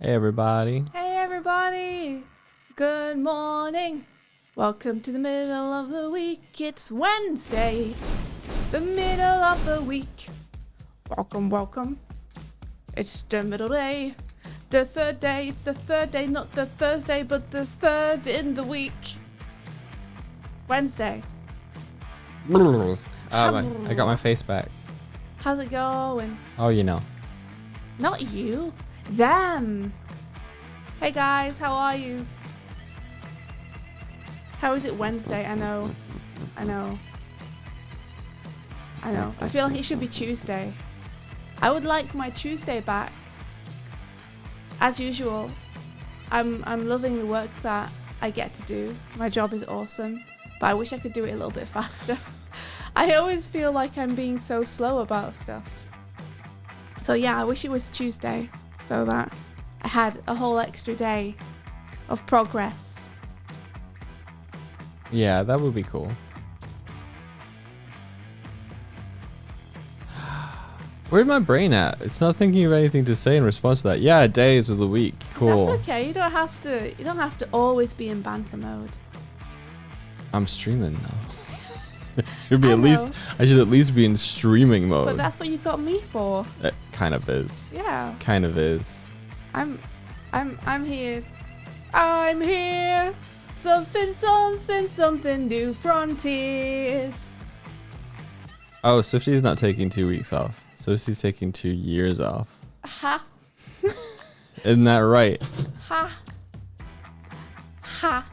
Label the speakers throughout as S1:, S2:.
S1: Hey everybody.
S2: Hey everybody! Good morning! Welcome to the middle of the week. It's Wednesday, the middle of the week. Welcome, welcome. It's the middle day. The third day, it's the third day, not the Thursday, but the third in the week. Wednesday.
S1: I got my face back.
S2: How's it going?
S1: Oh, you know.
S2: Not you. Them. Hey guys, how are you? How is it Wednesday? I know. I feel like it should be Tuesday. I would like my Tuesday back. As usual, I'm loving the work that I get to do. My job is awesome, but I wish I could do it a little bit faster. I always feel like I'm being so slow about stuff. So yeah, I wish it was Tuesday so that I had a whole extra day of progress.
S1: Yeah, that would be cool. Where's my brain at? It's not thinking of anything to say in response to that. Yeah, days of the week. Cool.
S2: That's okay. You don't have to always be in banter mode.
S1: I'm streaming though. I should at least be in streaming mode.
S2: But that's what you got me for.
S1: It kind of is.
S2: Yeah.
S1: Kind of is.
S2: I'm here. I'm here. Something new frontiers.
S1: Oh, Swifty's not taking 2 weeks off. Swifty's taking 2 years off.
S2: Ha.
S1: Isn't that right?
S2: Ha. Ha.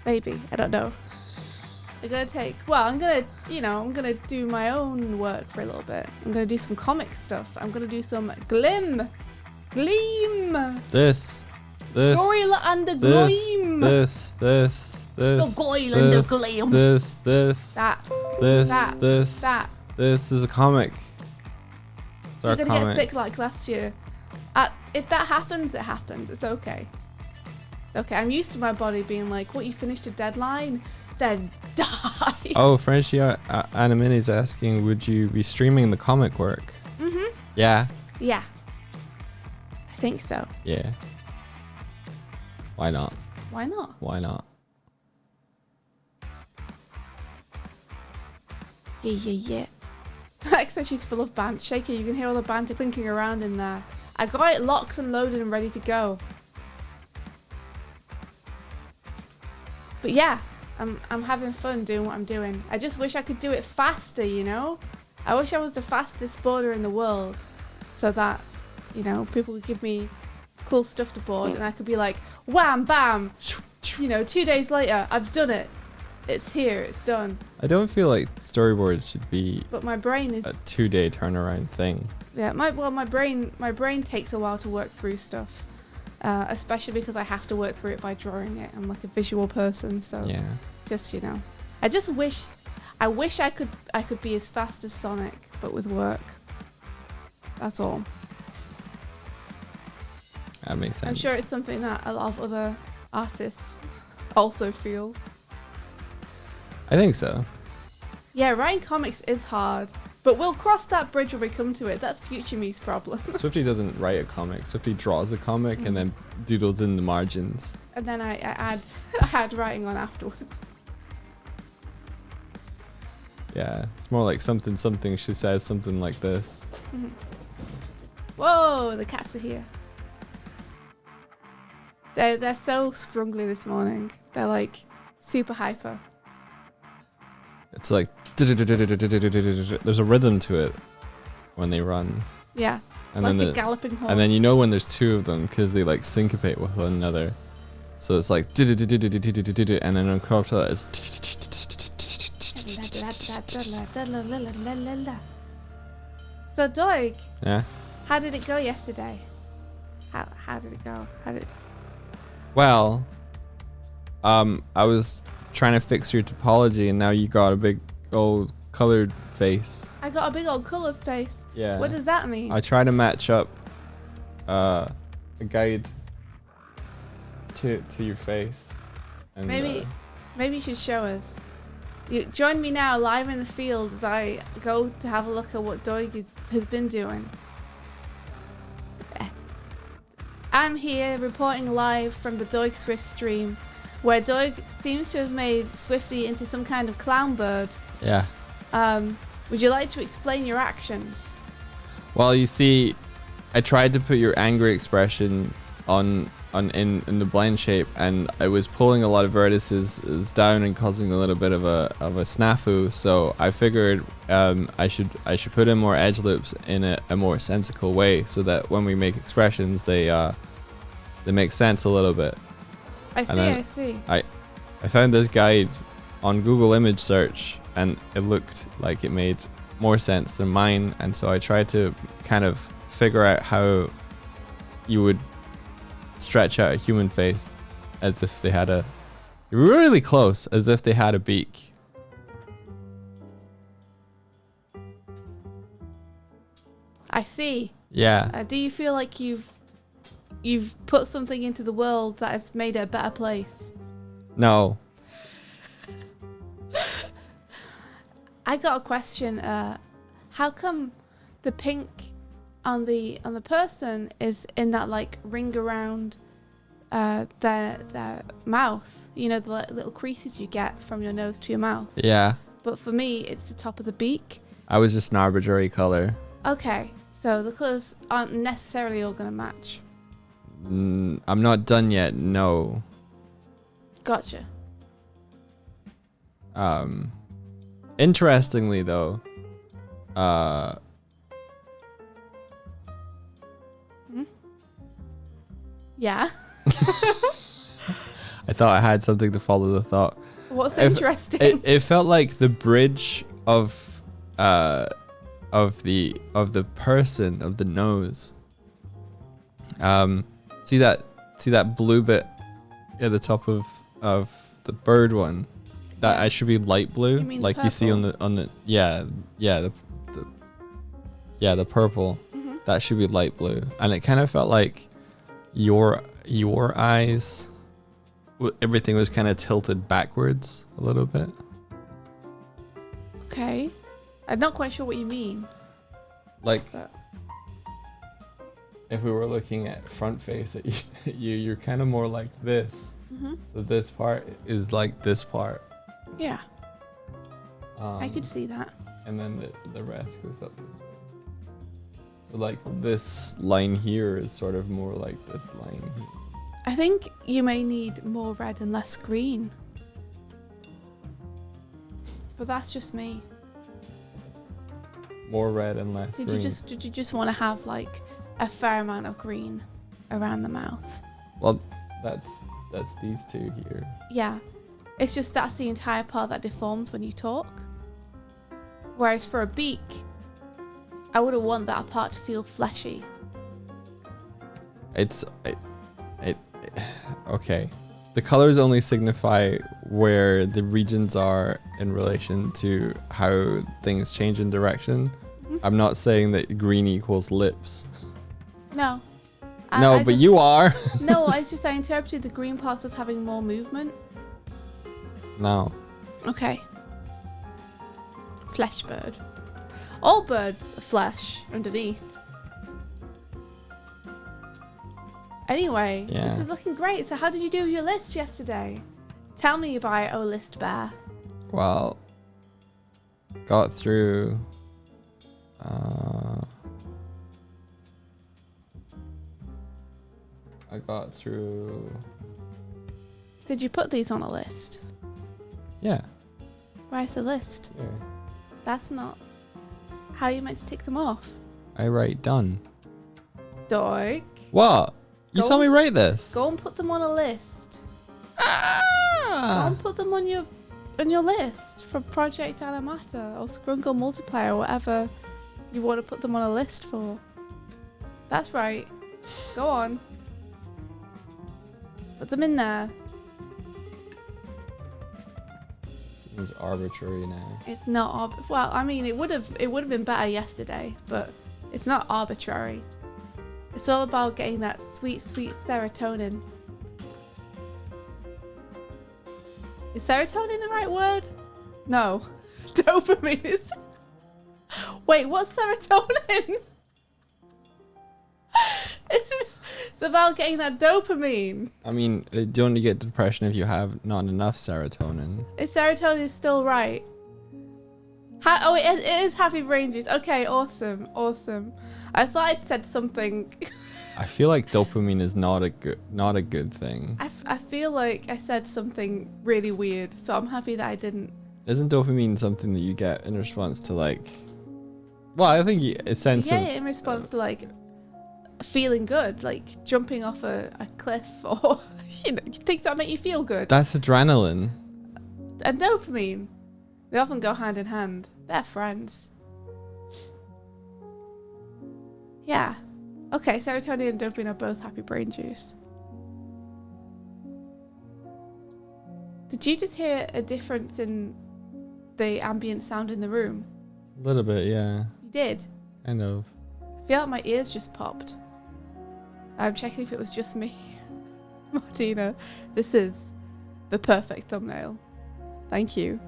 S2: Maybe. I don't know. I'm gonna do my own work for a little bit. I'm gonna do some comic stuff. I'm gonna do some gleam.
S1: This.
S2: Goyle and the gleam.
S1: This.
S2: The Goyle and the gleam.
S1: This.
S2: That.
S1: This is a comic. It's our
S2: You're gonna
S1: comic.
S2: get sick like last year. If that happens, it happens. It's okay. It's okay. I'm used to my body being like, what, you finished a deadline? Then die.
S1: Oh, Frenchie Anamini is asking, would you be streaming the comic work?
S2: Mm-hmm.
S1: Yeah.
S2: Yeah. I think so.
S1: Yeah. Why not?
S2: Why not?
S1: Why not?
S2: Yeah. Like I said, she's full of banter. Shaker, you can hear all the banter clinking around in there. I got it locked and loaded and ready to go. But yeah, I'm having fun doing what I'm doing. I just wish I could do it faster, you know? I wish I was the fastest boarder in the world so that, people would give me cool stuff to board and I could be like, wham, bam, 2 days later, I've done it. It's here, it's done.
S1: I don't feel like storyboards should be
S2: But my brain is
S1: a 2-day turnaround thing.
S2: Yeah, my brain takes a while to work through stuff, especially because I have to work through it by drawing it. I'm like a visual person, so
S1: Yeah.
S2: it's just I wish I could be as fast as Sonic, but with work. That's all.
S1: That makes sense.
S2: I'm sure it's something that a lot of other artists also feel.
S1: I think so.
S2: Yeah, writing comics is hard, but we'll cross that bridge when we come to it. That's future me's problem.
S1: Swifty doesn't write a comic. Swifty draws a comic and then doodles in the margins.
S2: And then I add writing on afterwards.
S1: Yeah, it's more like something. She says something like this.
S2: Mm-hmm. Whoa, the cats are here. They're so scrungly this morning. They're like super hyper.
S1: It's like there's a rhythm to it when they run.
S2: Yeah,
S1: And
S2: like
S1: then
S2: a galloping horse.
S1: And then when there's 2 of them because they like syncopate with one another. So it's like and then on crop to that it's
S2: So Doig,
S1: yeah.
S2: how did it go yesterday? How did it go?
S1: Well, I was trying to fix your topology and now you got a big old colored face.
S2: I got a big old coloured face.
S1: Yeah.
S2: What does that mean?
S1: I try to match up a guide to your face. And,
S2: Maybe you should show us. You join me now live in the field as I go to have a look at what Doig has been doing. I'm here reporting live from the Doig Swift stream, where Doig seems to have made Swifty into some kind of clown bird.
S1: Yeah.
S2: Would you like to explain your actions?
S1: Well, you see, I tried to put your angry expression in the blend shape, and I was pulling a lot of vertices down and causing a little bit of a snafu. So I figured I should put in more edge loops in a more sensical way, so that when we make expressions, they make sense a little bit.
S2: I see.
S1: I found this guide on Google image search, and it looked like it made more sense than mine, and so I tried to kind of figure out how you would stretch out a human face as if they had really close, as if they had a beak.
S2: I see.
S1: Yeah.
S2: Do you feel like you've put something into the world that has made it a better place?
S1: No.
S2: I got a question. How come the pink on the person is in that like ring around their mouth? You know, the little creases you get from your nose to your mouth.
S1: Yeah.
S2: But for me, it's the top of the beak.
S1: I was just an arbitrary color.
S2: Okay, so the colors aren't necessarily all gonna match.
S1: I'm not done yet. No.
S2: Gotcha.
S1: Interestingly though,
S2: Yeah.
S1: I thought I had something to follow the thought.
S2: What's interesting?
S1: It felt like the bridge of the person, of the nose. See that blue bit at the top of the bird one? That I should be light blue,
S2: You mean
S1: like
S2: purple?
S1: you see on the the purple.
S2: Mm-hmm.
S1: That should be light blue, and it kind of felt like your eyes, everything was kind of tilted backwards a little bit.
S2: Okay. I'm not quite sure what you mean.
S1: Like,
S2: But
S1: if we were looking at front face at you're kind of more like this.
S2: mm-hmm.
S1: So this part is like this part.
S2: Yeah, I could see that.
S1: And then the rest goes up this way. So like this line here is sort of more like this line here.
S2: I think you may need more red and less green. But that's just me.
S1: More red and less
S2: Did
S1: green.
S2: you just want to have like a fair amount of green around the mouth?
S1: Well, that's these two here.
S2: Yeah. It's just that's the entire part that deforms when you talk. Whereas for a beak, I wouldn't want that part to feel fleshy.
S1: It okay. The colors only signify where the regions are in relation to how things change in direction.
S2: Mm-hmm.
S1: I'm not saying that green equals lips.
S2: No.
S1: No,
S2: I
S1: but
S2: just-
S1: you are.
S2: No, it's just I interpreted the green parts as having more movement.
S1: No.
S2: Okay. Flesh bird. All birds are flesh underneath. Anyway,
S1: Yeah.
S2: this is looking great. So how did you do your list yesterday? Tell me about it, oh list bear.
S1: Well, got through. I got through.
S2: Did you put these on a list?
S1: Yeah.
S2: Where's the list?
S1: Here.
S2: That's not how you meant to tick them off.
S1: I write done.
S2: Doig.
S1: What? You
S2: Go
S1: saw
S2: on.
S1: me write this.
S2: Go and put them on a list. Go
S1: Ah!
S2: and put them on your list for Project Animata or Scrungle Multiplayer or whatever you want to put them on a list for. That's right. Go on. Put them in there.
S1: It's arbitrary now.
S2: It's not well, I mean it would have been better yesterday, but it's not arbitrary. It's all about getting that sweet, sweet serotonin. Is serotonin the right word? No. Dopamine is. Wait, what's serotonin? It's about getting that dopamine.
S1: I mean, you only get depression if you have not enough serotonin.
S2: Is serotonin still right? It is happy brain juice. Okay, awesome. I thought I'd said something.
S1: I feel like dopamine is not a good thing.
S2: I feel like I said something really weird, so I'm happy that I didn't.
S1: Isn't dopamine something that you get in response to like? Well, I think a sense of.
S2: Yeah, in response to like feeling good, like jumping off a cliff, or things that make you feel good.
S1: That's adrenaline.
S2: And dopamine, they often go hand in hand. They're friends. Yeah. Okay, serotonin and dopamine are both happy brain juice. Did you just hear a difference in the ambient sound in the room?
S1: A little bit, yeah.
S2: You did?
S1: Kind of.
S2: I feel like my ears just popped. I'm checking if it was just me. Martina, this is the perfect thumbnail. Thank you.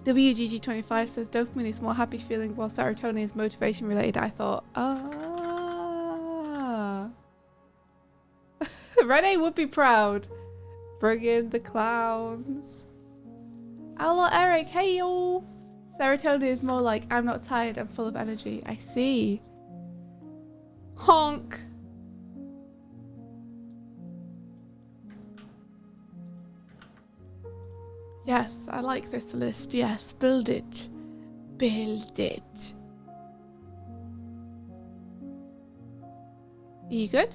S2: WGG25 says dopamine is more happy feeling while serotonin is motivation related. I thought, Renee would be proud. Bring in the clowns. Hello, Eric. Hey, yo. Serotonin is more like, I'm not tired, I'm full of energy. I see. Honk. Yes, I like this list. Yes, build it. Build it. Are you good?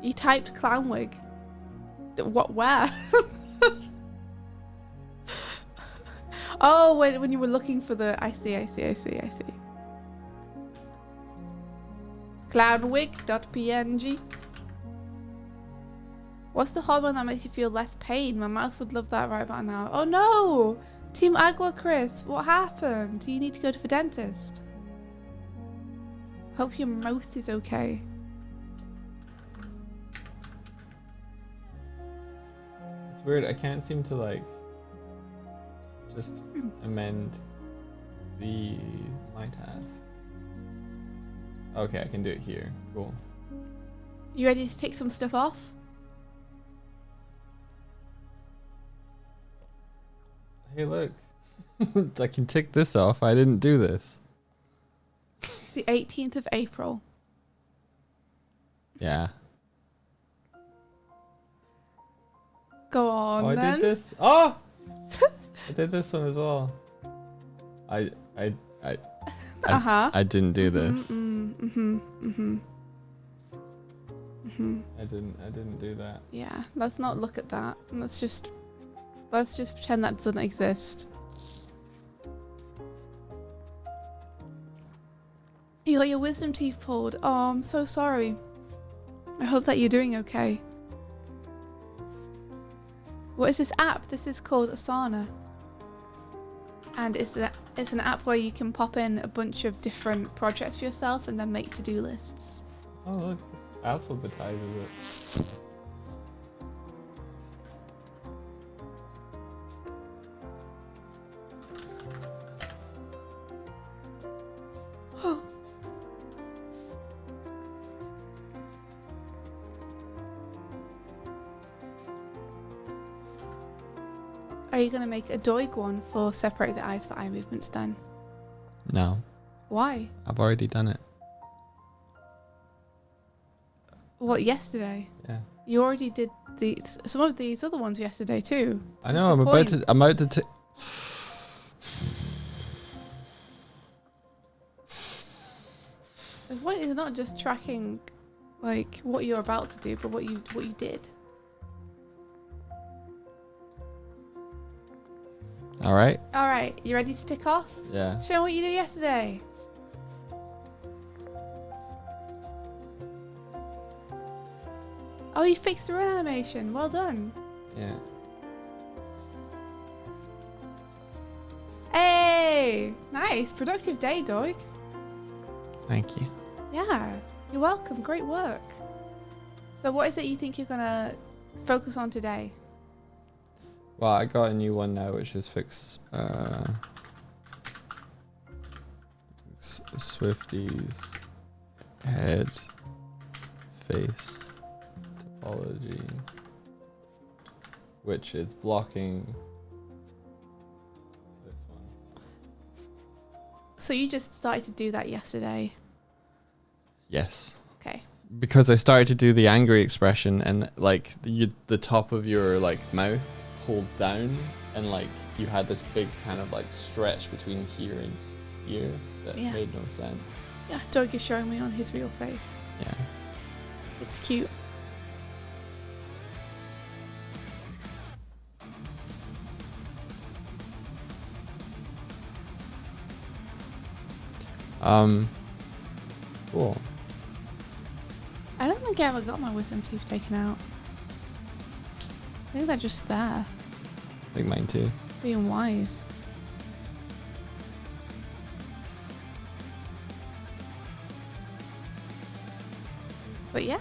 S2: You typed clown wig. What? Where? Oh, when you were looking for the... I see. Clownwig.png. What's the hormone that makes you feel less pain? My mouth would love that right about now. Oh no! Team Agua Chris, what happened? Do you need to go to the dentist? Hope your mouth is okay.
S1: It's weird. I can't seem to like just amend my tasks. Okay, I can do it here. Cool.
S2: You ready to take some stuff off?
S1: Hey, look. I can tick this off. I didn't do this.
S2: The 18th of April.
S1: Yeah.
S2: Go on,
S1: I
S2: then.
S1: did this. Oh! I did this one as well. I didn't do this. I didn't do that.
S2: Yeah, let's not look at that. Let's just pretend that doesn't exist. You got your wisdom teeth pulled. Oh, I'm so sorry. I hope that you're doing okay. What is this app? This is called Asana. And it's an app where you can pop in a bunch of different projects for yourself and then make to-do lists.
S1: Oh, look. Alphabetizes it.
S2: Are you going to make a Doig one for separate the eyes for eye movements then?
S1: No.
S2: Why?
S1: I've already done it.
S2: What, yesterday?
S1: Yeah.
S2: You already did some of these other ones yesterday too.
S1: I know, I'm about to
S2: The point is not just tracking like what you're about to do, but what you did.
S1: Alright.
S2: Alright, you ready to tick off?
S1: Yeah.
S2: Show me what you did yesterday. Oh, you fixed the run animation. Well done.
S1: Yeah.
S2: Hey! Nice. Productive day, Doig.
S1: Thank you.
S2: Yeah. You're welcome. Great work. So what is it you think you're gonna focus on today?
S1: Well, I got a new one now, which is fix Swifty's head face topology, which is blocking this one.
S2: So you just started to do that yesterday.
S1: Yes.
S2: Okay.
S1: Because I started to do the angry expression, and like the top of your like mouth pulled down, and like you had this big kind of like stretch between here and here that made no sense.
S2: Yeah, Doig is showing me on his real face.
S1: Yeah.
S2: It's cute.
S1: Cool.
S2: I don't think I ever got my wisdom teeth taken out. I think they're just there,
S1: I think mine too.
S2: being wise. But yeah,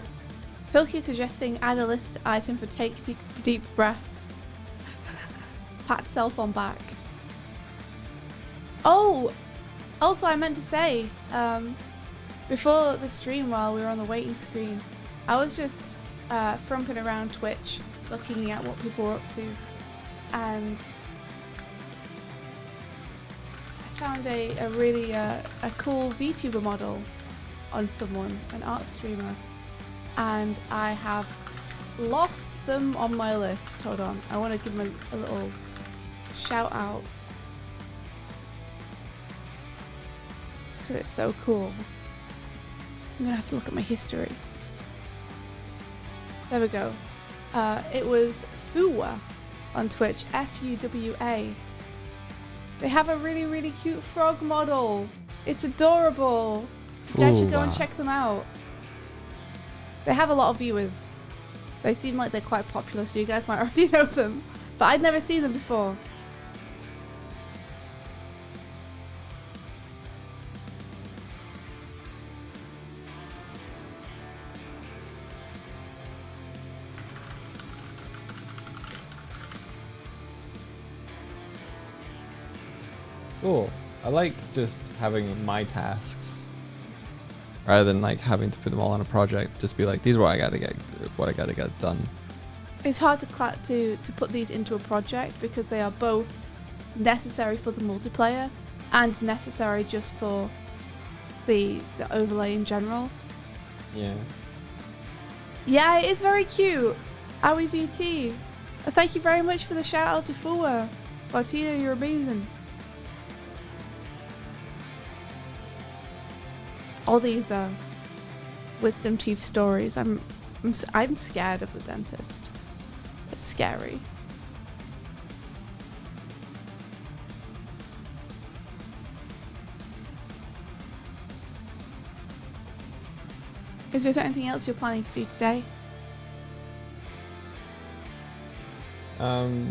S2: Pilkey suggesting add a list item for take deep breaths. Pat self on back. Oh, also I meant to say, before the stream while we were on the waiting screen, I was just frumping around Twitch, looking at what people were up to, and I found a really a cool VTuber model on someone, an art streamer, and I have lost them on my list. Hold on, I want to give them a little shout out because it's so cool. I'm gonna have to look at my history. There we go. It was Fuwa on Twitch, Fuwa. They have a really, really cute frog model. It's adorable. You guys should go and check them out. They have a lot of viewers. They seem like they're quite popular, so you guys might already know them. But I'd never seen them before.
S1: Cool. I like just having my tasks rather than like having to put them all on a project. Just be like, these are what I gotta get done.
S2: It's hard to put these into a project because they are both necessary for the multiplayer and necessary just for the overlay in general.
S1: Yeah.
S2: Yeah, it is very cute. Aoi VT. Thank you very much for the shout out to Fuwa. Bartina, you're amazing. All these wisdom teeth stories. I'm scared of the dentist. It's scary. Is there anything else you're planning to do today?
S1: Well,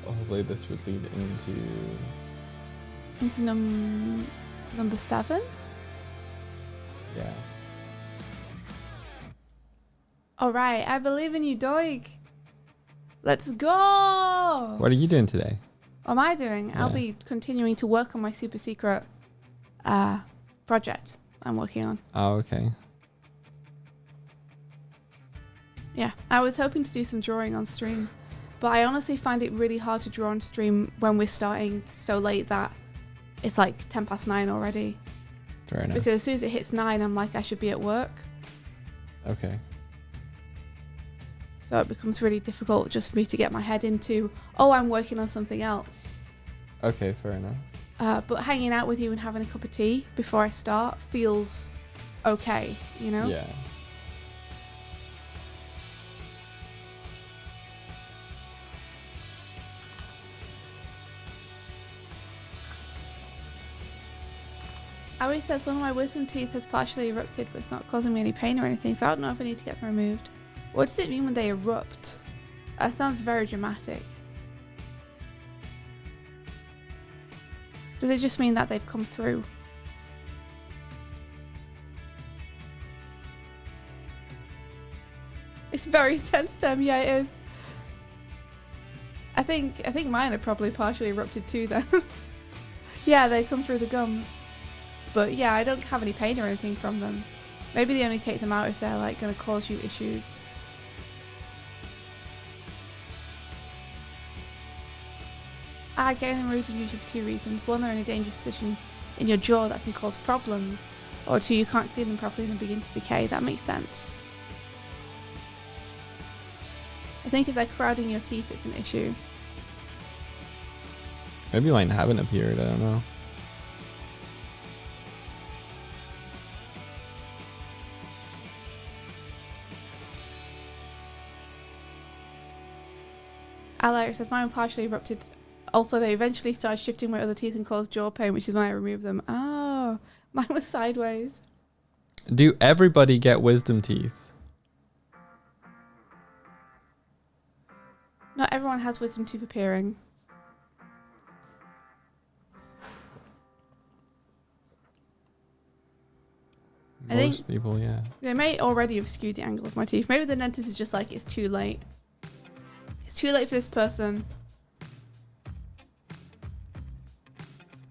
S1: hopefully this would lead into
S2: Number 7?
S1: Yeah.
S2: Alright, I believe in you, Doig. Let's go!
S1: What are you doing today?
S2: What am I doing?
S1: Yeah.
S2: I'll be continuing to work on my super secret project I'm working on.
S1: Oh, okay.
S2: Yeah, I was hoping to do some drawing on stream, but I honestly find it really hard to draw on stream when we're starting so late that it's like 9:10 already.
S1: Fair enough.
S2: Because as soon as it hits 9, I'm like, I should be at work.
S1: Okay.
S2: So it becomes really difficult just for me to get my head into, oh, I'm working on something else.
S1: Okay, fair enough.
S2: But hanging out with you and having a cup of tea before I start feels okay, you know?
S1: Yeah.
S2: Aoi says one of my wisdom teeth has partially erupted, but it's not causing me any pain or anything, so I don't know if I need to get them removed. What does it mean when they erupt? That sounds very dramatic. Does it just mean that they've come through? It's very intense, Tim. Yeah, it is. I think mine are probably partially erupted too then. Yeah, they come through the gums. But yeah, I don't have any pain or anything from them. Maybe they only take them out if they're like going to cause you issues. Getting them removed is usually for 2 reasons. One, they're in a dangerous position in your jaw that can cause problems. Or 2, you can't clean them properly and they begin to decay. That makes sense. I think if they're crowding your teeth, it's an issue.
S1: Maybe mine haven't appeared, I don't know.
S2: Alex says, mine were partially erupted. Also, they eventually started shifting my other teeth and caused jaw pain, which is when I removed them. Oh, mine was sideways.
S1: Do everybody get wisdom teeth?
S2: Not everyone has wisdom tooth appearing. I think
S1: Most people, yeah.
S2: they may already have skewed the angle of my teeth. Maybe the dentist is just like, it's too late. It's too late for this person.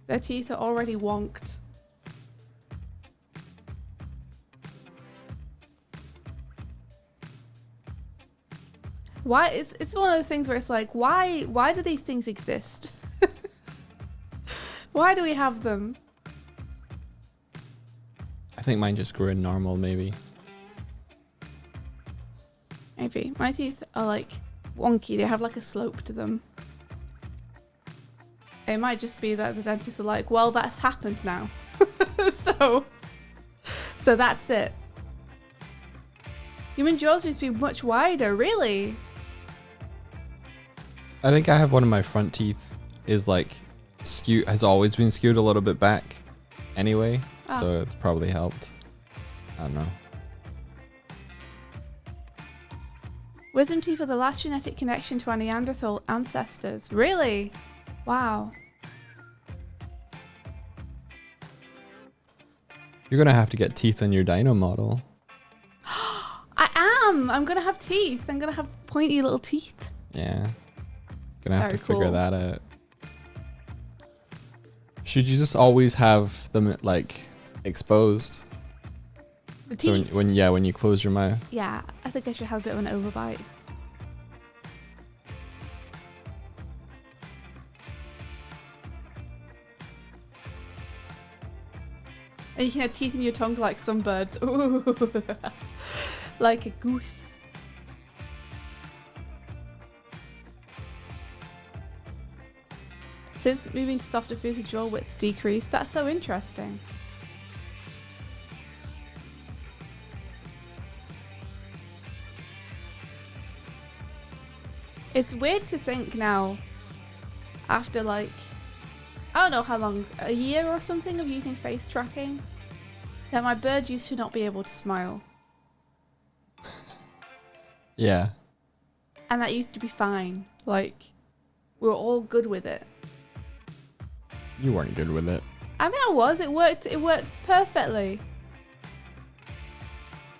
S2: Their teeth are already wonked. Why? It's one of those things where it's like, why do these things exist? Why do we have them?
S1: I think mine just grew in normal, maybe.
S2: Maybe. My teeth are like wonky. They have like a slope to them. It might just be that the dentists are like, well, that's happened now. so that's it. Human jaws used to be much wider, really?
S1: I think I have one of my front teeth is like skewed, has always been skewed a little bit back anyway.
S2: Oh.
S1: So it's probably helped. I don't know.
S2: Wisdom teeth are the last genetic connection to our Neanderthal ancestors. Really? Wow.
S1: You're going to have to get teeth on your dino model.
S2: I am! I'm going to have teeth. I'm going to have pointy little teeth.
S1: Yeah. Gonna have
S2: Very
S1: to figure
S2: cool.
S1: that out. Should you just always have them like exposed?
S2: The
S1: So
S2: teeth?
S1: when you close your mouth.
S2: Yeah, I think I should have a bit of an overbite. And you can have teeth in your tongue like some birds. Ooh. Like a goose. Since moving to softer foods, the jaw width's decreased. That's so interesting. It's weird to think now, after like, I don't know how long, a year or something of using face tracking, that my bird used to not be able to smile.
S1: Yeah.
S2: And that used to be fine. Like, we were all good with it.
S1: You weren't good with it.
S2: I mean, I was. It worked perfectly.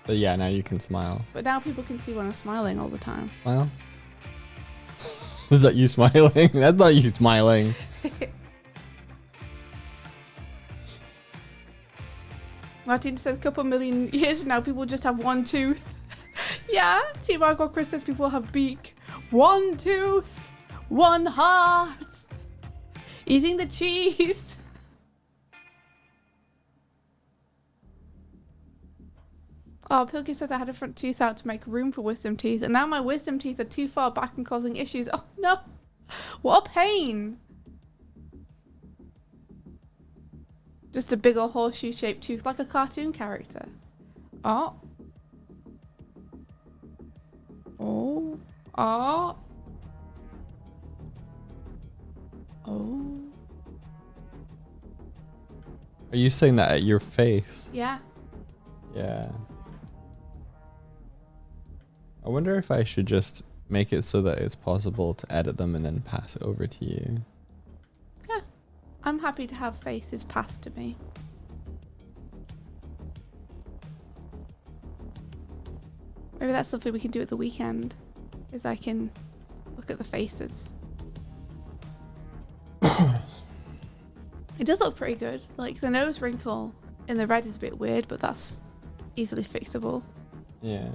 S1: But yeah, now you can smile.
S2: But now people can see when I'm smiling all the time.
S1: Smile? Is that you smiling? That's not you smiling.
S2: Martin says a couple million years from now, people just have one tooth. Yeah, T. Margot Chris says people have beak. One tooth, one heart. Eating the cheese. Oh, Pilky says I had a front tooth out to make room for wisdom teeth, and now my wisdom teeth are too far back and causing issues. Oh no, what a pain. Just a big old horseshoe-shaped tooth, like a cartoon character. Oh. Oh. Oh. Oh.
S1: Are you saying that at your face?
S2: Yeah.
S1: Yeah. I wonder if I should just make it so that it's possible to edit them and then pass it over to you.
S2: Yeah. I'm happy to have faces passed to me. Maybe that's something we can do at the weekend, is I can look at the faces. It does look pretty good. Like, the nose wrinkle in the red is a bit weird, but that's easily fixable.
S1: Yeah.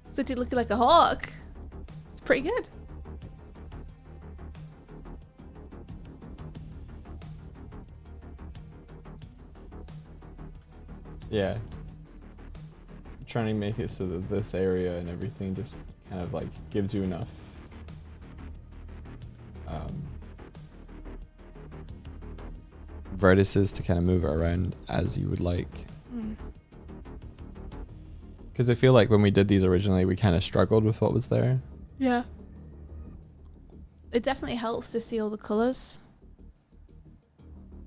S2: City looking like a hawk. It's pretty good.
S1: Yeah. I'm trying to make it so that this area and everything just kind of like gives you enough vertices to kind of move it around as you would like. Because I feel like when we did these originally, we kind of struggled with what was there.
S2: Yeah. It definitely helps to see all the colours.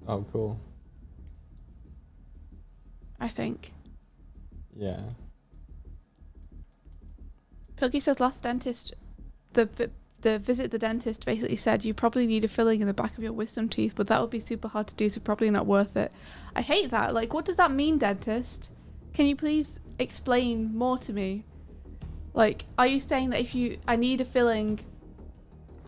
S1: Oh, cool.
S2: I think.
S1: Yeah.
S2: Pilky says last dentist, the visit the dentist basically said you probably need a filling in the back of your wisdom teeth, but that would be super hard to do, so probably not worth it. I hate that. Like, what does that mean, dentist? Can you please explain more to me? Like, are you saying that I need a filling,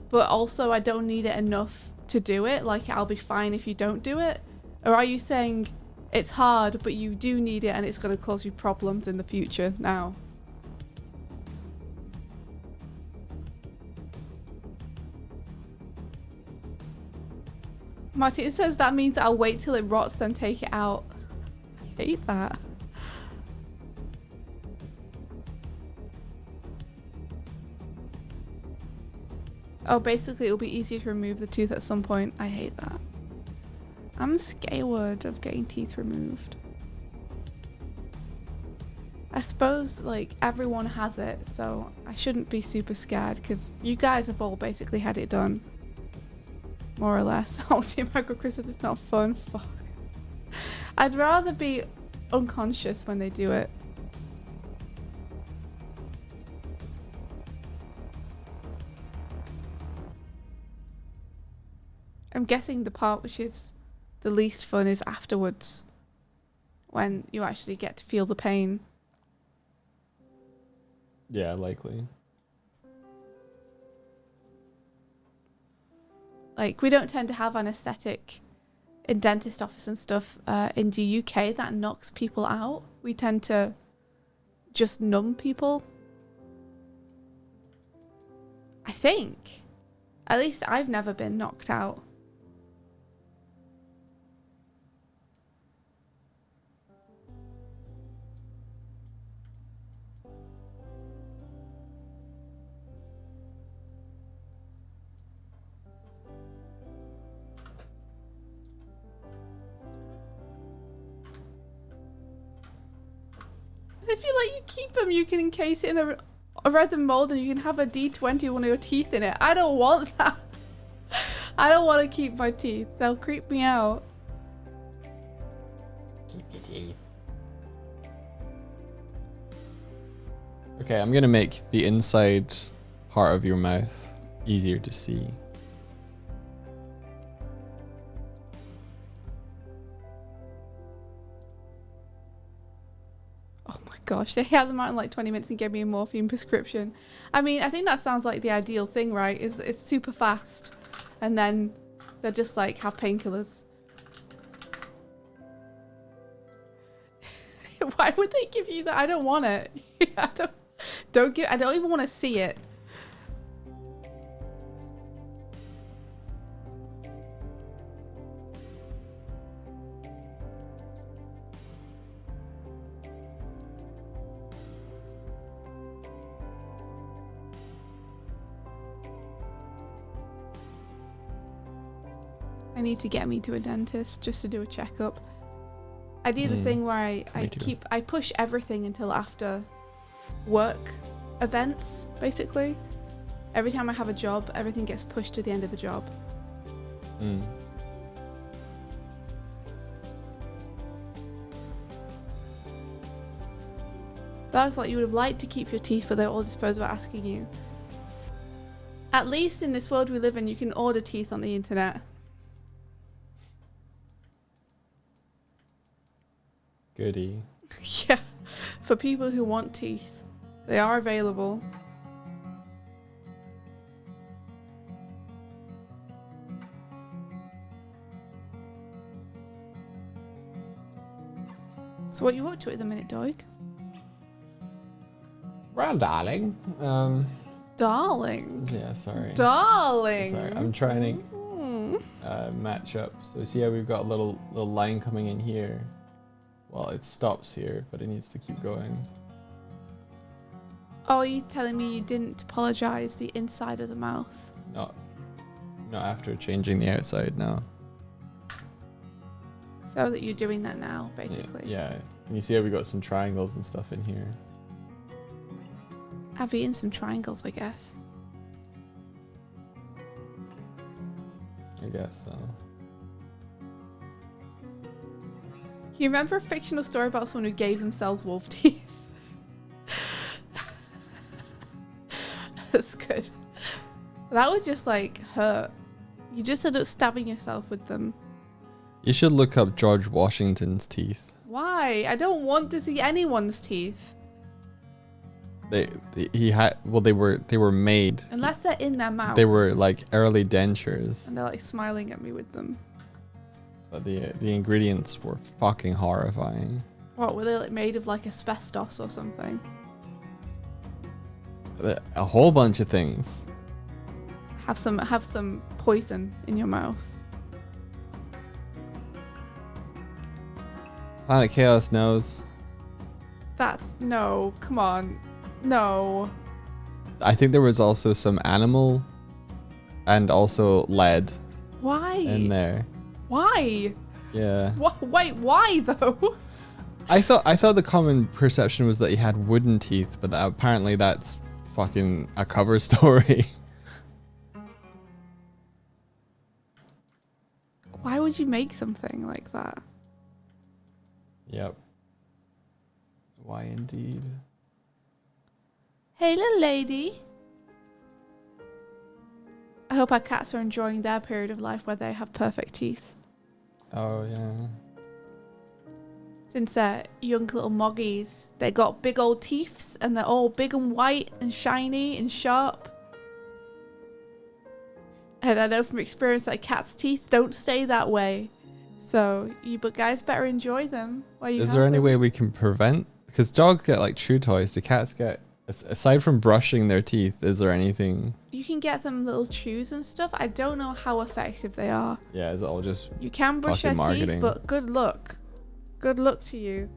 S2: but also I don't need it enough to do it? Like, I'll be fine if you don't do it? Or are you saying it's hard, but you do need it and it's going to cause you problems in the future now? Martina says that means I'll wait till it rots, then take it out. I hate that. Oh, basically it'll be easier to remove the tooth at some point. I hate that. I'm scared of getting teeth removed. I suppose, like, everyone has it, so I shouldn't be super scared, because you guys have all basically had it done. More or less. Oh, Team Micro Chris says it's not fun. Fuck. I'd rather be unconscious when they do it. I'm guessing the part which is the least fun is afterwards, when you actually get to feel the pain.
S1: Yeah, likely.
S2: Like, we don't tend to have anesthetic in dentist office and stuff in the UK. That knocks people out. We tend to just numb people. I think. At least I've never been knocked out. If you let you keep them, you can encase it in a resin mold and you can have a D20 one of your teeth in it. I don't want that. I don't want to keep my teeth. They'll creep me out.
S1: Keep your teeth. Okay, I'm gonna make the inside part of your mouth easier to see.
S2: Gosh, they had them out in like 20 minutes and gave me a morphine prescription. I mean, I think that sounds like the ideal thing, right? It's super fast. And then they're just like, have painkillers. Why would they give you that? I don't want it. I don't even want to see it. I need to get me to a dentist just to do a checkup. I do the thing where I push everything until after work events, basically. Every time I have a job, everything gets pushed to the end of the job. I thought you would have liked to keep your teeth, but they're all disposable asking you. At least in this world we live in, you can order teeth on the internet.
S1: Goody.
S2: Yeah, for people who want teeth, they are available. So what are you up to at the minute, Doig?
S1: Well, darling.
S2: Darling.
S1: Yeah, sorry.
S2: Darling.
S1: Sorry, I'm trying to match up. So see how we've got a little line coming in here. Well, it stops here, but it needs to keep going.
S2: Oh, are you telling me you didn't apologise the inside of the mouth?
S1: Not after changing the outside, no.
S2: So that you're doing that now, basically.
S1: Yeah. And you see how we got some triangles and stuff in here.
S2: I've eaten some triangles, I guess.
S1: I guess so.
S2: You remember a fictional story about someone who gave themselves wolf teeth? That's good. That would just like hurt. You just end up stabbing yourself with them.
S1: You should look up George Washington's teeth.
S2: Why? I don't want to see anyone's teeth.
S1: They were made.
S2: Unless they're in their mouth.
S1: They were like early dentures.
S2: And they're like smiling at me with them.
S1: But the ingredients were fucking horrifying.
S2: What, were they like made of like asbestos or something?
S1: A whole bunch of things.
S2: Have some poison in your mouth.
S1: Planet Chaos knows.
S2: That's no, come on. No.
S1: I think there was also some animal and also lead
S2: Why?
S1: in there.
S2: Why?
S1: Yeah.
S2: Wait, why though?
S1: I thought the common perception was that he had wooden teeth, but apparently that's fucking a cover story.
S2: Why would you make something like that?
S1: Yep. Why indeed?
S2: Hey, little lady. I hope our cats are enjoying their period of life where they have perfect teeth.
S1: Oh yeah.
S2: Since they're young little moggies, they got big old teeths and they're all big and white and shiny and sharp. And I know from experience that cats' teeth don't stay that way. So you guys better enjoy them while you
S1: Is
S2: have
S1: there any
S2: them.
S1: way we can prevent? Because dogs get like chew toys. Do cats get, aside from brushing their teeth, is there anything?
S2: You can get them little chews and stuff. I don't know how effective they are.
S1: Yeah, is it all just
S2: You can brush their
S1: fucking marketing?
S2: teeth, but good luck. Good luck to you.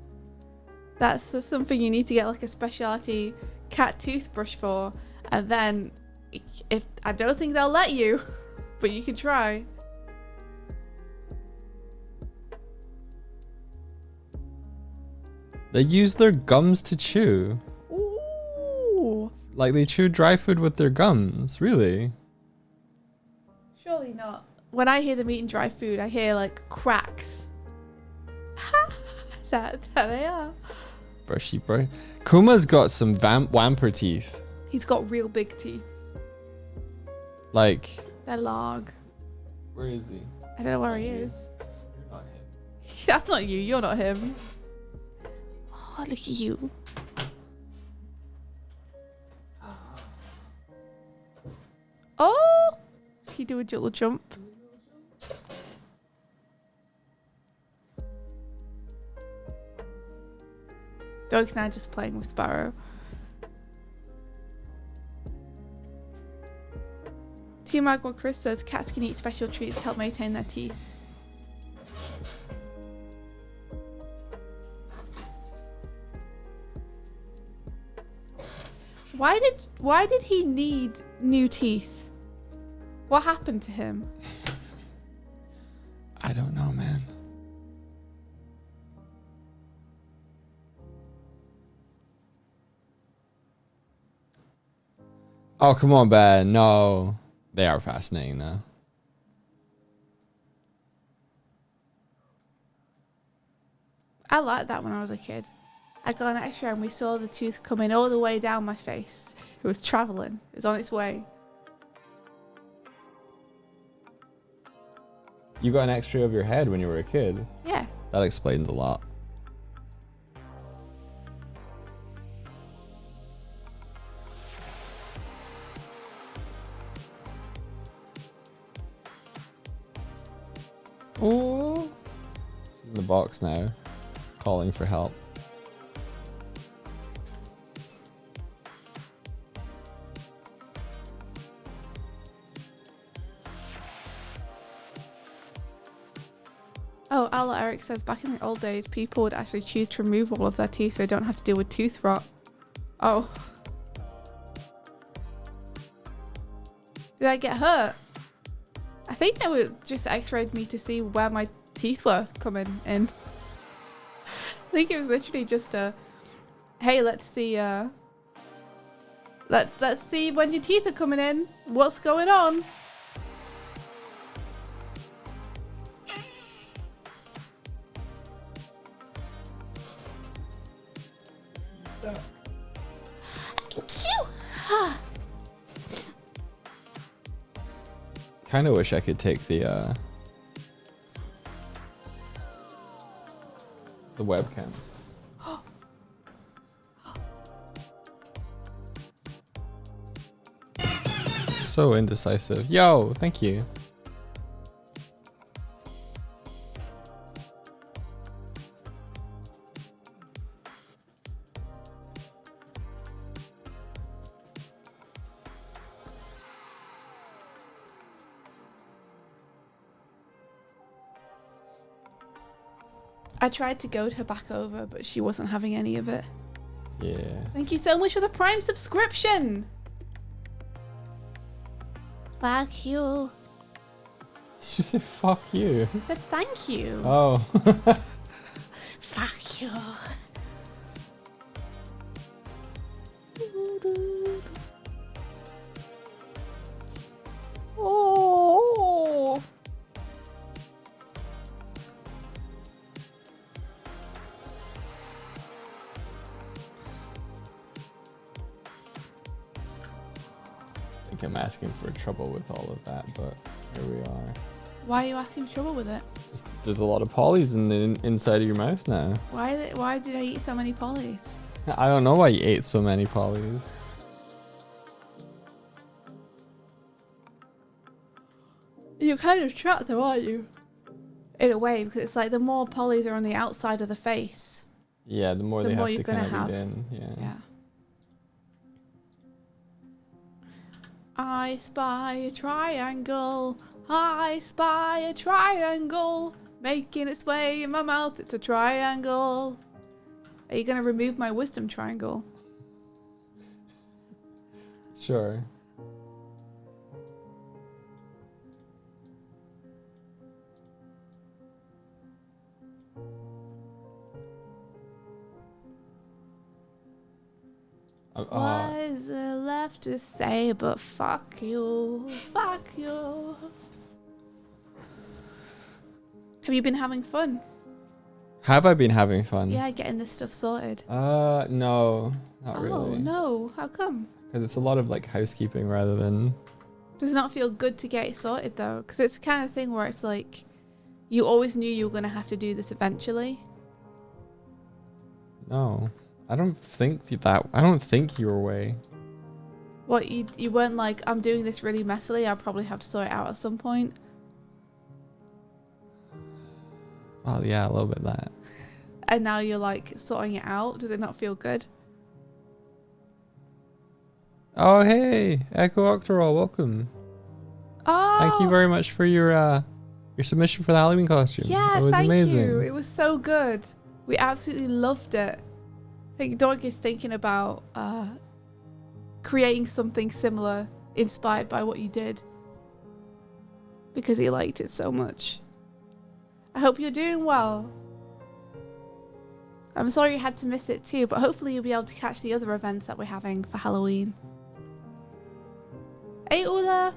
S2: That's just something you need to get like a specialty cat toothbrush for. And then, if I don't think they'll let you, but you can try.
S1: They use their gums to chew.
S2: Ooh.
S1: Like they chew dry food with their gums. Really?
S2: Surely not. When I hear them eating dry food, I hear like cracks. There they are.
S1: Brushy brush. Kuma's got some wamper teeth.
S2: He's got real big teeth.
S1: Like.
S2: They're large.
S1: Where is he?
S2: I don't know where he is.
S1: You're not him.
S2: That's not you. You're not him. Oh, look at you. Oh! She do a little jump. Dog's now just playing with Sparrow. Team Magwell Chris says cats can eat special treats to help maintain their teeth. Why did he need new teeth? What happened to him?
S1: I don't know, man. Oh, come on, Ben. No. They are fascinating, though.
S2: I liked that when I was a kid. I got an X-ray and we saw the tooth coming all the way down my face. It was traveling. It was on its way.
S1: You got an X-ray of your head when you were a kid.
S2: Yeah.
S1: That explains a lot. Oh, in the box now, calling for help.
S2: Oh, Ala Eric says back in the old days, people would actually choose to remove all of their teeth so they don't have to deal with tooth rot. Oh. Did I get hurt? I think they were just x-rayed me to see where my teeth were coming in. I think it was literally just a, hey, let's see let's see when your teeth are coming in. What's going on?
S1: Kind of wish I could take the webcam. So indecisive. Yo, thank you.
S2: I tried to goad her back over, but she wasn't having any of it.
S1: Yeah.
S2: Thank you so much for the Prime subscription. Fuck you.
S1: Did you say fuck you?
S2: I said thank you.
S1: Oh.
S2: Fuck you. Oh.
S1: I think I'm asking for trouble with all of that, but here we are.
S2: Why are you asking for trouble with it?
S1: Just, there's a lot of polys in the inside of your mouth now.
S2: Why did I eat so many polys?
S1: I don't know why you ate so many polys.
S2: You're kind of trapped though, aren't you? In a way, because it's like the more polys are on the outside of the face.
S1: Yeah, the more
S2: The
S1: they
S2: more
S1: have
S2: you're
S1: to kind
S2: gonna
S1: of eat
S2: have.
S1: in. Yeah.
S2: Yeah. I spy a triangle. I spy a triangle. Making its way in my mouth. It's a triangle. Are you going to remove my wisdom triangle?
S1: Sure.
S2: What is there left to say but fuck you, fuck you. Have you been having fun?
S1: Have I been having fun?
S2: Yeah, getting this stuff sorted.
S1: No, not really.
S2: Oh no, how come?
S1: Because it's a lot of like housekeeping rather than...
S2: Does it not feel good to get it sorted though? Because it's the kind of thing where it's like, you always knew you were going to have to do this eventually.
S1: No, I don't think I don't think your way.
S2: What, you weren't like, I'm doing this really messily, I'll probably have to sort it out at some point?
S1: Oh yeah, a little bit of that.
S2: And now you're like sorting it out? Does it not feel good?
S1: Oh hey, Echo Octorol, welcome.
S2: Oh!
S1: Thank you very much for your submission for the Halloween costume.
S2: Yeah,
S1: it was
S2: thank
S1: amazing.
S2: you. It was so good. We absolutely loved it. I think Doig is thinking about creating something similar inspired by what you did. Because he liked it so much. I hope you're doing well. I'm sorry you had to miss it too, but hopefully you'll be able to catch the other events that we're having for Halloween. Hey Ula!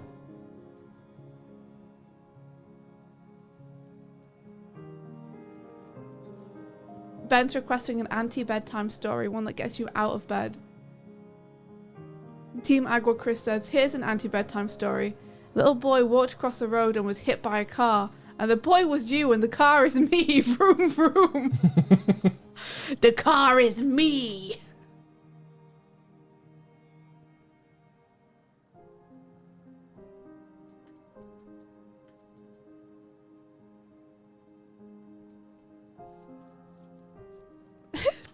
S2: Ben's requesting an anti-bedtime story, one that gets you out of bed. Team Agua Chris says, here's an anti-bedtime story. Little boy walked across the road and was hit by a car. And the boy was you and the car is me. Vroom, vroom. The car is me.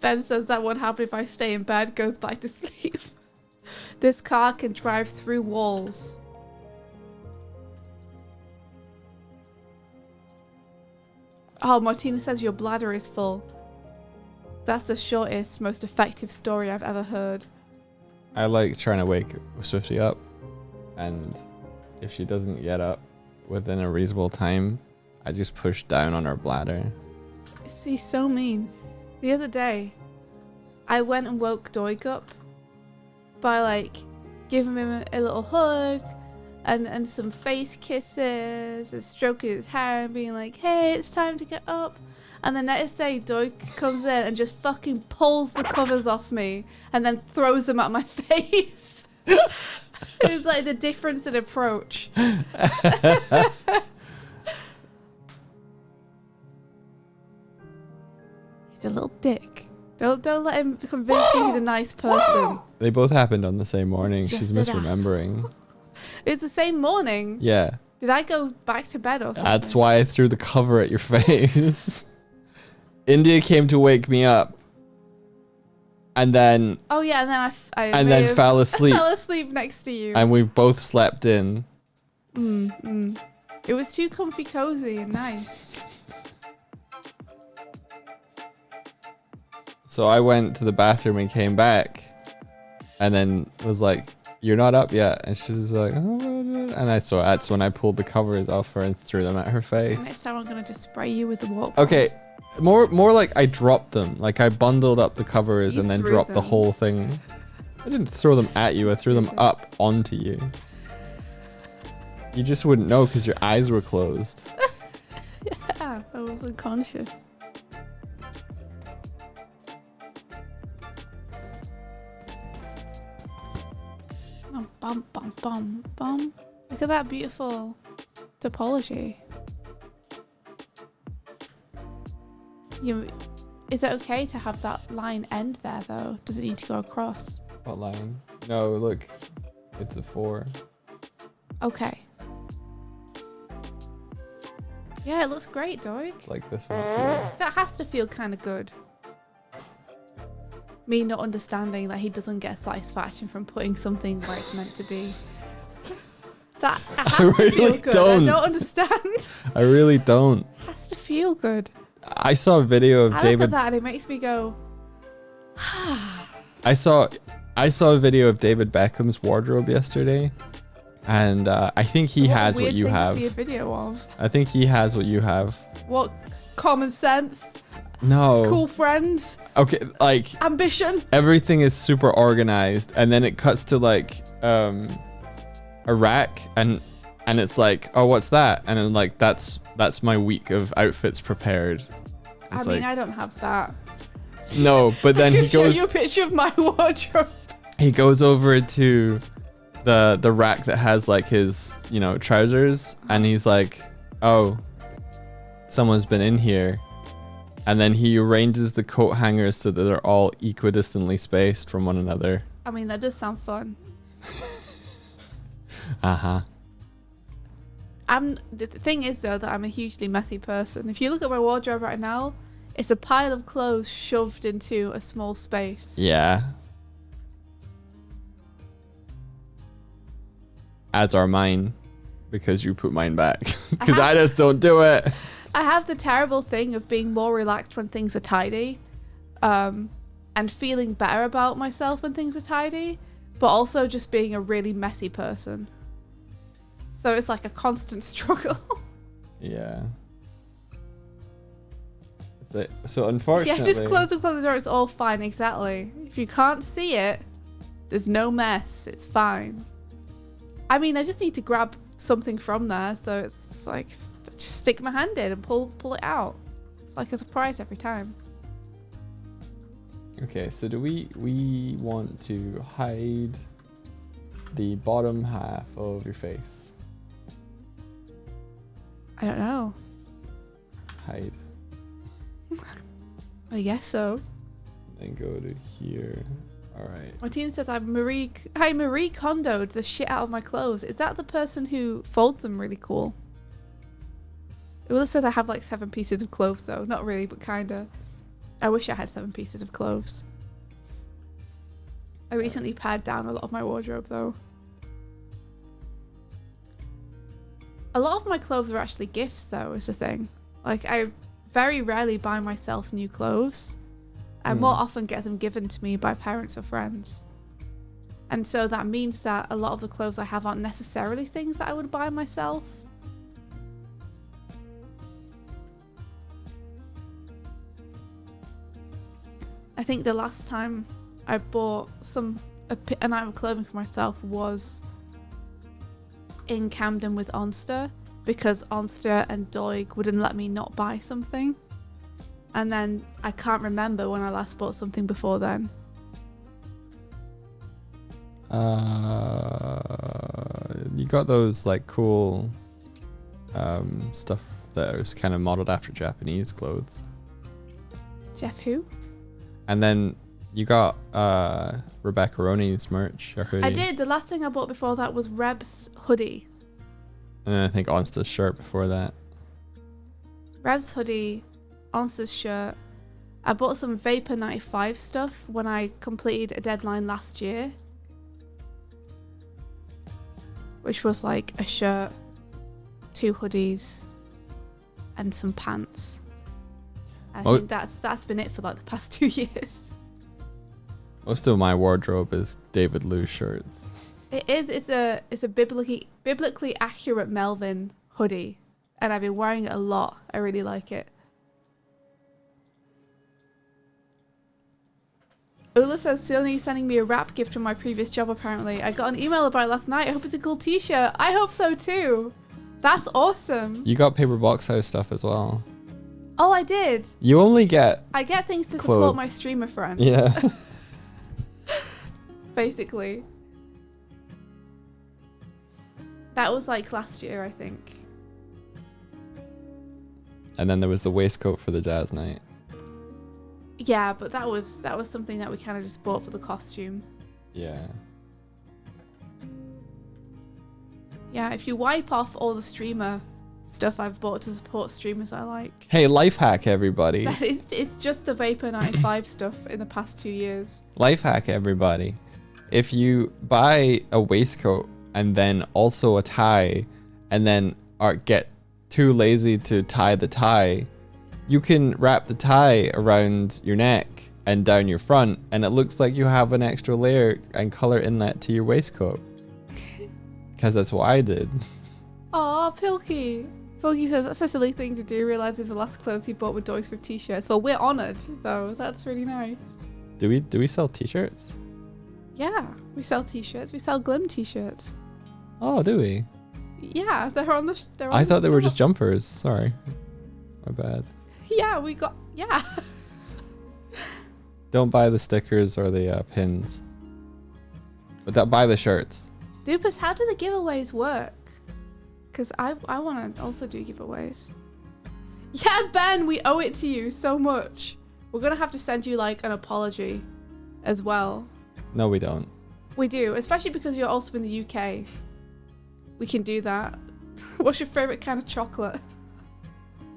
S2: Ben says that won't happen if I stay in bed, goes back to sleep. This car can drive through walls. Oh, Martina says your bladder is full. That's the shortest, most effective story I've ever heard.
S1: I like trying to wake Swifty up, and if she doesn't get up within a reasonable time, I just push down on her bladder.
S2: He's so mean. The other day, I went and woke Doig up by like giving him a little hug and some face kisses and stroking his hair and being like, hey, it's time to get up. And the next day, Doig comes in and just fucking pulls the covers off me and then throws them at my face. It's like the difference in approach. He's a little dick. Don't let him convince you he's a nice person.
S1: They both happened on the same morning.
S2: He's
S1: She's
S2: just an
S1: misremembering.
S2: It's the same morning.
S1: Yeah.
S2: Did I go back to bed or something?
S1: That's why I threw the cover at your face. India came to wake me up, and then
S2: oh yeah, and then I
S1: and then fell asleep.
S2: I fell asleep next to you.
S1: And we both slept in.
S2: It was too comfy, cozy, and nice.
S1: So I went to the bathroom and came back, and then was like, "You're not up yet," and she's like, "Oh," and that's when I pulled the covers off her and threw them at her face.
S2: Next time I'm gonna just spray you with the walk.
S1: Okay. More like I dropped them. Like I bundled up the covers
S2: You
S1: and then
S2: threw
S1: dropped the
S2: them.
S1: whole thing. I didn't throw them at you. I threw them up onto you. You just wouldn't know because your eyes were closed.
S2: Yeah, I was unconscious. Oh, bum, bum, bum, bum. Look at that beautiful topology. Is it okay to have that line end there though? Does it need to go across?
S1: What line? No, look. It's a 4.
S2: Okay. Yeah, it looks great, Doig.
S1: Like this one.
S2: That has to feel kind of good. Me not understanding that he doesn't get satisfaction from putting something where it's meant to be. That has to feel good.
S1: don't.
S2: I don't understand.
S1: I really don't.
S2: It has to feel good.
S1: I saw a video of
S2: I look
S1: David.
S2: at that and it makes me go.
S1: I saw a video of David Beckham's wardrobe yesterday, and I think he has what you have.
S2: To see a video of.
S1: I think he has what you have.
S2: What? Common sense.
S1: No.
S2: Cool friends.
S1: Okay, like
S2: Ambition.
S1: everything is super organized, and then it cuts to like a rack, and it's like, oh, what's that? And then like that's my week of outfits prepared.
S2: I
S1: It's
S2: mean,
S1: like,
S2: I don't have that.
S1: no, but then
S2: I
S1: he
S2: can
S1: goes.
S2: show you a picture of my wardrobe.
S1: He goes over to the rack that has like his, trousers, and he's like, oh, someone's been in here. And then he arranges the coat hangers so that they're all equidistantly spaced from one another.
S2: I mean, that does sound fun.
S1: Uh-huh.
S2: The thing is though that I'm a hugely messy person. If you look at my wardrobe right now, it's a pile of clothes shoved into a small space.
S1: Yeah. As are mine, because you put mine back. Because I just don't do it.
S2: I have the terrible thing of being more relaxed when things are tidy, and feeling better about myself when things are tidy, but also just being a really messy person. So it's like a constant struggle.
S1: Yeah. So unfortunately...
S2: Yeah, just close the door. It's all fine. Exactly. If you can't see it, there's no mess. It's fine. I mean, I just need to grab something from there. So it's like, just stick my hand in and pull it out. It's like a surprise every time.
S1: Okay, so do we want to hide the bottom half of your face?
S2: I don't know.
S1: Hide.
S2: I guess so.
S1: And go to here. All right.
S2: Martina says I Marie Kondoed the shit out of my clothes. Is that the person who folds them really cool? It says I have like 7 pieces of clothes though. Not really, but kinda. I wish I had 7 pieces of clothes. I recently pared down a lot of my wardrobe though. A lot of my clothes are actually gifts though, is the thing. Like, I very rarely buy myself new clothes. I more often get them given to me by parents or friends. And so that means that a lot of the clothes I have aren't necessarily things that I would buy myself. I think the last time I bought an item of clothing for myself was in Camden with Onster, because Onster and Doig wouldn't let me not buy something. And then I can't remember when I last bought something before then.
S1: You got those like cool stuff that was kind of modeled after Japanese clothes.
S2: Jeff who?
S1: And then you got Rebecca Roney's merch, or hoodie.
S2: I did. The last thing I bought before that was Reb's hoodie.
S1: And then I think Onsta's shirt before that.
S2: Reb's hoodie, Onsta's shirt. I bought some Vapor 95 stuff when I completed a deadline last year. Which was like a shirt, 2 hoodies, and some pants. I think that's been it for like the past 2 years.
S1: Most of my wardrobe is David Lou shirts.
S2: It is. It's a biblically accurate Melvin hoodie, and I've been wearing it a lot. I really like it. Ula says, Sony sending me a wrap gift from my previous job, apparently. I got an email about it last night. I hope it's a cool t-shirt. I hope so too. That's awesome.
S1: You got Paper Box House stuff as well.
S2: Oh, I did.
S1: You only get
S2: I get things to
S1: clothes.
S2: support my streamer friends.
S1: Yeah.
S2: Basically. That was like last year, I think.
S1: And then there was the waistcoat for the jazz night.
S2: Yeah, but that was something that we kind of just bought for the costume.
S1: Yeah.
S2: Yeah, if you wipe off all the streamer stuff I've bought to support streamers I like.
S1: Hey, life hack, everybody.
S2: It's just the Vapor 95 stuff in the past 2 years.
S1: Life hack, everybody. If you buy a waistcoat and then also a tie, and then get too lazy to tie the tie, you can wrap the tie around your neck and down your front, and it looks like you have an extra layer and color inlet to your waistcoat. Because that's what I did.
S2: Aw, Pilkey. Pilkey says that's a silly thing to do. Realizes the last clothes he bought were Doig and Swift t-shirts. Well, we're honoured though. That's really nice.
S1: Do we sell t-shirts?
S2: Yeah, we sell t-shirts. We sell Glim t-shirts.
S1: Oh, do we?
S2: Yeah, they're on the.
S1: I thought they were just jumpers. Sorry, my bad.
S2: Yeah, we got. Yeah.
S1: Don't buy the stickers or the pins, but buy the shirts.
S2: Dupus, how do the giveaways work? Because I want to also do giveaways. Yeah, Ben, we owe it to you so much. We're going to have to send you like an apology as well.
S1: No, we don't.
S2: We do, especially because you're also in the UK. We can do that. What's your favourite kind of chocolate?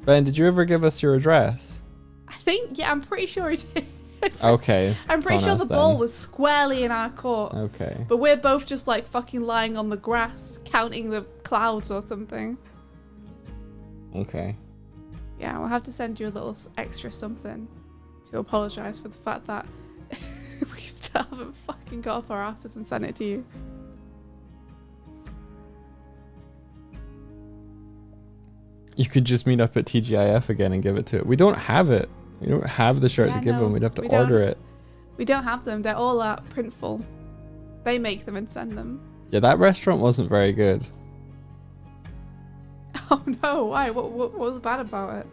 S1: Ben, did you ever give us your address?
S2: I think, yeah, I'm pretty sure he did.
S1: Okay.
S2: I'm pretty sure the ball was squarely in our court.
S1: Okay.
S2: But we're both just like fucking lying on the grass, counting the clouds or something.
S1: Okay.
S2: Yeah, we'll have to send you a little extra something to apologise for the fact that we still haven't fucking got off our asses and sent it to you.
S1: You could just meet up at TGIF again and give it to it. We don't have it. We don't have the shirt to give them. We'd have to order it.
S2: We don't have them. They're all at Printful. They make them and send them.
S1: Yeah, that restaurant wasn't very good.
S2: Oh no, why? What was bad about it?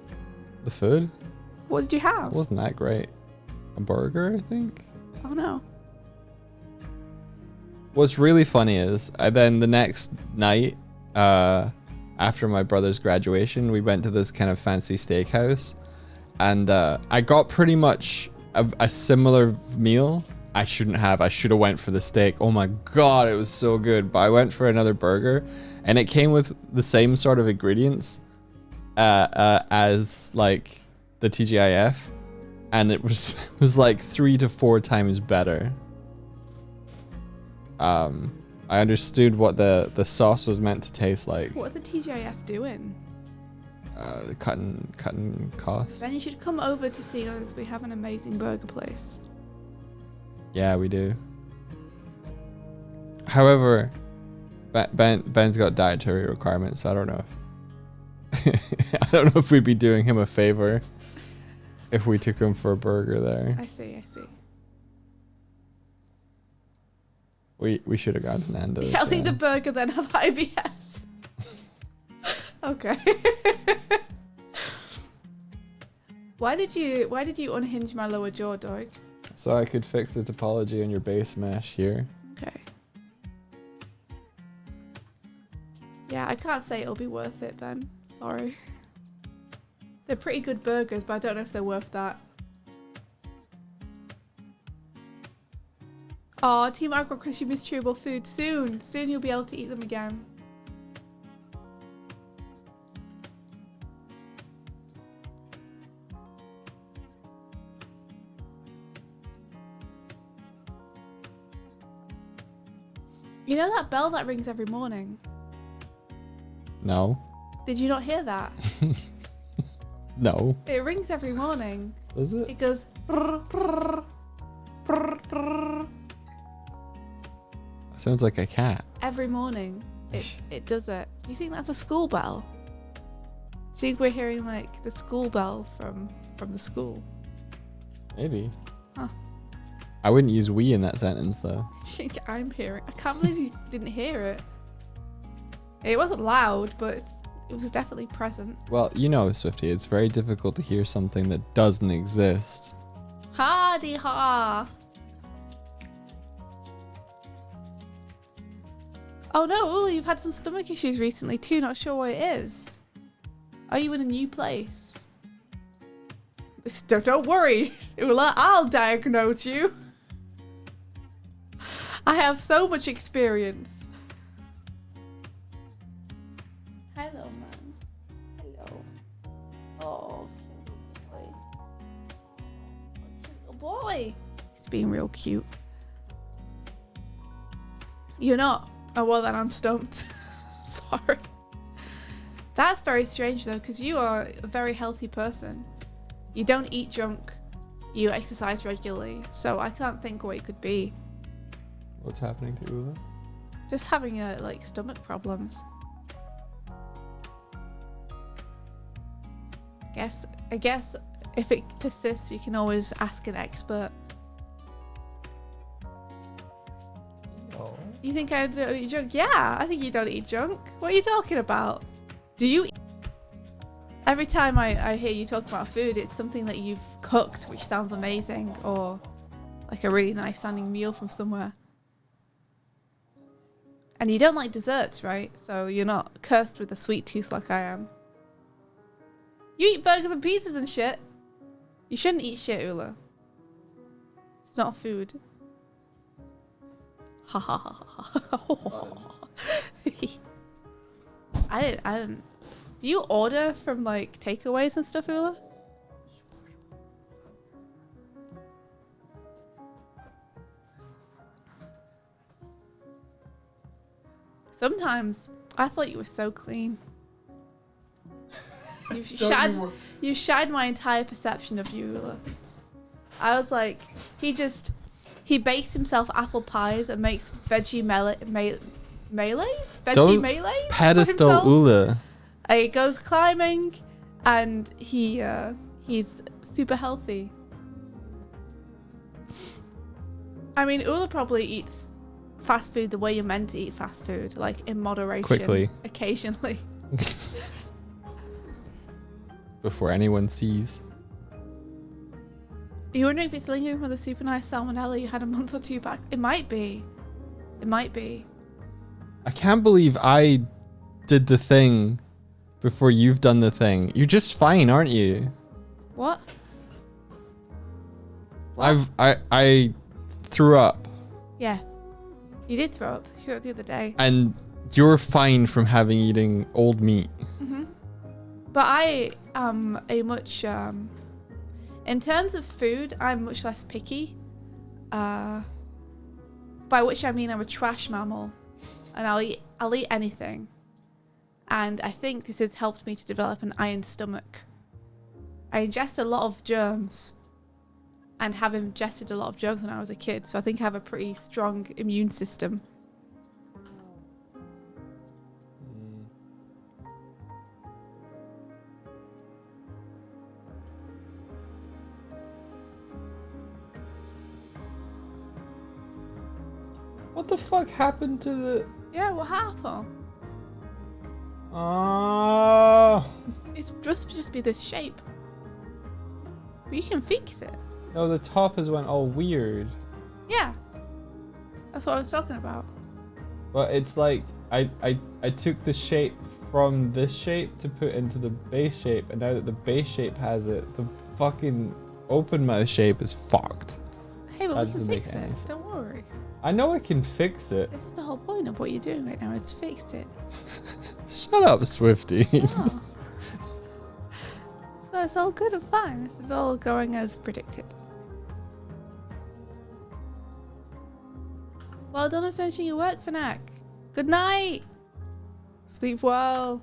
S1: The food?
S2: What did you have?
S1: It wasn't that great. A burger, I think.
S2: Oh no.
S1: What's really funny is then the next night, after my brother's graduation, we went to this kind of fancy steakhouse. And I got pretty much a similar meal. I should have went for the steak. Oh my god, it was so good. But I went for another burger, and it came with the same sort of ingredients as like the TGIF. and it was like 3 to 4 times better. I understood what the sauce was meant to taste like.
S2: What's the TGIF doing?
S1: Cutting costs.
S2: Then you should come over to see us. We have an amazing burger place.
S1: Yeah, we do. However, Ben's got dietary requirements, so I don't know if we'd be doing him a favor if we took him for a burger there.
S2: I see.
S1: We should have gone to Nando's.
S2: Yeah, I'll eat the burger then have IBS. Okay. Why did you unhinge my lower jaw, Doig?
S1: So I could fix the topology on your base mesh here.
S2: Okay. Yeah, I can't say it'll be worth it, Ben. Sorry. They're pretty good burgers, but I don't know if they're worth that. Oh, Team Agro Chris, you miss chewable food. Soon you'll be able to eat them again. You know that bell that rings every morning?
S1: No.
S2: Did you not hear that?
S1: No.
S2: It rings every morning.
S1: Does it?
S2: It goes brr, brr, brr, brr.
S1: Sounds like a cat.
S2: Every morning. It does it. Do you think that's a school bell? Do you think we're hearing like the school bell from the school?
S1: Maybe.
S2: Huh.
S1: I wouldn't use we in that sentence though.
S2: I think I'm hearing. I can't believe you didn't hear it. It wasn't loud, but it was definitely present.
S1: Well, you know, Swifty, it's very difficult to hear something that doesn't exist.
S2: Hardy ha. Oh no, Ula, you've had some stomach issues recently too. Not sure what it is. Are you in a new place? Don't worry, Ula, I'll diagnose you. I have so much experience. Hello, man. Hello. Oh, cute boy. He's being real cute. You're not. Oh, well then I'm stumped. Sorry. That's very strange though, because you are a very healthy person. You don't eat junk. You exercise regularly. So I can't think what it could be.
S1: What's happening to Ula?
S2: Just having like stomach problems. I guess if it persists, you can always ask an expert.
S1: No.
S2: You think I don't eat junk? Yeah, I think you don't eat junk. What are you talking about? Do you? Every time I hear you talk about food, it's something that you've cooked, which sounds amazing, or like a really nice sounding meal from somewhere. And you don't like desserts, right? So you're not cursed with a sweet tooth like I am. You eat burgers and pizzas and shit. You shouldn't eat shit, Ula. It's not food. Ha ha ha ha. I didn't. Do you order from like takeaways and stuff, Ula? Sometimes I thought you were so clean. You shattered my entire perception of you, Ula. I was like, he bakes himself apple pies and makes veggie melees? Veggie
S1: Don't
S2: melees?
S1: pedestal Ula.
S2: He goes climbing and he's super healthy. I mean, Ula probably eats fast food the way you're meant to eat fast food, like in moderation.
S1: Quickly.
S2: Occasionally.
S1: Before anyone sees.
S2: Are you wondering if it's lingering from the super nice salmonella you had a month or two back? It might be. It might be.
S1: I can't believe I did the thing before you've done the thing. You're just fine, aren't you?
S2: What?
S1: I threw up.
S2: Yeah. You did throw up. You threw up the other day.
S1: And you're fine from eating old meat.
S2: But I am a much In terms of food, I'm much less picky. By which I mean I'm a trash mammal, and I'll eat anything. And I think this has helped me to develop an iron stomach. I ingest a lot of germs, and have ingested a lot of germs when I was a kid, so I think I have a pretty strong immune system.
S1: What the fuck happened to the...
S2: Yeah, what happened?
S1: Oh.
S2: It's supposed to just be this shape. But you can fix it.
S1: No, the top has went all weird.
S2: Yeah. That's what I was talking about.
S1: But it's like, I took the shape from this shape to put into the base shape, and now that the base shape has it, the fucking open mouth shape is fucked.
S2: Hey, but
S1: That
S2: we can
S1: doesn't
S2: fix
S1: make
S2: it.
S1: any sense.
S2: Don't worry.
S1: I know I can fix it.
S2: This is the whole point of what you're doing right now, is to fix it.
S1: Shut up, Swifty.
S2: Oh. So it's all good and fine. This is all going as predicted. Well done on finishing your work, Fnac. Good night. Sleep well.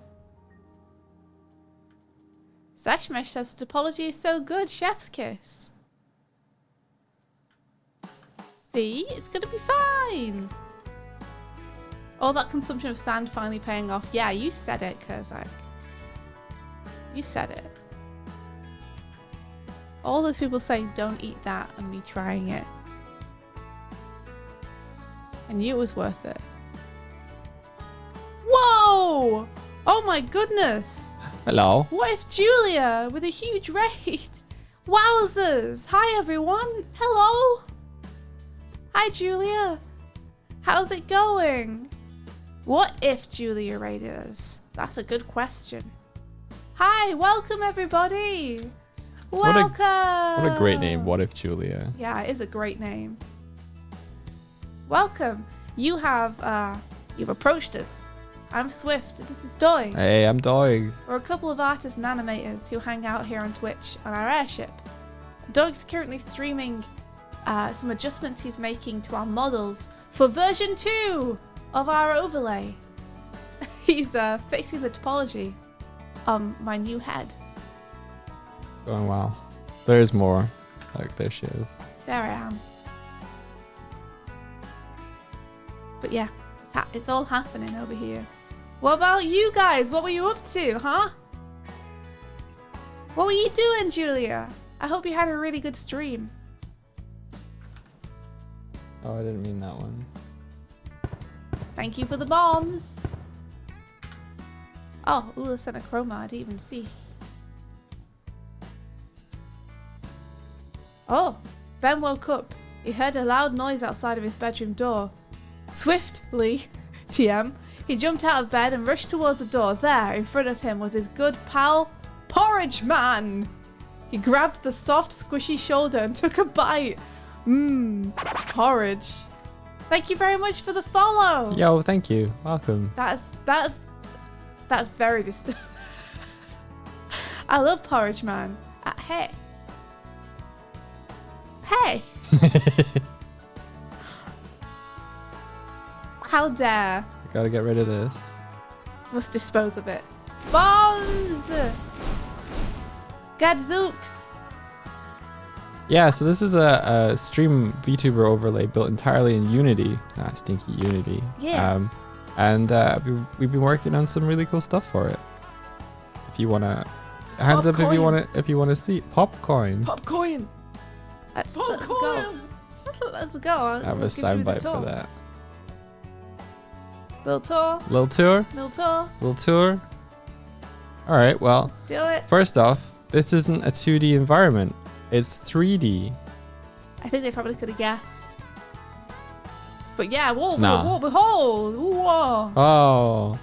S2: Sashmesh says topology is so good. Chef's kiss. See? It's gonna be fine. All that consumption of sand finally paying off. Yeah, you said it, Kurzak. You said it. All those people saying don't eat that and me trying it. I knew it was worth it. Whoa! Oh my goodness!
S1: Hello.
S2: What if Julia with a huge raid? Wowzers! Hi everyone! Hello! Hi Julia! How's it going? What if Julia raided us? That's a good question. Hi! Welcome everybody! Welcome!
S1: What a great name. What if Julia?
S2: Yeah, it is a great name. Welcome. You have, you've approached us. I'm Swift. This is Doig.
S1: Hey, I'm Doig.
S2: We're a couple of artists and animators who hang out here on Twitch on our airship. Doig's currently streaming some adjustments he's making to our models for version 2 of our overlay. He's fixing the topology on my new head.
S1: It's going well. There's more. Like, there she is.
S2: There I am. But yeah, it's all happening over here. What about you guys? What were you up to, huh? What were you doing, Julia? I hope you had a really good stream.
S1: Oh, I didn't mean that one.
S2: Thank you for the bombs. Oh, ooh, I sent a chroma. I didn't even see. Oh, Ben woke up. He heard a loud noise outside of his bedroom door. Swiftly, TM, he jumped out of bed and rushed towards the door. There, in front of him, was his good pal, Porridge Man. He grabbed the soft, squishy shoulder and took a bite. Mmm, porridge. Thank you very much for the follow.
S1: Yo, thank you. Welcome.
S2: That's very disturbing. I love Porridge Man. Hey. Hey. How dare.
S1: Gotta get rid of this.
S2: Must dispose of it. Bombs! Gadzooks!
S1: Yeah, so this is a stream VTuber overlay built entirely in Unity. Ah, stinky Unity.
S2: Yeah.
S1: And we've been working on some really cool stuff for it. If you wanna, hands up if you wanna see popcorn.
S2: Popcorn! Let's go. Let's go.
S1: I have a soundbite for that.
S2: Little tour.
S1: Little tour.
S2: Little tour.
S1: Little tour. All right. Well,
S2: Let's do it.
S1: first off, this isn't a 2D environment. It's 3D.
S2: I think they probably could have guessed. But yeah, whoa,
S1: Nah.
S2: whoa, behold! Whoa!
S1: Oh.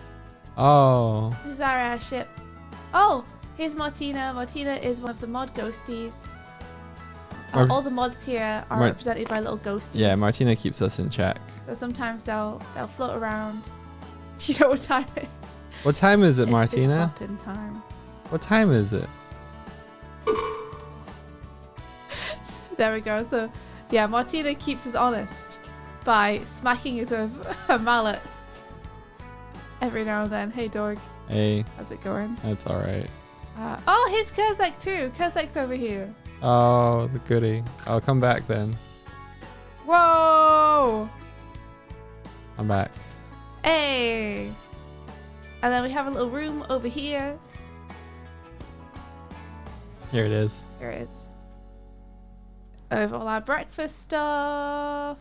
S1: Oh.
S2: This is our airship. Oh, here's Martina. Martina is one of the mod ghosties. All the mods here are represented by little ghosties.
S1: Yeah, Martina keeps us in check.
S2: So sometimes they'll float around. You know what time it is?
S1: What time is it, Martina?
S2: It's flopping time.
S1: What time is it?
S2: There we go. So, yeah, Martina keeps us honest by smacking us with a mallet every now and then. Hey, Doig.
S1: Hey.
S2: How's it going?
S1: That's all right.
S2: Oh, here's Kurzek too. Kurzek's over here.
S1: Oh, the goodie. I'll come back then.
S2: Whoa!
S1: I'm back.
S2: Hey! And then we have a little room over here.
S1: Here it is.
S2: Here it is. Over all our breakfast stuff.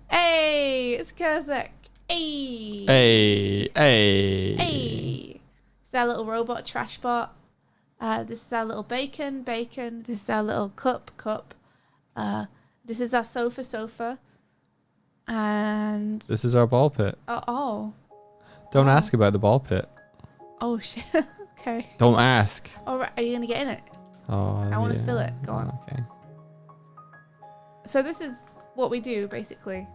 S2: Hey! It's Kurzek. Hey!
S1: Hey, hey.
S2: Hey! It's our little robot trash bot. This is our little bacon. This is our little cup. This is our sofa. And
S1: This is our ball pit.
S2: oh.
S1: Don't ask about the ball pit.
S2: Oh shit. Okay.
S1: Don't ask.
S2: All right. Are you gonna get in it?
S1: Oh,
S2: I want to
S1: yeah.
S2: fill it. Go on.
S1: Okay.
S2: So this is what we do basically.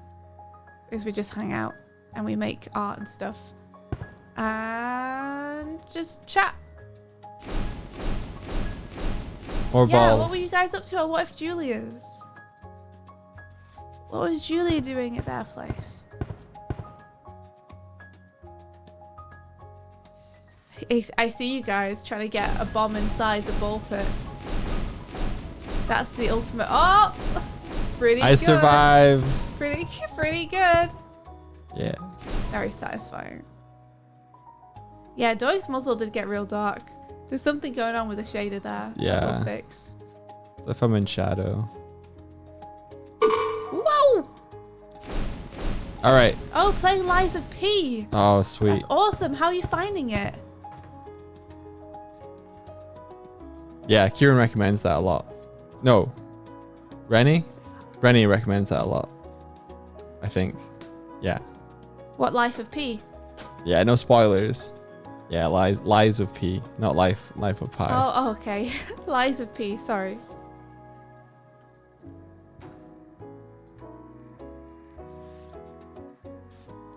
S2: Is we just hang out and we make art and stuff, and just chat.
S1: More
S2: Yeah.
S1: balls.
S2: What were you guys up to? Or what if Julia's? What was Julia doing at their place? I see you guys trying to get a bomb inside the ball pit. That's the ultimate. Oh, pretty good.
S1: I survived.
S2: Pretty good.
S1: Yeah.
S2: Very satisfying. Yeah, Doig's muzzle did get real dark. There's something going on with the shader there.
S1: Yeah.
S2: That we'll fix.
S1: As if I'm in shadow.
S2: Whoa!
S1: All right.
S2: Oh, playing Lies of P.
S1: Oh, sweet.
S2: That's awesome. How are you finding it?
S1: Yeah, Kieran recommends that a lot. No. Rennie recommends that a lot. I think. Yeah.
S2: What, Life of P?
S1: Yeah, no spoilers. Yeah, lies of P, not life of pi.
S2: Oh, okay. Lies of P, sorry.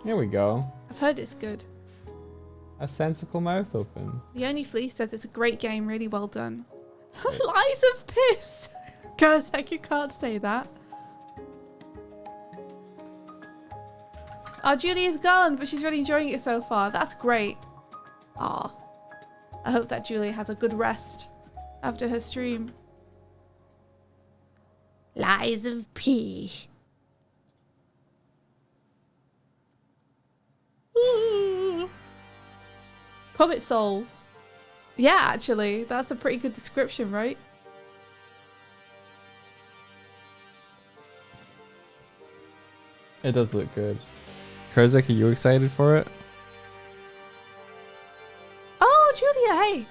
S1: Here we go.
S2: I've heard it's good.
S1: A sensical mouth open.
S2: The Only Flea says it's a great game, really well done. Lies of Piss! Guys, like you can't say that. Oh, Julia's gone, but she's really enjoying it so far. That's great. Aw. I hope that Julia has a good rest after her stream. Lies of P. Ooh. Puppet Souls. Yeah, actually, that's a pretty good description, right?
S1: It does look good. Kurzek, are you excited for it?
S2: Oh, Julia, hey.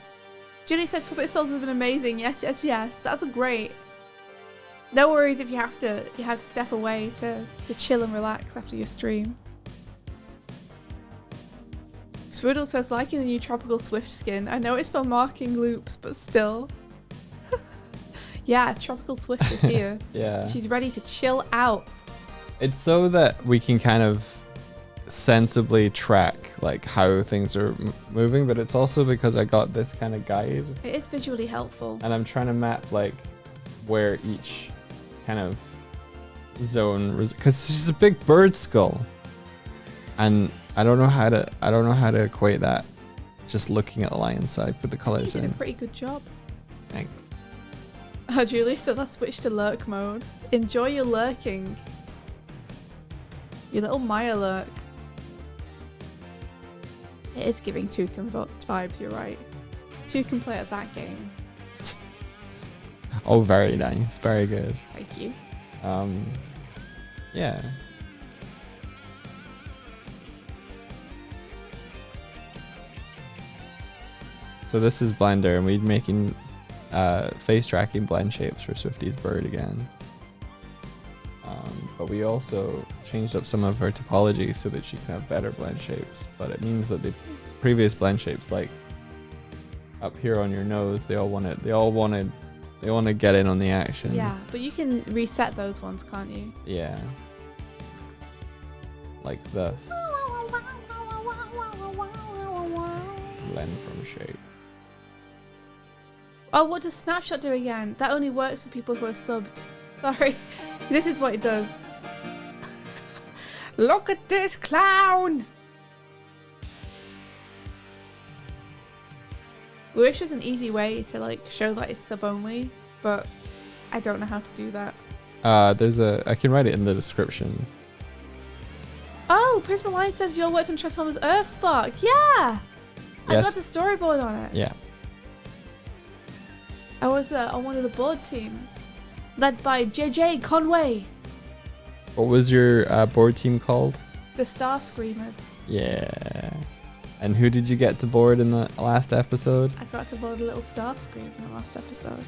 S2: Julia says Puppet Souls has been amazing. Yes. That's great. No worries if you have to step away to chill and relax after your stream. Swiddle says, liking the new Tropical Swift skin. I know it's for marking loops, but still. Yeah, Tropical Swift is here.
S1: Yeah.
S2: She's ready to chill out.
S1: It's so that we can kind of sensibly track like how things are moving, but it's also because I got this kind of guide
S2: It is visually helpful.
S1: and I'm trying to map like where each kind of zone, because she's a big bird skull, and I don't know how to equate that just looking at the line side, put the
S2: You
S1: colors
S2: did a
S1: in.
S2: pretty good job.
S1: Thanks.
S2: Oh, Julie still has switched to lurk mode. Enjoy your lurking. Your little Maya lurk. It is giving Toucan vibes, you're right. Toucan play at that game.
S1: Oh, very nice, very good.
S2: Thank you.
S1: Yeah. So this is Blender, and we're making face tracking blend shapes for Swifty's bird again. But we also changed up some of her topology so that she can have better blend shapes. But it means that the previous blend shapes, like up here on your nose, they all want to get in on the action.
S2: Yeah, but you can reset those ones, can't you?
S1: Yeah. Like this. Blend from shape.
S2: Oh, what does Snapshot do again? That only works for people who are subbed Sorry. This is what it does. Look at this clown! I wish there was an easy way to like show that it's sub only, but I don't know how to do that.
S1: I can write it in the description.
S2: Oh, Prisma Line says you all worked on Transformers Earthspark. Yeah! I
S1: Yes.
S2: got the storyboard on it.
S1: Yeah.
S2: I was on one of the board teams, led by JJ Conway,
S1: What was your board team called?
S2: the Star Screamers.
S1: Yeah. And who did you get to board in the last episode?
S2: I got to board a little Star Scream in the last episode.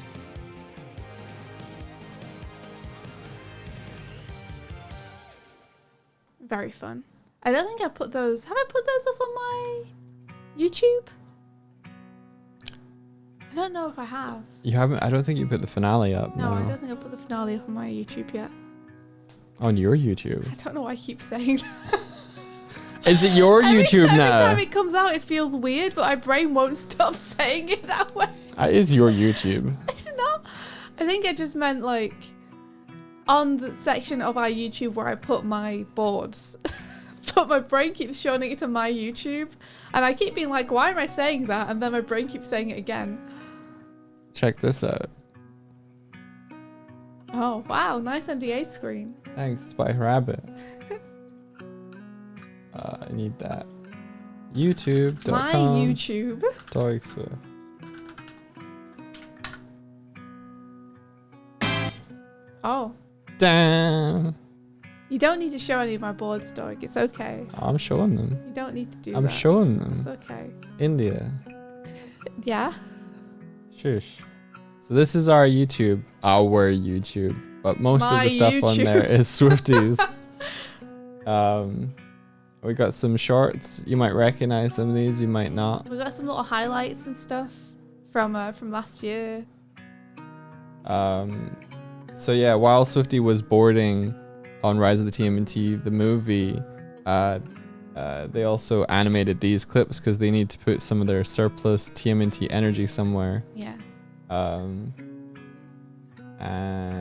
S2: Very fun. I don't think I put those. Have I put those up on my YouTube? I don't know if I have.
S1: You haven't. I don't think you put the finale up.
S2: No, I don't think I put the finale up on my YouTube yet.
S1: On your YouTube.
S2: I don't know why I keep saying that.
S1: Is it your YouTube now?
S2: Every time it comes out, it feels weird, but my brain won't stop saying it that way.
S1: It is your YouTube.
S2: It's not. I think I just meant like on the section of our YouTube where I put my boards. But my brain keeps showing it to my YouTube. And I keep being like, why am I saying that? And then my brain keeps saying it again.
S1: Check this out.
S2: Oh, wow. Nice NDA screen.
S1: Thanks, Spy Rabbit. I need that. YouTube.com.
S2: My YouTube.
S1: Doig and Swift.
S2: Oh.
S1: Damn.
S2: You don't need to show any of my boards, Doig. It's okay.
S1: I'm showing them.
S2: You don't need to do that.
S1: I'm showing them.
S2: It's okay.
S1: India.
S2: Yeah?
S1: Shush. So this is our YouTube. Our YouTube. But most of
S2: My
S1: the stuff on
S2: YouTube.
S1: there is Swifties. We got some shorts. You might recognize some of these. You might not.
S2: We got some little highlights and stuff from last year.
S1: So yeah, while Swifty was boarding on Rise of the TMNT, the movie, they also animated these clips because they need to put some of their surplus TMNT energy somewhere.
S2: Yeah.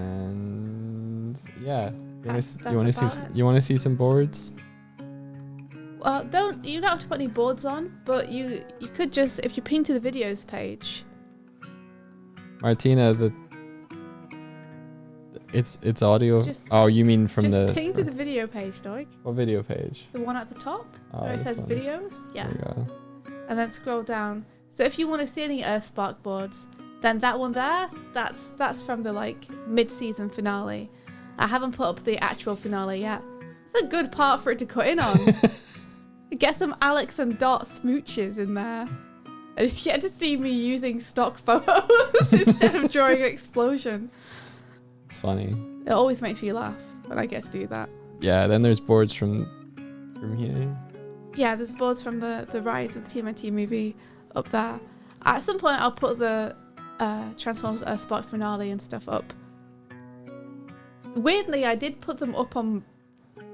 S1: And yeah,
S2: That's
S1: you want to
S2: about
S1: see
S2: it.
S1: you want to see some boards?
S2: Well, you don't have to put any boards on, but you could just, if you ping to the videos page.
S1: Martina, it's audio. Oh, you mean from
S2: just
S1: the
S2: ping to the video page, Doig.
S1: what video page?
S2: The one at the top
S1: Oh,
S2: where it
S1: this
S2: says
S1: one.
S2: videos. Yeah.
S1: There we go.
S2: And then scroll down. So if you want to see any Earthspark boards, then that one there, that's from the like mid-season finale. I haven't put up the actual finale yet. It's a good part for it to cut in on. Get some Alex and Dot smooches in there. And you get to see me using stock photos instead of drawing an explosion.
S1: It's funny.
S2: It always makes me laugh when I get to do that.
S1: Yeah, then there's boards from here.
S2: Yeah, there's boards from the Rise of the TMNT movie up there. At some point, I'll put the Transformers Earthspark finale and stuff up. Weirdly, I did put them up on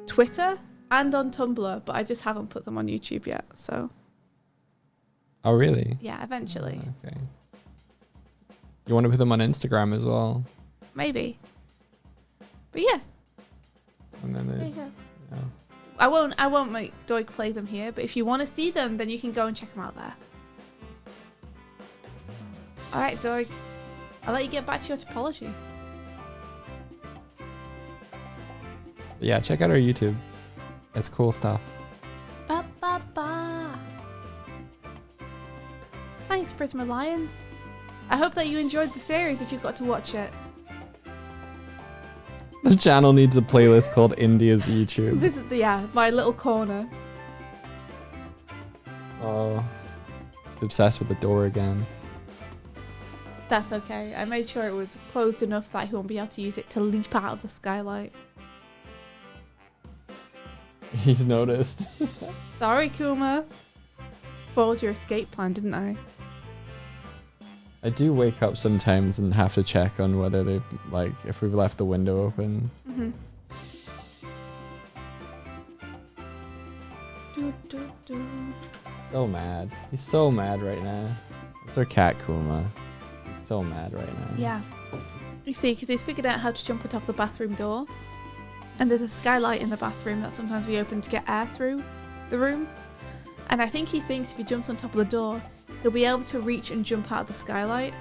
S2: Twitter and on Tumblr, but I just haven't put them on YouTube yet. So
S1: Oh, really?
S2: yeah, eventually,
S1: Okay. You want to put them on Instagram as well?
S2: maybe. But yeah,
S1: And then
S2: there
S1: there's
S2: you go.
S1: yeah.
S2: I won't make Doig play them here, but if you want to see them, then you can go and check them out there. All right, Doig, I'll let you get back to your topology.
S1: Yeah, check out our YouTube. It's cool stuff.
S2: Ba ba ba. Thanks, Prisma Lion. I hope that you enjoyed the series if you've got to watch it.
S1: The channel needs a playlist called India's YouTube.
S2: This is my little corner.
S1: Oh, it's obsessed with the door again.
S2: That's okay. I made sure it was closed enough that he won't be able to use it to leap out of the skylight.
S1: He's noticed.
S2: Sorry, Kuma. Foiled your escape plan, didn't I?
S1: I do wake up sometimes and have to check on whether they've, like, if we've left the window open.
S2: Mm-hmm. Do, do, do.
S1: So mad. He's so mad right now. It's our cat Kuma. He's so mad right now.
S2: Yeah. You see, because he's figured out how to jump on top of the bathroom door. And there's a skylight in the bathroom that sometimes we open to get air through the room. And I think he thinks if he jumps on top of the door, he'll be able to reach and jump out of the skylight.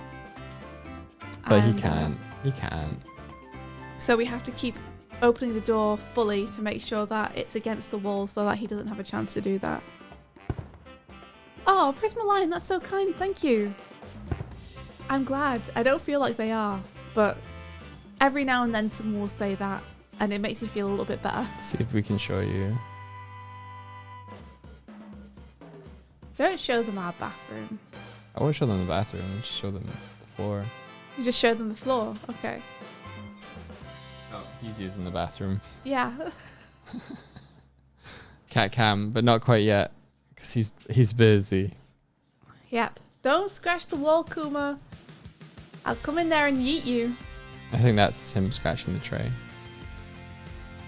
S1: But he can't. He can't.
S2: So we have to keep opening the door fully to make sure that it's against the wall so that he doesn't have a chance to do that. Oh, Prismaline, that's so kind. Thank you. I'm glad. I don't feel like they are, but every now and then someone will say that, and it makes me feel a little bit better.
S1: See if we can show you.
S2: Don't show them our bathroom.
S1: I won't show them the bathroom. I'll just show them the floor.
S2: You just show them the floor. Okay.
S1: Oh, he's using the bathroom.
S2: Yeah.
S1: Cat cam, but not quite yet, because he's busy.
S2: Yep. Don't scratch the wall, Kuma. I'll come in there and yeet you.
S1: I think that's him scratching the tray.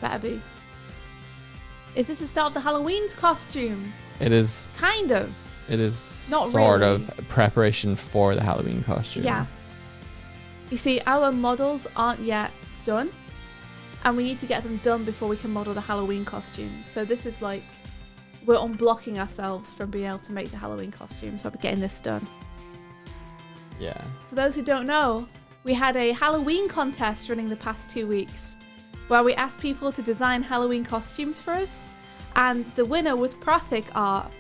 S2: Better be. Is this the start of the Halloween's costumes?
S1: It is.
S2: Kind of.
S1: It is
S2: Not
S1: sort
S2: really.
S1: of preparation for the Halloween costume.
S2: Yeah. You see, our models aren't yet done, and we need to get them done before we can model the Halloween costumes. So this is like, we're unblocking ourselves from being able to make the Halloween costumes by getting this done.
S1: Yeah.
S2: For those who don't know, we had a Halloween contest running the past 2 weeks where we asked people to design Halloween costumes for us, and the winner was Prothic Art,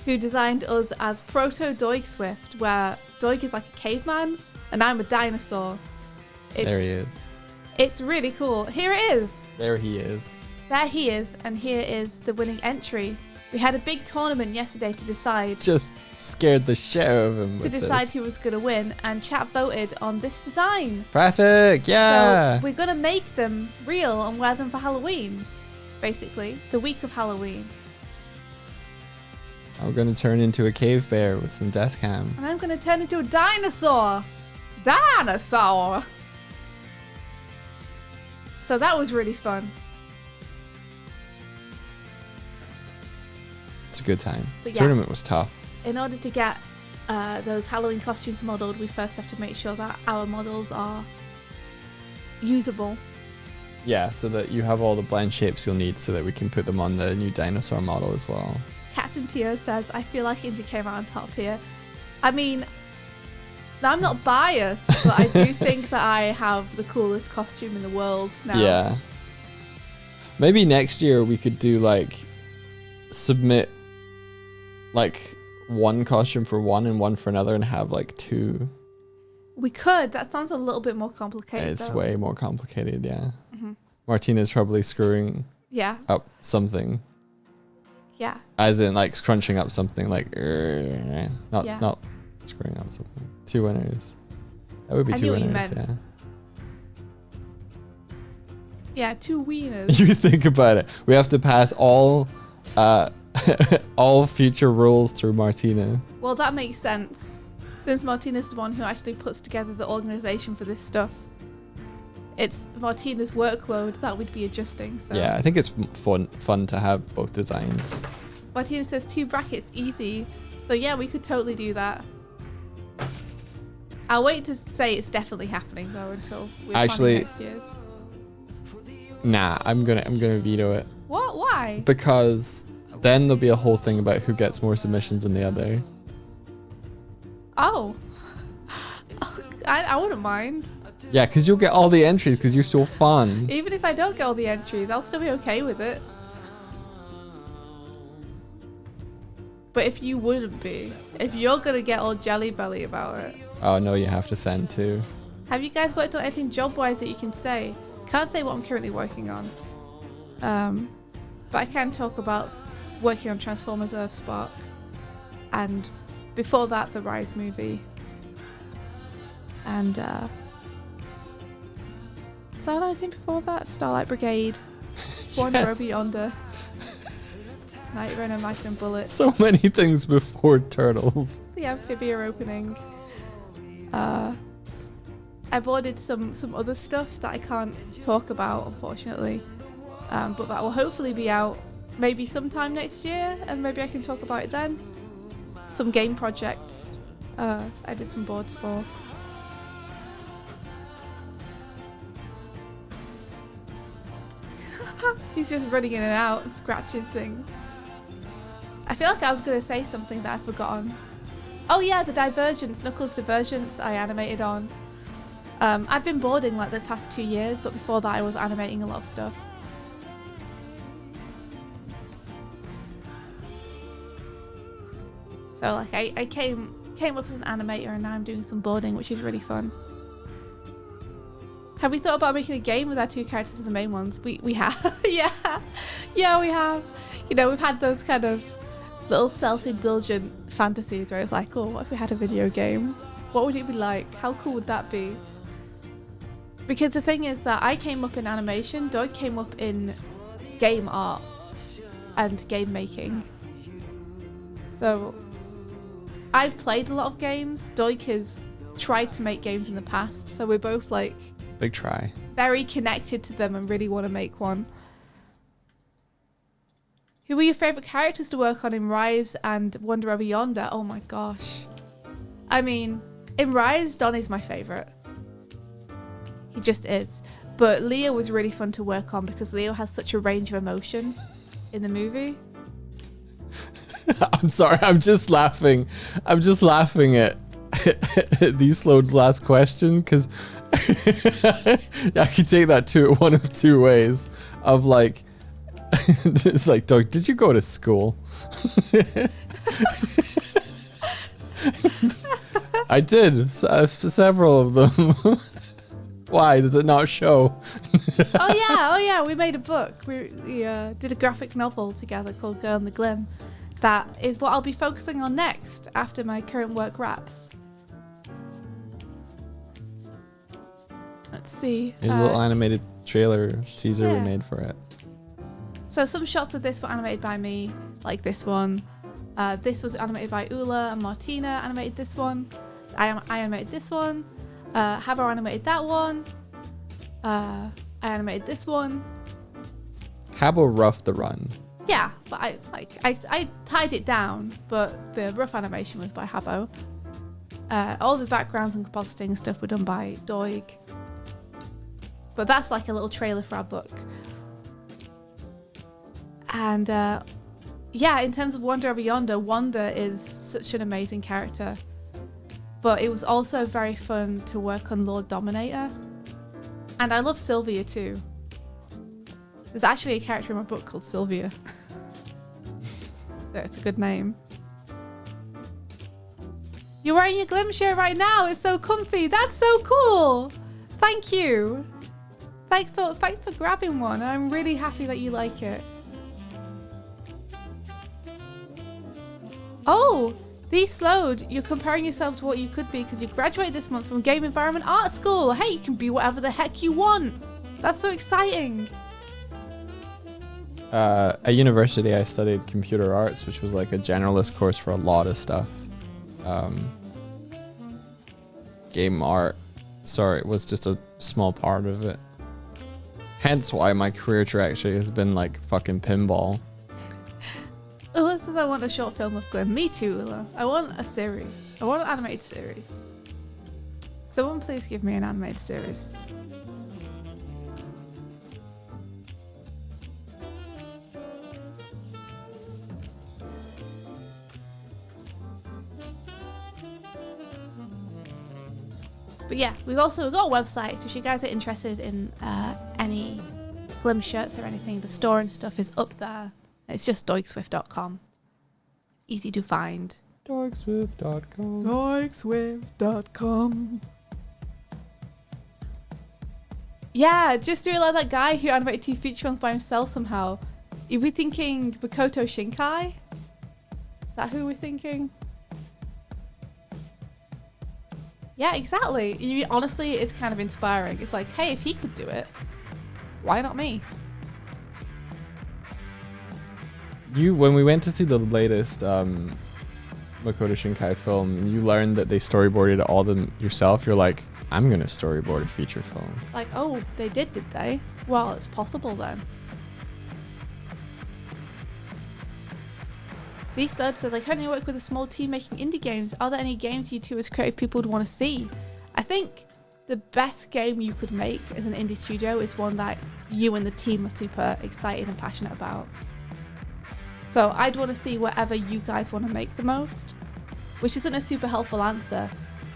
S2: who designed us as Proto Doig Swift, where Doig is like a caveman and I'm a dinosaur.
S1: There he is.
S2: It's really cool. Here it is.
S1: There he is.
S2: There he is, and here is the winning entry. We had a big tournament yesterday to decide
S1: Just scared the shit out of him.
S2: to decide who was going to win, and chat voted on this design.
S1: Traffic, yeah.
S2: So we're going to make them real and wear them for Halloween, basically, the week of Halloween.
S1: I'm gonna turn into a cave bear with some death cam.
S2: And I'm going to turn into a dinosaur. Dinosaur! So that was really fun.
S1: It's a good time.
S2: But yeah.
S1: Tournament was tough.
S2: In order to get those Halloween costumes modelled, we first have to make sure that our models are usable.
S1: Yeah, so that you have all the blend shapes you'll need so that we can put them on the new dinosaur model as well.
S2: Captain Tio says, I feel like India came out on top here. I mean, I'm not biased, but I do think that I have the coolest costume in the world now.
S1: Yeah. Maybe next year we could do like submit like one costume for one and one for another and have like two.
S2: We could. That sounds a little bit more complicated.
S1: It's
S2: though.
S1: way more complicated, yeah.
S2: Mm-hmm.
S1: Martina's probably screwing
S2: Yeah.
S1: up something.
S2: Yeah.
S1: As in like scrunching up something like not
S2: Yeah.
S1: not screwing up something. Two winners. That would be
S2: I
S1: two
S2: knew what you
S1: winners,
S2: meant.
S1: yeah.
S2: Yeah, two wieners.
S1: You think about it. We have to pass all all future rules through Martina.
S2: Well, that makes sense. Since Martina's the one who actually puts together the organisation for this stuff. It's Martina's workload that we'd be adjusting. So.
S1: Yeah, I think it's fun to have both designs.
S2: Martina says 2 brackets, easy. So yeah, we could totally do that. I'll wait to say it's definitely happening though until we're
S1: Actually,
S2: planning next year's.
S1: Nah, I'm gonna veto it.
S2: What? Why?
S1: Because then there'll be a whole thing about who gets more submissions than the other.
S2: Oh. I wouldn't mind.
S1: Yeah, because you'll get all the entries because you're so fun.
S2: Even if I don't get all the entries, I'll still be okay with it. But if you wouldn't be, if you're gonna get all jelly belly about it.
S1: Oh no, you have to send two.
S2: Have you guys worked on anything job-wise that you can say? Can't say what I'm currently working on. But I can talk about working on Transformers Earthspark. And before that, the Rise movie. And was that anything before that? Starlight Brigade. Wonder
S1: Yes.
S2: Over Yonder. Night Runner, Mike and Bullet.
S1: So many things before Turtles.
S2: The Amphibia opening. I've ordered some other stuff that I can't talk about, unfortunately. But that will hopefully be out maybe sometime next year, and maybe I can talk about it then. Some game projects I did some boards for. He's just running in and out and scratching things. I feel like I was going to say something that I've forgotten. Oh yeah, the Divergence, Knuckles Divergence I animated on. I've been boarding like the past 2 years, but before that I was animating a lot of stuff. So like I came up as an animator and now I'm doing some boarding, which is really fun. Have we thought about making a game with our 2 characters as the main ones? We have. yeah, we have. You know, we've had those kind of little self-indulgent fantasies where it's like, oh, what if we had a video game? What would it be like? How cool would that be? Because the thing is that I came up in animation, Doig came up in game art and game making. So I've played a lot of games. Doig has tried to make games in the past, so we're both like
S1: big try. Very
S2: connected to them and really want to make one. Who were your favourite characters to work on in Rise and Wonder Over Yonder? Oh my gosh. I mean, in Rise, Donnie's my favourite. He just is. But Leo was really fun to work on because Leo has such a range of emotion in the movie.
S1: I'm sorry, I'm just laughing at these loads last question because I could take that to one of 2 ways of like it's like, Doug, did you go to school? I did, several of them. Why does it not show?
S2: oh yeah, we made a book. We did a graphic novel together called Girl in the Glim. That is what I'll be focusing on next after my current work wraps. Let's see.
S1: Here's a little animated trailer teaser we made for it.
S2: So some shots of this were animated by me, like this one. This was animated by Ula and Martina animated this one. I animated this one. Habo animated that one. I animated this one.
S1: Habo roughed the run.
S2: Yeah, but I tied it down, but the rough animation was by Habo. All the backgrounds and compositing and stuff were done by Doig. But that's like a little trailer for our book. And yeah, in terms of Wonder Over Yonder, Wanda is such an amazing character. But it was also very fun to work on Lord Dominator. And I love Sylvia too. There's actually a character in my book called Sylvia. So it's a good name. You're wearing your Glim shirt right now. It's so comfy. That's so cool. Thank you. Thanks for grabbing one. I'm really happy that you like it. Oh, these slowed. You're comparing yourself to what you could be because you graduated this month from Game Environment Art School. Hey, you can be whatever the heck you want. That's so exciting.
S1: At university, I studied computer arts, which was like a generalist course for a lot of stuff. Game art, was just a small part of it. Hence why my career trajectory has been like fucking pinball.
S2: Ula says I want a short film of Glim. Me too, Ula. I want a series. I want an animated series. Someone please give me an animated series. But yeah, we've also got a website, so if you guys are interested in any Glim shirts or anything, the store and stuff is up there. It's just doigswift.com. Easy to find.
S1: Doigswift.com.
S2: Doigswift.com. Yeah, just realised that guy who animated 2 feature films by himself somehow. Are we thinking Makoto Shinkai? Is that who we're thinking? Yeah, exactly. Honestly, it's kind of inspiring. It's like, hey, if he could do it, why not me?
S1: When we went to see the latest Makoto Shinkai film, and you learned that they storyboarded all of them yourself, you're like, I'm gonna storyboard a feature film.
S2: Like, oh, they did they? Well, it's possible then. Lee Stud says, I currently work with a small team making indie games. Are there any games you two as creative people would want to see? I think the best game you could make as an indie studio is one that you and the team are super excited and passionate about. So I'd want to see whatever you guys want to make the most, which isn't a super helpful answer,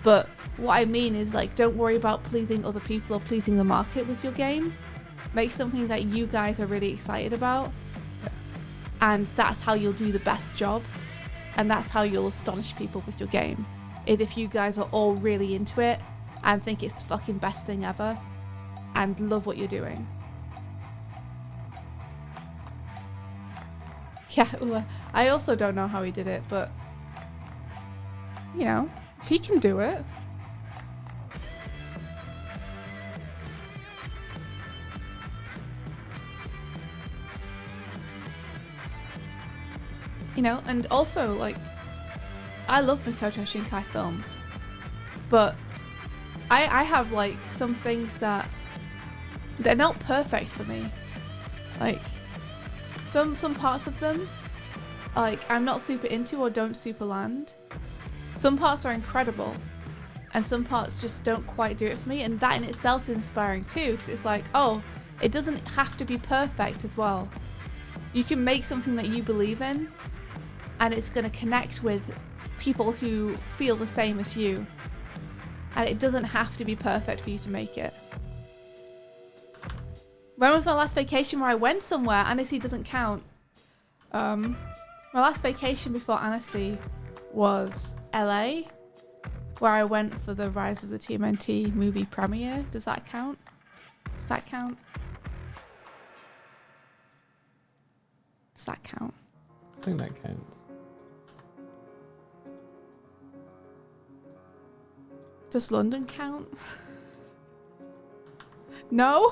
S2: but what I mean is, like, don't worry about pleasing other people or pleasing the market with your game. Make something that you guys are really excited about, and that's how you'll do the best job, and that's how you'll astonish people with your game, is if you guys are all really into it and think it's the fucking best thing ever and love what you're doing. Yeah, well, I also don't know how he did it, but you know, if he can do it. You know, and also, like, I love Makoto Shinkai films, but I have, like, some things that they're not perfect for me. Like, some parts of them, like, I'm not super into or don't super land. Some parts are incredible, and some parts just don't quite do it for me, and that in itself is inspiring too, because it's like, oh, it doesn't have to be perfect as well. You can make something that you believe in, and it's going to connect with people who feel the same as you. And it doesn't have to be perfect for you to make it. When was my last vacation where I went somewhere? Annecy doesn't count. My last vacation before Annecy was LA, where I went for the Rise of the TMNT movie premiere. Does that count? Does that count? Does that count?
S1: I think that counts.
S2: Does London count? No?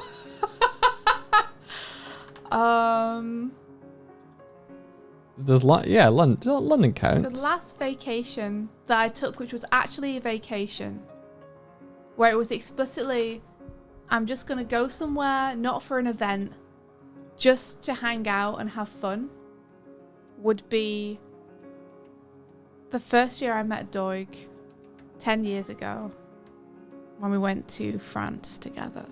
S1: There's London counts.
S2: The last vacation that I took, which was actually a vacation, where it was explicitly, I'm just going to go somewhere, not for an event, just to hang out and have fun, would be the first year I met Doig 10 years ago, when we went to France together.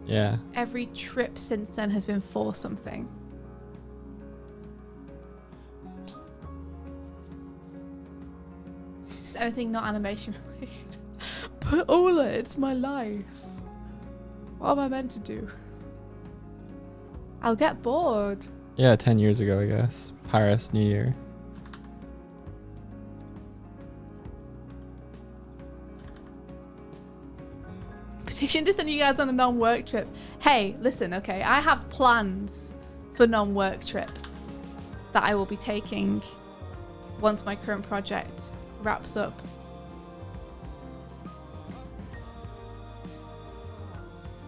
S1: Yeah.
S2: Every trip since then has been for something. Just anything not animation related. But Ola, it's my life. What am I meant to do? I'll get bored.
S1: Yeah, 10 years ago, I guess. Paris, New Year.
S2: Petition to send you guys on a non-work trip. Hey, listen, okay, I have plans for non-work trips that I will be taking once my current project wraps up.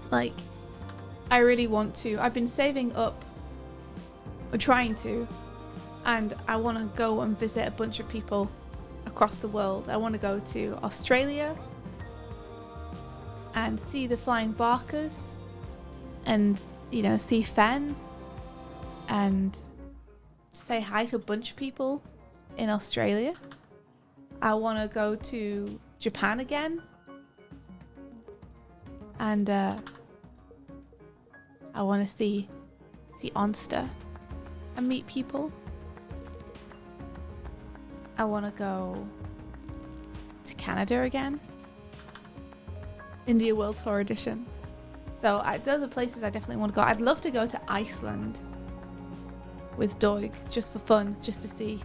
S2: Like, I really want to. I've been saving up, or trying to, and I want to go and visit a bunch of people across the world. I want to go to Australia and see the flying barkers, and, you know, see Fen, and say hi to a bunch of people in Australia. I want to go to Japan again, and I want to see Onster and meet people. I want to go to Canada again. India World Tour Edition. So those are places I definitely want to go. I'd love to go to Iceland with Doig, just for fun, just to see.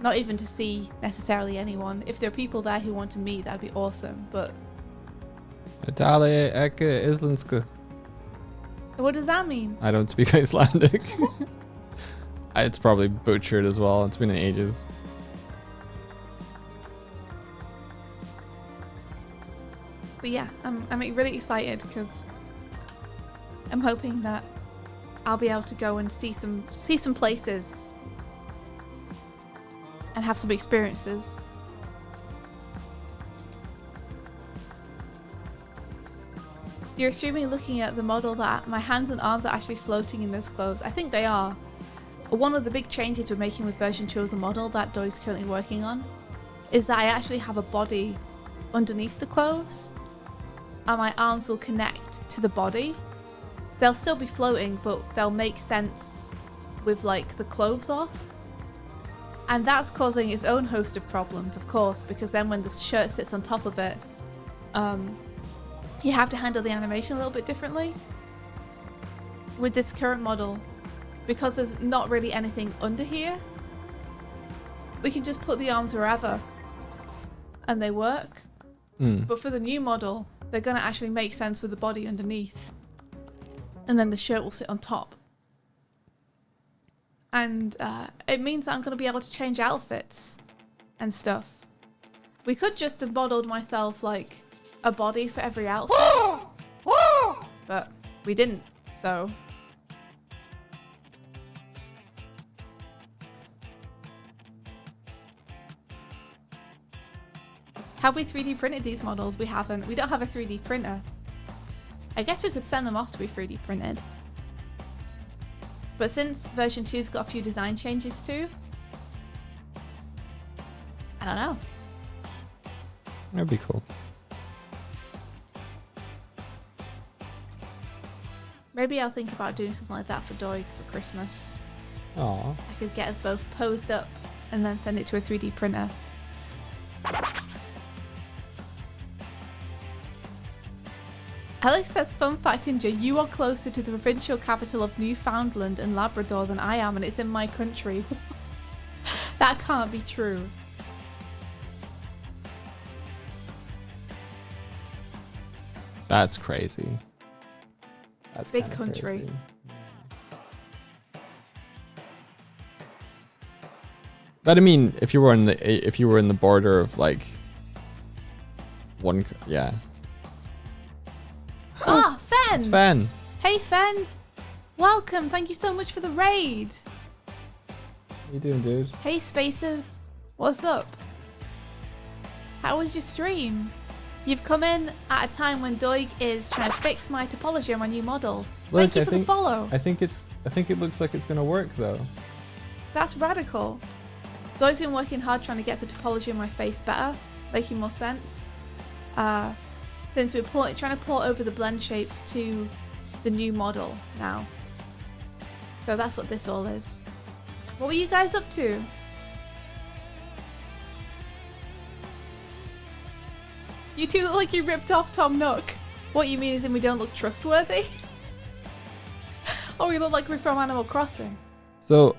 S2: Not even to see necessarily anyone. If there are people there who want to meet, that'd be awesome, but...
S1: Italia eke islandska.
S2: What does that mean?
S1: I don't speak Icelandic. It's probably butchered as well. It's been ages.
S2: But yeah, I'm really excited because I'm hoping that I'll be able to go and see some places and have some experiences. You're streaming looking at the model that my hands and arms are actually floating in those clothes. I think they are. one of the big changes we're making with version 2 of the model that Doig's currently working on is that I actually have a body underneath the clothes, and my arms will connect to the body. They'll still be floating, but they'll make sense with like the clothes off. And that's causing its own host of problems, of course, because then when the shirt sits on top of it, you have to handle the animation a little bit differently. With this current model, because there's not really anything under here, we can just put the arms wherever and they work. But for the new model, they're going to actually make sense with the body underneath, and then the shirt will sit on top. And it means that I'm going to be able to change outfits and stuff. We could just have modeled myself like a body for every outfit, but we didn't, so. Have we 3D printed these models? We haven't. We don't have a 3D printer. I guess we could send them off to be 3D printed. But since version 2's got a few design changes too, I don't know.
S1: That'd be cool.
S2: Maybe I'll think about doing something like that for Doig for Christmas.
S1: Aww.
S2: I could get us both posed up and then send it to a 3D printer. Alex says, fun fact, Ninja, you are closer to the provincial capital of Newfoundland and Labrador than I am, and it's in my country. That can't be true.
S1: That's crazy. That's
S2: big country.
S1: Crazy. But I mean, if you were in the border of like one, yeah.
S2: Ah, Fen!
S1: It's Fen.
S2: Hey, Fen. Welcome. Thank you so much for the raid.
S1: How you doing, dude?
S2: Hey, Spacers. What's up? How was your stream? You've come in at a time when Doig is trying to fix my topology on my new model.
S1: Look,
S2: Thank you for the follow.
S1: I think it looks like it's gonna work though.
S2: That's radical. Doig's been working hard trying to get the topology on my face better, making more sense. Since we're trying to port over the blend shapes to the new model now. So that's what this all is. What were you guys up to? You two look like you ripped off Tom Nook. What you mean is we don't look trustworthy? Or we look like we're from Animal Crossing?
S1: So,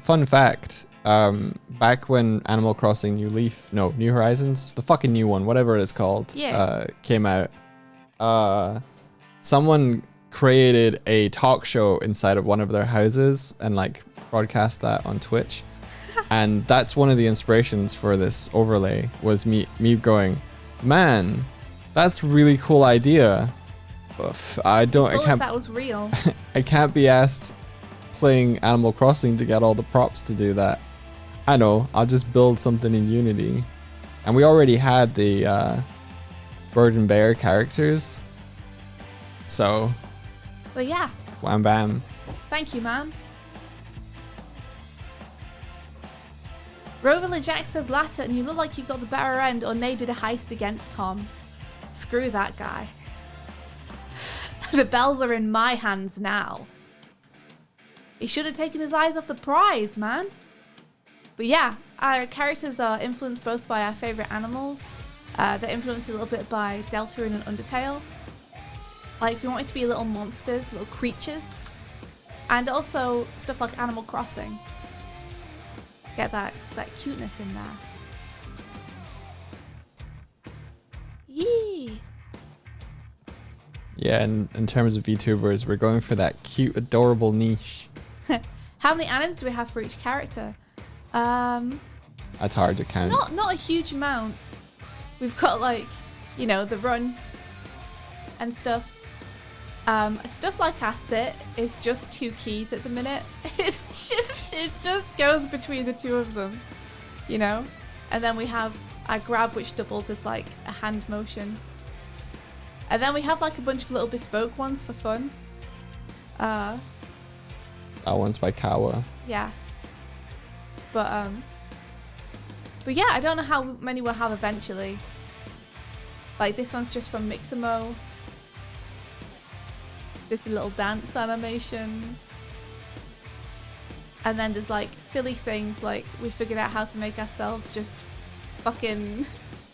S1: fun fact, back when Animal Crossing New Horizons, the fucking new one, whatever it's called, came out, someone created a talk show inside of one of their houses and like broadcast that on Twitch. And that's one of the inspirations for this overlay was me going, man, that's a really cool idea. I can't.
S2: That was real.
S1: I can't be asked playing Animal Crossing to get all the props to do that. I know, I'll just build something in Unity. And we already had the bird and bear characters. So
S2: yeah.
S1: Wham bam.
S2: Thank you, ma'am. Rover Jack says latter, and you look like you got the better end or Nay did a heist against Tom. Screw that guy. The bells are in my hands now. He should have taken his eyes off the prize, man. But yeah, our characters are influenced both by our favourite animals. They're influenced a little bit by Deltarune and Undertale. Like, we want it to be little monsters, little creatures. And also stuff like Animal Crossing. Get that cuteness in there. Yee!
S1: Yeah, and in terms of VTubers, we're going for that cute, adorable niche.
S2: How many animes do we have for each character?
S1: That's hard to count.
S2: Not a huge amount. We've got like, the run and stuff. Stuff like Asset is just 2 keys at the minute. It just goes between the two of them, And then we have our grab, which doubles as like a hand motion. And then we have like a bunch of little bespoke ones for fun.
S1: That one's by Kawa.
S2: Yeah. But yeah, I don't know how many we'll have eventually. Like this one's just from Mixamo. Just a little dance animation. And then there's like silly things like we figured out how to make ourselves just fucking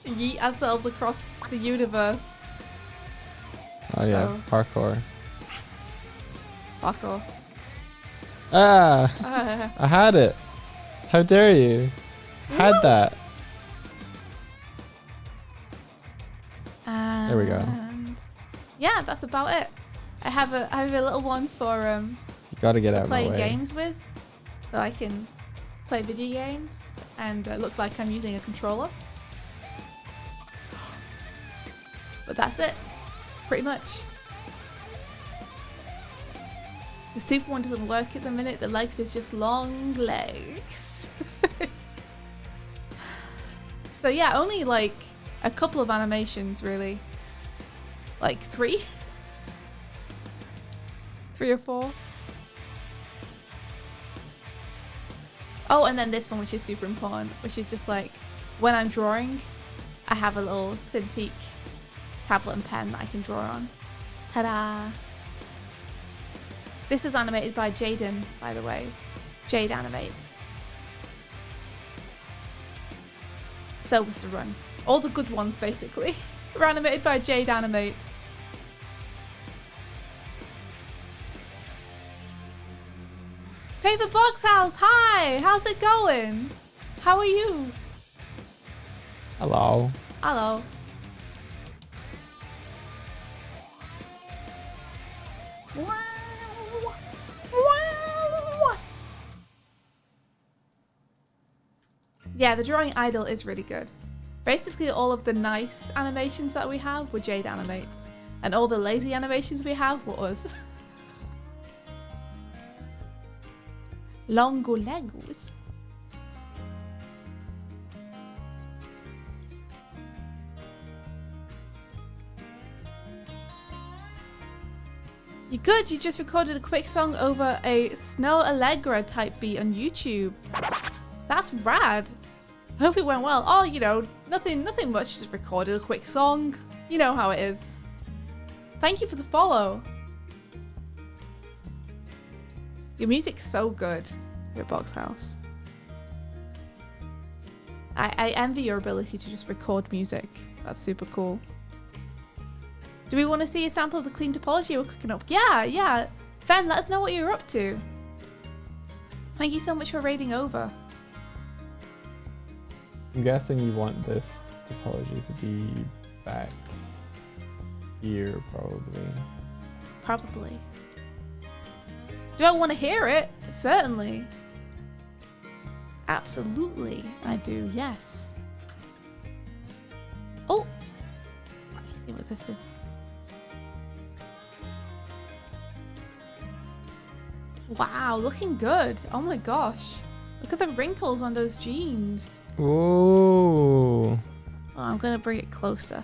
S2: yeet ourselves across the universe.
S1: Oh yeah,
S2: So-
S1: parkour.
S2: Parkour.
S1: Ah! I had it. How dare you? Had that. There we go.
S2: And yeah, that's about it. I have a little one for
S1: You gotta get out of my
S2: playing
S1: way.
S2: games with, so I can play video games and look like I'm using a controller. But that's it, pretty much. The super one doesn't work at the minute. The legs is just long legs. So yeah, only like a couple of animations really. Like 3? 3 or 4. Oh, and then this one, which is super important, which is just like when I'm drawing, I have a little Cintiq tablet and pen that I can draw on. Ta-da! This was animated by Jaden, by the way. Jade animates. So was the run. All the good ones, basically, were animated by Jade Animates. Paper Box House, hi! How's it going? How are you?
S1: Hello.
S2: Hello. Yeah, the drawing idol is really good. Basically, all of the nice animations that we have were Jade Animates, and all the lazy animations we have were us. Longo Legos. You good? You just recorded a quick song over a Snow Allegra type beat on YouTube. That's rad. I hope it went well. Oh, you know, nothing much. Just recorded a quick song. You know how it is. Thank you for the follow. Your music's so good here at Box House. I envy your ability to just record music. That's super cool. Do we want to see a sample of the clean topology we're cooking up? Yeah. Fen, let us know what you're up to. Thank you so much for raiding over.
S1: I'm guessing you want this topology to be back here, probably.
S2: Probably. Do I want to hear it? Certainly. Absolutely, I do, yes. Oh! Let me see what this is. Wow, looking good. Oh my gosh. Look at the wrinkles on those jeans.
S1: Ooh.
S2: Oh, I'm gonna bring it closer.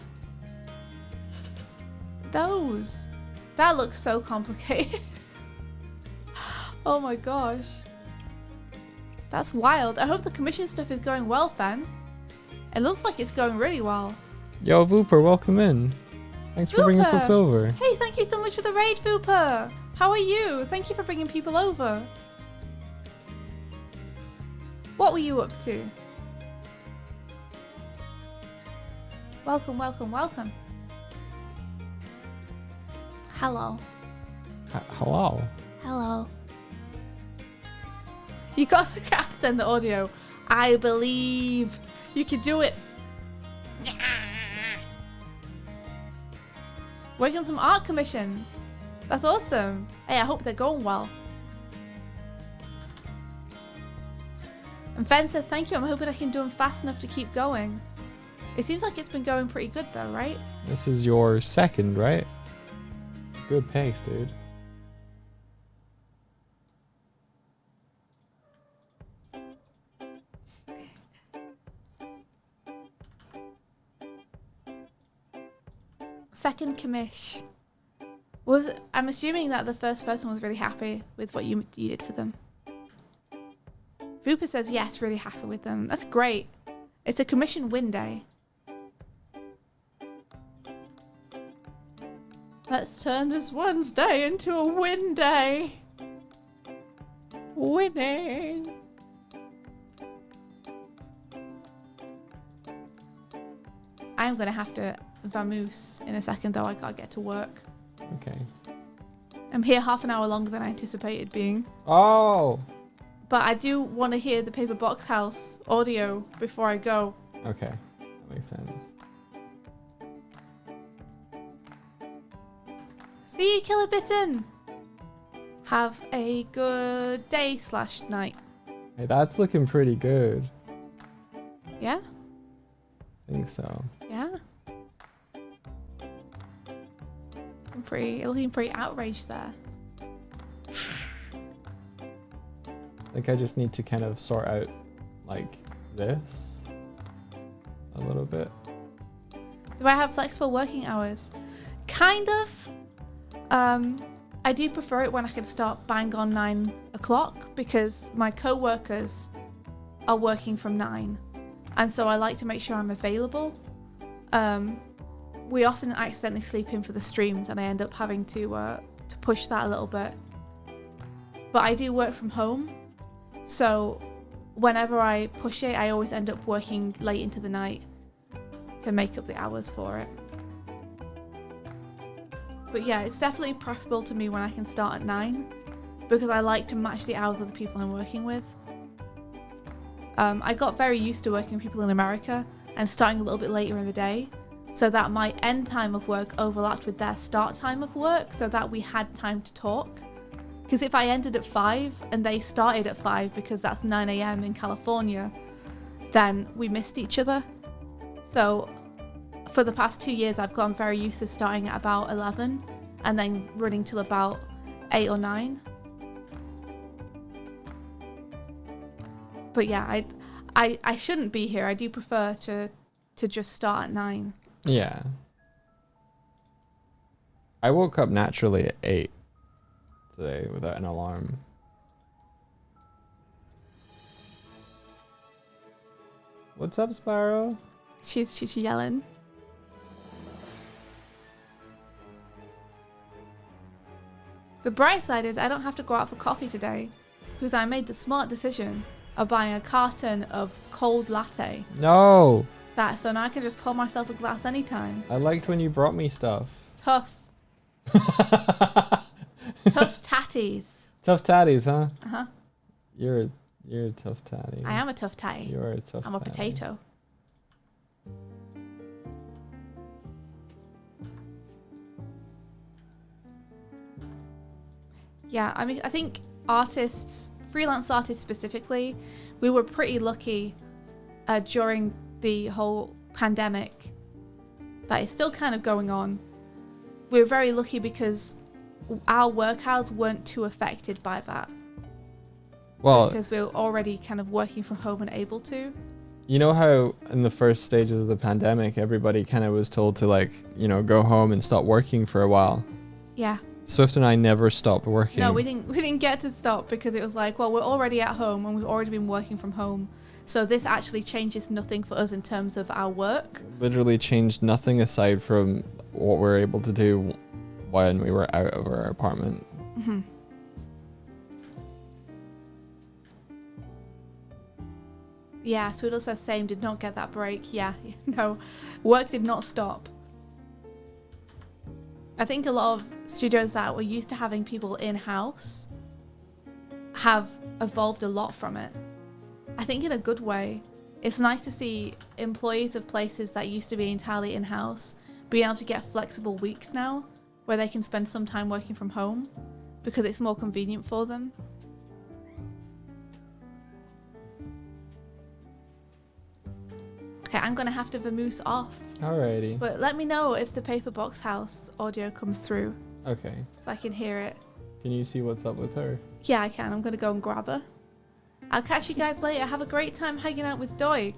S2: Those. That looks so complicated. Oh my gosh. That's wild. I hope the commission stuff is going well, Fen. It looks like it's going really well.
S1: Yo, Vooper, welcome in. Thanks for bringing
S2: Vooper!
S1: folks over.
S2: Hey, thank you so much for the raid, Vooper. How are you? Thank you for bringing people over. What were you up to? Welcome, welcome, welcome. Hello.
S1: Hello.
S2: Hello. You got to send the audio. I believe you can do it. Working on some art commissions. That's awesome. Hey, I hope they're going well. And Fen says, thank you. I'm hoping I can do them fast enough to keep going. It seems like it's been going pretty good though, right?
S1: This is your second, right? Good pace, dude.
S2: Second commish. I'm assuming that the first person was really happy with what you did for them. Vupa says yes, really happy with them. That's great. It's a commission win day. Let's turn this Wednesday into a win day. Winning. I'm going to have to vamoose in a second, though. I gotta get to work.
S1: Okay.
S2: I'm here half an hour longer than I anticipated being.
S1: Oh!
S2: But I do want to hear the Paper Box House audio before I go.
S1: Okay. That makes sense.
S2: See you, Killer Bitten! Have a good day / night.
S1: Hey, that's looking pretty good.
S2: Yeah?
S1: I think so.
S2: Yeah? Looking pretty outraged there.
S1: I think I just need to kind of sort out like this a little bit.
S2: Do I have flexible working hours? Kind of. I do prefer it when I can start bang on 9 o'clock because my co-workers are working from 9. And so I like to make sure I'm available. We often accidentally sleep in for the streams and I end up having to push that a little bit. But I do work from home. So whenever I push it, I always end up working late into the night to make up the hours for it. But yeah, it's definitely preferable to me when I can start at 9 because I like to match the hours of the people I'm working with. I got very used to working with people in America and starting a little bit later in the day so that my end time of work overlapped with their start time of work so that we had time to talk. Because if I ended at 5 and they started at 5 because that's 9 a.m. in California, then we missed each other. So for the past 2 years, I've gotten very used to starting at about 11 and then running till about 8 or 9. But yeah, I shouldn't be here. I do prefer to just start at 9.
S1: Yeah. I woke up naturally at 8 today without an alarm. What's up, Sparrow?
S2: She's yelling. The bright side is I don't have to go out for coffee today because I made the smart decision of buying a carton of cold latte.
S1: No!
S2: So now I can just pour myself a glass anytime.
S1: I liked when you brought me stuff.
S2: Tough. Tough tatties.
S1: Tough tatties, huh?
S2: Uh-huh.
S1: You're a tough tatty.
S2: I am a tough tatty.
S1: You are a tough
S2: I'm a
S1: tatty.
S2: potato. Yeah, I mean, I think artists, freelance artists specifically, we were pretty lucky during the whole pandemic that is still kind of going on. We were very lucky because our work hours weren't too affected by that.
S1: Well,
S2: because we were already kind of working from home and able to.
S1: you know how in the first stages of the pandemic, everybody kind of was told to like, you know, go home and stop working for a while.
S2: Yeah.
S1: Swift and I never stopped working.
S2: No, we didn't get to stop because it was like, well, we're already at home and we've already been working from home. So this actually changes nothing for us in terms of our work.
S1: Literally changed nothing aside from what we were able to do when we were out of our apartment.
S2: Mm-hmm. Yeah, Swiddle says same, did not get that break. Yeah, no, work did not stop. I think a lot of studios that were used to having people in-house have evolved a lot from it. I think in a good way. It's nice to see employees of places that used to be entirely in-house being able to get flexible weeks now where they can spend some time working from home because it's more convenient for them. Okay, I'm going to have to vamoose off.
S1: Alrighty.
S2: But let me know if the Paper Box House audio comes through
S1: Okay.
S2: so I can hear it.
S1: Can you see what's up with her?
S2: Yeah, I can. I'm going to go and grab her. I'll catch you guys later. Have a great time hanging out with Doig.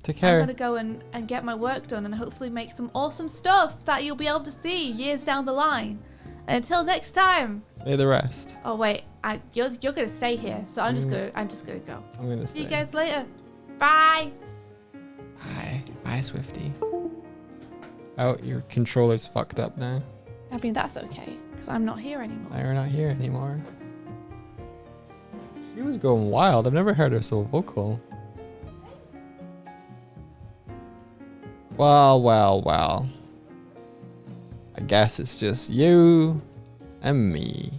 S1: Take care.
S2: I'm gonna go and get my work done and hopefully make some awesome stuff that you'll be able to see years down the line. And until next time.
S1: May the rest.
S2: Oh wait, you're gonna stay here, so I'm just gonna go.
S1: I'm gonna stay.
S2: See you guys later. Bye.
S1: Bye, Swifty. Oh, your controller's fucked up now.
S2: I mean, that's okay, because I'm not here anymore.
S1: You're not here anymore. She was going wild. I've never heard her so vocal. Well. I guess it's just you and me.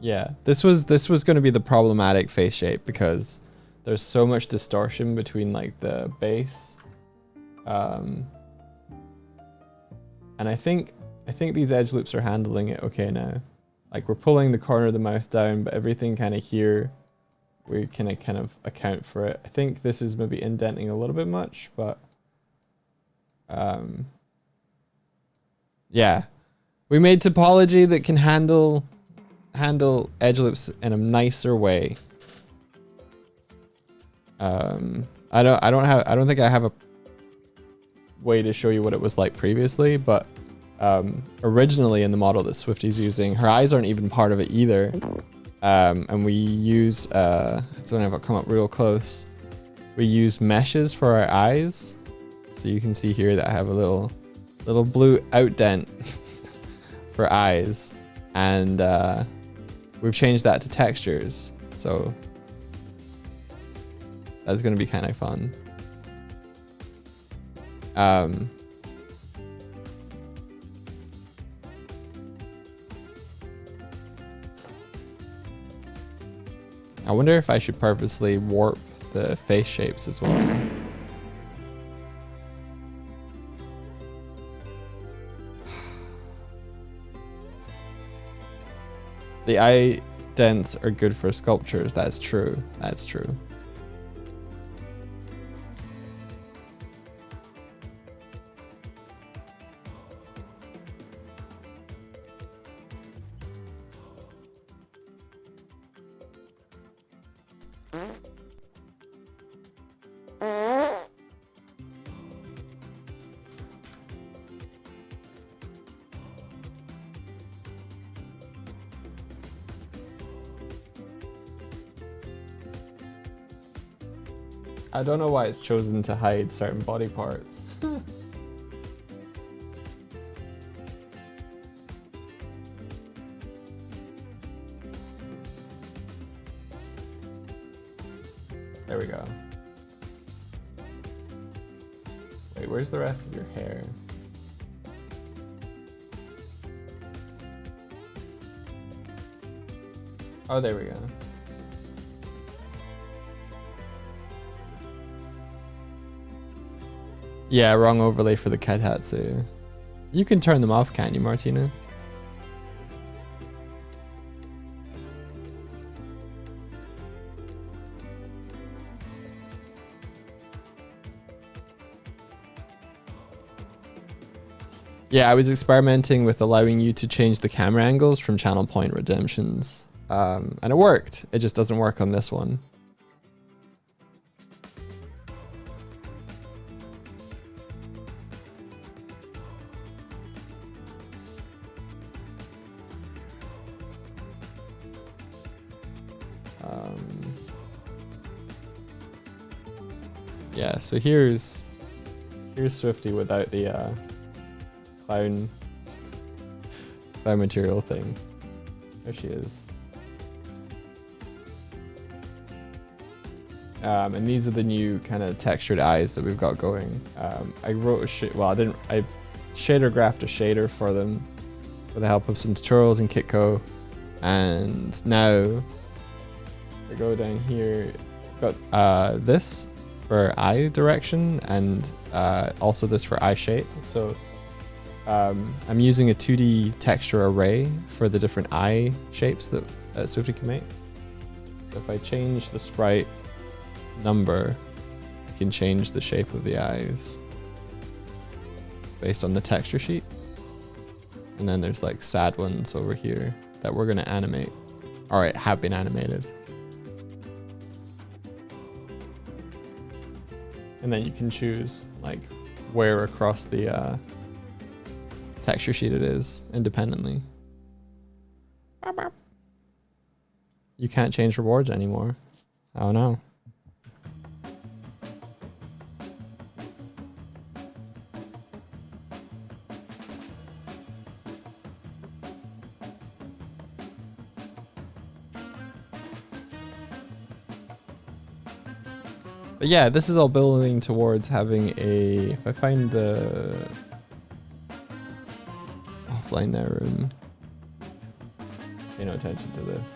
S1: Yeah, this was going to be the problematic face shape because there's so much distortion between like the base, and I think these edge loops are handling it okay now. Like we're pulling the corner of the mouth down, but everything kind of here, we can kind of account for it. I think this is maybe indenting a little bit much, but yeah, we made topology that can handle edge loops in a nicer way. I don't think I have a way to show you what it was like previously, but originally in the model that Swifty's using, her eyes aren't even part of it either. And we use I don't know if I'll come up real close. We use meshes for our eyes. So you can see here that I have a little blue outdent for eyes, and we've changed that to textures. So that's gonna be kind of fun. I wonder if I should purposely warp the face shapes as well. The eye dents are good for sculptures. That's true. That's true. I don't know why it's chosen to hide certain body parts. There we go. Wait, where's the rest of your hair? Oh, there we go. Yeah, wrong overlay for the Kaihatsu. You can turn them off, can't you, Martina? Yeah, I was experimenting with allowing you to change the camera angles from channel point redemptions. And it worked. It just doesn't work on this one. Yeah, so here's Swifty without the clown material thing. There she is. And these are the new kind of textured eyes that we've got going. I wrote I shader graphed a shader for them with the help of some tutorials in Kitco, and now I go down here. Got this for eye direction, and also this for eye shape. So I'm using a 2D texture array for the different eye shapes that Swifty can make. So if I change the sprite number, I can change the shape of the eyes based on the texture sheet. And then there's like sad ones over here that we're gonna animate. All right, have been animated. and then you can choose like where across the texture sheet it is independently. You can't change rewards anymore. Oh no. But yeah, this is all building towards having a, if I find the offline there room, pay no attention to this.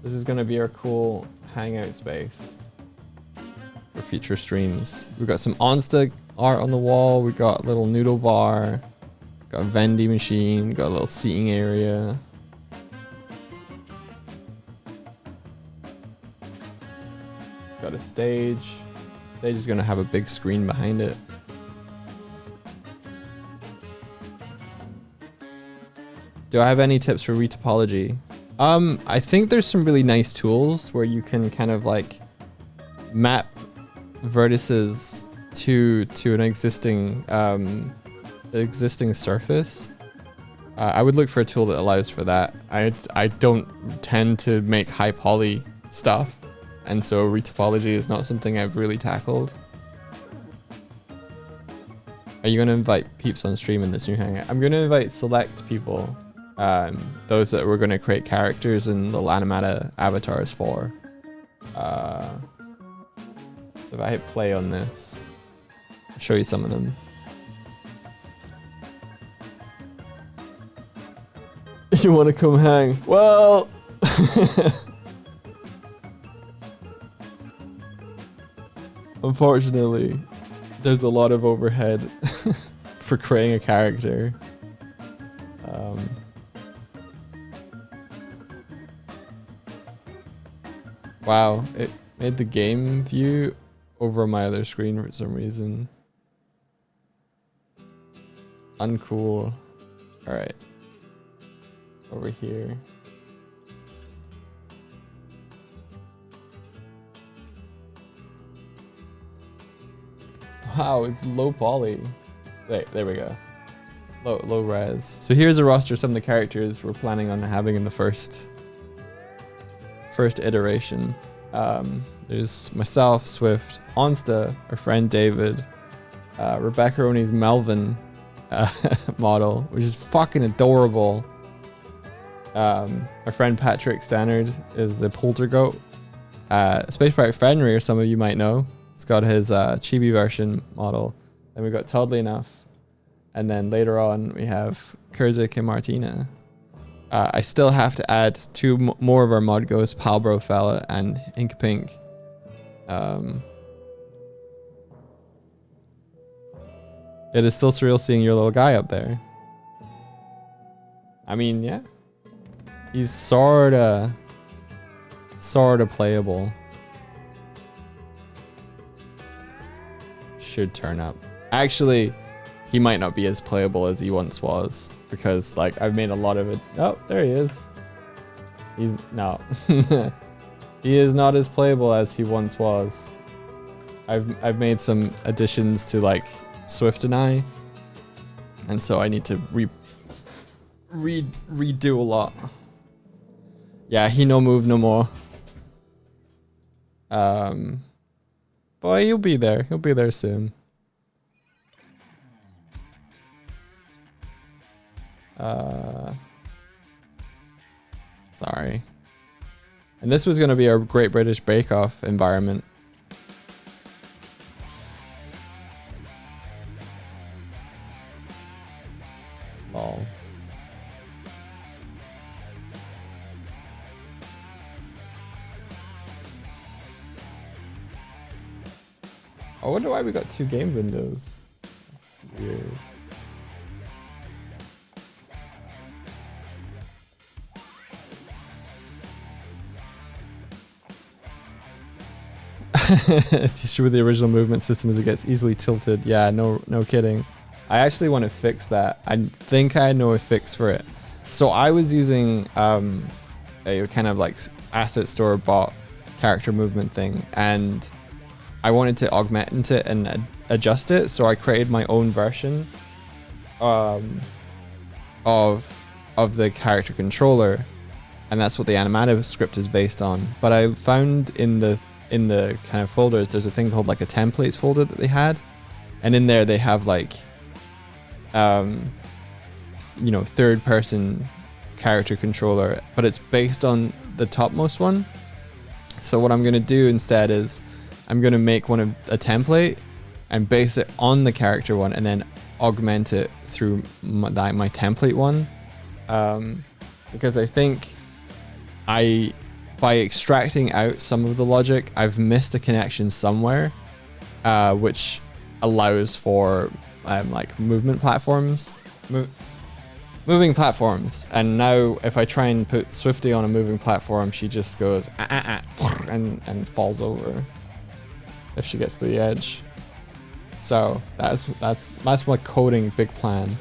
S1: This is going to be our cool hangout space for future streams. We've got some Onsta art on the wall. We got a little noodle bar. Got a vending machine, got a little seating area. Got a stage. Stage is gonna have a big screen behind it. Do I have any tips for retopology? I think there's some really nice tools where you can kind of like map vertices to an existing surface. I would look for a tool that allows for that. I don't tend to make high poly stuff, and so retopology is not something I've really tackled. Are you going to invite peeps on stream in this new hangout? I'm going to invite select people, those that we're going to create characters and little animata avatars for. So if I hit play on this, I'll show you some of them. You want to come hang? Well, unfortunately, there's a lot of overhead for creating a character. Wow, it made the game view over my other screen for some reason. Uncool. All right. Over here. Wow, it's low poly. There we go. Low res. So here's a roster of some of the characters we're planning on having in the first iteration. There's myself, Swift, Onsta, our friend David, Rebecca Roney's Melvin model, which is fucking adorable. Our friend Patrick Stannard is the Poltergoat. Space Pirate Fenrir, some of you might know. It's got his chibi version model. Then we got Toddly Enough. And then later on we have Kurzik and Martina. I still have to add two more of our mod ghosts, Palbro Fella and Ink Pink. It is still surreal seeing your little guy up there. I mean, yeah. He's sorta playable. Should turn up. Actually, he might not be as playable as he once was, because like I've made a lot of it. Oh, there he is. He's no. He is not as playable as he once was. I've made some additions to like Swift and I, and so I need to redo a lot. Yeah, he no move no more. Boy, he'll be there. He'll be there soon. Sorry. And this was going to be our Great British Bake Off environment. Lol. I wonder why we got two game windows. That's weird. The issue with the original movement system is it gets easily tilted. Yeah, no kidding. I actually want to fix that. I think I know a fix for it. So I was using a kind of like asset store bot character movement thing, and I wanted to augment it and adjust it. So I created my own version of the character controller, and that's what the animative script is based on. But I found in the kind of folders, there's a thing called like a templates folder that they had, and in there they have like third person character controller, but it's based on the topmost one. So what I'm going to do instead is I'm going to make a template and base it on the character one, and then augment it through my template one, because I think by extracting out some of the logic, I've missed a connection somewhere, which allows for like moving platforms. And now if I try and put Swifty on a moving platform, she just goes and falls over if she gets to the edge. So that's my coding big plan,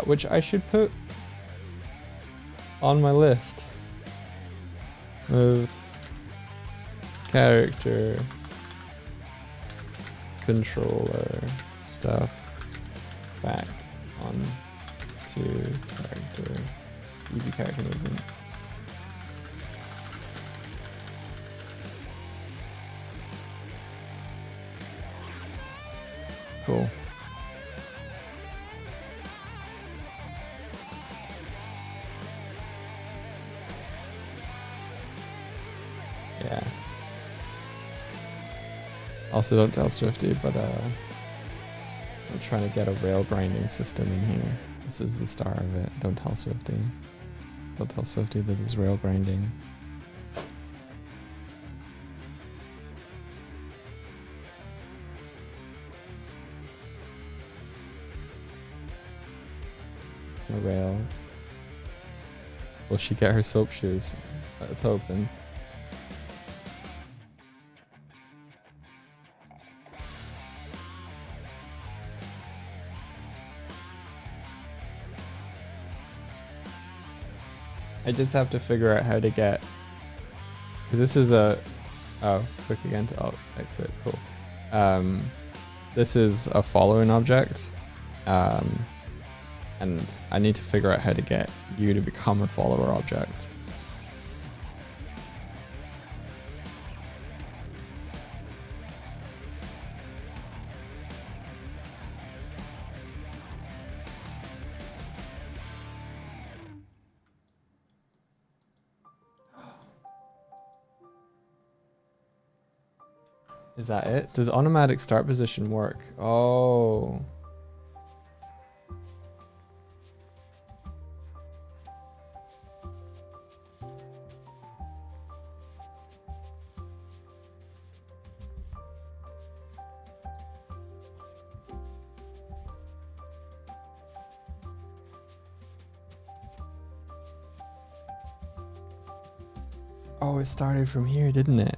S1: which I should put on my list. Move character controller stuff back on to character, easy character movement. Cool. Yeah. Also, don't tell Swifty, but I'm trying to get a rail grinding system in here. This is the star of it. Don't tell Swifty. Don't tell Swifty that it's rail grinding. It's my rails. Will she get her soap shoes? Let's hoping. I just have to figure out how to get, because this is click again to exit, cool. This is a following object, and I need to figure out how to get you to become a follower object. Is that it? Does automatic start position work? Oh. Oh, it started from here, didn't it?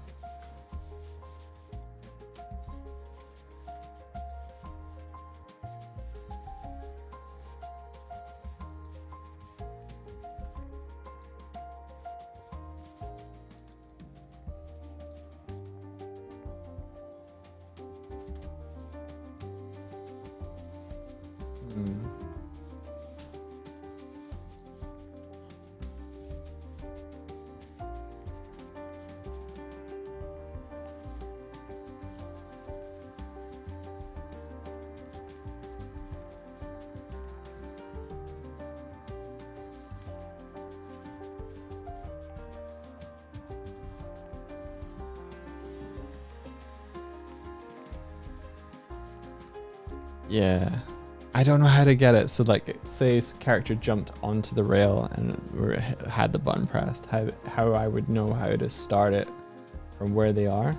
S1: Yeah, I don't know how to get it. So like, say this character jumped onto the rail and had the button pressed, how I would know how to start it from where they are.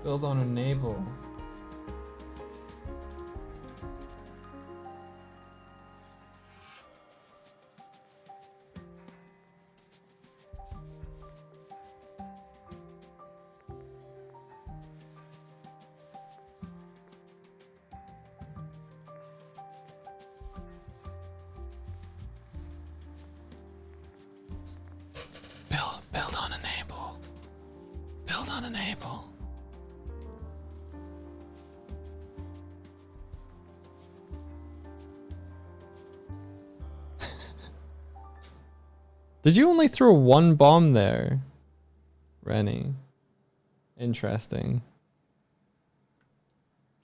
S1: Build on enable. Build on enable. Build on enable. Did you only throw one bomb there, Rennie? Interesting.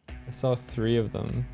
S1: I saw 3 of them.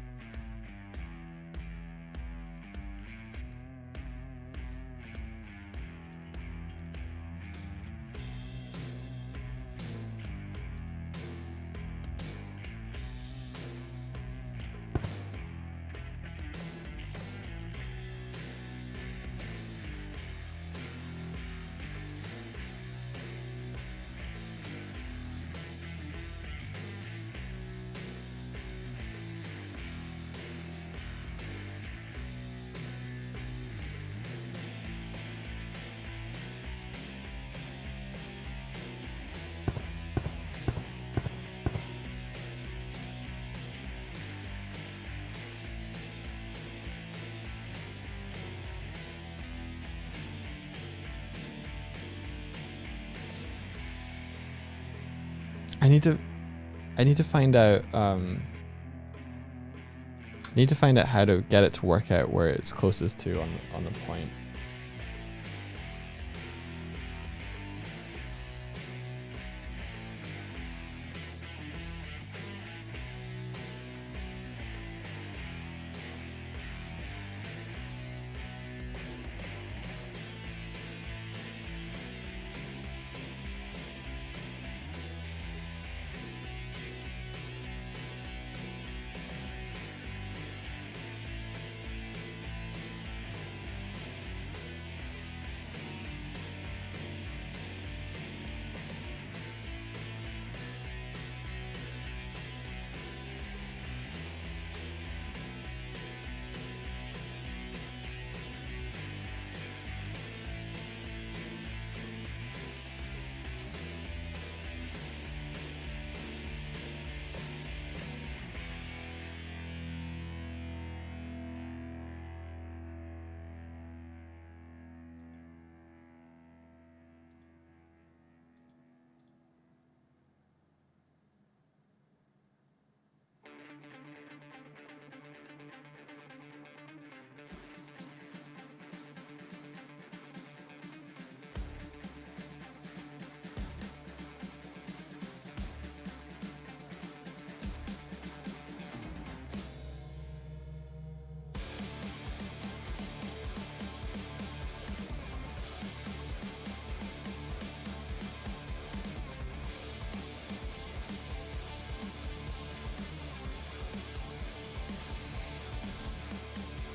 S1: I need to find out how to get it to work out where it's closest to on the point.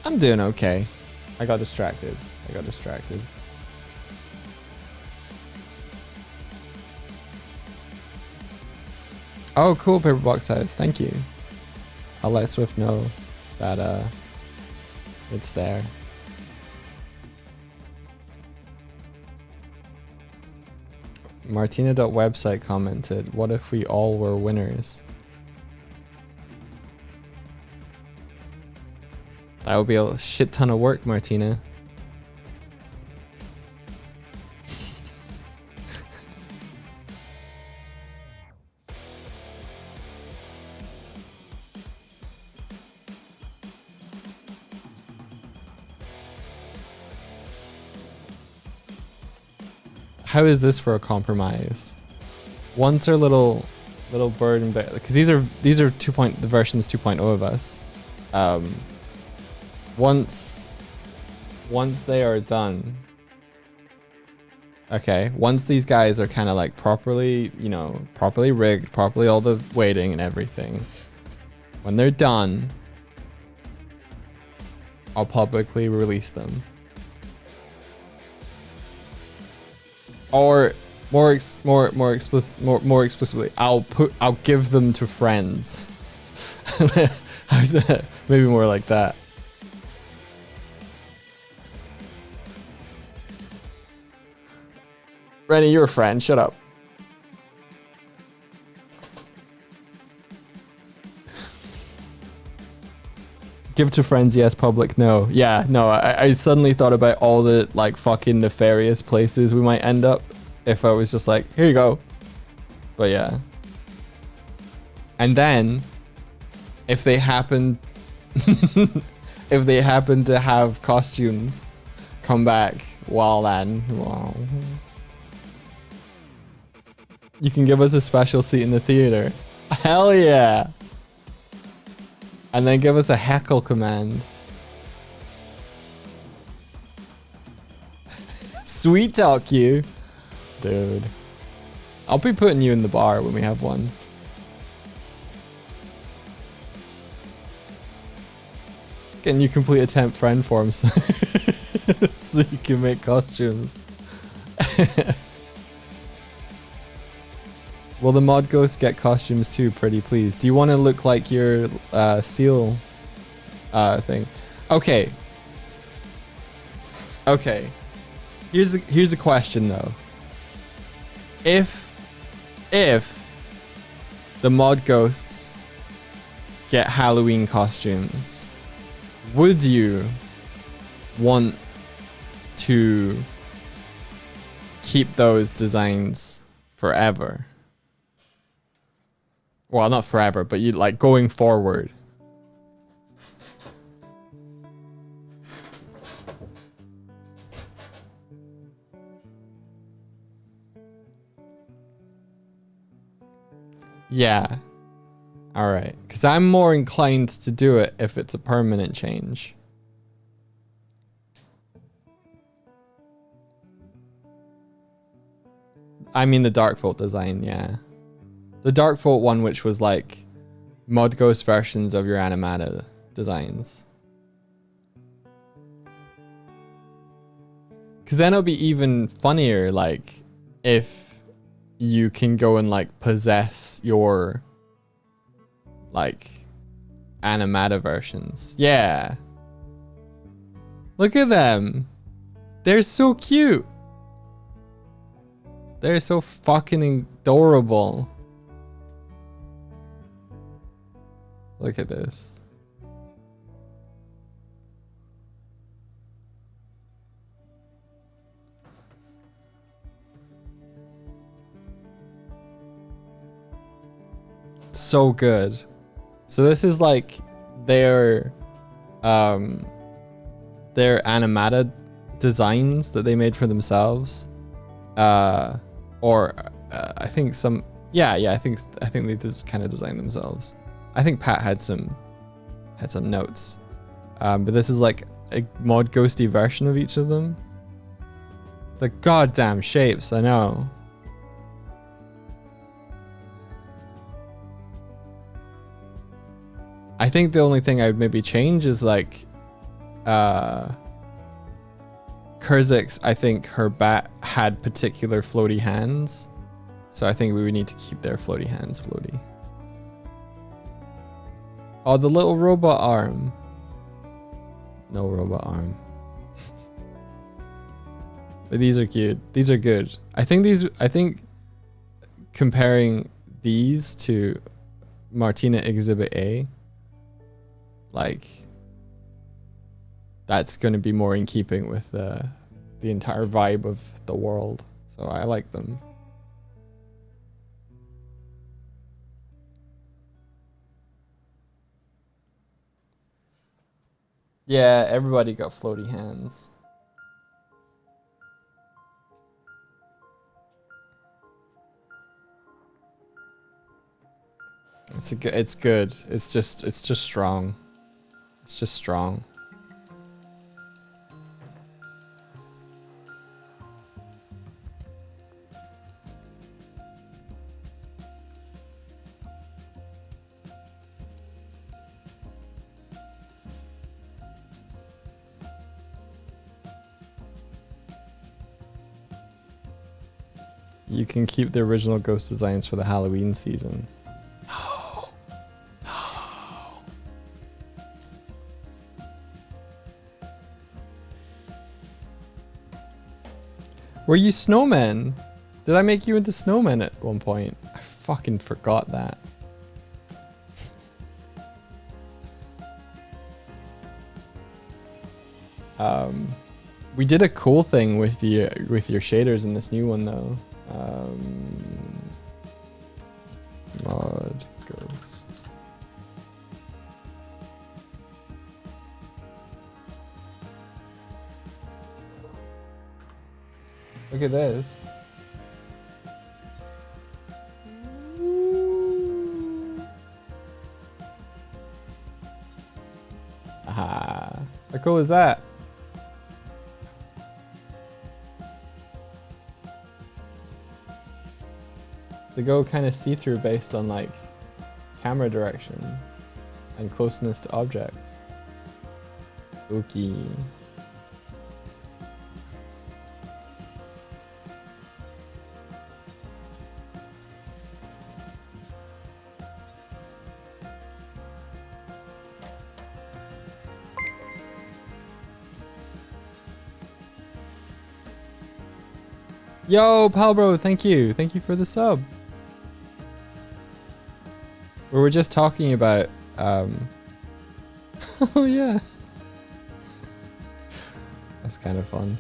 S1: I'm doing okay. I got distracted. Oh, cool, Paperbox size. Thank you. I'll let Swift know that it's there. Martina.website commented, what if we all were winners? That would be a shit ton of work, Martina. How is this for a compromise? Once our little bird and bear, because these are the versions 2.0 of us. Once they are done, okay, once these guys are kind of like properly rigged, properly all the weighting and everything, when they're done, I'll publicly release them. Or more explicitly. I'll give them to friends. Maybe more like that. Rennie, you're a friend. Shut up. Give to friends, yes. Public, no. Yeah, no. I suddenly thought about all the like fucking nefarious places we might end up if I was just like, here you go. But yeah. And then, if they happen, if they happen to have costumes, come back. Well then, wow. You can give us a special seat in the theater. Hell yeah. And then give us a heckle command. Sweet talk you. Dude. I'll be putting you in the bar when we have one. Can you complete a temp friend form so, so you can make costumes? Will the mod ghosts get costumes too, pretty please? Do you want to look like your seal thing? Okay. Okay. Here's a question though. If the mod ghosts get Halloween costumes, would you want to keep those designs forever? Well, not forever, but you like going forward. Yeah. All right. Because I'm more inclined to do it if it's a permanent change. I mean the Dark Vault design, yeah. The Dark Vault one, which was like mod ghost versions of your animata designs. Because then it'll be even funnier, like, if you can go and like possess your like animata versions. Yeah. Look at them. They're so cute. They're so fucking adorable. Look at this. So good. So this is like their animata designs that they made for themselves. I think some I think they just kind of designed themselves. I think Pat had some notes. But this is like a mod ghosty version of each of them. The goddamn shapes, I know. I think the only thing I would maybe change is like Kurzik's, I think her bat had particular floaty hands. So I think we would need to keep their floaty hands floaty. Oh, the little robot arm. No robot arm. But these are cute. These are good. I think comparing these to Martina Exhibit A, like, that's going to be more in keeping with the entire vibe of the world. So I like them. Yeah, everybody got floaty hands. It's good. It's just strong. It's just strong. You can keep the original ghost designs for the Halloween season. No. No. Were you snowmen? Did I make you into snowmen at one point? I fucking forgot that. We did a cool thing with your shaders in this new one though. Mod ghost. Look at this. Aha. How cool is that? They go kind of see-through based on like camera direction and closeness to objects. Spooky. Yo, pal bro, thank you. Thank you for the sub. We were just talking about oh yeah. That's kind of fun.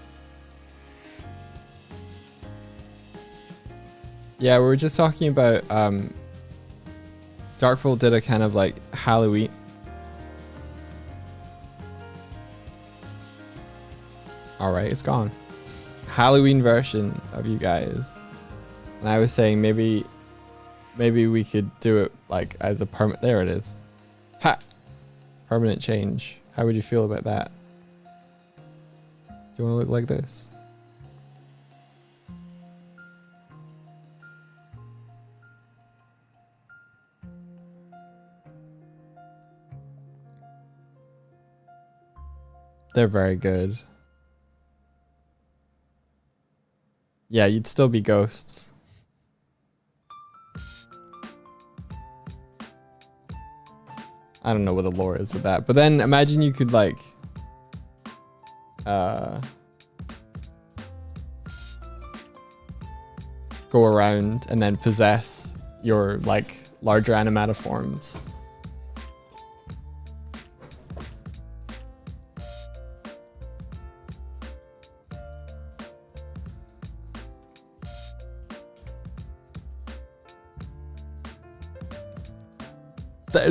S1: Yeah, we were just talking about Darkvolt did a kind of like Halloween. Alright, it's gone. Halloween version of you guys. And I was saying maybe we could do it like as a permanent. There it is. Ha! Permanent change. How would you feel about that? Do you want to look like this? They're very good. Yeah, you'd still be ghosts. I don't know what the lore is with that. But then imagine you could like go around and then possess your like larger animata forms.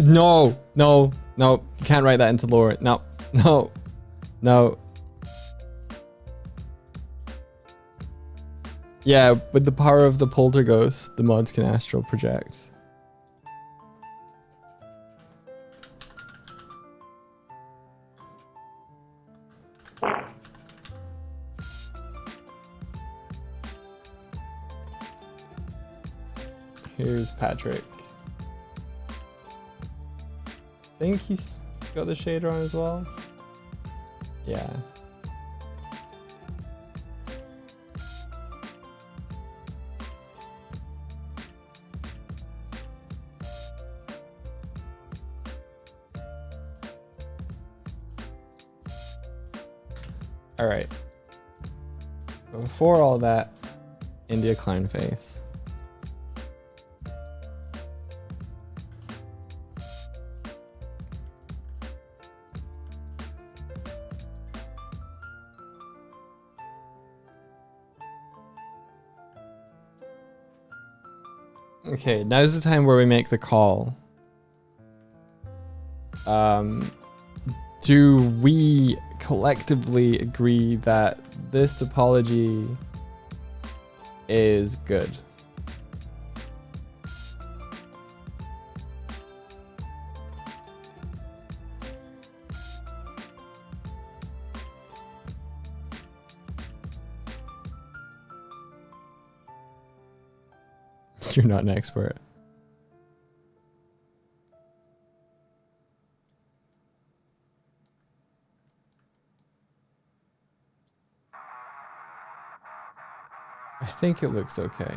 S1: No, no, no. You can't write that into lore. No, no, no. Yeah, with the power of the poltergeist, the mods can astral project. Here's Patrick. I think he's got the shader on as well. Yeah. All right. But before all that, India clown face. Okay, now's the time where we make the call. Do we collectively agree that this topology is good? You're not an expert. I think it looks okay.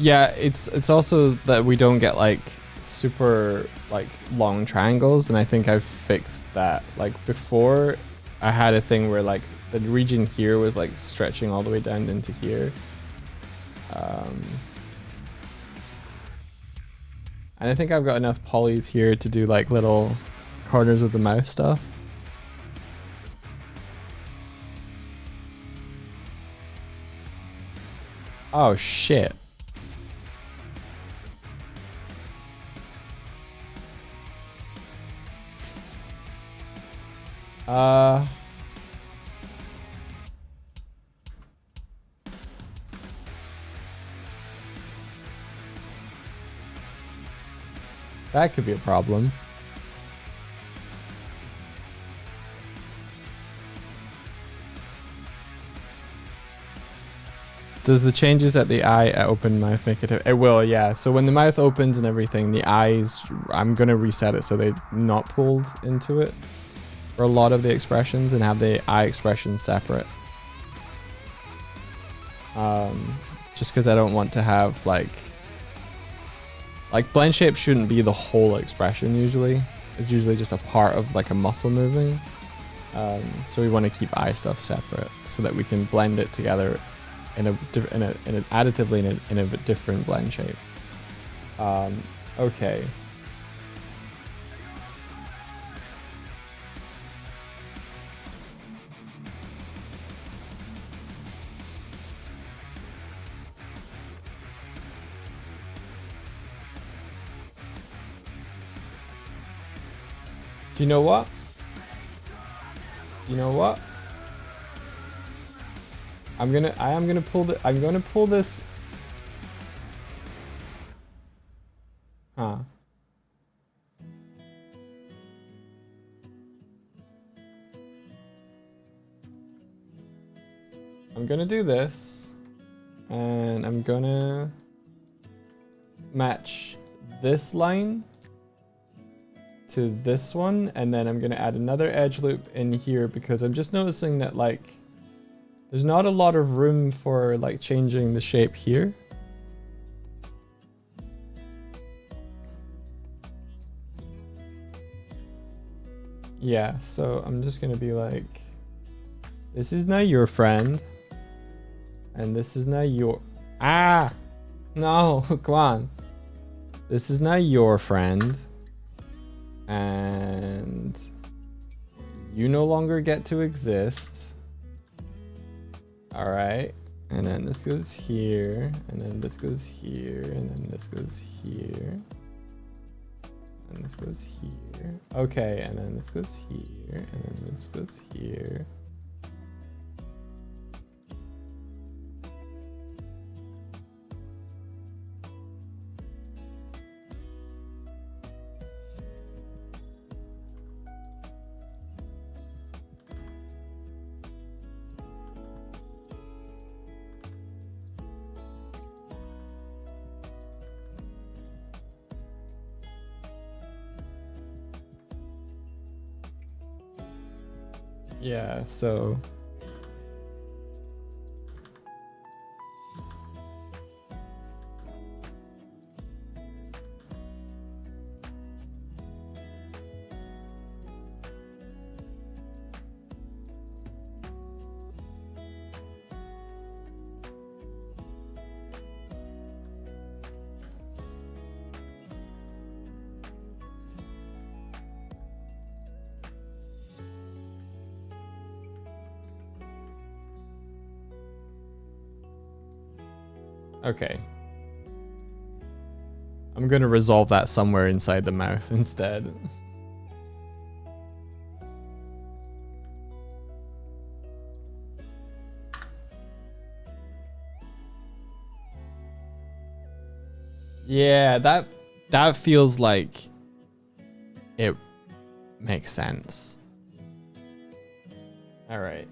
S1: Yeah, it's also that we don't get like super like long triangles, and I think I've fixed that. Like before, I had a thing where like the region here was like stretching all the way down into here. And I think I've got enough polys here to do like little corners of the mouth stuff. Oh shit. That could be a problem. Does the changes at the eye at open mouth make it? It will, yeah. So when the mouth opens and everything, the eyes, I'm gonna reset it so they're not pulled into it for a lot of the expressions and have the eye expression separate. Just because I don't want to have like blend shape shouldn't be the whole expression usually. It's usually just a part of like a muscle moving. So we want to keep eye stuff separate so that we can blend it together in a additively in a different blend shape. Okay. Do you know what? You know what? I'm gonna pull this. Huh. I'm gonna do this, and I'm gonna match this line to this one, and then I'm gonna add another edge loop in here because I'm just noticing that like there's not a lot of room for like changing the shape here. Yeah, so I'm just gonna be like, this is now your friend, and this is now your, no, come on. This is now your friend, and you no longer get to exist. All right, and then this goes here, and then this goes here, and then this goes here, and this goes here. Okay, and then this goes here, and then this goes here. Yeah, so okay. I'm gonna resolve that somewhere inside the mouth instead. Yeah, that feels like it makes sense. All right.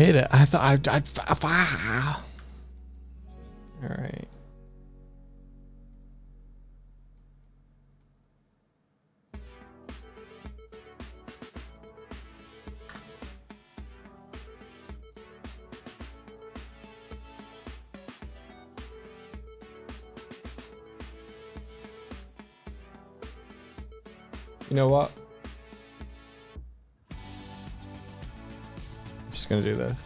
S1: hate it. I thought I'd all right. You know what? I'm just gonna do this.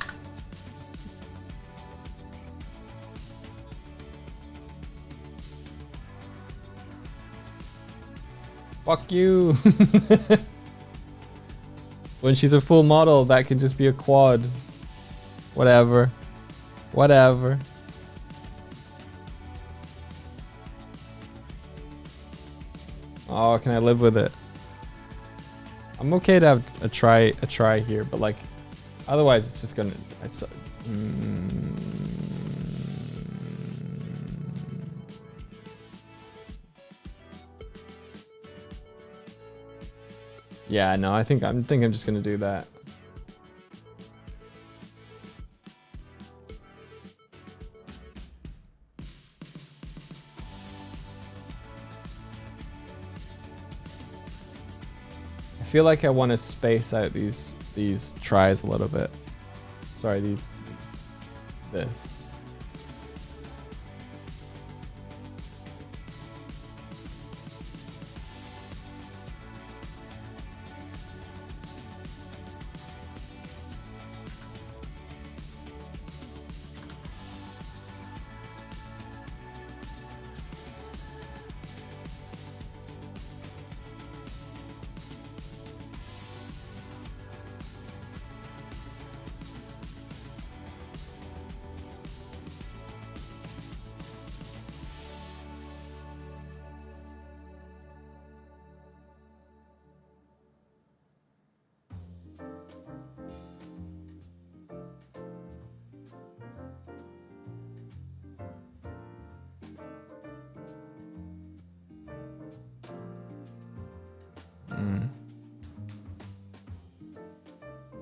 S1: Fuck you. When she's a full model, that can just be a quad. Whatever. Whatever. Oh, can I live with it? I'm okay to have a try here, but like, otherwise it's just gonna. Yeah, no, I think I'm just gonna do that. I feel like I want to space out these tries a little bit. Sorry, this.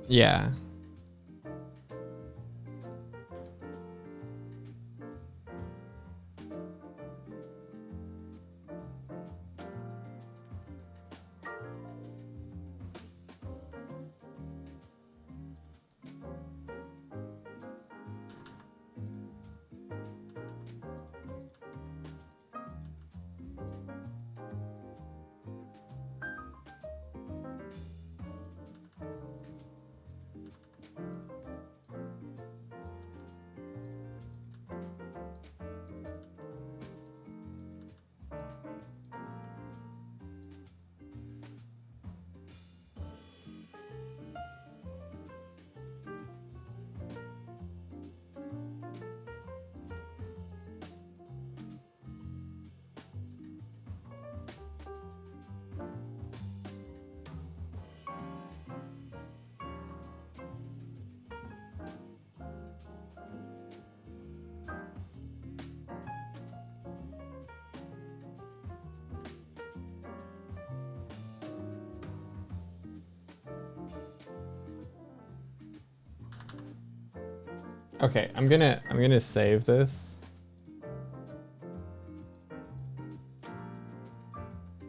S1: Yeah. Okay, I'm gonna save this.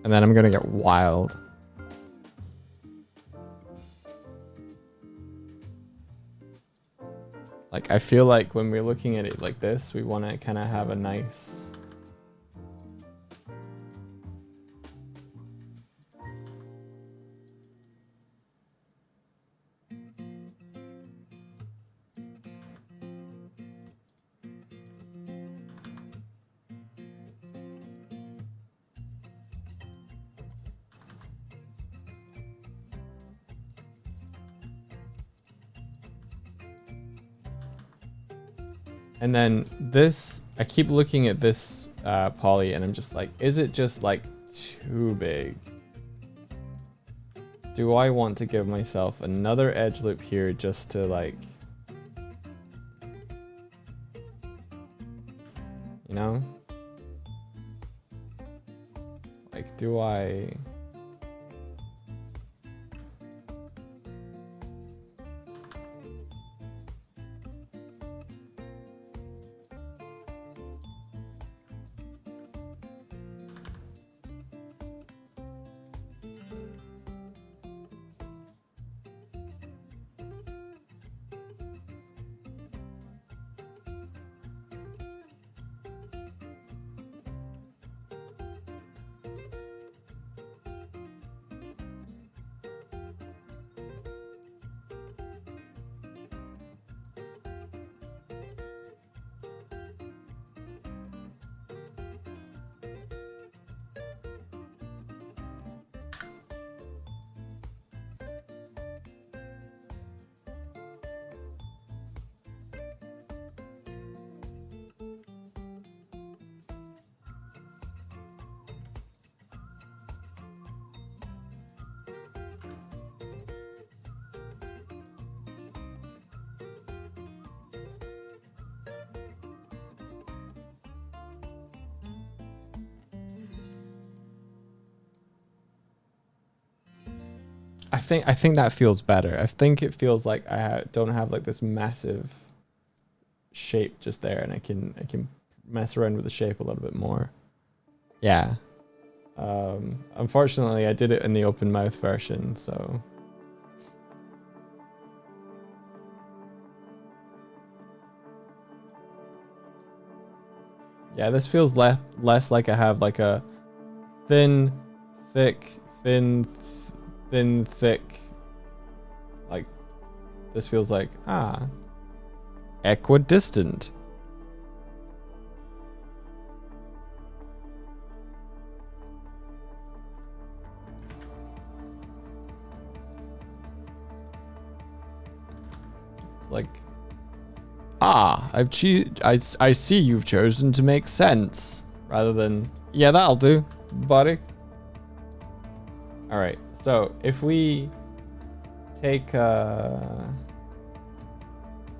S1: And then I'm gonna get wild. Like, I feel like when we're looking at it like this, we want to kind of have a nice... And then this, I keep looking at this poly and I'm just like, is it just like too big? Do I want to give myself another edge loop here just to like, you know? Like, do I... I think that feels better. I think it feels like don't have like this massive shape just there, and I can mess around with the shape a little bit more. Yeah. Unfortunately, I did it in the open mouth version, so. Yeah, this feels less like I have like a thin, thick, thin, thick. Like, this feels like, equidistant. Like, I see you've chosen to make sense, rather than, yeah, that'll do, buddy. All right, so if we take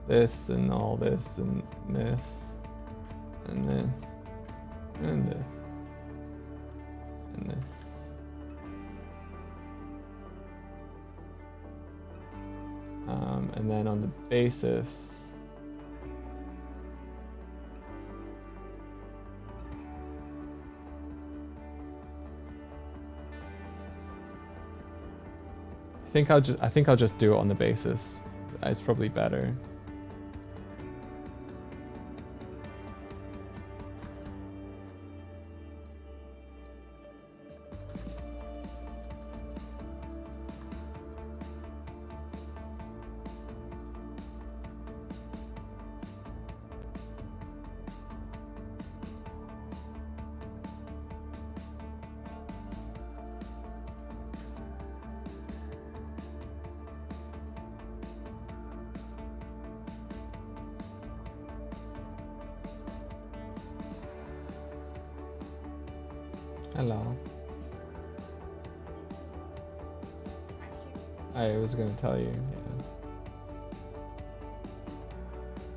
S1: this and all this and this and this and this and this. And then on the basis, I think I'll just do it on the basis. It's probably better. Hello. I was gonna tell you. Yeah.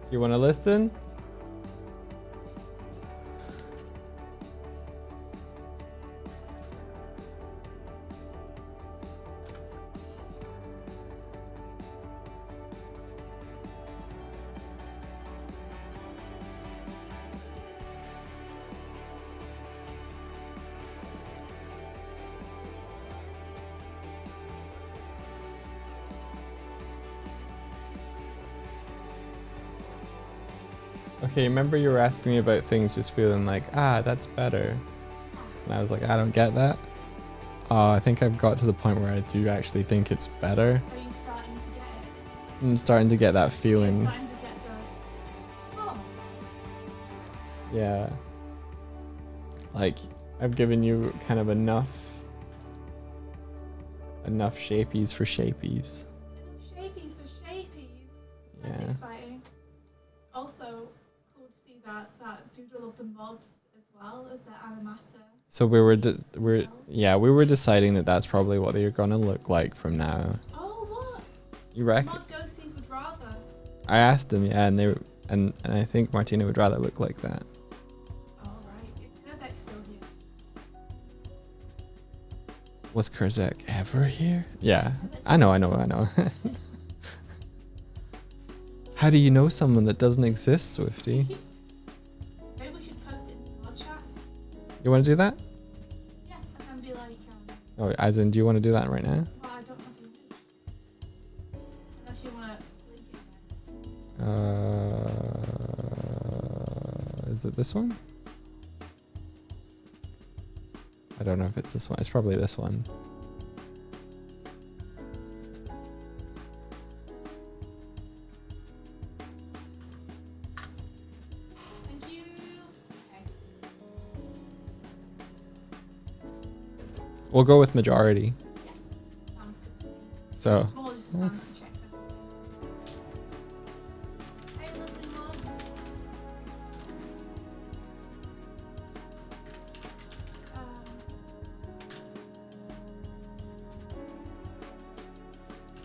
S1: Do you want to listen? Okay, remember you were asking me about things just feeling like, that's better. And I was like, I don't get that. I think I've got to the point where I do actually think it's better.
S2: Are you starting to get it?
S1: I'm starting to get that feeling.
S2: You're starting to get the, oh.
S1: Yeah. Like, I've given you kind of enough shapies for shapies.
S2: Shapies for shapies. That's
S1: Yeah.
S2: exciting. Also, cool to see that doodle of the mods as well as the animata.
S1: So we were deciding that that's probably what they're gonna look like from now.
S2: Oh, what?
S1: You reckon?
S2: Mod ghosties would rather.
S1: I asked them, yeah, and they and I think Martina would rather look like that.
S2: Oh, right. It's Kurzek still here.
S1: Was Kurzek ever here? Yeah, I know. How do you know someone that doesn't exist, Swifty?
S2: Maybe we should post it into the mod chat.
S1: You want to do that?
S2: Yeah, and then be like,
S1: Oh, as in, do you want to do that right now?
S2: well, I don't have the image. Unless you want to link it again.
S1: Is it this one? I don't know if it's this one. It's probably this one.
S2: Thank you. Okay.
S1: We'll go with majority.
S2: Yeah, sounds good to me.
S1: So,
S2: It's more just a sanity check then. Hey, lovely mods.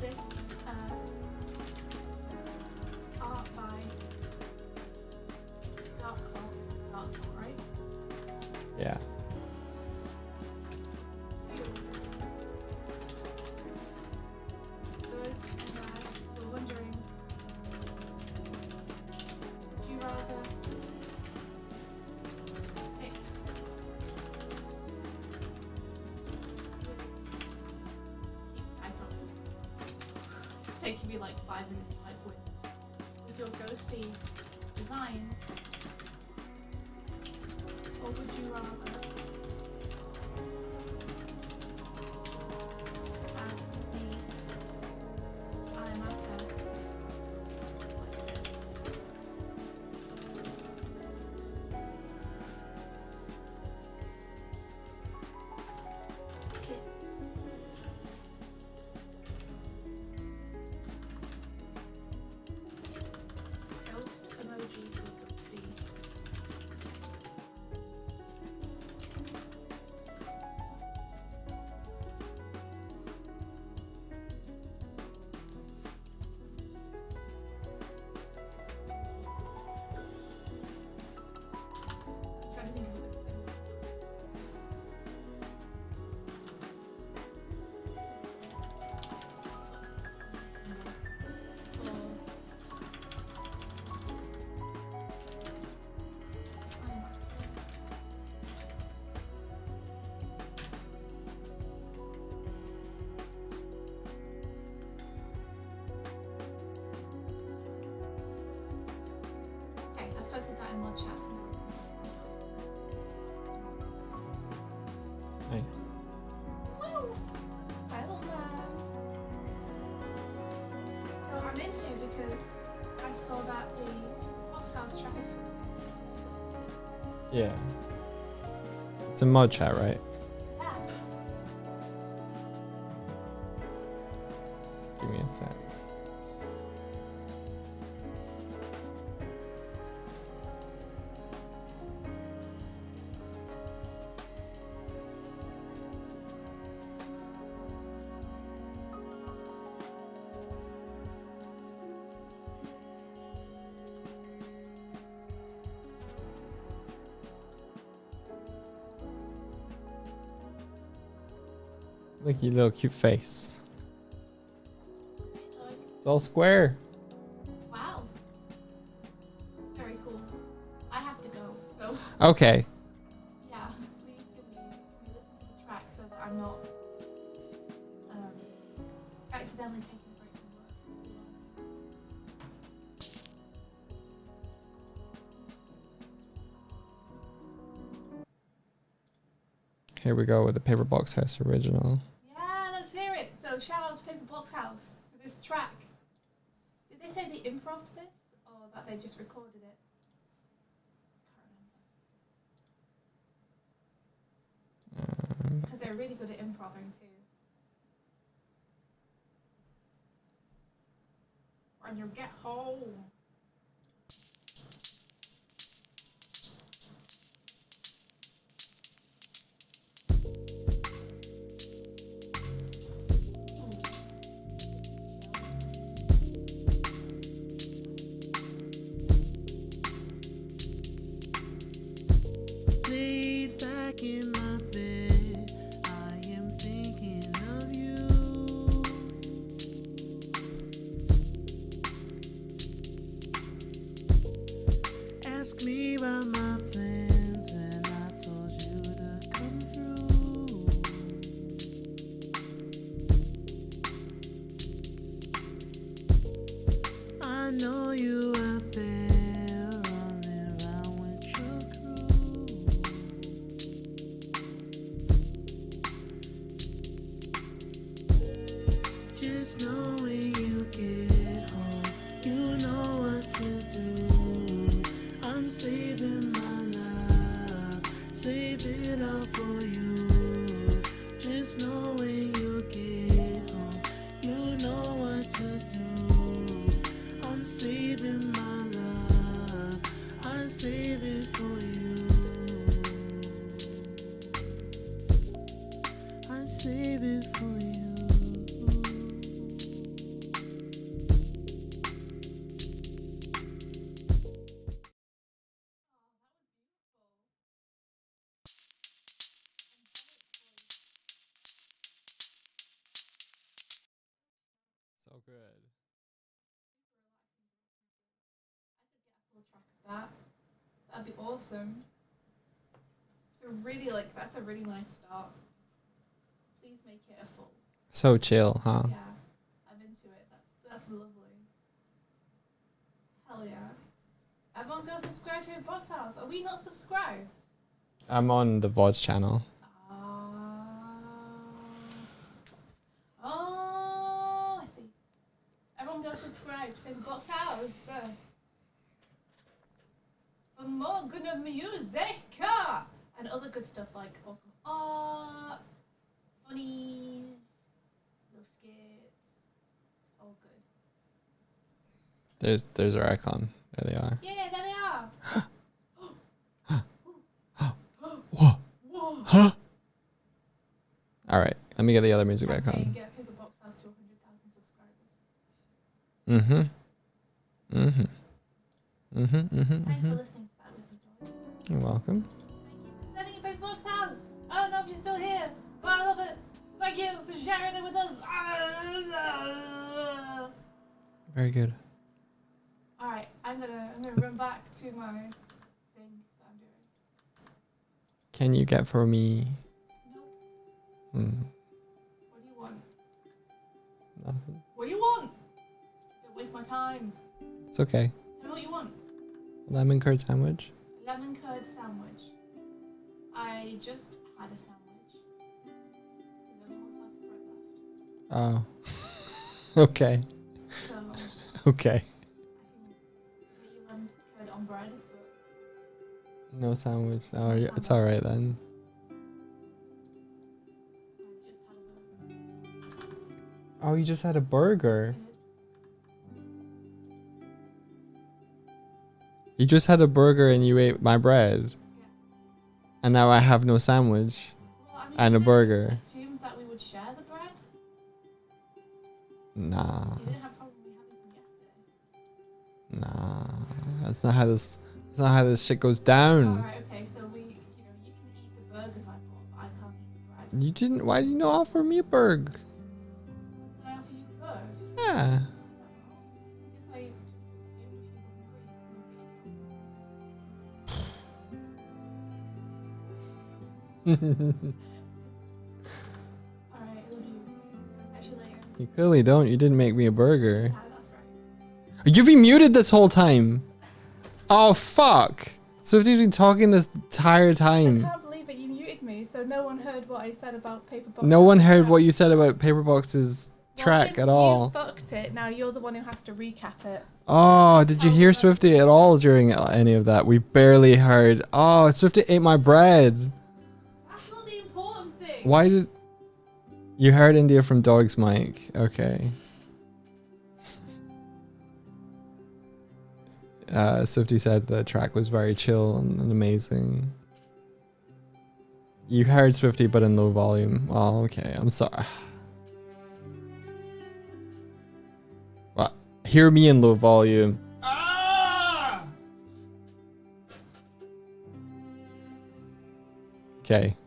S2: This art by Dark Clock, right?
S1: yeah.
S2: give you like 5 minutes to type with your ghosty designs? Or would you rather have the animator like this? Hit. Ghost emoji for ghosty. Trying to think of a good symbol. Okay, I've posted that in mod chat. So
S1: Nice.
S2: woo! Hello there. So I'm in here because I saw that the box house traffic.
S1: Yeah. It's a mod chat, right?
S2: Yeah.
S1: Give me a sec. Look, your little cute face. It's all square.
S2: Wow. It's very cool. I have to go, so
S1: Okay.
S2: yeah. Please give me listen to the track so that I'm not accidentally taking a break from work.
S1: Here we go with the Paper Box House original.
S2: Yeah, let's hear it. So shout out to Paper Box House for this track. Did they say they improv'd this or that they just recorded it? Can't remember. Because they're really good at improving too. When you get home.
S3: Laid back in my bed, I am thinking of you. Ask me about my plans, and I told you to come through. I know you out there running around with your crew. Just know when you get home, you know what to do. I'm saving my love, save it all for you. Just know when you get home, you know what to do. I'm saving my love, I save it for you. I save it for you.
S1: So good.
S2: Full track of that. That'd be awesome. So really that's a really nice start. Please make it a full.
S1: So chill, huh?
S2: Yeah. I'm into it. That's That's lovely. Hell yeah. Everyone go subscribe to Box House. Are we not subscribed?
S1: I'm on the VODs channel.
S2: Oh, I see. Everyone go subscribe to Box House. For more good music and other good stuff like awesome art, funnies, no skits. It's all good.
S1: There's our icon. There they are.
S2: Yeah, there they are.
S1: Whoa.
S2: Whoa.
S1: Huh? All right. Let me get the other music back
S2: Okay,
S1: on.
S2: get Paper Box House to 100,000 subscribers. Thanks for listening to that with me, Doig.
S1: You're welcome.
S2: Thank you for sending it Paper Box House. I don't know if you're still here, but I love it. Thank you for sharing it with us.
S1: Very good.
S2: All right, I'm gonna run back to my thing that I'm doing.
S1: Can you get for me?
S2: Nope.
S1: Hmm.
S2: What do you want?
S1: Nothing.
S2: What do you want? Don't waste my time.
S1: It's okay.
S2: Tell me what you want.
S1: Lemon curd sandwich.
S2: Lemon curd sandwich. I just had a sandwich. There's only one slice of bread left.
S1: Oh. Okay.
S2: So
S1: Okay.
S2: I can get you lemon curd on bread, but
S1: No sandwich. Oh, yeah, it's all right then.
S2: I just had a burger.
S1: Oh, you just had a burger. You just had a burger and you ate my bread.
S2: Yeah.
S1: And now I have no sandwich
S2: Well, I mean,
S1: and a
S2: you
S1: burger.
S2: assumed that we would share the bread.
S1: Nah.
S2: You didn't have problem with having some yesterday.
S1: Nah. That's not how this shit goes down.
S2: Alright, okay, so you can eat the burgers I bought, but I can't eat the bread.
S1: You didn't. Why did you not offer me a burger?
S2: Did I offer you a burger?
S1: Yeah.
S2: I don't know. I guess I just assumed if you were hungry, you could get yourself. Alright, I love you. Catch you later.
S1: You clearly don't. You didn't make me a burger.
S2: Yeah, that's right.
S1: You've been muted this whole time. Oh fuck. So you've been talking this entire
S2: I
S1: time.
S2: can't believe it, you muted me, so no one heard what I said about Paper Box.
S1: No one heard what you said about Paperbox's track
S2: since
S1: at all.
S2: You fucked it, now you're the one who has to recap it.
S1: Oh, did you hear Swifty at all during any of that? We barely heard. Oh, Swifty ate my bread.
S2: That's not the important thing.
S1: Why did you heard India from Doig's mic? Okay. Swifty said the track was very chill and amazing. You heard Swifty, but in low volume. Oh, okay. I'm sorry. Well, hear me in low volume. Okay.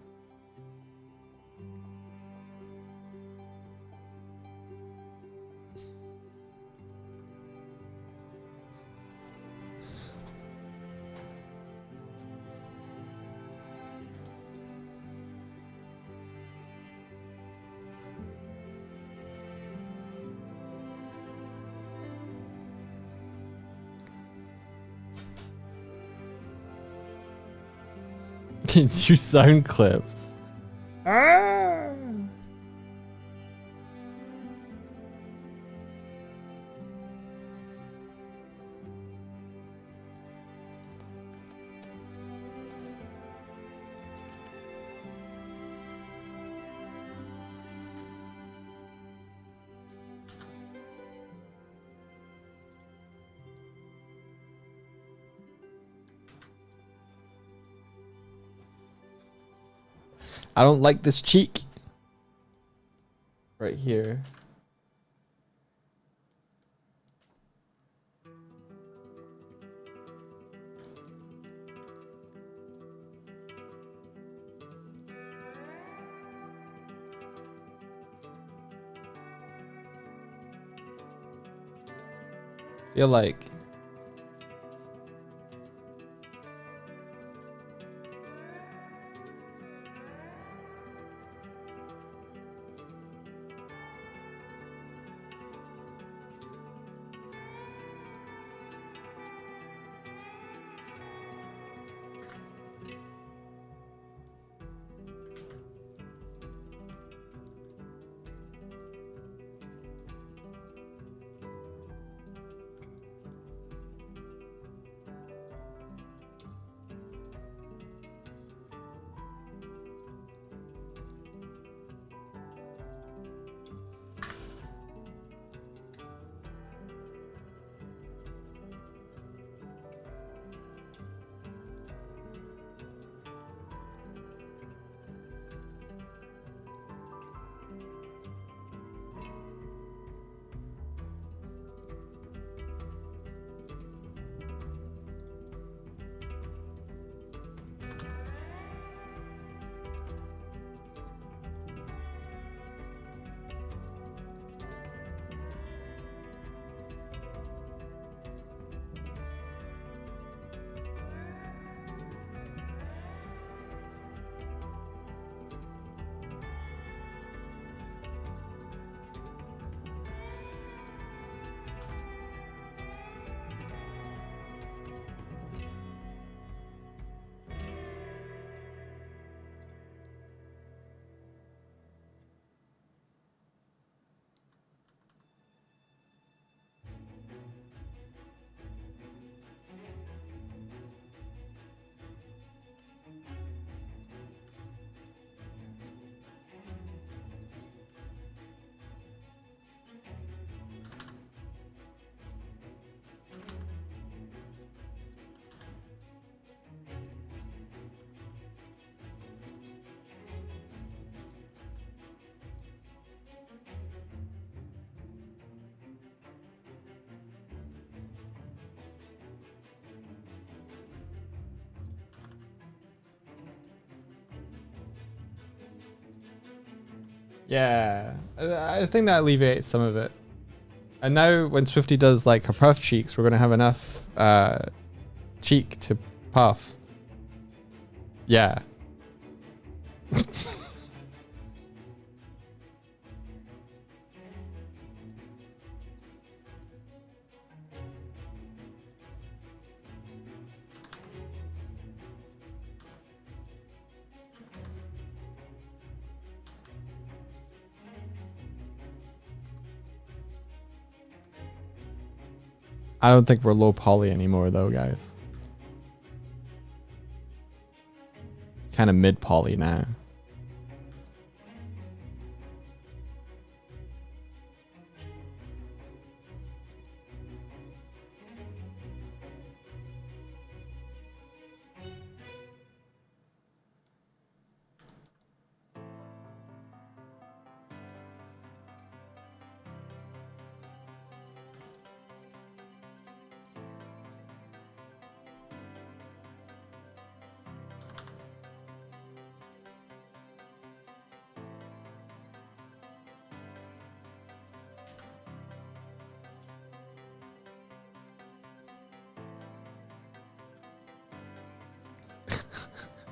S1: Did you sound clip? I don't like this cheek. Right here. Feel like Yeah, I think that alleviates some of it. And now when Swifty does like her puff cheeks, we're gonna have enough cheek to puff. Yeah. I don't think we're low poly anymore though, guys. Kind of mid poly now.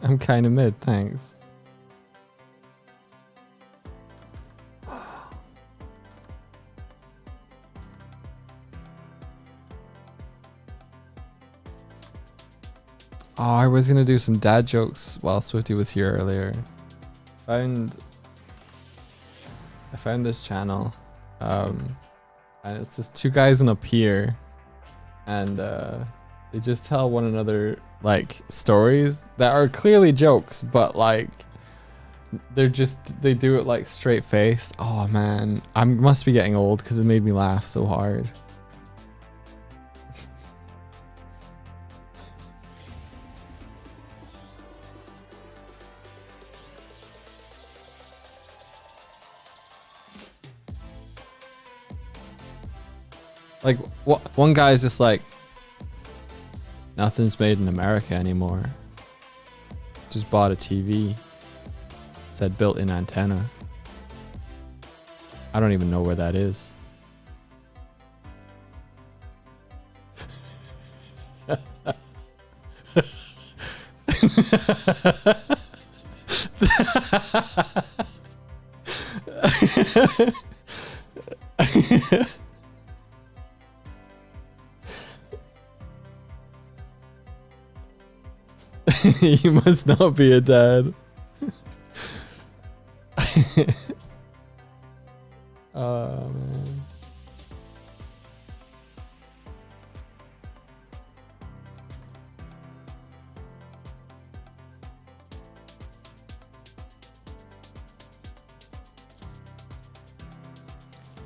S1: I'm kind of mid, thanks. Oh, I was gonna do some dad jokes while Swifty was here earlier. I found this channel, and it's just two guys on a pier, and they just tell one another like stories that are clearly jokes, but like they do it like straight faced. Oh man, I must be getting old because it made me laugh so hard. Like one guy's just like, nothing's made in America anymore. Just bought a TV. Said built-in antenna. I don't even know where that is. You must not be a dad. Oh man.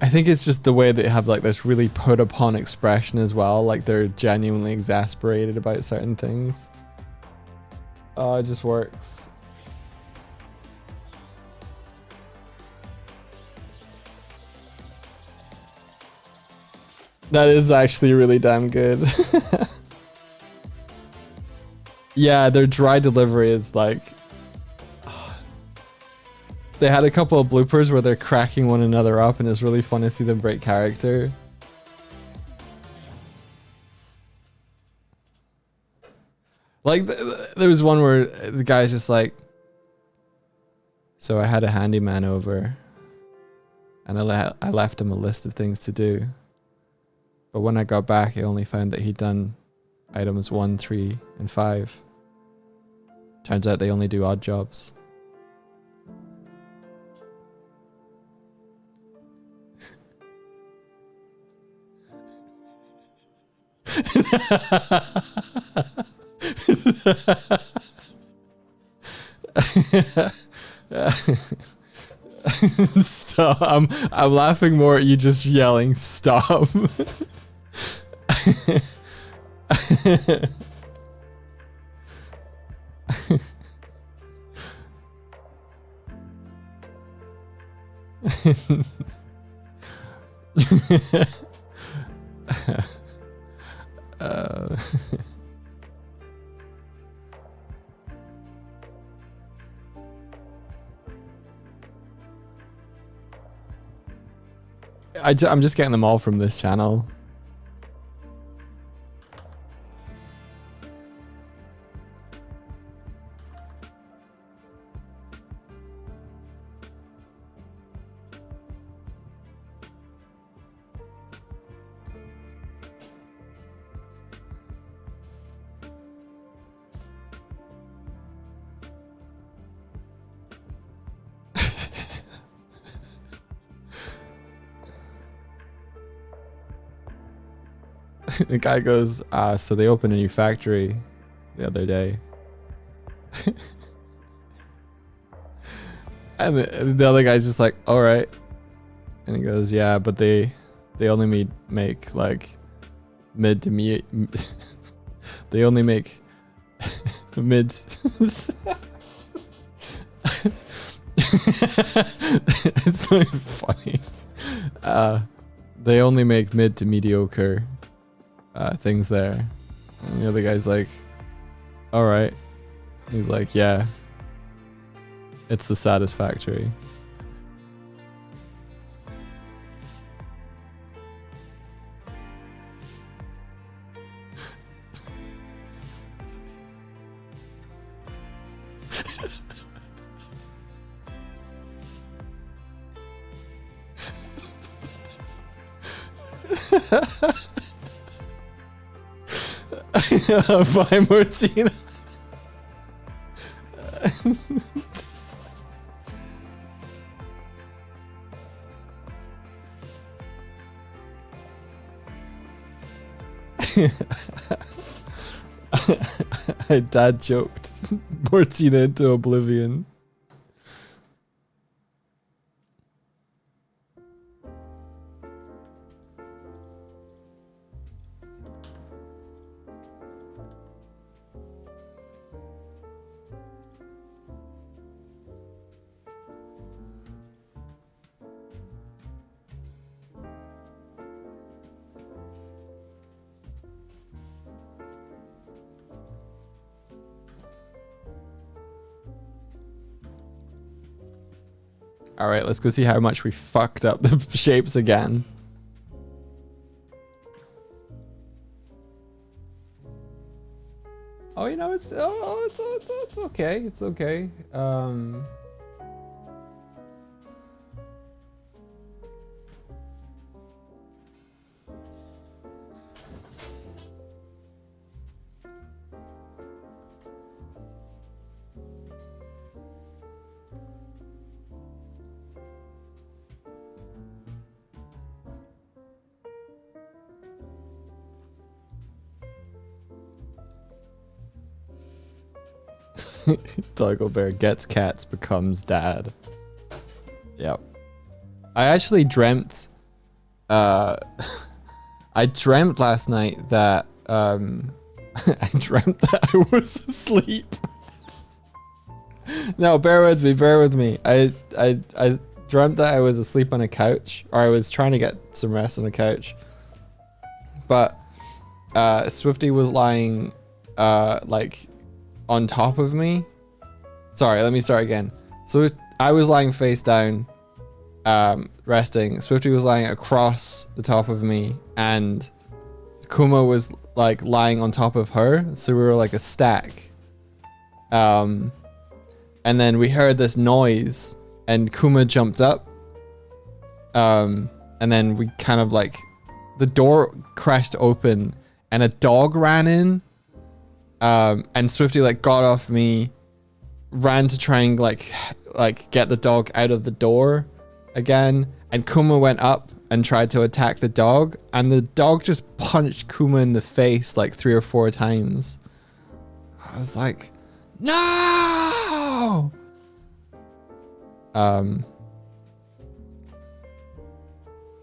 S1: I think it's just the way they have like this really put upon expression as well. Like they're genuinely exasperated about certain things. Oh, it just works. That is actually really damn good. Yeah, their dry delivery is like... They had a couple of bloopers where they're cracking one another up and it's really fun to see them break character. Like, there was one where the guy's just like, so I had a handyman over and I left him a list of things to do. But when I got back, I only found that he'd done items 1, 3, and 5. Turns out they only do odd jobs. Stop. I'm laughing more at you just yelling stop. I'm just getting them all from this channel. The guy goes, so they opened a new factory the other day. And the other guy's just like, all right. And he goes, yeah, but they only make like mid to me. They only make mid. It's not even funny. They only make mid to mediocre things there. And the other guy's like, all right. He's like, yeah, it's the satisfactory. Bye, Martina. Dad joked Martina into oblivion. All right, let's go see how much we fucked up the shapes again. Oh, you know, it's okay. It's okay. Doggo Bear gets cats, becomes dad. Yep. I actually dreamt I dreamt last night that I dreamt that I was asleep. No, bear with me. I dreamt that I was asleep on a couch, or I was trying to get some rest on a couch. But Swifty was lying like on top of me. Sorry, let me start again. So I was lying face down, resting. Swifty was lying across the top of me, and Kuma was like lying on top of her. So we were like a stack. And then we heard this noise, and Kuma jumped up. And then we kind of like, the door crashed open, and a dog ran in. And Swifty like got off me, ran to try and like get the dog out of the door again, and Kuma went up and tried to attack the dog, and the dog just punched Kuma in the face like 3 or 4 times. I was like, no! And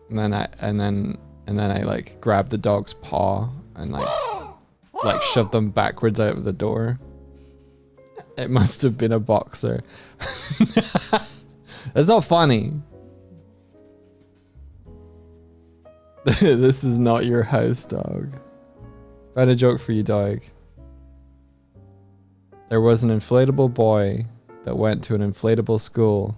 S1: then I like grabbed the dog's paw and like shoved them backwards out of the door. It must have been a boxer. That's not funny. This is not your house, dog. Found a joke for you, dog. There was an inflatable boy that went to an inflatable school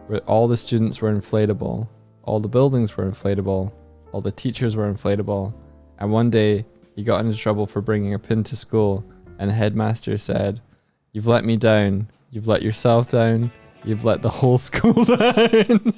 S1: where all the students were inflatable, all the buildings were inflatable, all the teachers were inflatable, and one day he got into trouble for bringing a pin to school, and the headmaster said, "You've let me down. You've let yourself down. You've let the whole school down."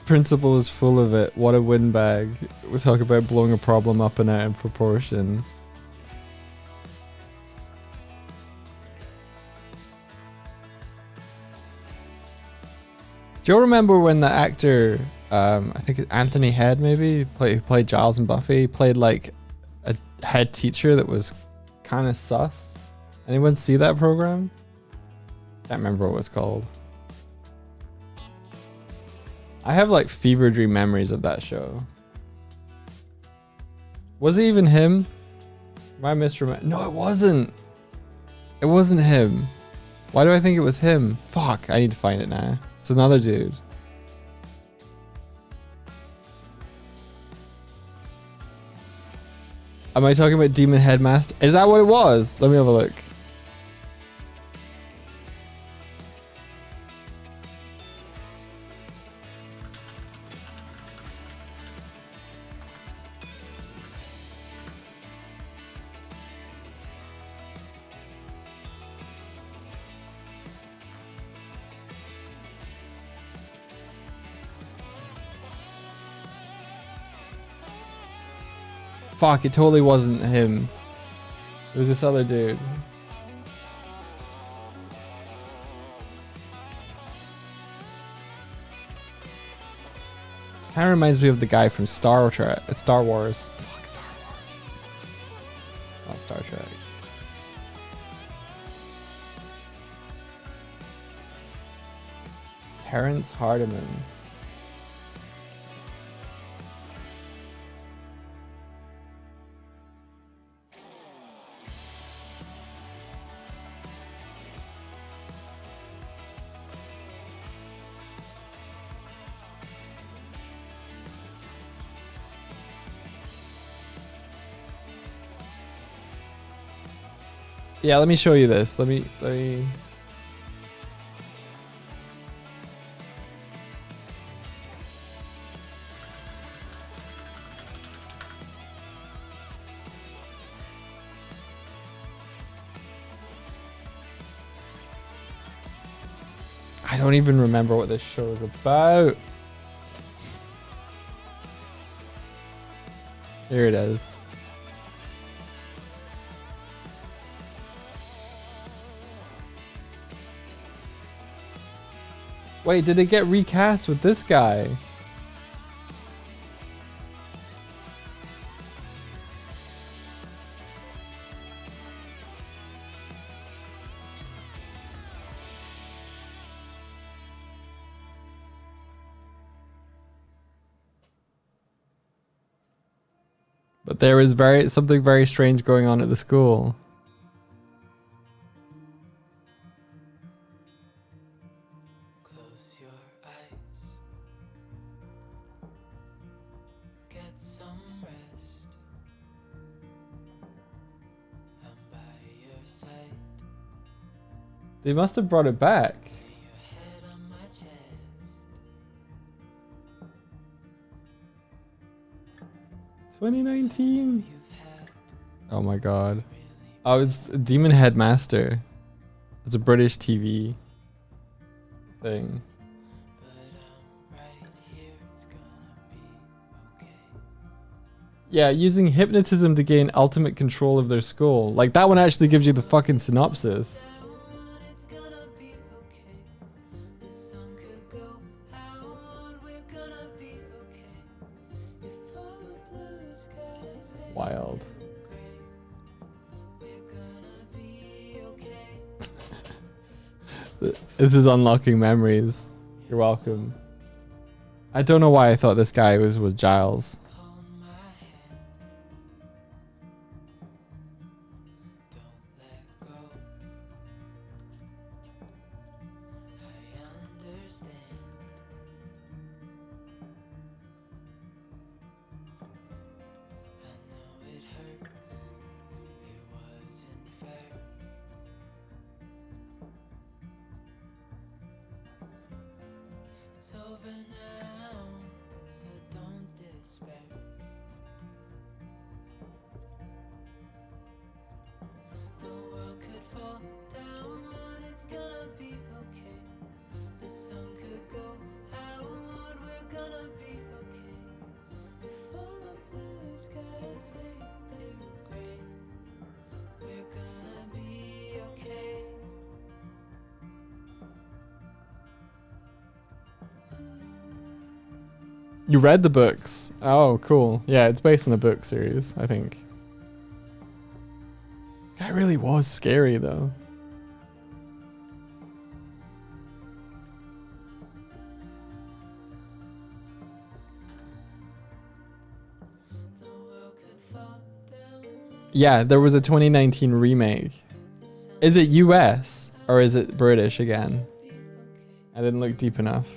S1: Principal was full of it. What a windbag. We talk about blowing a problem up and out of proportion. Do you remember when the actor, I think it's Anthony Head maybe, who played Giles and Buffy, played like a head teacher that was kind of sus? Anyone see that program? Can't remember what it was called. I have like fever dream memories of that show. Was it even him? Am I misremembering? No, it wasn't. It wasn't him. Why do I think it was him? Fuck, I need to find it now. It's another dude. Am I talking about Demon Headmaster? Is that what it was? Let me have a look. Fuck, it totally wasn't him. It was this other dude. Kind of reminds me of the guy from Star Wars. Fuck, Star Wars. Not Star Trek. Terrence Hardiman. Yeah, let me show you this. Let me. I don't even remember what this show is about. Here it is. Wait, did it get recast with this guy? But there is something very strange going on at the school. They must have brought it back. $2019. Oh my god. Oh, it's Demon Headmaster. It's a British TV thing. Yeah, using hypnotism to gain ultimate control of their skull. Like, that one actually gives you the fucking synopsis. Wild. This is unlocking memories. You're welcome. I don't know why I thought this guy was Giles. You read the books? Oh, cool. Yeah, it's based on a book series, I think. That really was scary, though. Yeah, there was a 2019 remake. Is it US or is it British again? I didn't look deep enough.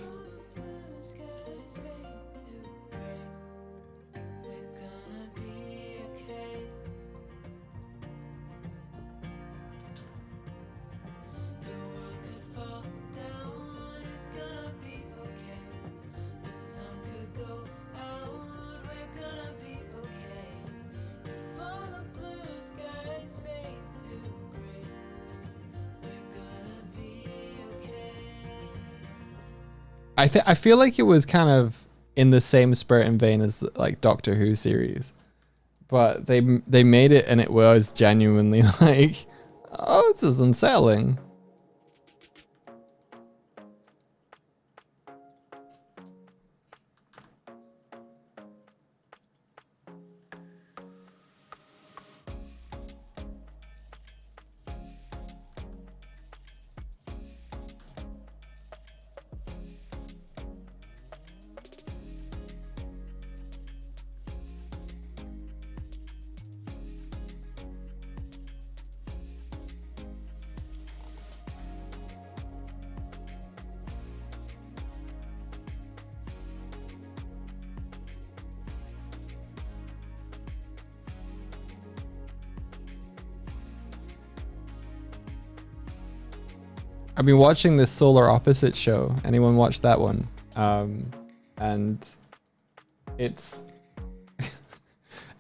S1: I feel like it was kind of in the same spirit and vein as like Doctor Who series, but they made it and it was genuinely like, oh, this is unsettling. I've been watching this Solar Opposite show. Anyone watch that one? And it's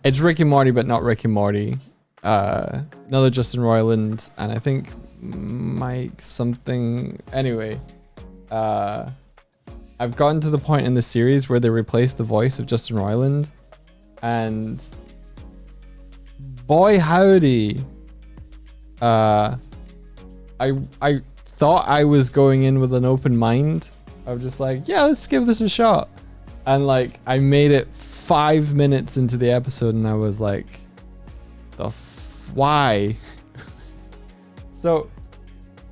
S1: it's Rick and Morty, but not Rick and Morty. Another Justin Roiland, and I think Mike something. Anyway, I've gotten to the point in the series where they replaced the voice of Justin Roiland, and boy howdy, I thought I was going in with an open mind. I was just like, yeah, let's give this a shot. And like, I made it 5 minutes into the episode and I was like, why? So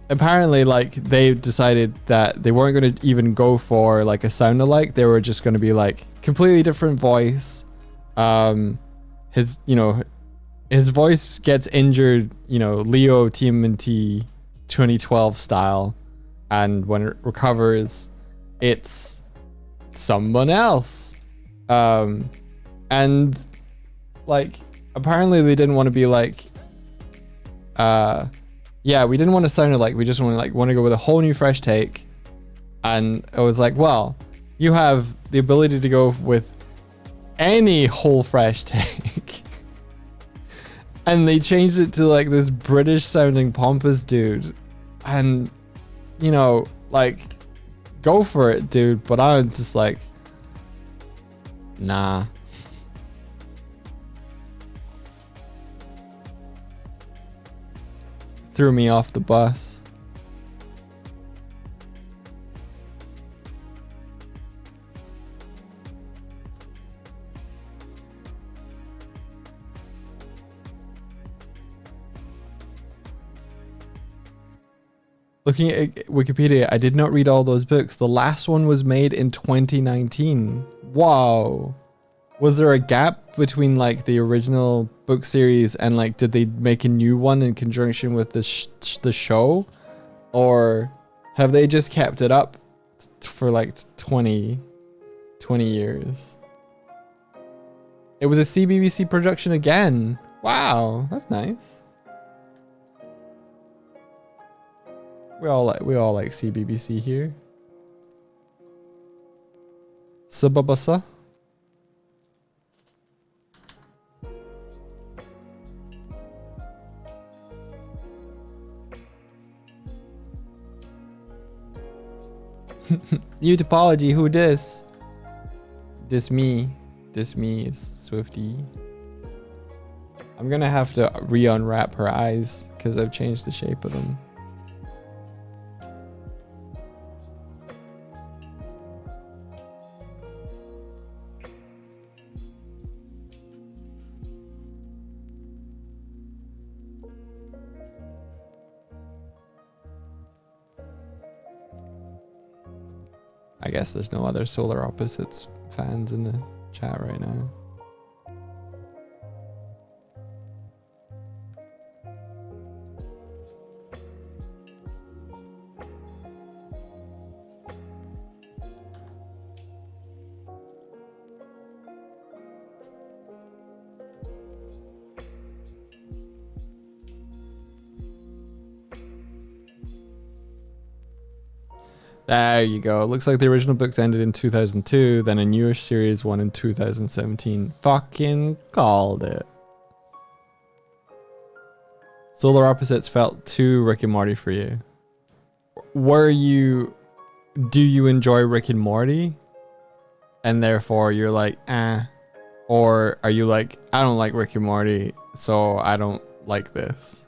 S1: apparently like they decided that they weren't going to even go for like a sound alike. They were just going to be like completely different voice. His voice gets injured, Leo TMNT 2012 style, and when it recovers it's someone else, and like apparently they didn't want to be like yeah, we didn't want to sound alike, we just want to go with a whole new fresh take. And I was like, well, you have the ability to go with any whole fresh take. And they changed it to like this British sounding pompous dude. And, like, go for it, dude. But I was just like, nah. threw me off the bus. Looking at Wikipedia, I did not read all those books. The last one was made in 2019. Wow. Was there a gap between like the original book series and like did they make a new one in conjunction with the show? Or have they just kept it up for like 20 years? It was a CBBC production again. Wow, that's nice. We all like CBBC here. Sababasa. New topology, who this? This me. This me is Swifty. I'm gonna have to re-unwrap her eyes because I've changed the shape of them. I guess there's no other Solar Opposites fans in the chat right now. There you go. It looks like the original books ended in 2002, then a newer series one in 2017. Fucking called it. Solar Opposites felt too Rick and Morty for you. Do you enjoy Rick and Morty? And therefore you're like, eh. Or are you like, I don't like Rick and Morty, so I don't like this?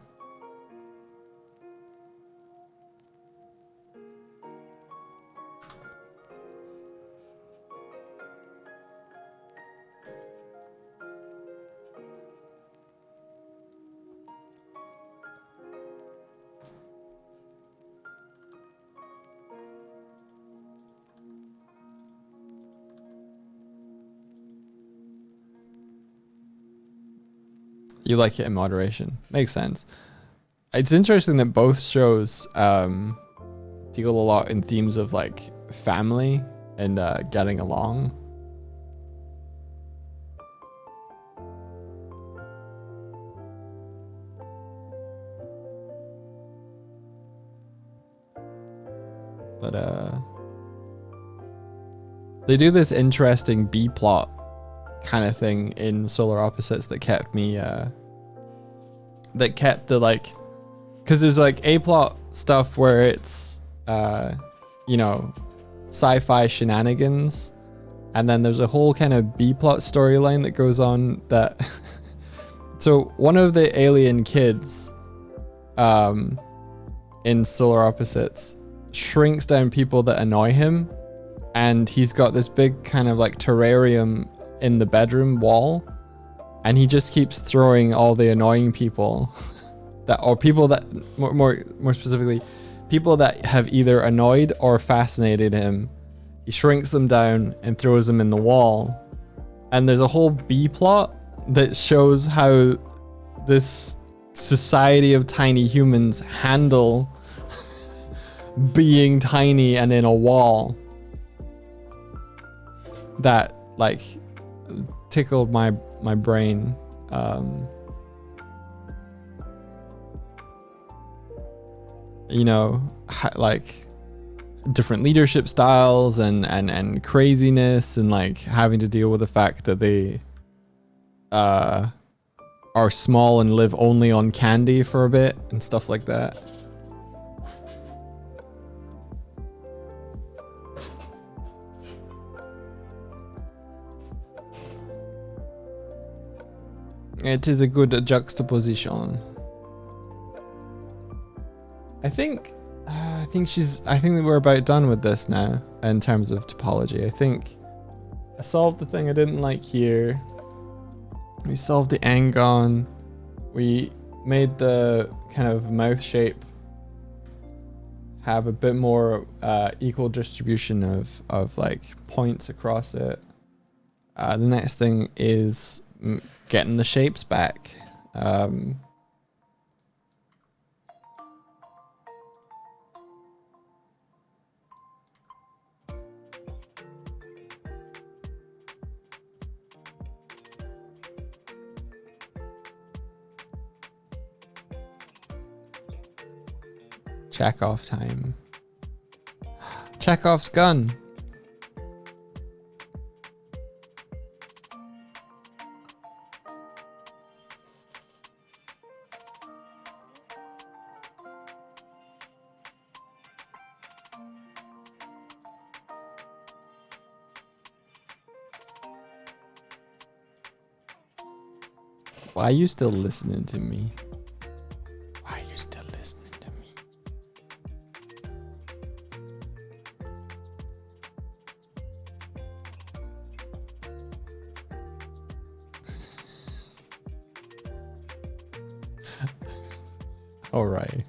S1: You like it in moderation. Makes sense. It's interesting that both shows deal a lot in themes of like family and getting along. But they do this interesting B plot kind of thing in Solar Opposites that kept me that kept the like, because there's like A plot stuff where it's you know, sci-fi shenanigans, and then there's a whole kind of B plot storyline that goes on that so one of the alien kids in Solar Opposites shrinks down people that annoy him, and he's got this big kind of like terrarium in the bedroom wall, and he just keeps throwing all the annoying people that, or people that more specifically, people that have either annoyed or fascinated him. He shrinks them down and throws them in the wall. And there's a whole B plot that shows how this society of tiny humans handle being tiny and in a wall. That like tickled my brain. You know, like different leadership styles and craziness, and like having to deal with the fact that they are small and live only on candy for a bit and stuff like that. It is a good juxtaposition. I think that we're about done with this now in terms of topology. I think I solved the thing I didn't like here. We solved the angon. We made the kind of mouth shape have a bit more equal distribution of like points across it. The next thing is getting the shapes back. Chekhov time. Chekhov's gun. Why are you still listening to me? Why are you still listening to me? All right.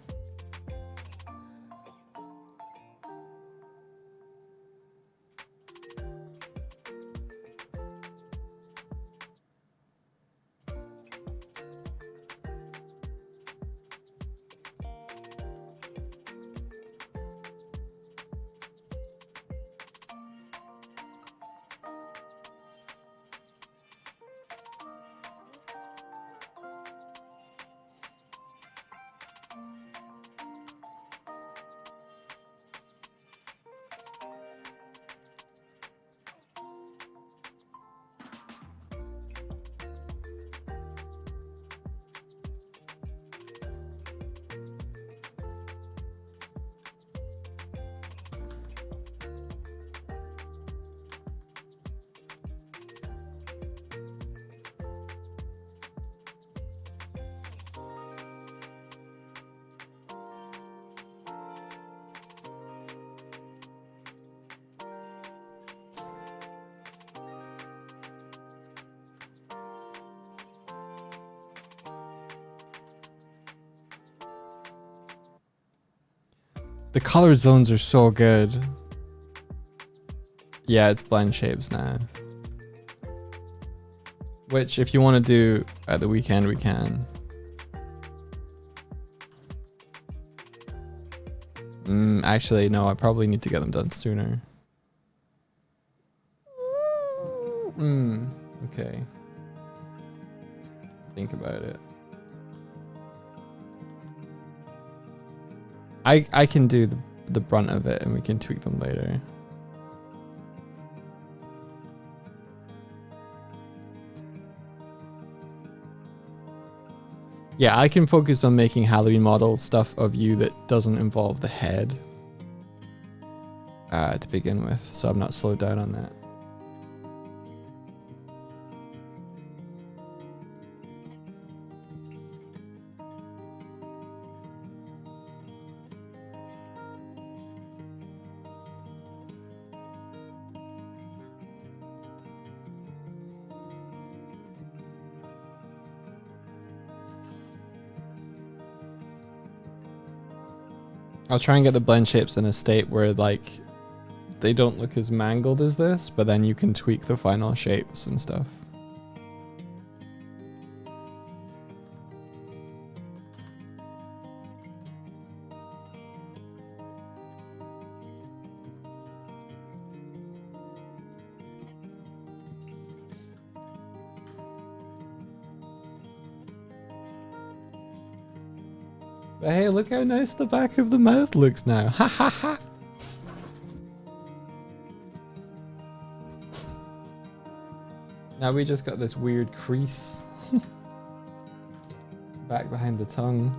S1: The color zones are so good. Yeah, it's blend shapes now. Which, if you want to do at the weekend, we can. Actually, no, I probably need to get them done sooner. Okay. Think about it. I can do the brunt of it and we can tweak them later. Yeah, I can focus on making Halloween model stuff of you that doesn't involve the head to begin with, so I'm not slowed down on that. I'll try and get the blend shapes in a state where like they don't look as mangled as this, but then you can tweak the final shapes and stuff. But hey, look how nice the back of the mouth looks now. Ha ha ha. Now we just got this weird crease back behind the tongue.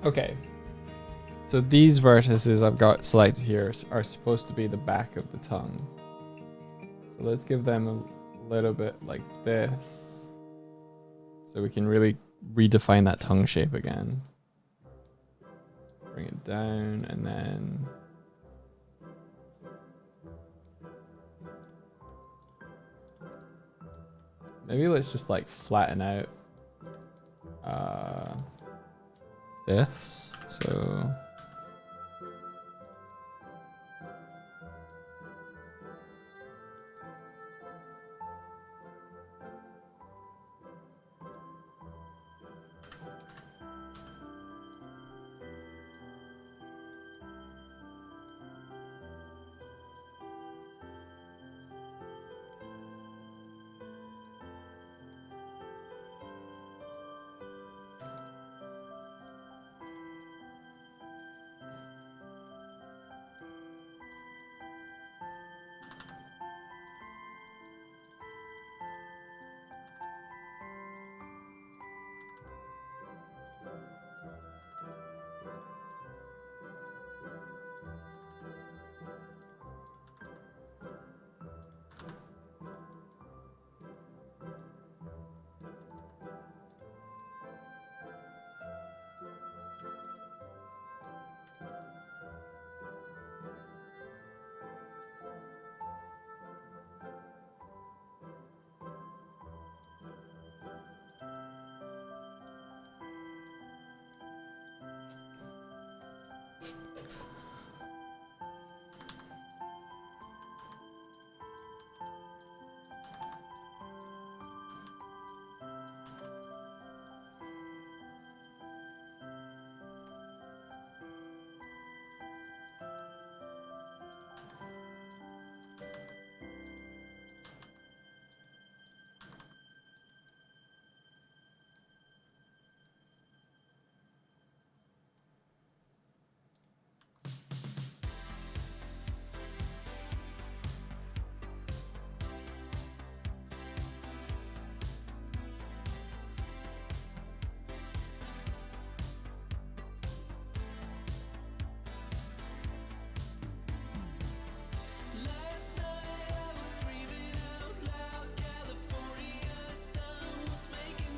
S1: Okay. So these vertices I've got selected here are supposed to be the back of the tongue. So let's give them a little bit like this, so we can really redefine that tongue shape again. Bring it down and then maybe let's just like flatten out this. So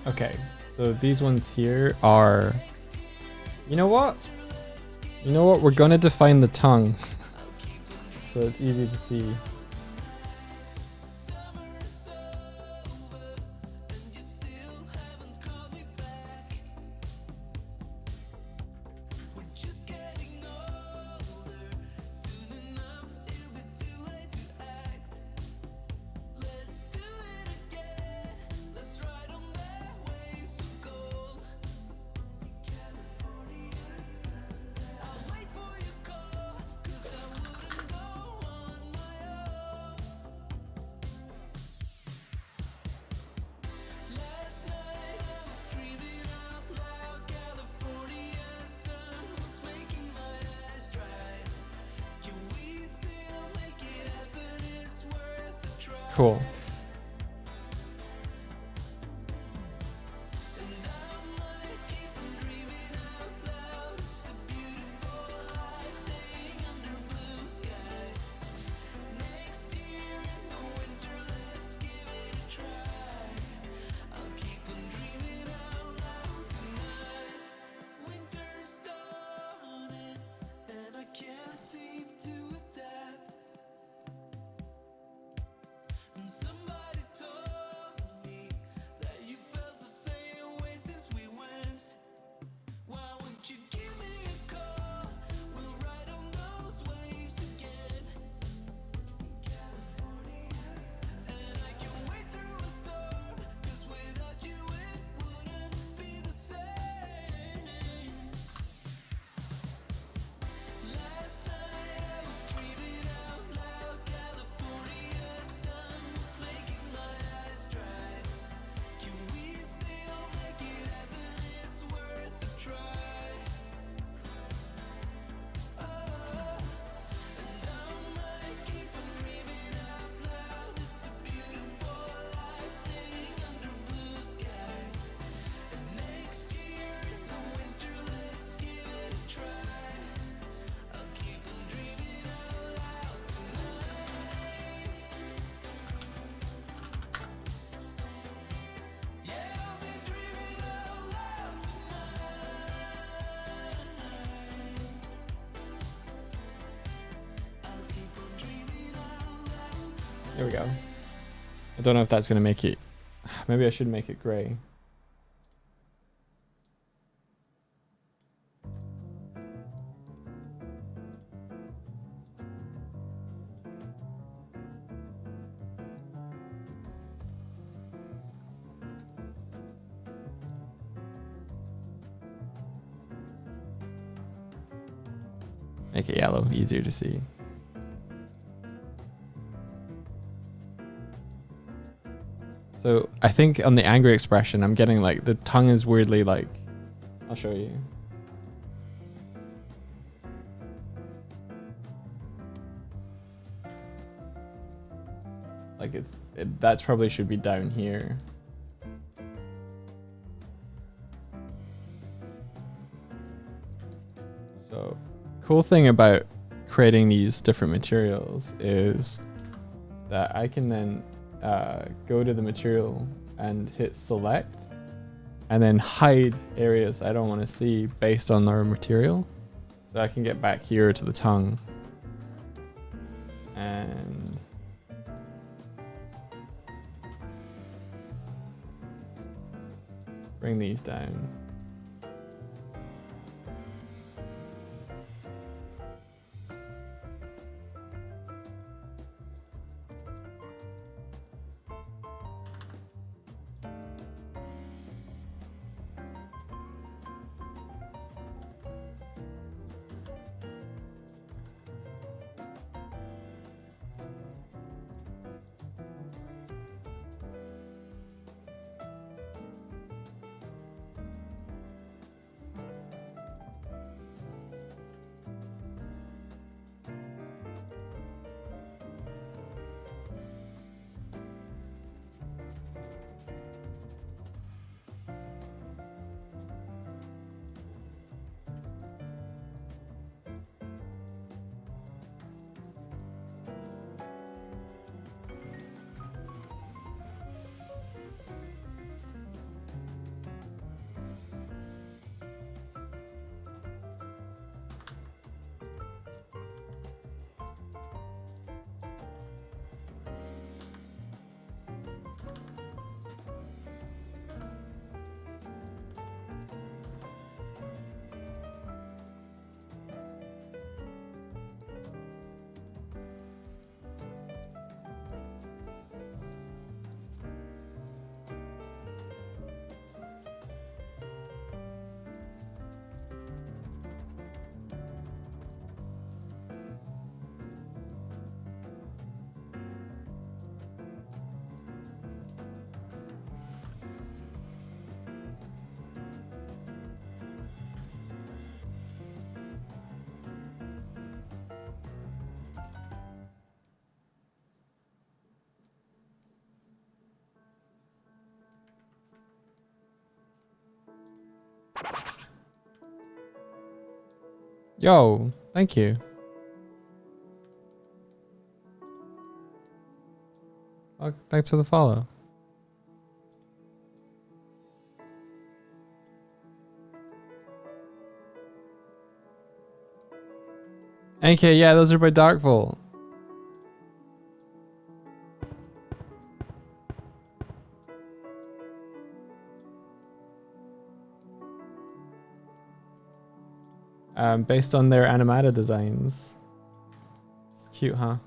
S1: okay, so these ones here are, you know what? You know what? We're gonna define the tongue so it's easy to see. Cool. There we go. I don't know if that's going to make it... Maybe I should make it grey. Make it yellow, easier to see. So I think on the angry expression, I'm getting like the tongue is weirdly like, I'll show you. Like that's probably should be down here. So cool thing about creating these different materials is that I can then go to the material and hit select and then hide areas I don't want to see based on our material. So I can get back here to the tongue and bring these down. Yo, thank you. Oh, thanks for the follow. NK, yeah, those are by Darkvolt. Based on their animata designs. It's cute, huh?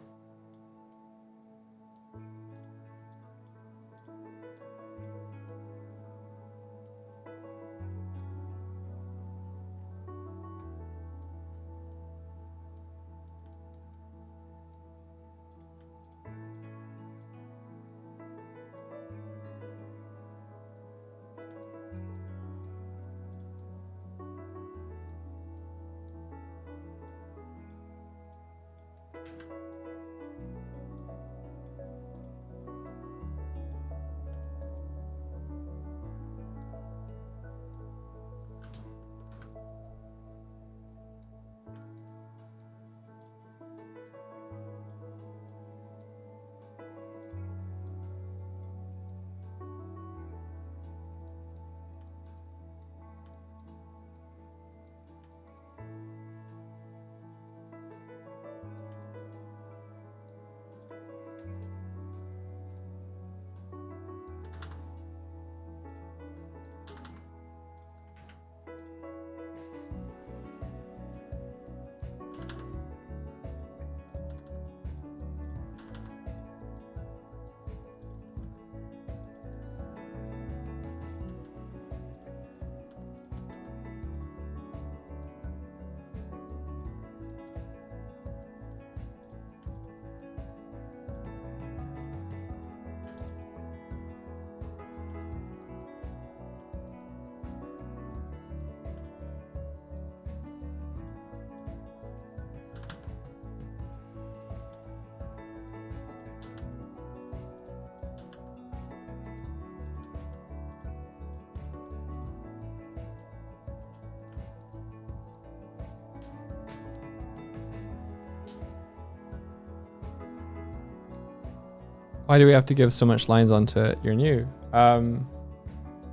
S1: Why do we have to give so much lines onto it? You're new.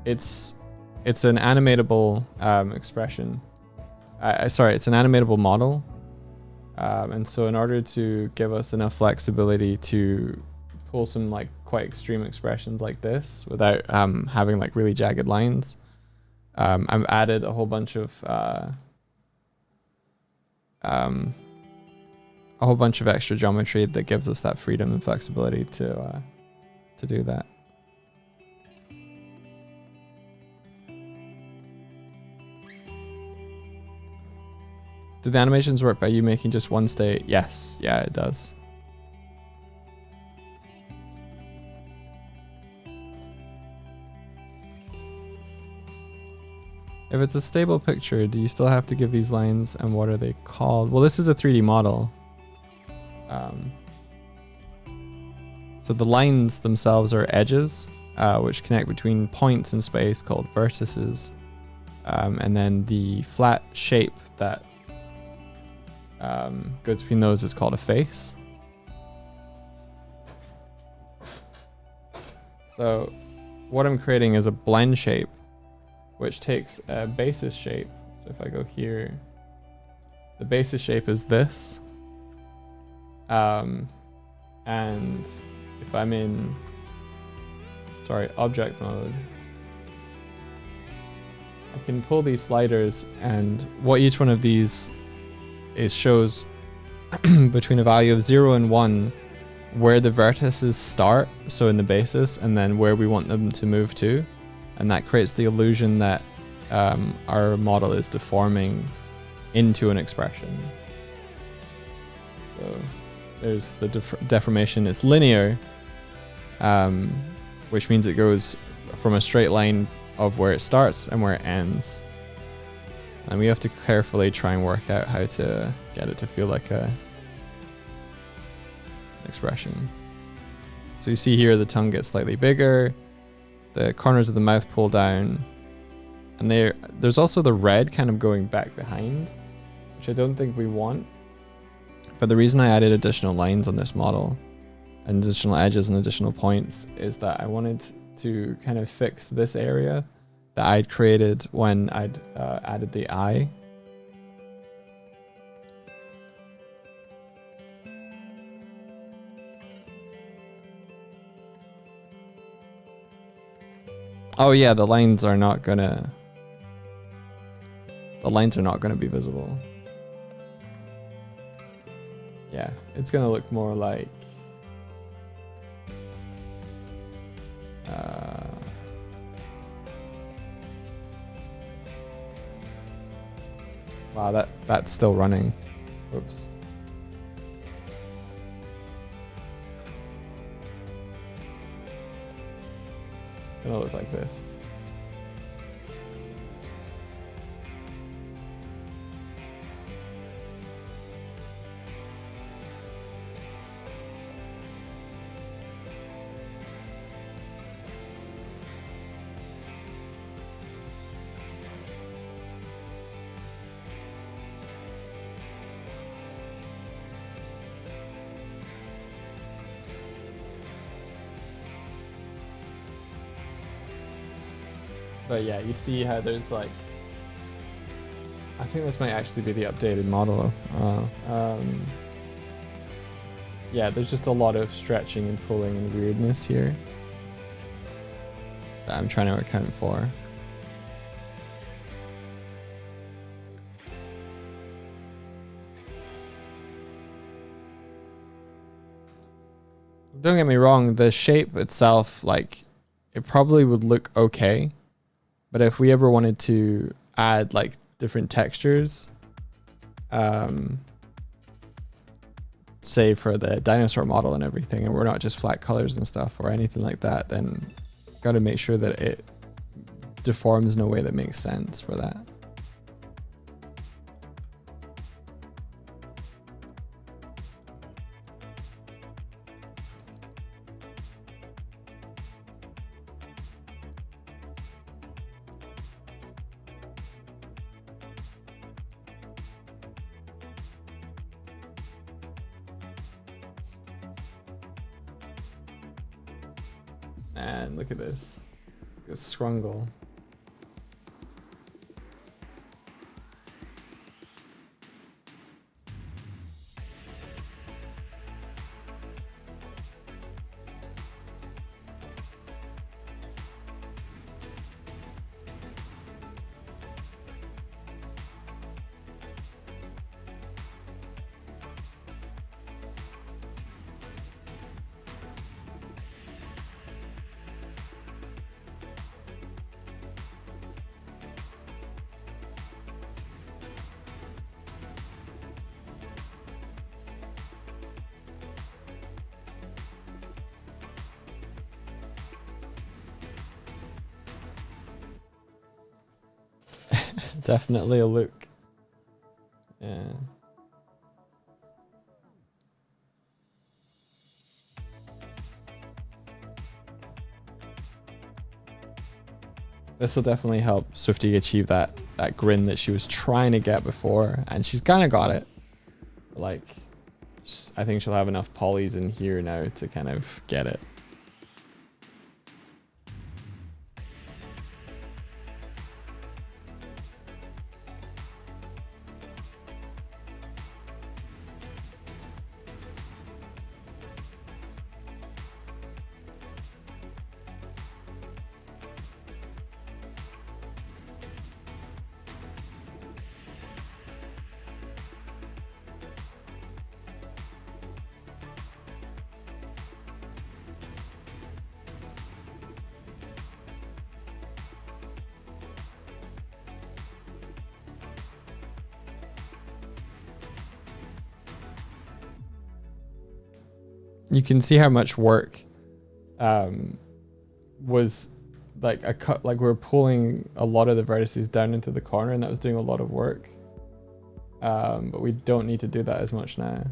S1: It's an animatable expression. Sorry, it's an animatable model. And so in order to give us enough flexibility to pull some like quite extreme expressions like this without having like really jagged lines, I've added a whole bunch of extra geometry that gives us that freedom and flexibility to do that. Do the animations work by you making just one state? Yes, yeah, it does. If it's a stable picture, do you still have to give these lines, and what are they called? Well, this is a 3D model. So the lines themselves are edges, which connect between points in space called vertices. And then the flat shape that goes between those is called a face. So what I'm creating is a blend shape, which takes a basis shape. So if I go here, the basis shape is this. And if I'm in, object mode, I can pull these sliders, and what each one of these is shows between a value of 0 and 1 where the vertices start, so in the basis, and then where we want them to move to. And that creates the illusion that our model is deforming into an expression. So there's the deformation. It's linear, which means it goes from a straight line of where it starts and where it ends. And we have to carefully try and work out how to get it to feel like an expression. So you see here the tongue gets slightly bigger, the corners of the mouth pull down, and there's also the red kind of going back behind, which I don't think we want. But the reason I added additional lines on this model and additional edges and additional points is that I wanted to kind of fix this area that I'd created when I'd added the eye. Oh yeah, the lines are not gonna be visible. Yeah, it's gonna look more like wow, that's still running. Oops. Gonna look like this. But yeah, you see how there's like, I think this might actually be the updated model. Yeah, there's just a lot of stretching and pulling and weirdness here that I'm trying to account for. Don't get me wrong, the shape itself, like, it probably would look okay. But if we ever wanted to add like different textures, say for the dinosaur model and everything, and we're not just flat colors and stuff or anything like that, then got to make sure that it deforms in a way that makes sense for that. And look at this. It's scrungle. Definitely a look. Yeah. This will definitely help Swifty achieve that grin that she was trying to get before, and she's kind of got it. Like, I think she'll have enough polys in here now to kind of get it. You can see how much work was like a cut, like we're pulling a lot of the vertices down into the corner, and that was doing a lot of work. But we don't need to do that as much now.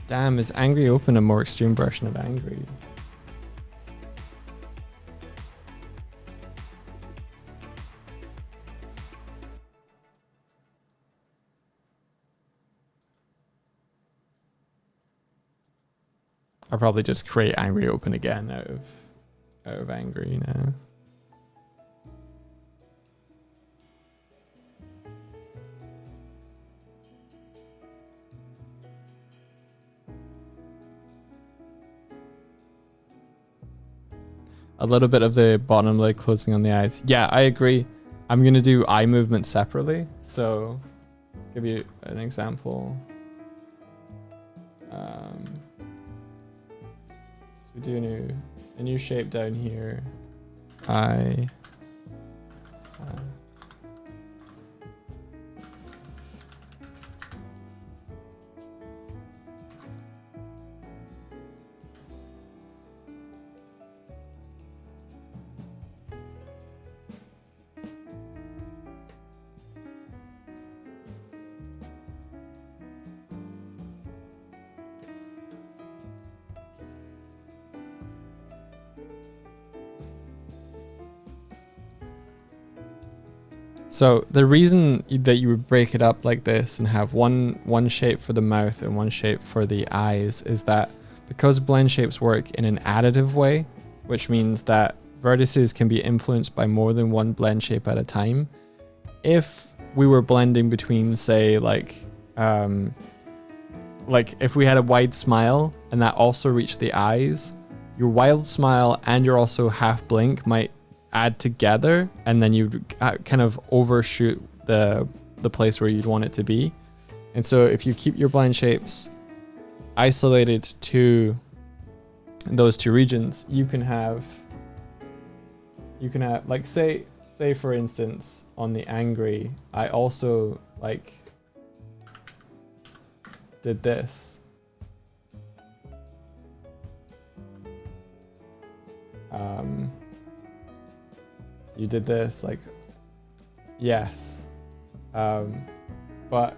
S1: Damn, is Angry Open a more extreme version of Angry? I'll probably just create Angry Open again out of Angry now. A little bit of the bottom lid closing on the eyes. Yeah, I agree. I'm going to do eye movement separately. So, give you an example. So we do a new shape down here. Eye. So the reason that you would break it up like this and have one shape for the mouth and one shape for the eyes is that because blend shapes work in an additive way, which means that vertices can be influenced by more than one blend shape at a time. If we were blending between, say, like if we had a wide smile and that also reached the eyes, your wild smile and your also half blink might add together, and then you kind of overshoot the place where you'd want it to be. And so if you keep your blend shapes isolated to those two regions, you can have like say for instance on the Angry, I also like did this, So you did this, like, yes. But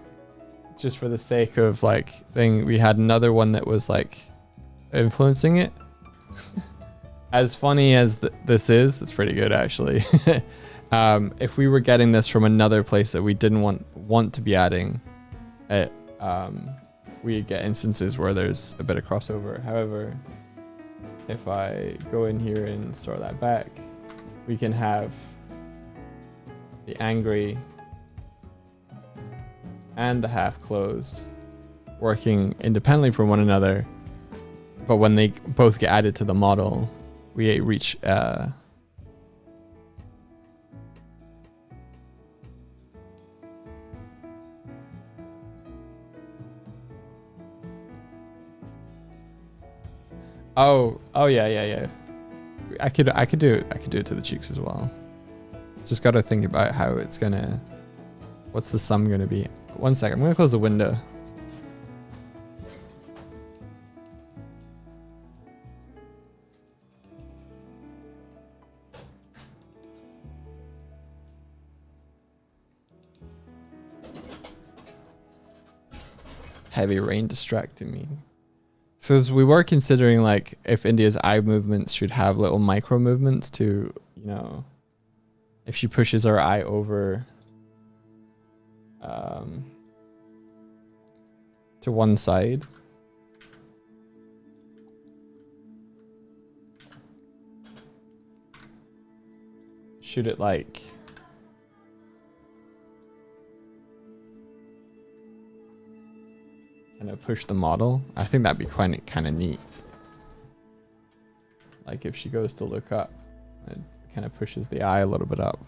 S1: just for the sake of like thing, we had another one that was like influencing it. As funny as this is, it's pretty good actually. If we were getting this from another place that we didn't want to be adding it, we get instances where there's a bit of crossover. However, if I go in here and sort that back, we can have the angry and the half closed working independently from one another, but when they both get added to the model, we reach oh yeah. I could do it to the cheeks as well. Just got to think about how it's gonna, what's the sum gonna be. 1 second, I'm gonna close the window. Heavy rain distracting me. So as we were considering like if India's eye movements should have little micro movements to, you know, if she pushes her eye over to one side. Should it like kind of push the model? I think that'd be kind of neat. Like if she goes to look up, it kind of pushes the eye a little bit up.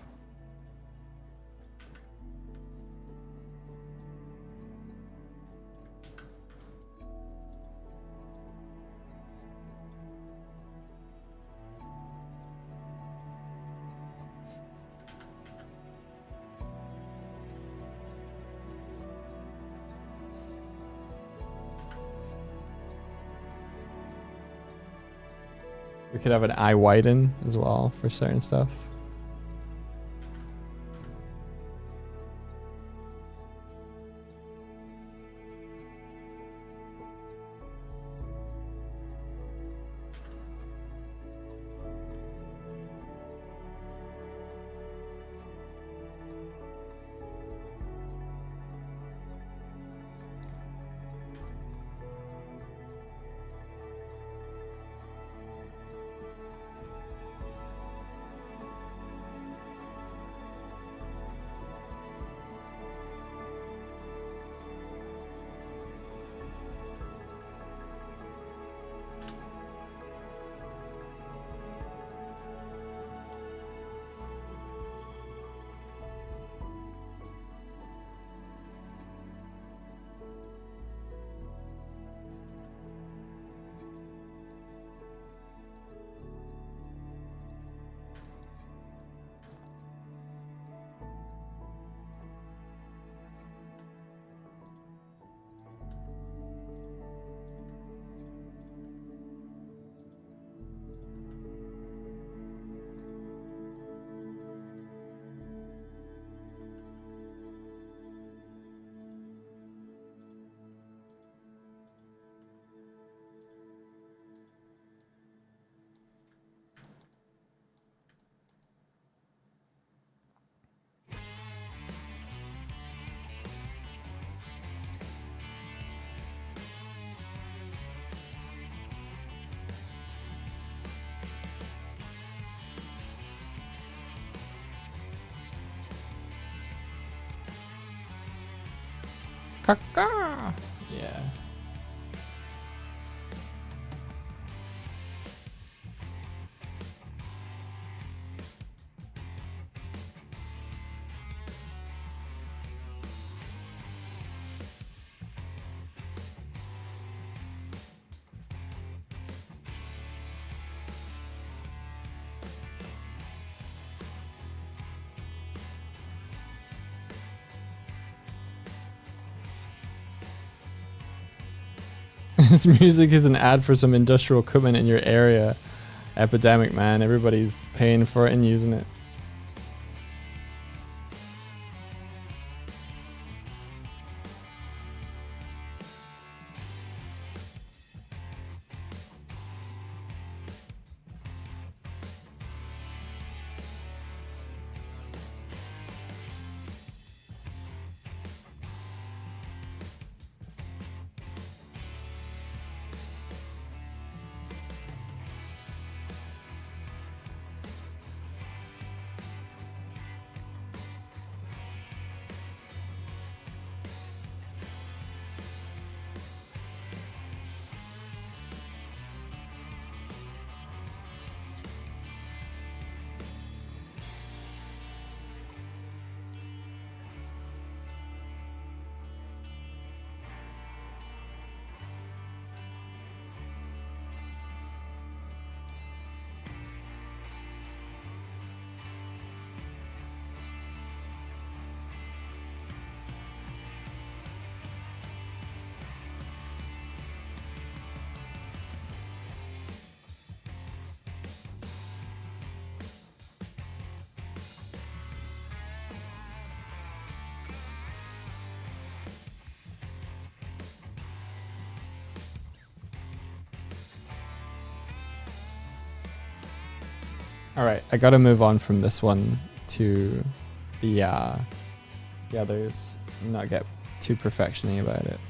S1: We could have an eye widen as well for certain stuff. Caca. Yeah. This music is an ad for some industrial equipment in your area. epidemic, man. Everybody's paying for it and using it. All right, I gotta move on from this one to the others and not get too perfectiony about it.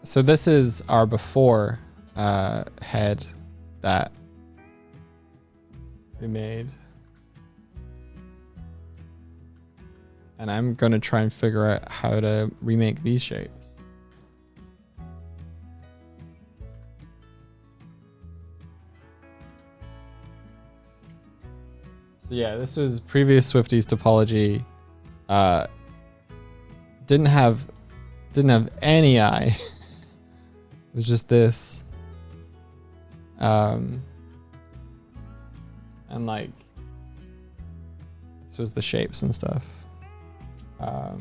S1: So this is our before head that we made. And I'm going to try and figure out how to remake these shapes. So yeah, this was previous Swifties topology. Didn't have any eye. It was just this. And like, this was the shapes and stuff. But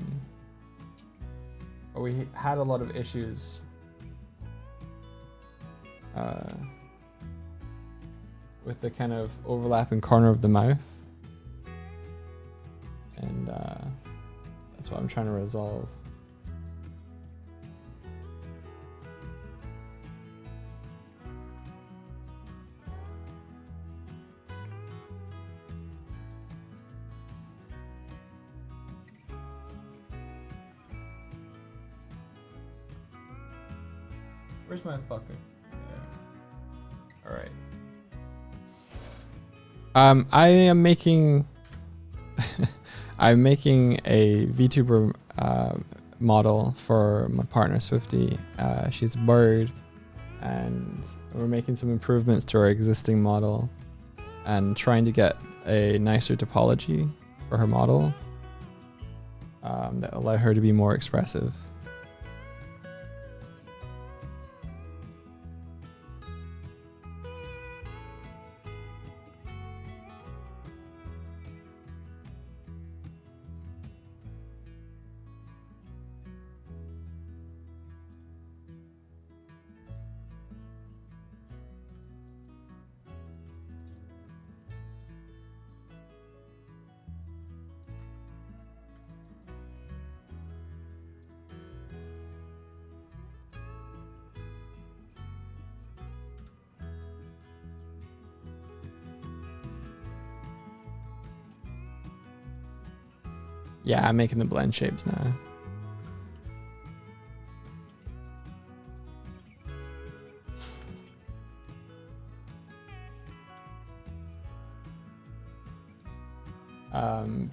S1: we had a lot of issues with the kind of overlapping corner of the mouth. And that's what I'm trying to resolve. Where's my fucker? All right. I am making I'm making a VTuber model for my partner Swifty. She's a bird, and we're making some improvements to our existing model and trying to get a nicer topology for her model that allow her to be more expressive. Yeah, I'm making the blend shapes now.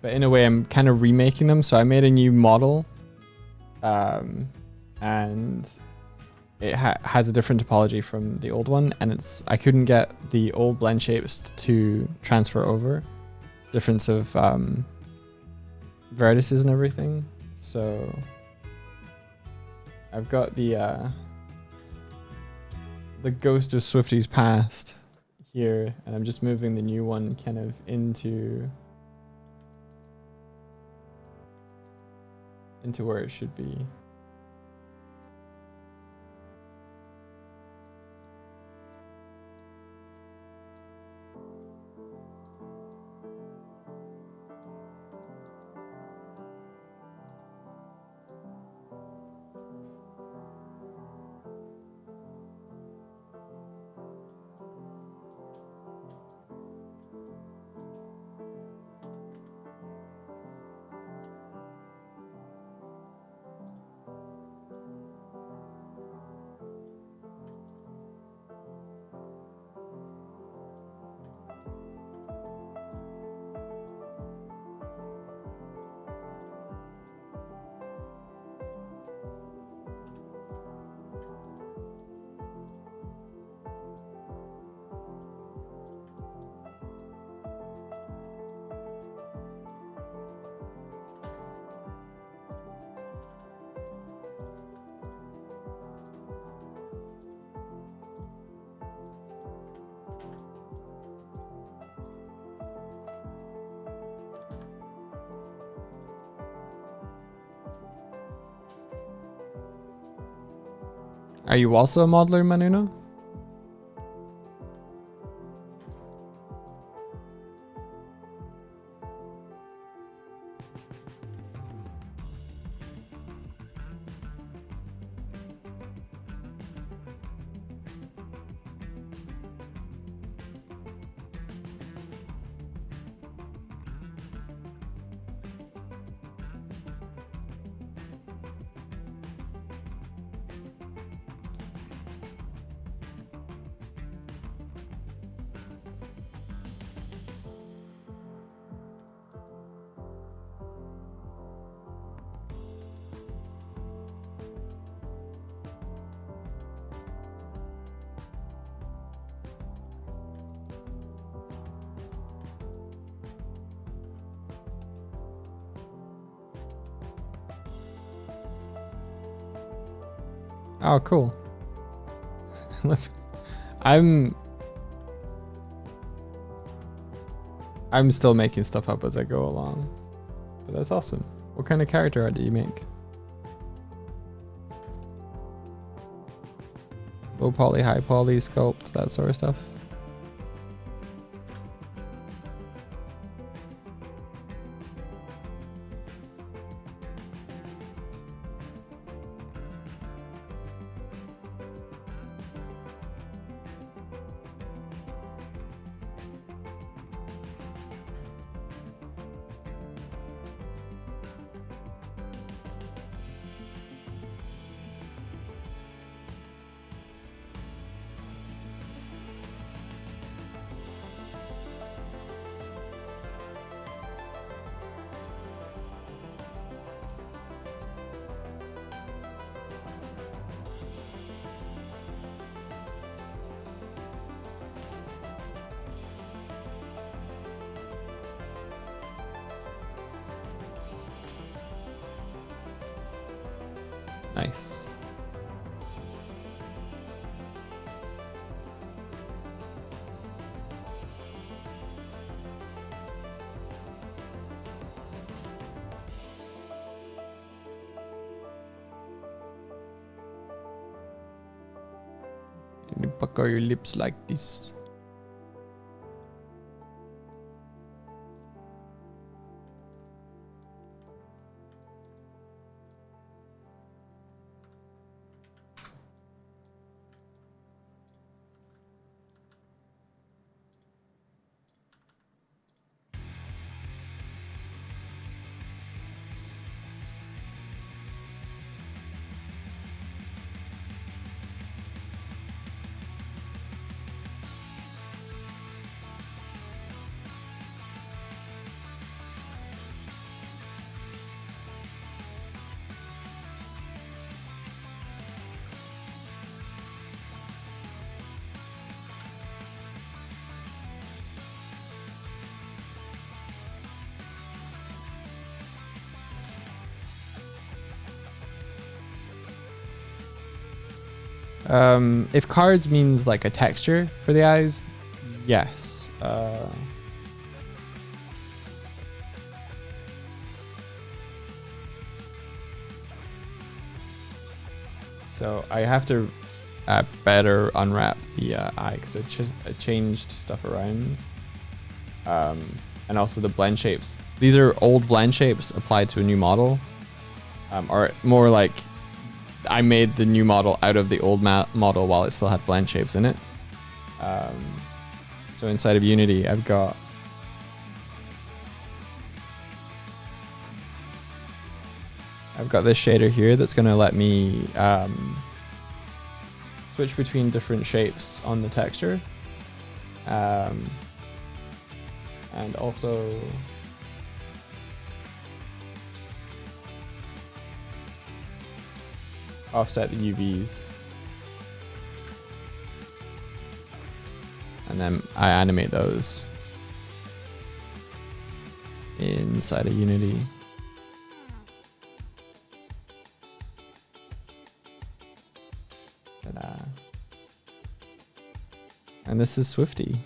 S1: But in a way, I'm kind of remaking them. So I made a new model, and it has a different topology from the old one, and I couldn't get the old blend shapes to transfer over. Difference of vertices and everything. So I've got the ghost of Swifty's past here, and I'm just moving the new one kind of into where it should be. Are you also a modeler, Manuno? Oh, cool. I'm still making stuff up as I go along, but that's awesome. What kind of character art do you make? Low poly, high poly, sculpt, that sort of stuff. Nice. You pucker your lips like this. If cards means like a texture for the eyes, yes. So I have to better unwrap the eye because I changed stuff around. And also the blend shapes. These are old blend shapes applied to a new model. Or more like I made the new model out of the old model while it still had blend shapes in it. So inside of Unity, I've got this shader here that's going to let me switch between different shapes on the texture. And also offset the UVs. And then I animate those inside of Unity. Ta-da. And this is Swifty.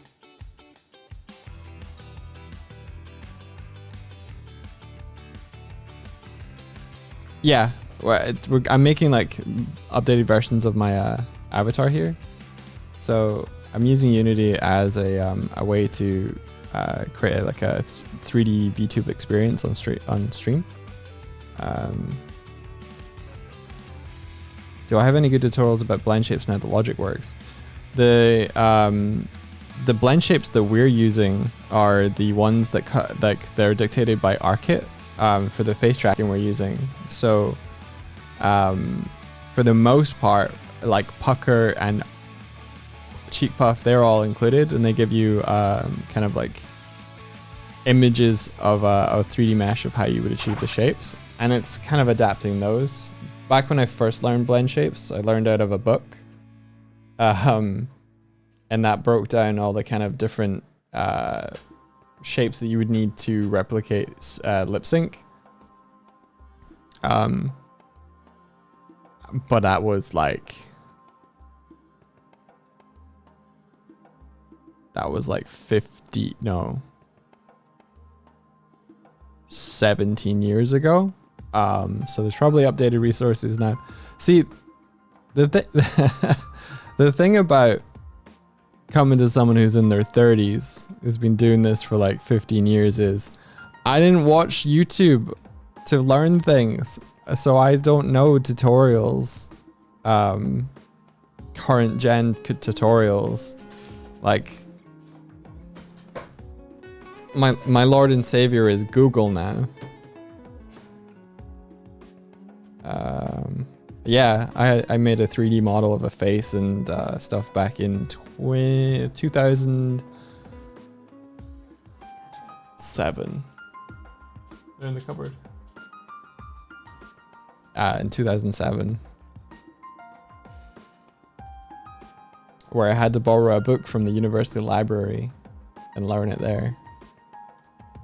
S1: Yeah, I'm making like updated versions of my avatar here. So I'm using Unity as a way to create like a 3D VTube experience on stream. Do I have any good tutorials about blend shapes and how the logic works? The blend shapes that we're using are the ones that they're dictated by Arkit. For the face tracking we're using. So for the most part, like pucker and cheek puff, they're all included, and they give you kind of like images of a 3D mesh of how you would achieve the shapes, and it's kind of adapting those. Back when I first learned blend shapes, I learned out of a book, and that broke down all the kind of different shapes that you would need to replicate lip sync. But that was like 17 years ago. So there's probably updated resources now. See, the thing about coming to someone who's in their 30s, who's been doing this for like 15 years, is I didn't watch YouTube to learn things, so I don't know tutorials, current gen tutorials. Like my Lord and Savior is Google now. Yeah, I made a 3D model of a face and stuff back in 2007. They're in the cupboard. In 2007. Where I had to borrow a book from the university library and learn it there.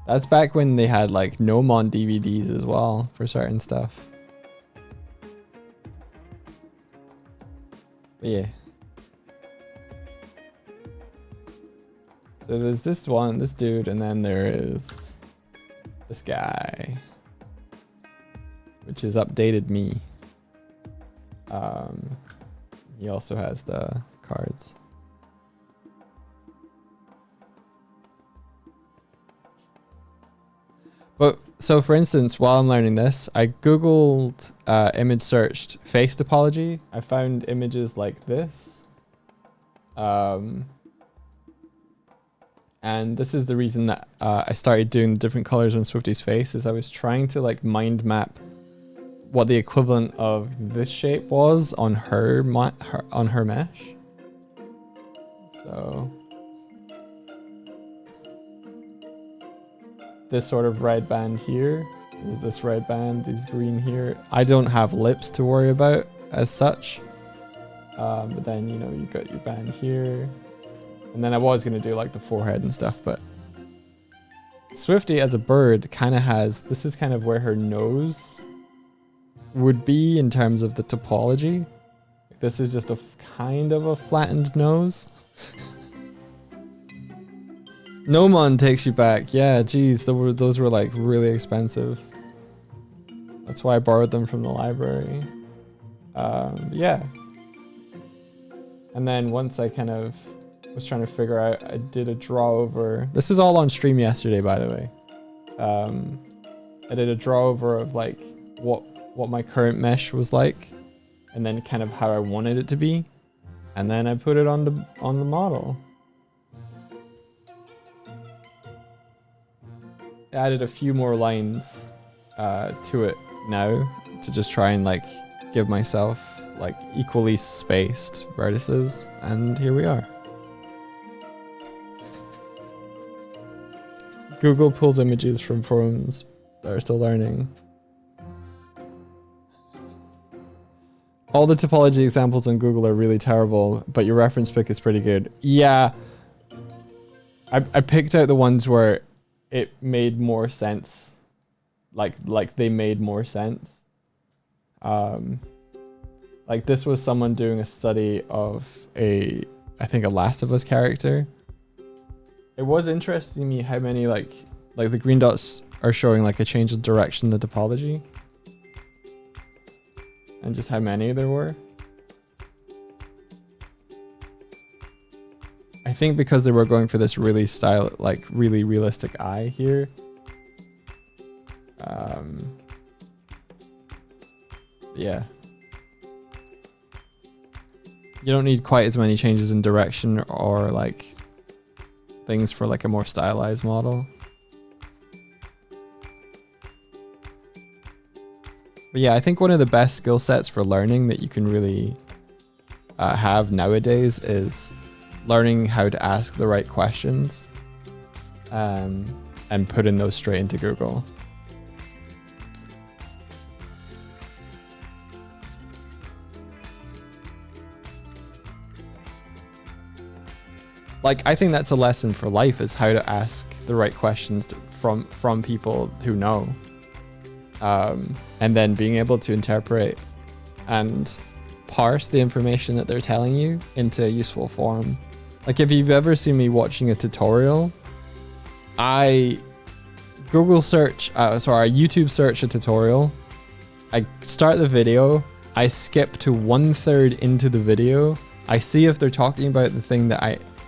S1: That's back when they had like GNOME on DVDs as well for certain stuff. But yeah. So there's this dude, and then there is this guy, which is updated me. He also has the cards. But so for instance, while I'm learning this, I Googled image searched face topology. I found images like this. And this is the reason that I started doing different colors on Swifty's face, is I was trying to like mind map what the equivalent of this shape was on her mesh. So this sort of red band here is this red band, these green here. I don't have lips to worry about as such. But then, you know, you got your band here. And then I was going to do like the forehead and stuff, but Swifty as a bird kind of has, this is kind of where her nose would be in terms of the topology. this is just a kind of a flattened nose. Nomon takes you back. Yeah, geez, those were like really expensive. That's why I borrowed them from the library. Yeah. And then once I kind of was trying to figure out, I did a draw over. This is all on stream yesterday, by the way. I did a draw over of like what my current mesh was like, and then kind of how I wanted it to be, and then I put it on the model. I added a few more lines to it now to just try and like give myself like equally spaced vertices, and here we are. Google pulls images from forums that are still learning. All the topology examples on Google are really terrible, but your reference pick is pretty good. Yeah, I picked out the ones where it made more sense, like they made more sense. Like this was someone doing a study of I think a Last of Us character. It was interesting to me how many like the green dots are showing like a change of direction in the topology, and just how many there were. I think because they were going for this really really realistic eye here. Yeah. You don't need quite as many changes in direction or like things for like a more stylized model. But yeah, I think one of the best skill sets for learning that you can really have nowadays is learning how to ask the right questions and putting those straight into Google. Like, I think that's a lesson for life, is how to ask the right questions from people who know. And then being able to interpret and parse the information that they're telling you into a useful form. Like, if you've ever seen me watching a tutorial, I YouTube search a tutorial. I start the video. I skip to 1/3 into the video. I see if they're talking about the thing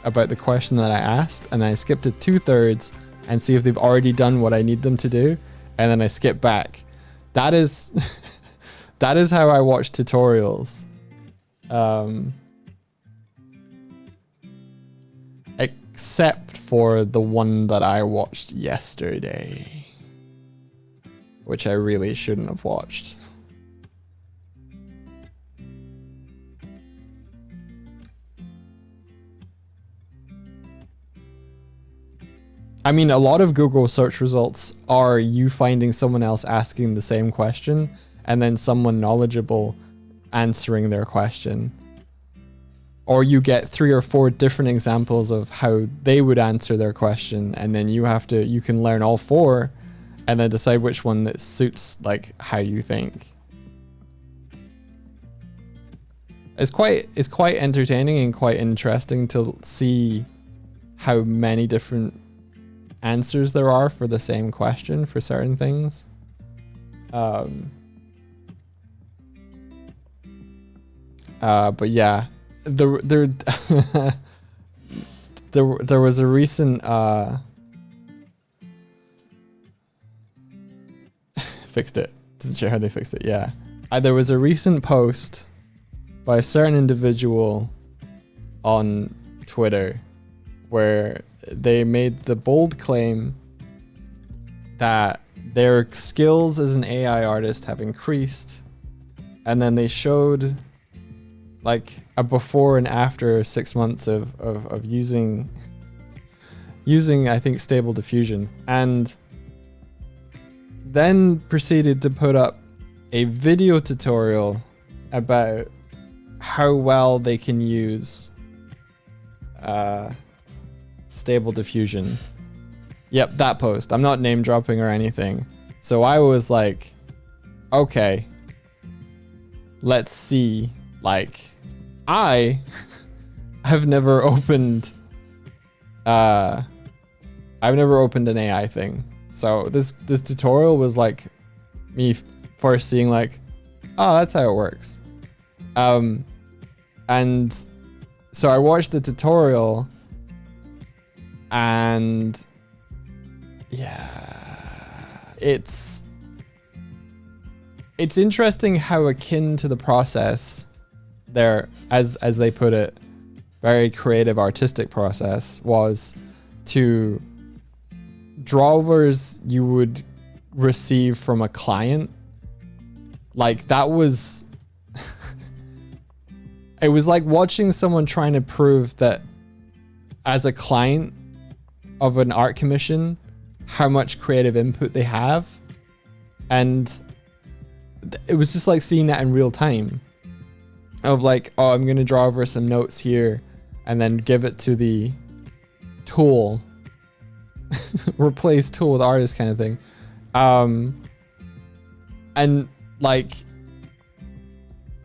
S1: about the question that I asked, and then I skip to 2/3 and see if they've already done what I need them to do, and then I skip back. That is that is how I watch tutorials. Except for the one that I watched yesterday, which I really shouldn't have watched. I mean, a lot of Google search results are you finding someone else asking the same question and then someone knowledgeable answering their question. Or you get 3 or 4 different examples of how they would answer their question, and then you can learn all 4 and then decide which one that suits like how you think. It's quite entertaining and quite interesting to see how many different answers there are for the same question for certain things. But yeah, there was a recent fixed it. Didn't share how they fixed it. Yeah, there was a recent post by a certain individual on Twitter where they made the bold claim that their skills as an AI artist have increased, and then they showed like a before and after 6 months of using I think Stable Diffusion, and then proceeded to put up a video tutorial about how well they can use Stable Diffusion. Yep, that post. I'm not name dropping or anything. So I was like, okay, let's see. like I have never opened an AI thing. So this tutorial was like me first seeing like, oh, that's how it works. And so I watched the tutorial, and yeah, it's interesting how akin to the process there, as they put it, very creative artistic process, was to drawovers you would receive from a client. Like that was it was like watching someone trying to prove that as a client of an art commission how much creative input they have, and it was just like seeing that in real time of like, oh, I'm gonna draw over some notes here and then give it to the tool, replace tool with artist kind of thing. And like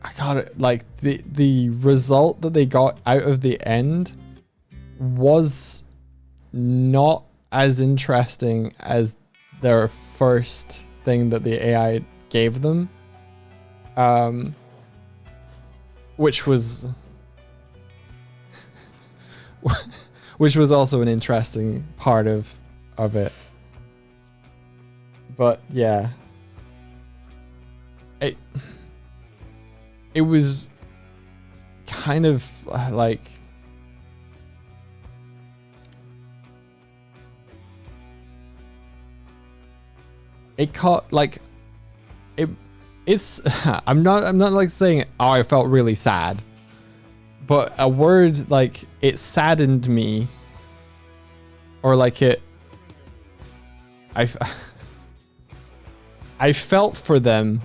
S1: I got it, like the result that they got out of the end was not as interesting as their first thing that the AI gave them, which was also an interesting part of it. But yeah, it was kind of like it caught like it's I'm not like saying, oh, I felt really sad, but a word like it saddened me, or like I felt for them,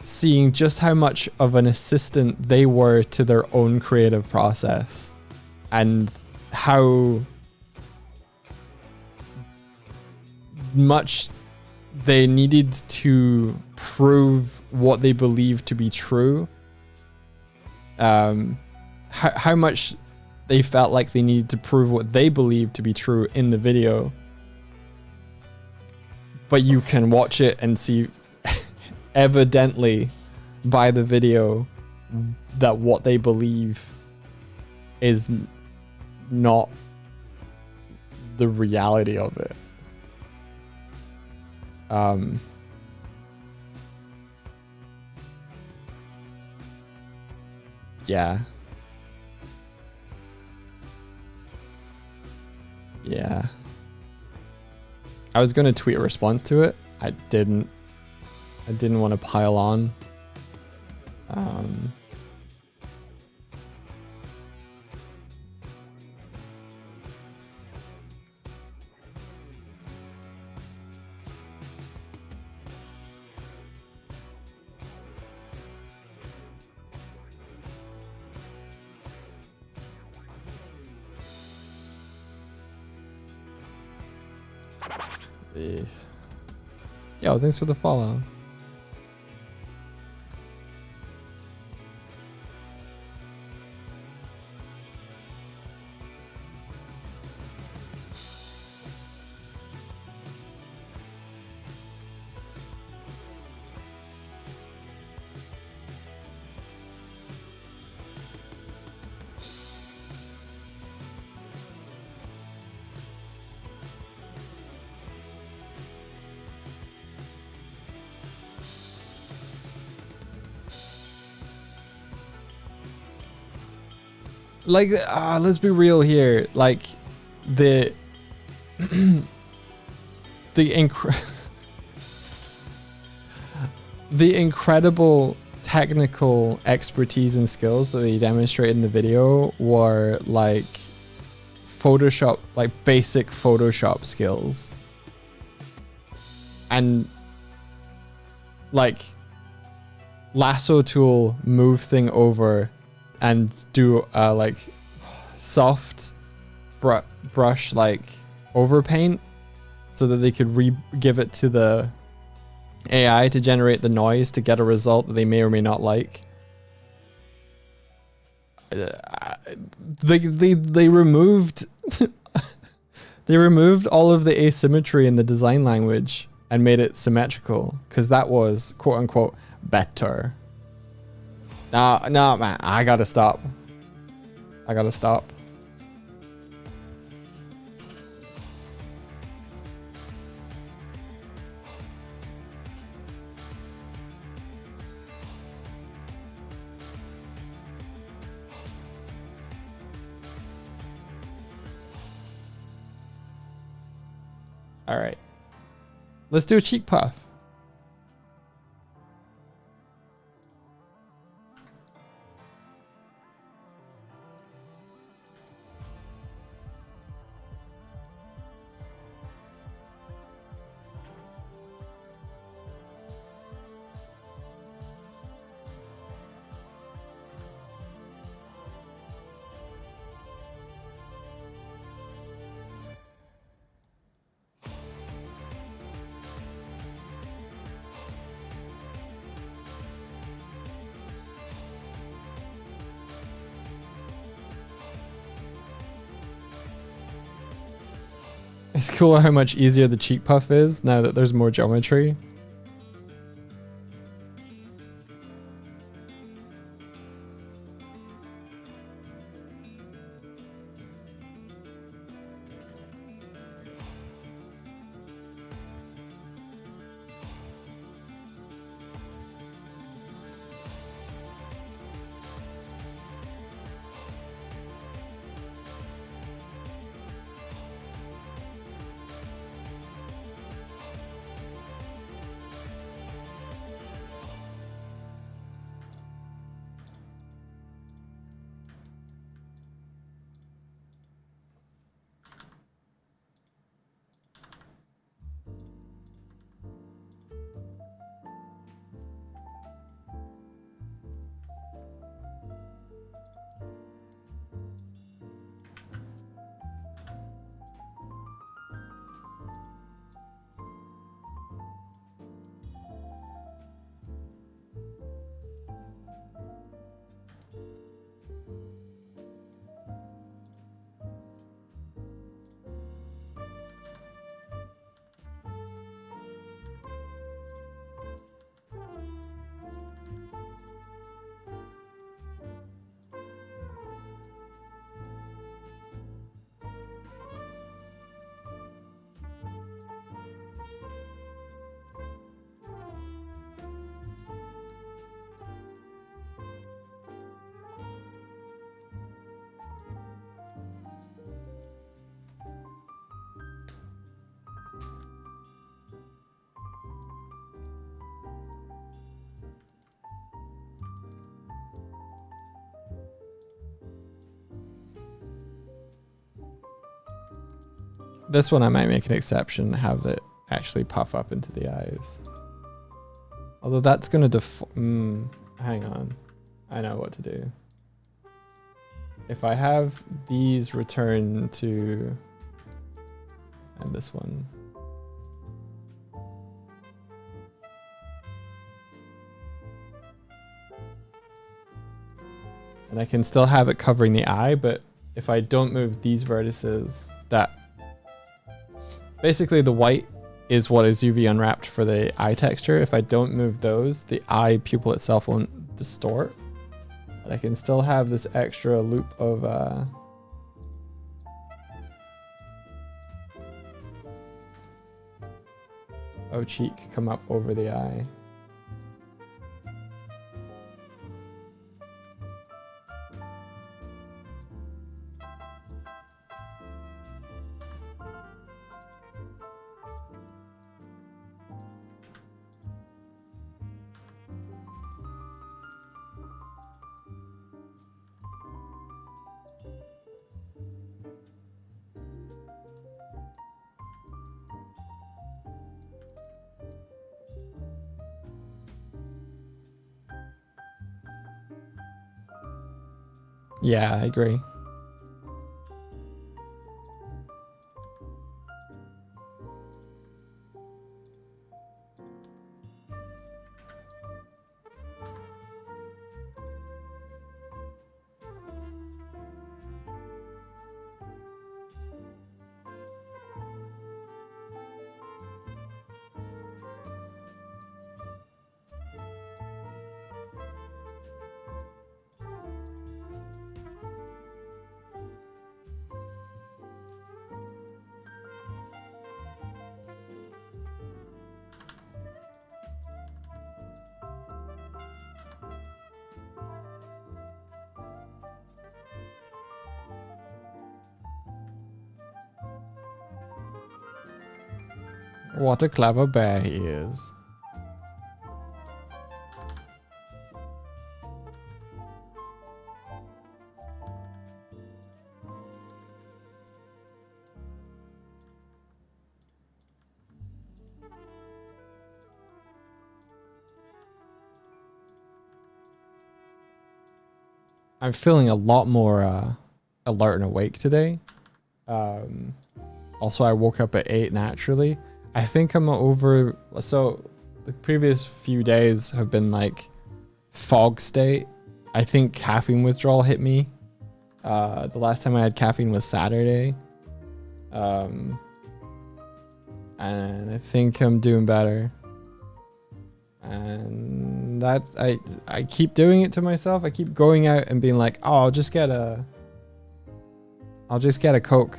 S1: seeing just how much of an assistant they were to their own creative process, and how much they needed to prove what they believed to be true. How much they felt like they needed to prove what they believed to be true in the video. But you can watch it and see evidently by the video that what they believe is not the reality of it. Yeah. Yeah. I was gonna tweet a response to it. I didn't want to pile on. Yo, thanks for the follow. Like, let's be real here. Like, the incredible technical expertise and skills that they demonstrated in the video were like Photoshop, like basic Photoshop skills, and like lasso tool, move thing over and do like soft brush like overpaint, so that they could give it to the AI to generate the noise to get a result that they may or may not like. they removed they removed all of the asymmetry in the design language and made it symmetrical because that was quote unquote better. No, man, I gotta stop. All right, let's do a cheek puff. It's cool how much easier the cheek puff is now that there's more geometry. This one I might make an exception, have it actually puff up into the eyes. Although that's gonna hang on. I know what to do. If I have these return to, and this one. And I can still have it covering the eye, but if I don't move these vertices, that basically the white is what is UV unwrapped for the eye texture. If I don't move those, the eye pupil itself won't distort. But I can still have this extra loop of cheek come up over the eye. Yeah, I agree. What a clever bear he is. I'm feeling a lot more alert and awake today. Also, I woke up at 8 naturally. I think I'm over... So, the previous few days have been like fog state. I think caffeine withdrawal hit me. The last time I had caffeine was Saturday. And I think I'm doing better. And that's... I keep doing it to myself. I keep going out and being like, oh, I'll just get a Coke.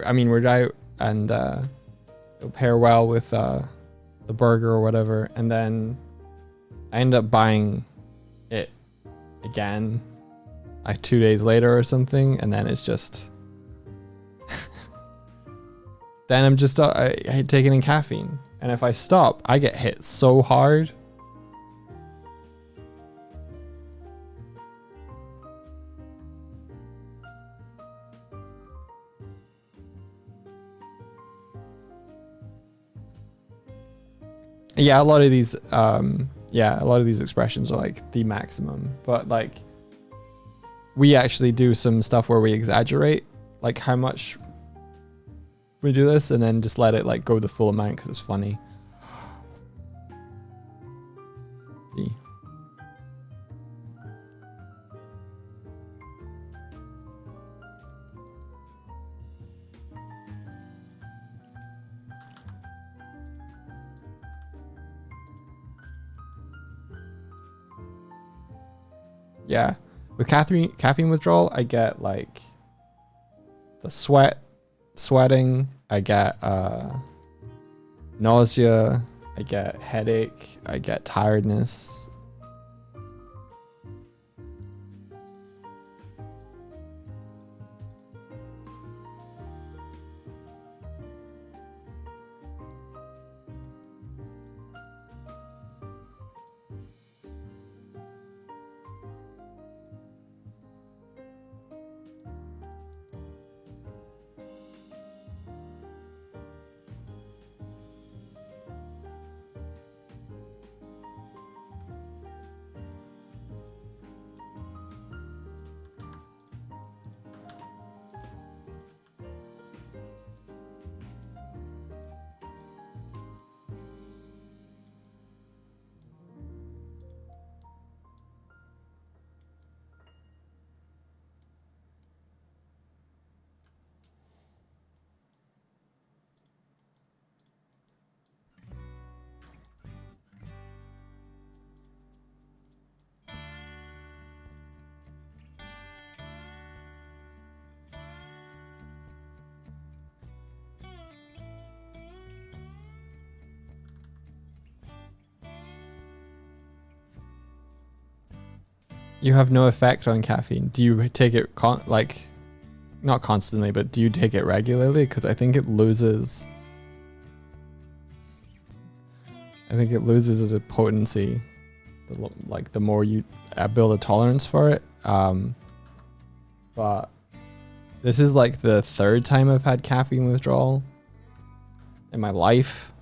S1: I mean, we're out and it'll pair well with the burger or whatever. And then I end up buying it again like 2 days later or something. And then it's just... then I'm just... I hate taking in caffeine. And if I stop, I get hit so hard. Yeah, a lot of these expressions are like the maximum, but like we actually do some stuff where we exaggerate like how much we do this and then just let it like go the full amount because it's funny. Yeah, with caffeine withdrawal, I get like the sweating, I get nausea, I get headache, I get tiredness. You have no effect on caffeine. Do you take it not constantly, but do you take it regularly? Because I think it loses. I think it loses as a potency. Like the more you build a tolerance for it. But this is like the 3rd time I've had caffeine withdrawal in my life.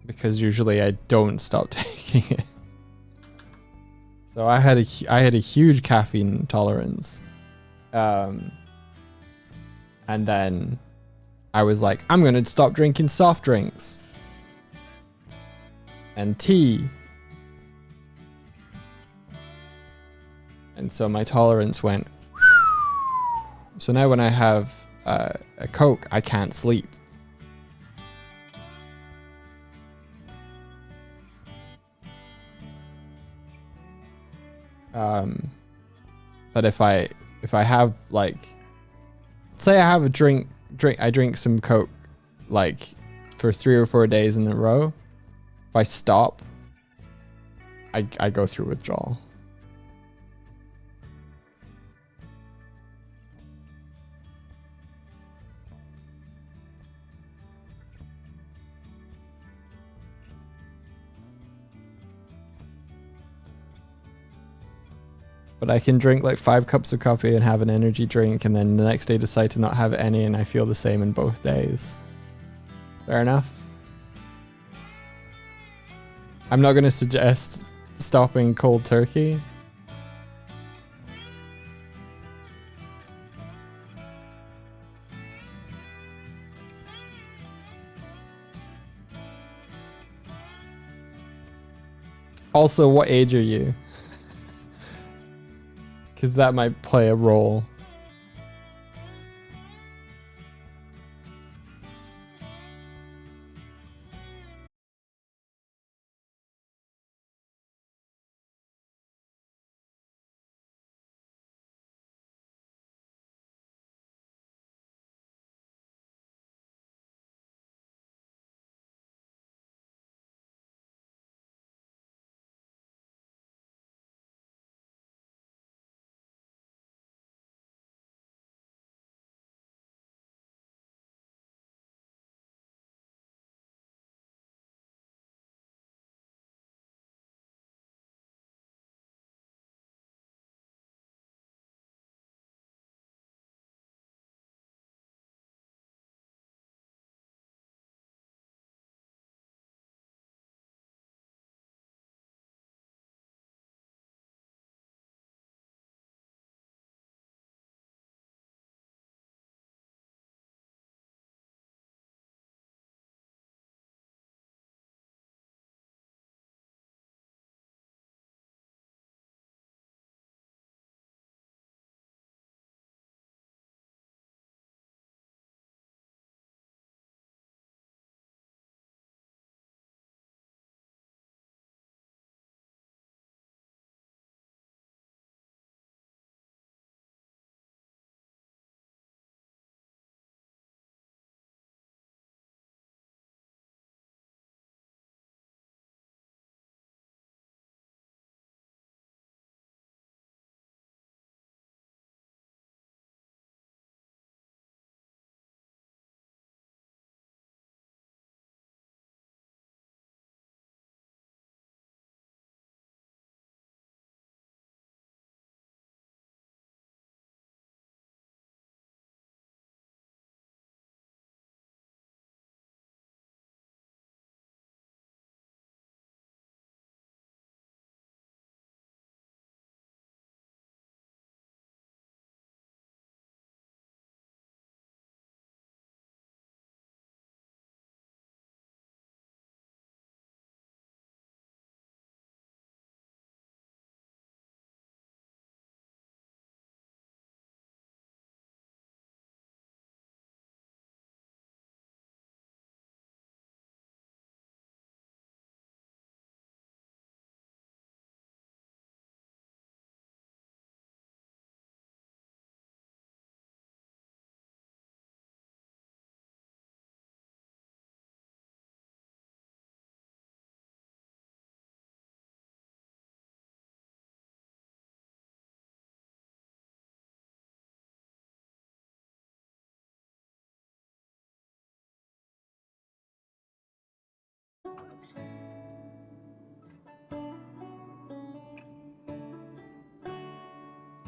S1: Because usually I don't stop taking it. So I had a huge caffeine tolerance. And then I was like, I'm going to stop drinking soft drinks and tea. And so my tolerance went. So now when I have a Coke, I can't sleep. But if I have like, say I have a drink, I drink some Coke like for 3 or 4 days in a row. If I stop, I go through withdrawal.
S4: But I can drink like 5 cups of coffee and have an energy drink, and then the next day decide to not have any, and I feel the same in both days. Fair enough. I'm not going to suggest stopping cold turkey. Also, what age are you? Because that might play a role.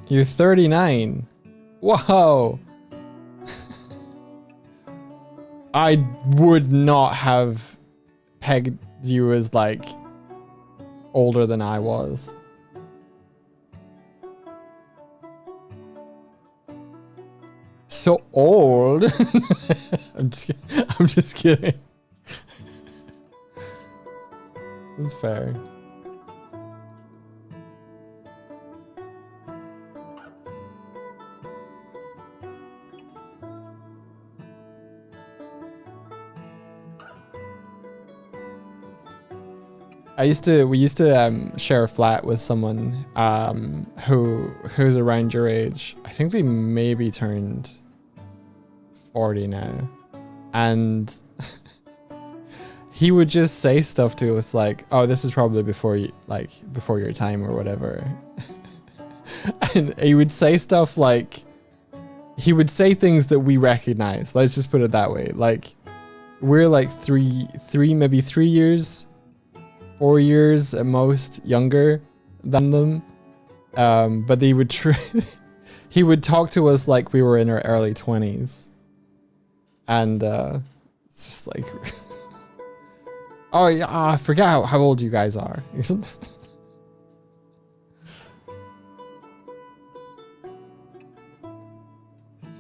S4: You're 39. Whoa. I would not have pegged you as like older than I was. So old. I'm just kidding. That's fair. We used to share a flat with someone who's around your age. I think they maybe turned 40 now, and he would just say stuff to us like, "Oh, this is probably before your time or whatever," and he would say stuff like, he would say things that we recognize. Let's just put it that way. Like, we're like maybe 3 years. 4 years at most younger than them, But he would he would talk to us like we were in our early 20s. And it's just like, oh yeah, I forget how old you guys are. It's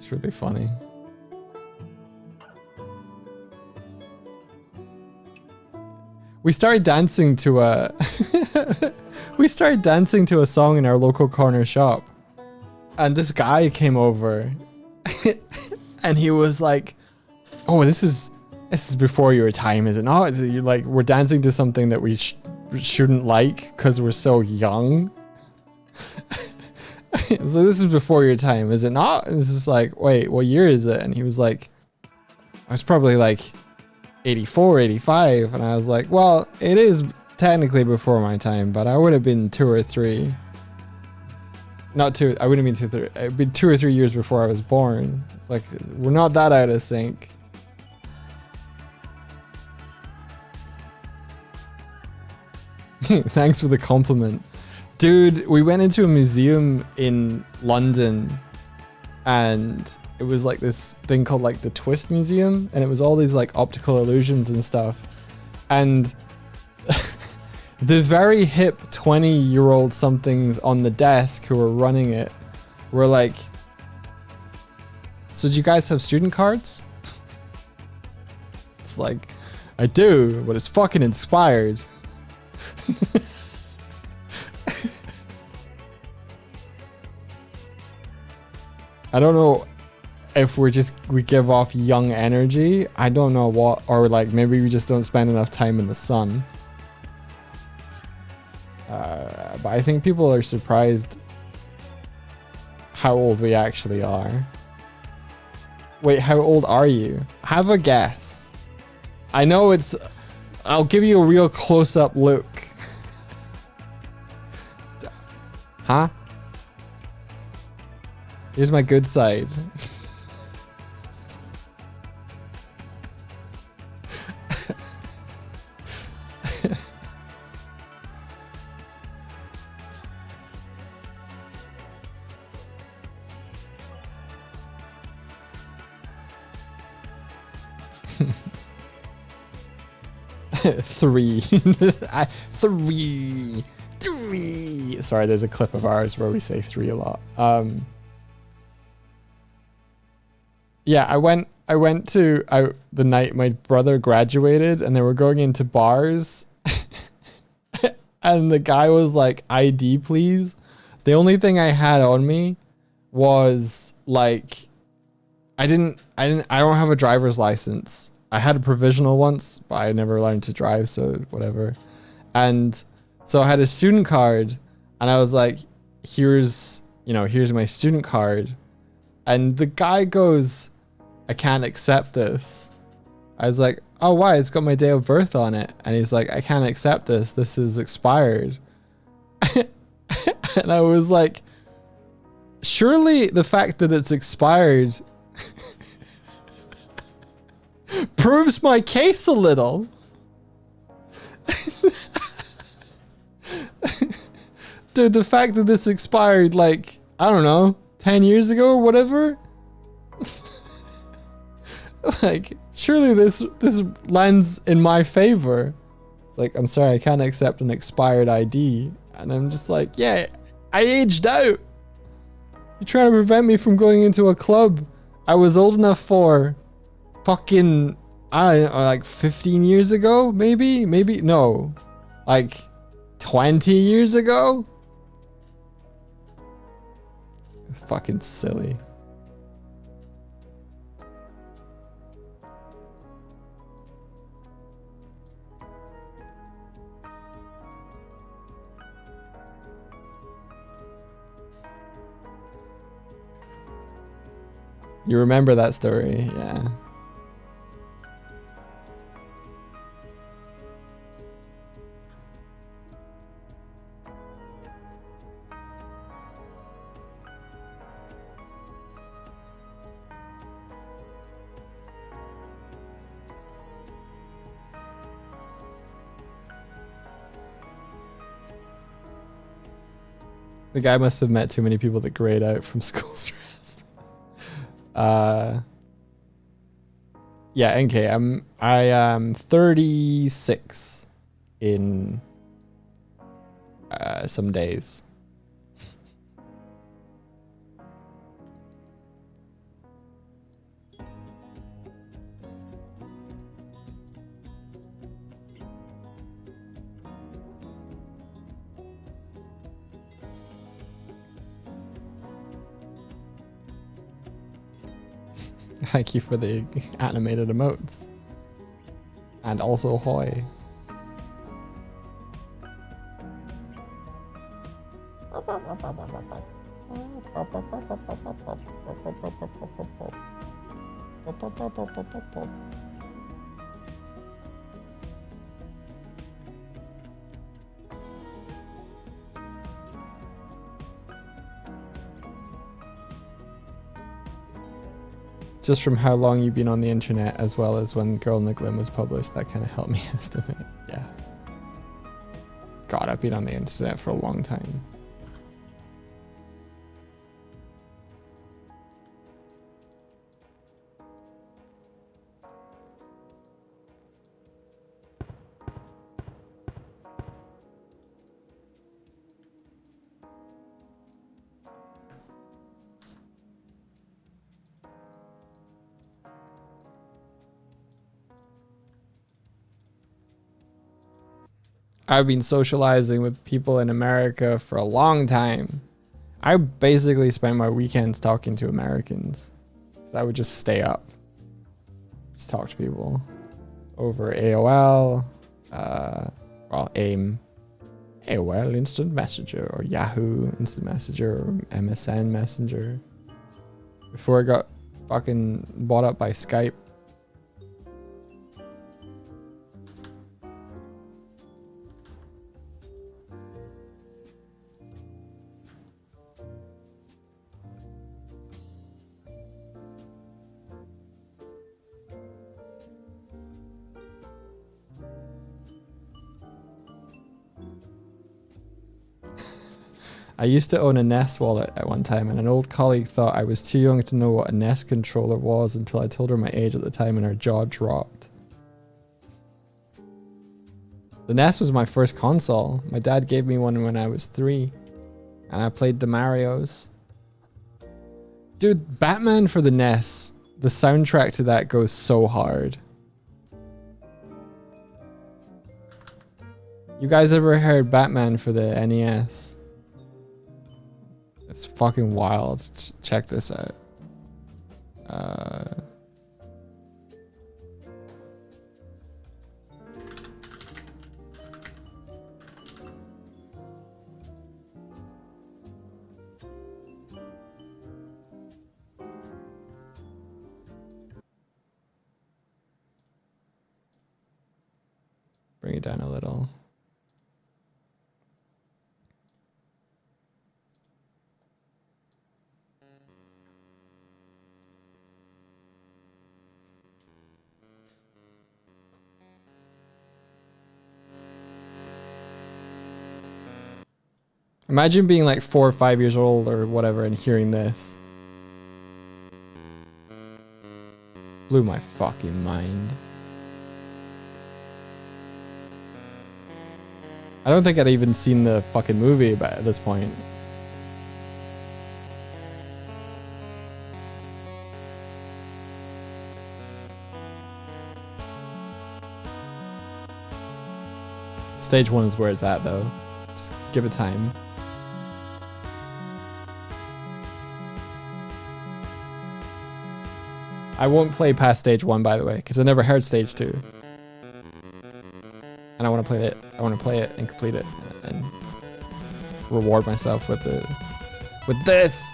S4: really funny. We started dancing to a song in our local corner shop, and this guy came over, and he was like, "Oh, this is before your time, is it not? You're like, we're dancing to something that we shouldn't like because we're so young." So this is before your time, is it not? And it's just like, wait, what year is it? And he was like, I was probably like 84, 85. And I was like, well, it is technically before my time, but I would have been 2 or 3. Not 2, I wouldn't have been 2 or 3. It'd been 2 or 3 years before I was born. It's like, we're not that out of sync. Thanks for the compliment. Dude, we went into a museum in London, and it was like this thing called like the Twist Museum, and it was all these like optical illusions and stuff. And the very hip 20-year-old somethings on the desk who were running it were like, so do you guys have student cards? It's like, I do, but it's fucking inspired. I don't know if we give off young energy. I don't know what, or like maybe we just don't spend enough time in the sun. But I think people are surprised how old we actually are. Wait, how old are you? Have a guess. I know I'll give you a real close-up look. Huh? Here's my good side. Three. Three. Sorry, there's a clip of ours where we say 3 a lot. Yeah, I went to the night my brother graduated, and they were going into bars, and the guy was like, "ID, please." The only thing I had on me was like, I don't have a driver's license. I had a provisional once, but I never learned to drive, so whatever. And so I had a student card, and I was like, here's my student card. And the guy goes, I can't accept this. I was like, oh, why? It's got my day of birth on it. And he's like, I can't accept this. This is expired. And I was like, surely the fact that it's expired proves my case a little. Dude, the fact that this expired like, I don't know, 10 years ago or whatever. Like, surely this lands in my favor. It's like, I'm sorry, I can't accept an expired ID. And I'm just like, yeah, I aged out. You're trying to prevent me from going into a club I was old enough for fucking, I don't know, like 15 years ago, maybe, no, like 20 years ago. It's fucking silly. You remember that story, yeah. The guy must have met too many people that grayed out from school stress. Yeah, NK. I am 36 in some days. Thank you for the animated emotes. And also hoy. Just from how long you've been on the internet, as well as when Girl in the Glim was published, that kind of helped me estimate. Yeah. God, I've been on the internet for a long time. I've been socializing with people in America for a long time. I basically spent my weekends talking to Americans. So I would just stay up. Just talk to people over AOL, well, AIM, AOL Instant Messenger, or Yahoo Instant Messenger, or MSN Messenger. Before I got fucking bought up by Skype. I used to own a Nest wallet at one time, and an old colleague thought I was too young to know what a Nest controller was until I told her my age at the time, and her jaw dropped. The Nest was my first console. My dad gave me one when I was 3, and I played the Marios. Dude, Batman for the NES, the soundtrack to that goes so hard. You guys ever heard Batman for the NES? It's fucking wild. Check this out. Bring it down a little. Imagine being like 4 or 5 years old or whatever and hearing this. Blew my fucking mind. I don't think I'd even seen the fucking movie at this point. Stage 1 is where it's at though. Just give it time. I won't play past stage 1, by the way, because I never heard stage 2. And I want to play it. I want to play it and complete it and reward myself with this.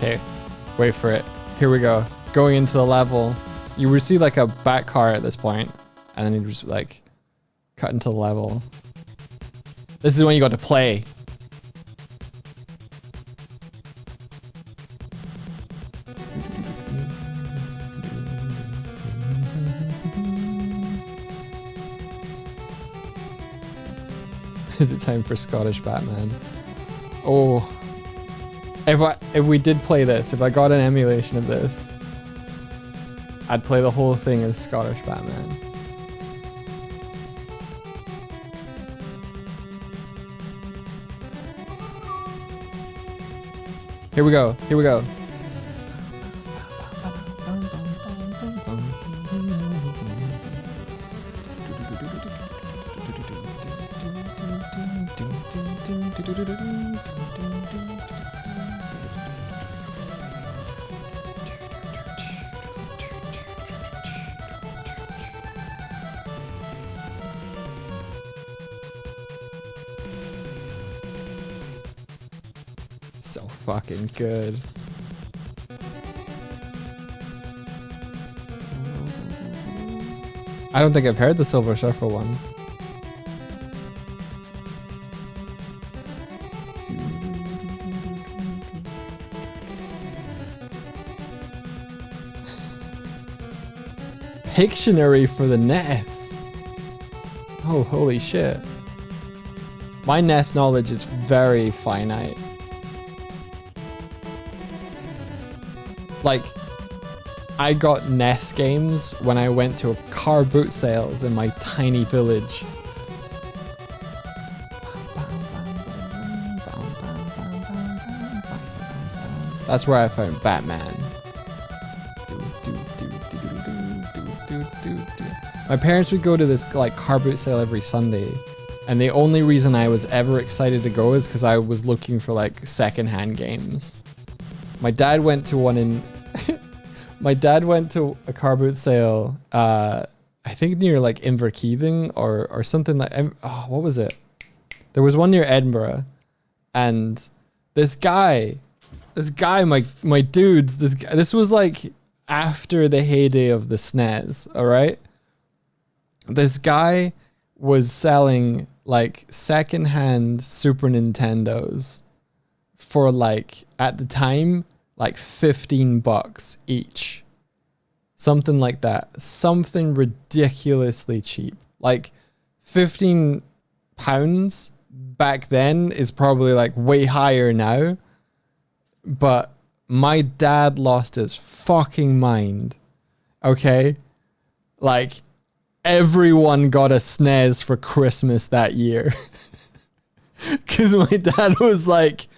S4: Okay, wait for it. Here we go. Going into the level. You would see like a back car at this point, and then you just like cut into the level. This is when you got to play. Is it time for Scottish Batman? Oh, if we did play this, if I got an emulation of this, I'd play the whole thing as Scottish Batman. Here we go. Here we go. So fucking good. I don't think I've heard the Silver Surfer one. Pictionary for the NES. Oh, holy shit. My NES knowledge is very finite. Like, I got NES games when I went to a car boot sales in my tiny village. That's where I found Batman. My parents would go to this like car boot sale every Sunday, and the only reason I was ever excited to go is because I was looking for like secondhand games. My dad went to one in my dad went to a car boot sale, I think near like Inverkeithing or something like, oh, what was it? There was one near Edinburgh, and this guy, my dudes, this was like after the heyday of the SNES, all right? This guy was selling like secondhand Super Nintendos for like, at the time, like $15 each. Something like that. Something ridiculously cheap. Like £15 back then is probably like way higher now. But my dad lost his fucking mind. Okay? Like, everyone got a SNES for Christmas that year. Because my dad was like,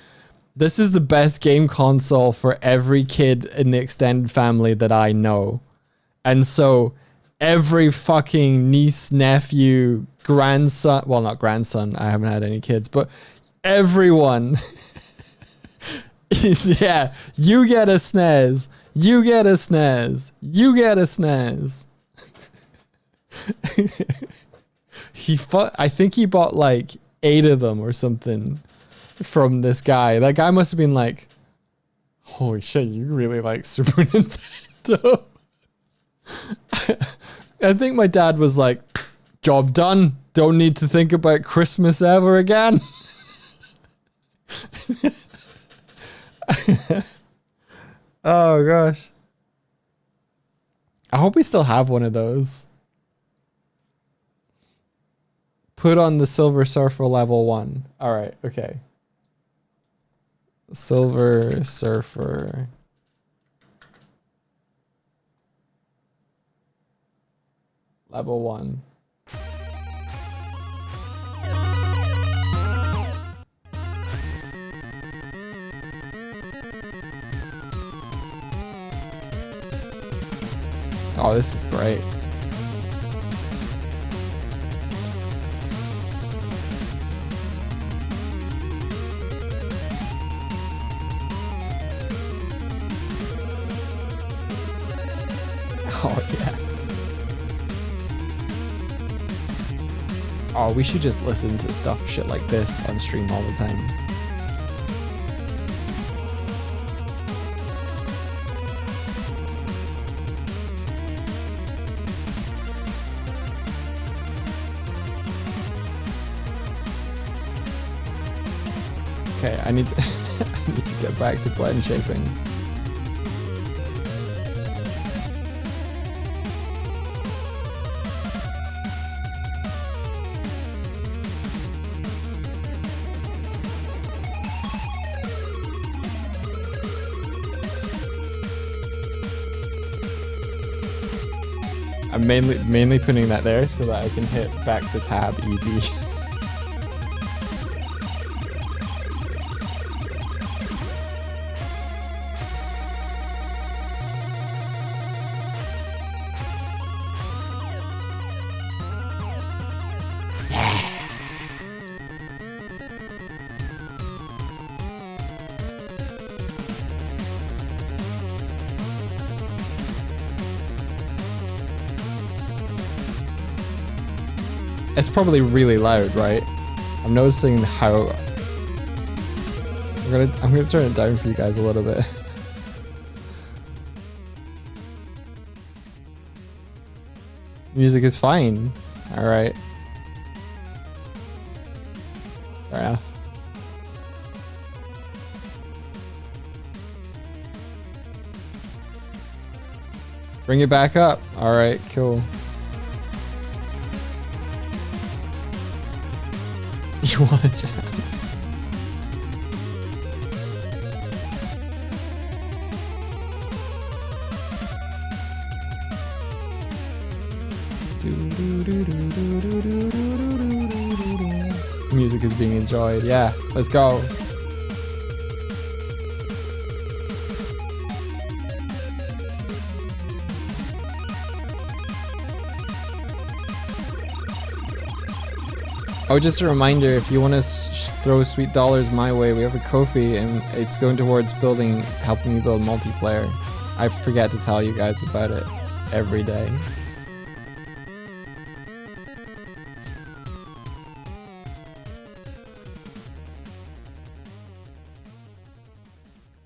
S4: this is the best game console for every kid in the extended family that I know. And so every fucking niece, nephew, grandson, well, not grandson, I haven't had any kids, but everyone is, yeah, you get a SNES, you get a SNES, you get a SNES. I think he bought like 8 of them or something from this guy. That guy must have been like, holy shit, you really like Super Nintendo. I think my dad was like, job done, don't need to think about Christmas ever again. Oh gosh, I hope we still have one of those. Put on the Silver Surfer level 1. All right, okay. Silver Surfer. Level 1. Oh, this is great. Oh, yeah. Oh, we should just listen to shit like this on stream all the time. Okay, I need to, I need to get back to blend shaping. I'm mainly putting that there so that I can hit back to tab easy. It's probably really loud, right? I'm noticing how I'm gonna turn it down for you guys a little bit. Music is fine. All right. Fair enough. Bring it back up. All right, cool. You want to jam? Music is being enjoyed. Yeah, let's go. Oh, just a reminder, if you want to throw sweet dollars my way, we have a Ko-fi and it's going towards helping me build multiplayer. I forget to tell you guys about it every day.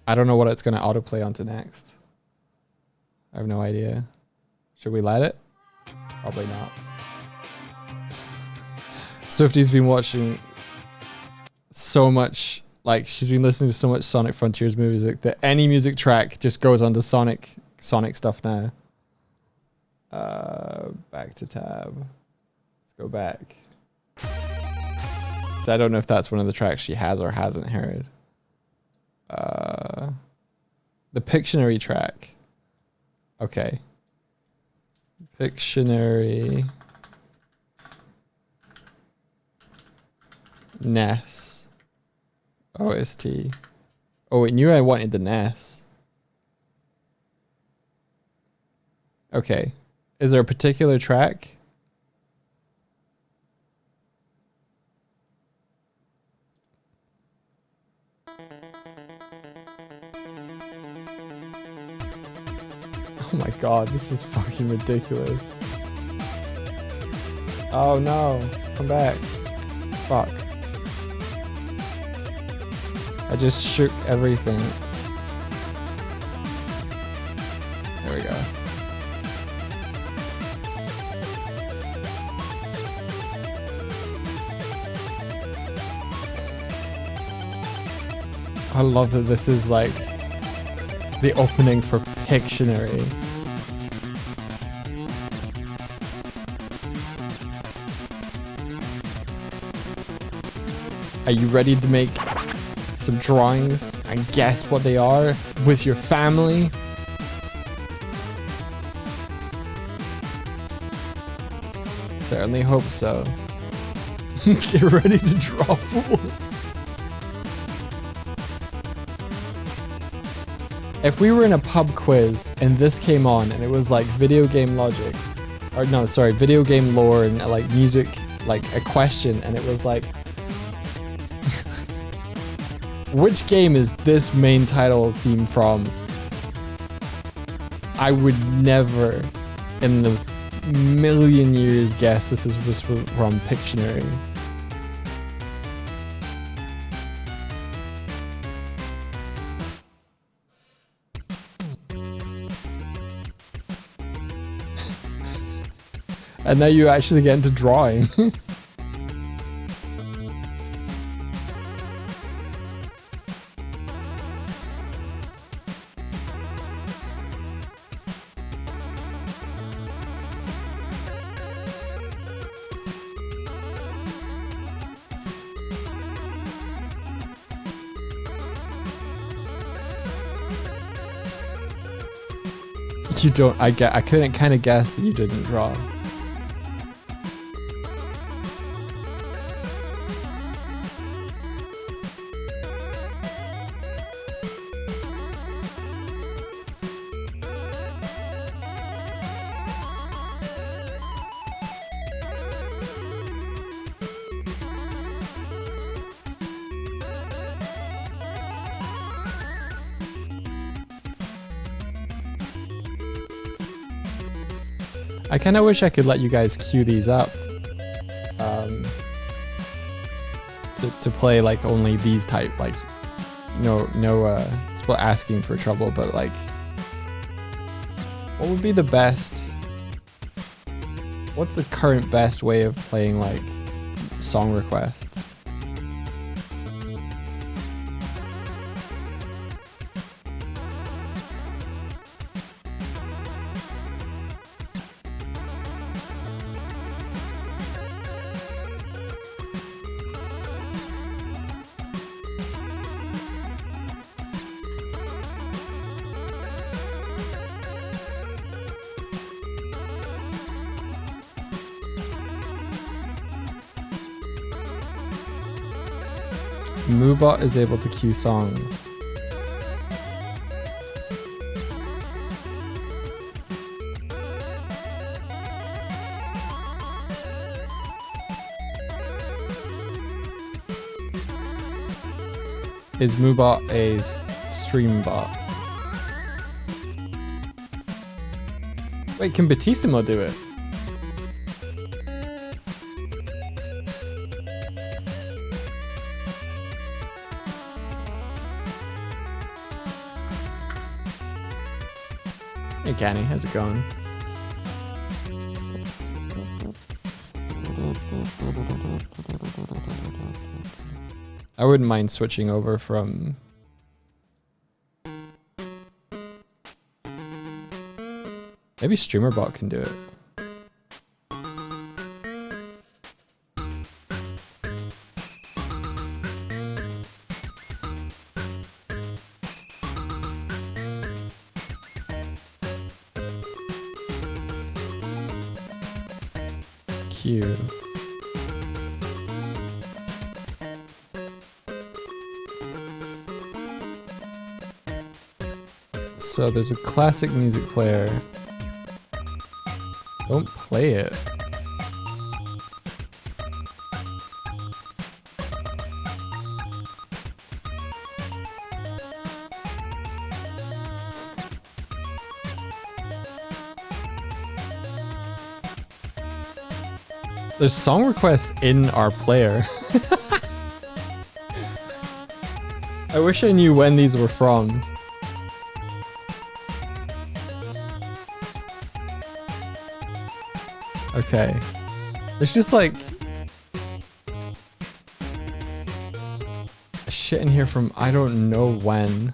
S4: I don't know what it's going to autoplay onto next. I have no idea. Should we let it? Probably not. Swifty's been watching so much, like she's been listening to so much Sonic Frontiers music that any music track just goes onto Sonic stuff now. Back to tab. Let's go back. So I don't know if that's one of the tracks she has or hasn't heard. The Pictionary track. Okay. Pictionary. NES. OST. Oh, it knew I wanted the NES. Okay. Is there a particular track? Oh my god, this is fucking ridiculous. Oh no, come back. Fuck. I just shook everything. There we go. I love that this is like the opening for Pictionary. Are you ready to make some drawings and guess what they are with your family? Certainly hope so. Get ready to draw fools. If we were in a pub quiz and this came on and it was like video game logic, or no, sorry, video game lore and like music, like a question, and it was like, which game is this main title theme from? I would never in the million years guess this was from Pictionary. And now you actually get into drawing. You don't. I couldn't kind of guess that you didn't draw. I kind of wish I could let you guys queue these up to play like only these type, like no still asking for trouble, but like what would be the best, what's the current best way of playing like song requests? Moobot is able to queue songs. Is Moobot a stream bot? Wait, can Batissimo do it? Hey Canny, how's it going? I wouldn't mind switching over from maybe StreamerBot can do it. Q. So there's a classic music player. Don't play it. There's song requests in our player. I wish I knew when these were from. Okay. There's just like shit in here from I don't know when.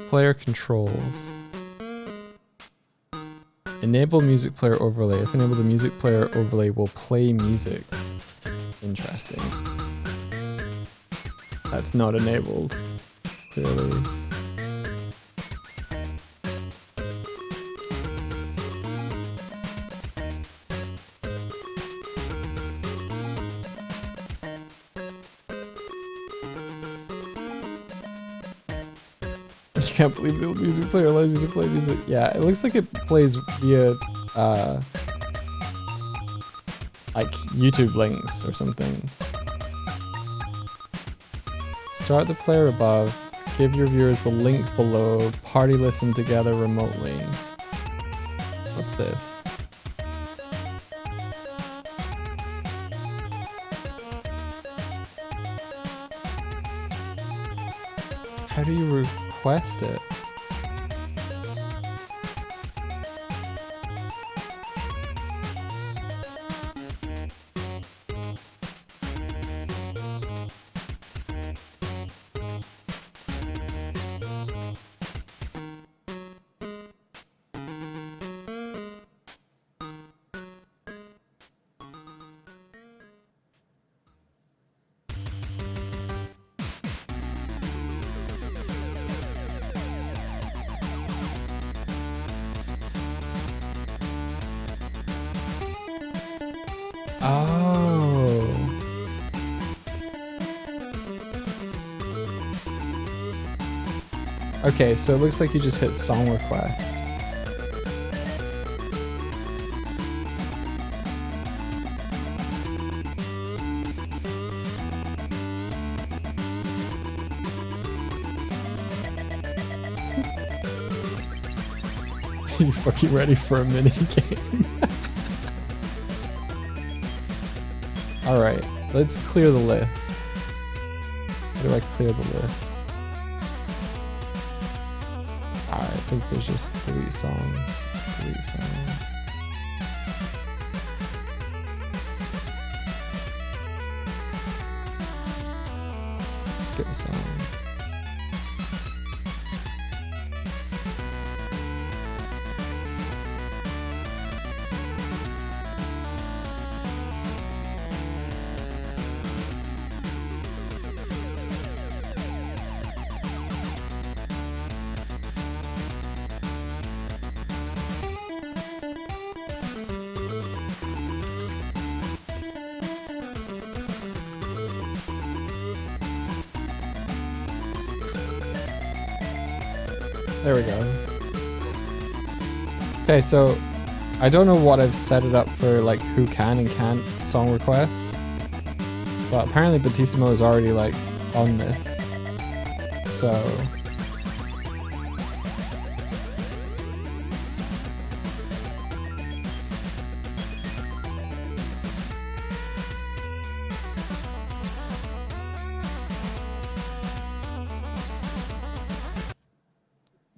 S4: Player controls. Enable music player overlay. If enabled, the music player overlay will play music. Interesting. That's not enabled, clearly. I can't believe the music player allows you to play music. Yeah, it looks like it plays via like YouTube links or something. Start the player above. Give your viewers the link below. Party listen together remotely. What's this? How do you request it? Oh. Okay, so it looks like you just hit song request. Are you fucking ready for a mini game? Alright, let's clear the list. How do I clear the list? I think there's just delete song. Just delete song. Skip a song. There we go. Okay, so I don't know what I've set it up for, like who can and can't song request, but apparently Batissimo is already like on this. So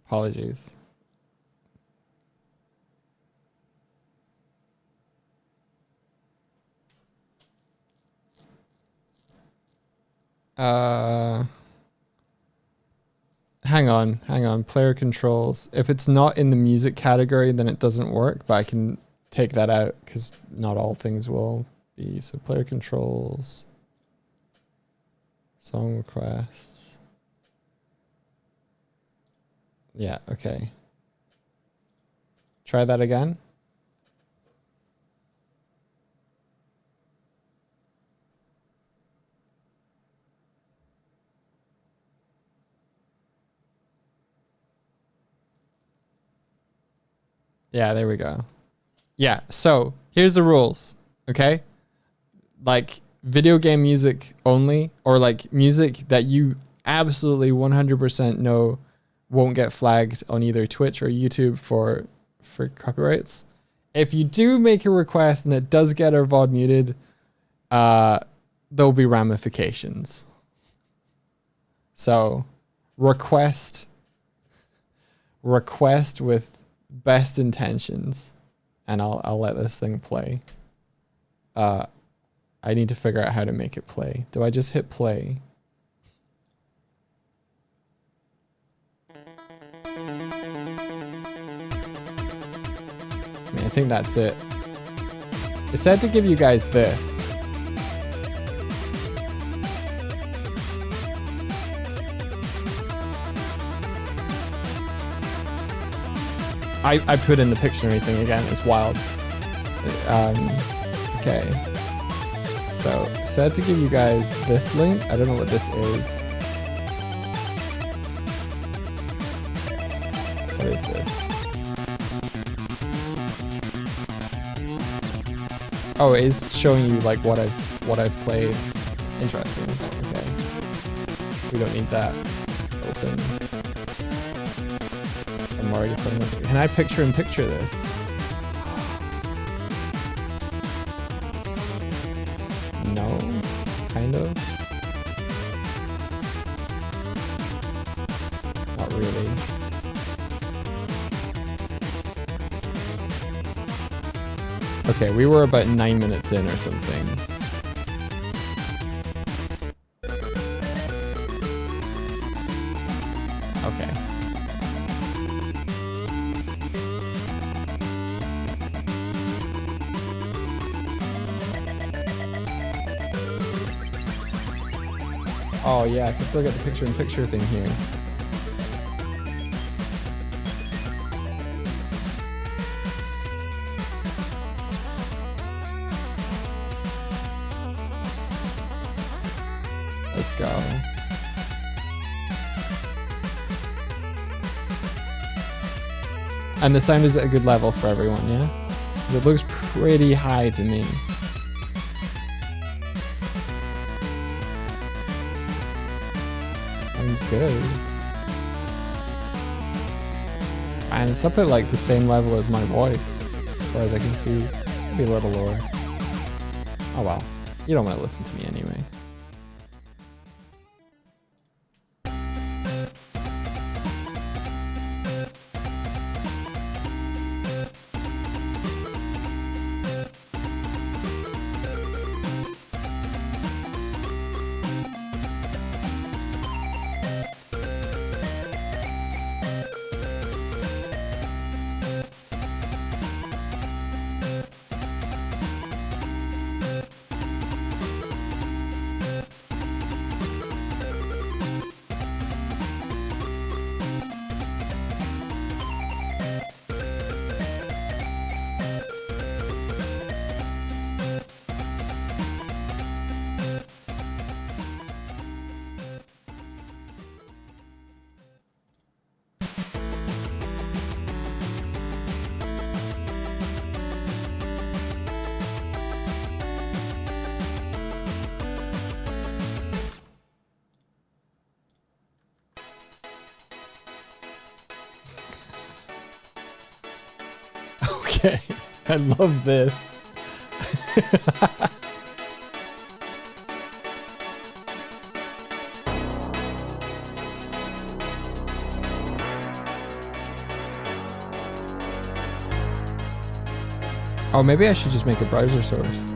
S4: apologies. Hang on. Player controls. If it's not in the music category, then it doesn't work, but I can take that out because not all things will be. So player controls, song requests. Yeah, okay. Try that again. Yeah, there we go. Yeah, so here's the rules, okay? Like video game music only, or like music that you absolutely 100% know won't get flagged on either Twitch or YouTube for copyrights. If you do make a request and it does get our VOD muted, there'll be ramifications. So request with best intentions, and I'll let this thing play. I need to figure out how to make it play. Do I just hit play? I think that's it. It said to give you guys this. I put in the Pictionary again. It's wild. Okay. So, said to give you guys this link. I don't know what this is. What is this? Oh, it is showing you like what I've played. Interesting. Okay. We don't need that open. I'm already putting this. Can I picture in picture this? No, kind of. Not really. Okay, we were about 9 minutes in or something. Okay. Oh yeah, I can still get the picture-in-picture thing here. Let's go. And the sound is at a good level for everyone, yeah? Because it looks pretty high to me. Sounds good. And it's up at like the same level as my voice, as far as I can see. Maybe a little lower. Oh well, you don't want to listen to me anyway. Okay, I love this. Oh, maybe I should just make a browser source.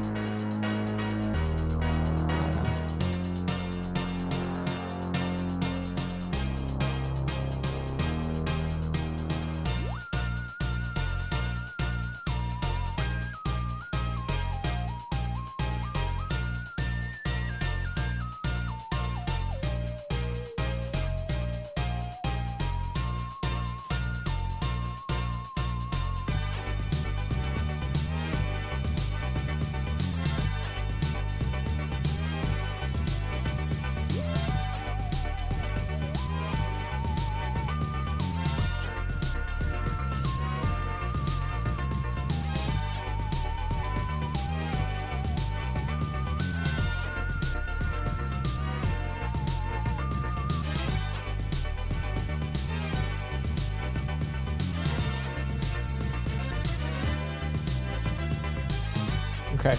S4: Okay.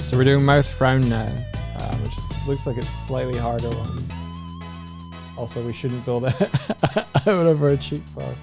S4: So we're doing mouth frown now, which looks like it's slightly harder one. Also, we shouldn't build it out of our cheekbone.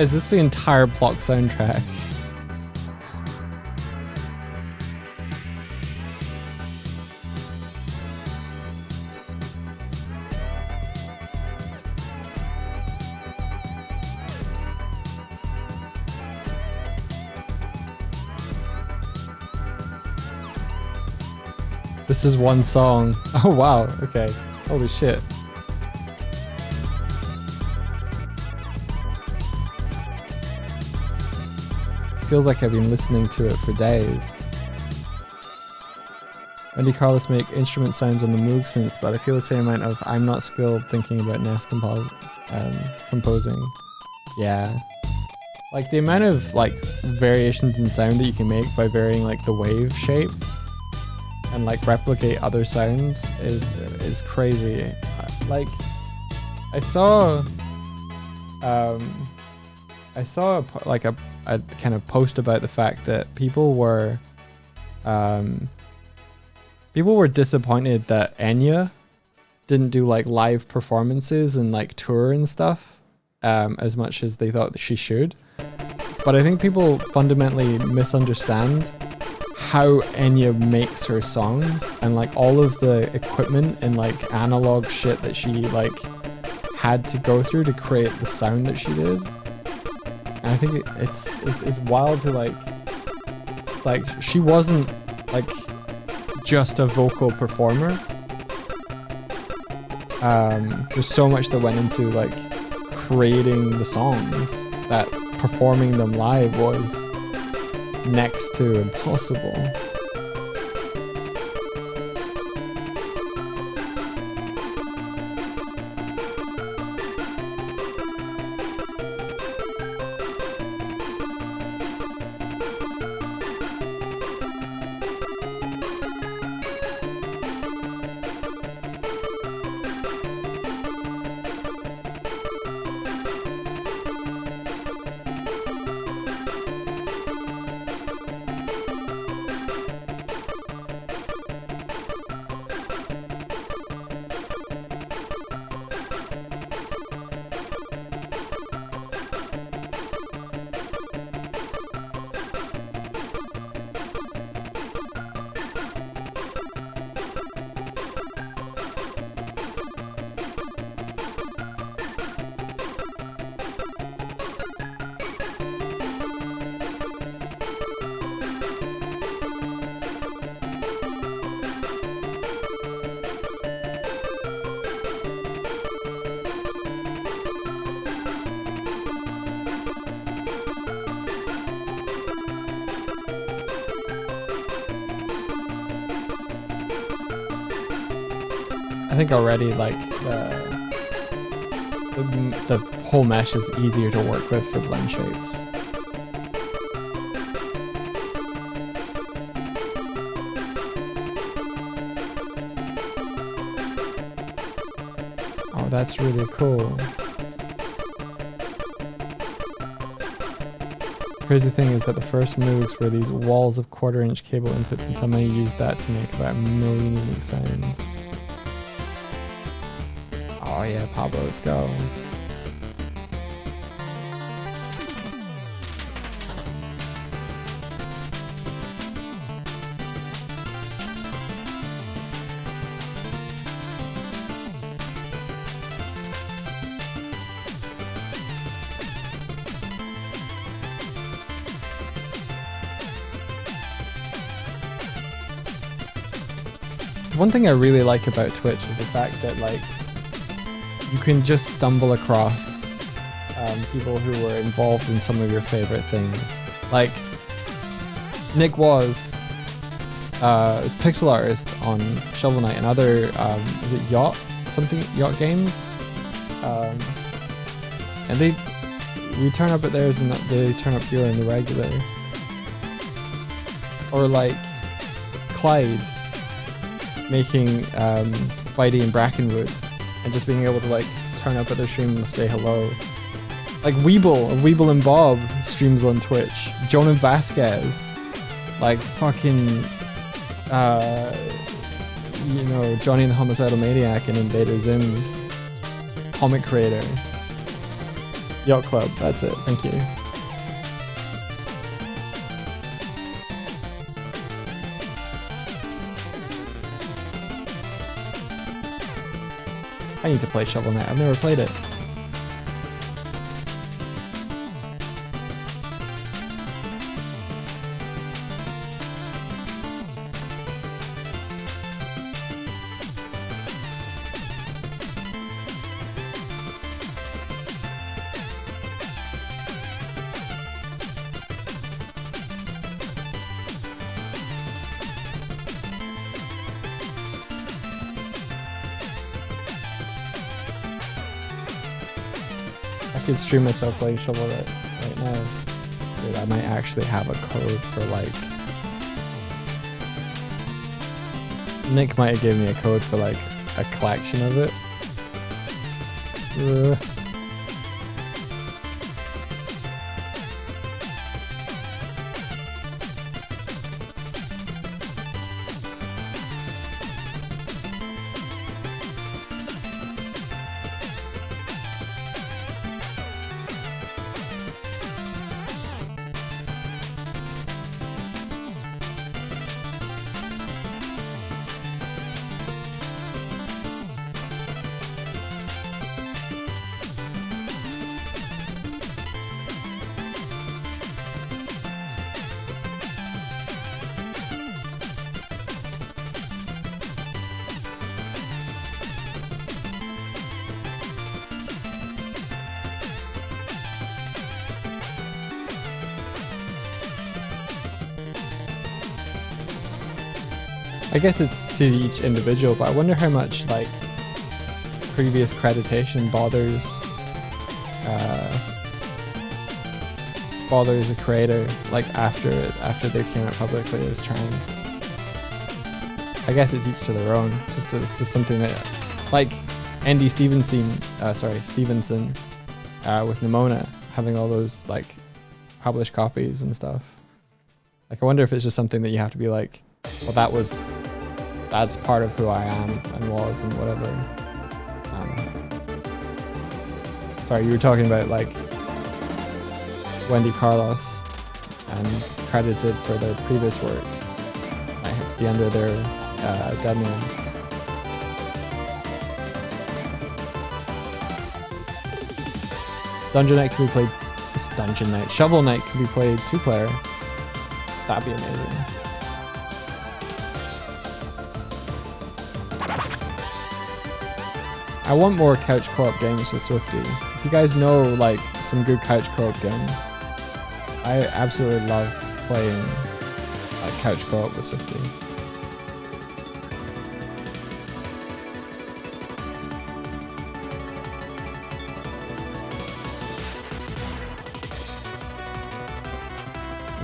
S4: Is this the entire block soundtrack? This is one song. Oh wow, okay. Holy shit. Feels like I've been listening to it for days. Wendy Carlos make instrument sounds on the Moog synth, but I feel the same amount of I'm not skilled thinking about NAS composing. Yeah. Like the amount of like variations in sound that you can make by varying like the wave shape and like replicate other sounds is crazy. Like I saw a kind of post about the fact that people were disappointed that Enya didn't do like live performances and like tour and stuff as much as they thought that she should. But I think people fundamentally misunderstand how Enya makes her songs and like all of the equipment and like analog shit that she like had to go through to create the sound that she did. And I think it's wild to like she wasn't like just a vocal performer. There's so much that went into like creating the songs that performing them live was next to impossible. I think already like the whole mesh is easier to work with for blend shapes. Oh, that's really cool. Crazy thing is that the first Moogs were these walls of 1/4-inch cable inputs, and somebody used that to make about 1 million unique sounds. Oh yeah, Pablo, let's go. One thing I really like about Twitch is the fact that like you can just stumble across people who were involved in some of your favorite things. Like Nick was pixel artist on Shovel Knight and other is it Yacht games, and we turn up at theirs and they turn up here in the regular. Or like Clyde making Whitey and Brackenwood and just being able to like turn up at their stream and say hello. Like Weeble and Bob streams on Twitch. Jonah Vasquez, like fucking Johnny and the Homicidal Maniac and Invader Zim comic creator. Yacht Club. That's it. Thank you. I need to play Shovel Knight. I've never played it. I could stream myself playing Shovel Knight right now. Dude, I might actually have a code for like... Nick might have given me a code for like a collection of it. Ugh. I guess it's to each individual, but I wonder how much like previous accreditation bothers a creator like after they came out publicly as trans. I guess it's each to their own. It's just something that, like Andy Stevenson with Nimona having all those like published copies and stuff. Like I wonder if it's just something that you have to be like, well, that's part of who I am and was and whatever. Sorry, you were talking about like Wendy Carlos and credited for their previous work. Might be under their dead name. Dungeon Knight can be played. This Dungeon Knight, Shovel Knight can be played 2-player. That'd be amazing. I want more couch co-op games with Swifty. If you guys know like some good couch co-op games, I absolutely love playing couch co-op with Swifty.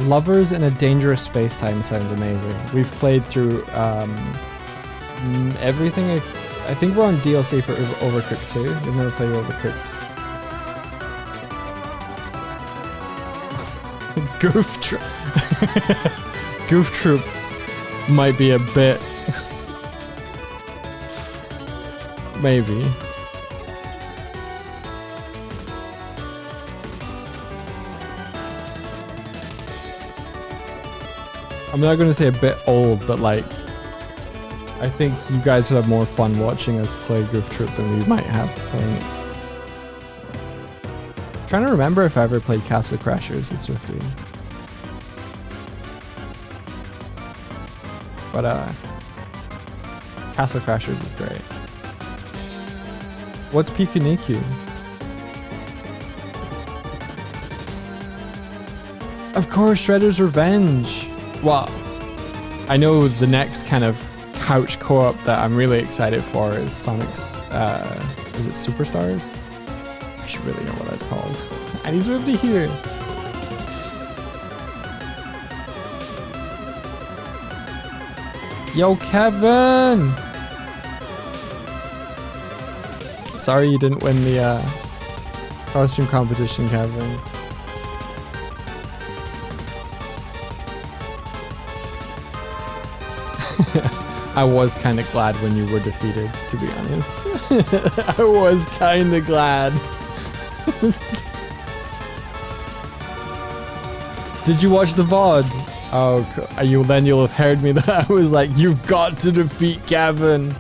S4: Lovers in a Dangerous Space-Time sounds amazing. We've played through everything. I think we're on DLC for Overcooked 2. We've never played Overcooked. Goof Troop might be a bit... Maybe. I'm not going to say a bit old, but like... I think you guys would have more fun watching us play Goof Troop than we might have playing it. I'm trying to remember if I ever played Castle Crashers with Swifty. But Castle Crashers is great. What's Pikuniku? Of course, Shredder's Revenge! Well, I know the next kind of couch co-op that I'm really excited for is Sonic's, is it Superstars? I should really know what that's called. And he's Swifty here! Yo, Kevin! Sorry you didn't win the costume competition, Kevin. I was kind of glad when you were defeated, to be honest. I was kind of glad. Did you watch the VOD? Oh, you'll have heard me that I was like, you've got to defeat Gavin.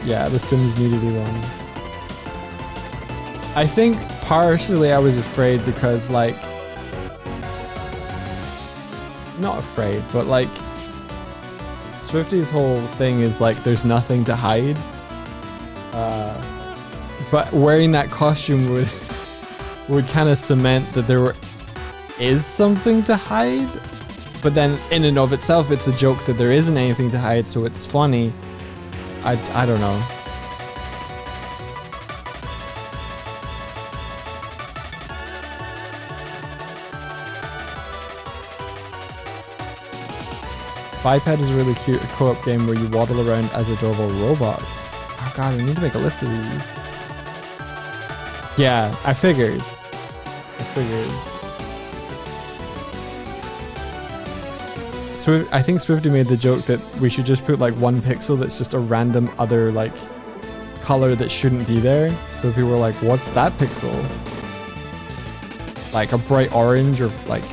S4: Yeah, The Sims needed to be won. I think partially I was afraid because like, not afraid, but like Swifty's whole thing is like there's nothing to hide. But wearing that costume would kind of cement that is something to hide. But then in and of itself, it's a joke that there isn't anything to hide, so it's funny. I don't know. Biped is a really cute co-op game where you waddle around as adorable robots. Oh god, I need to make a list of these. Yeah, I figured. I think Swifty made the joke that we should just put like one pixel that's just a random other like color that shouldn't be there. So people were like, what's that pixel? Like a bright orange or like...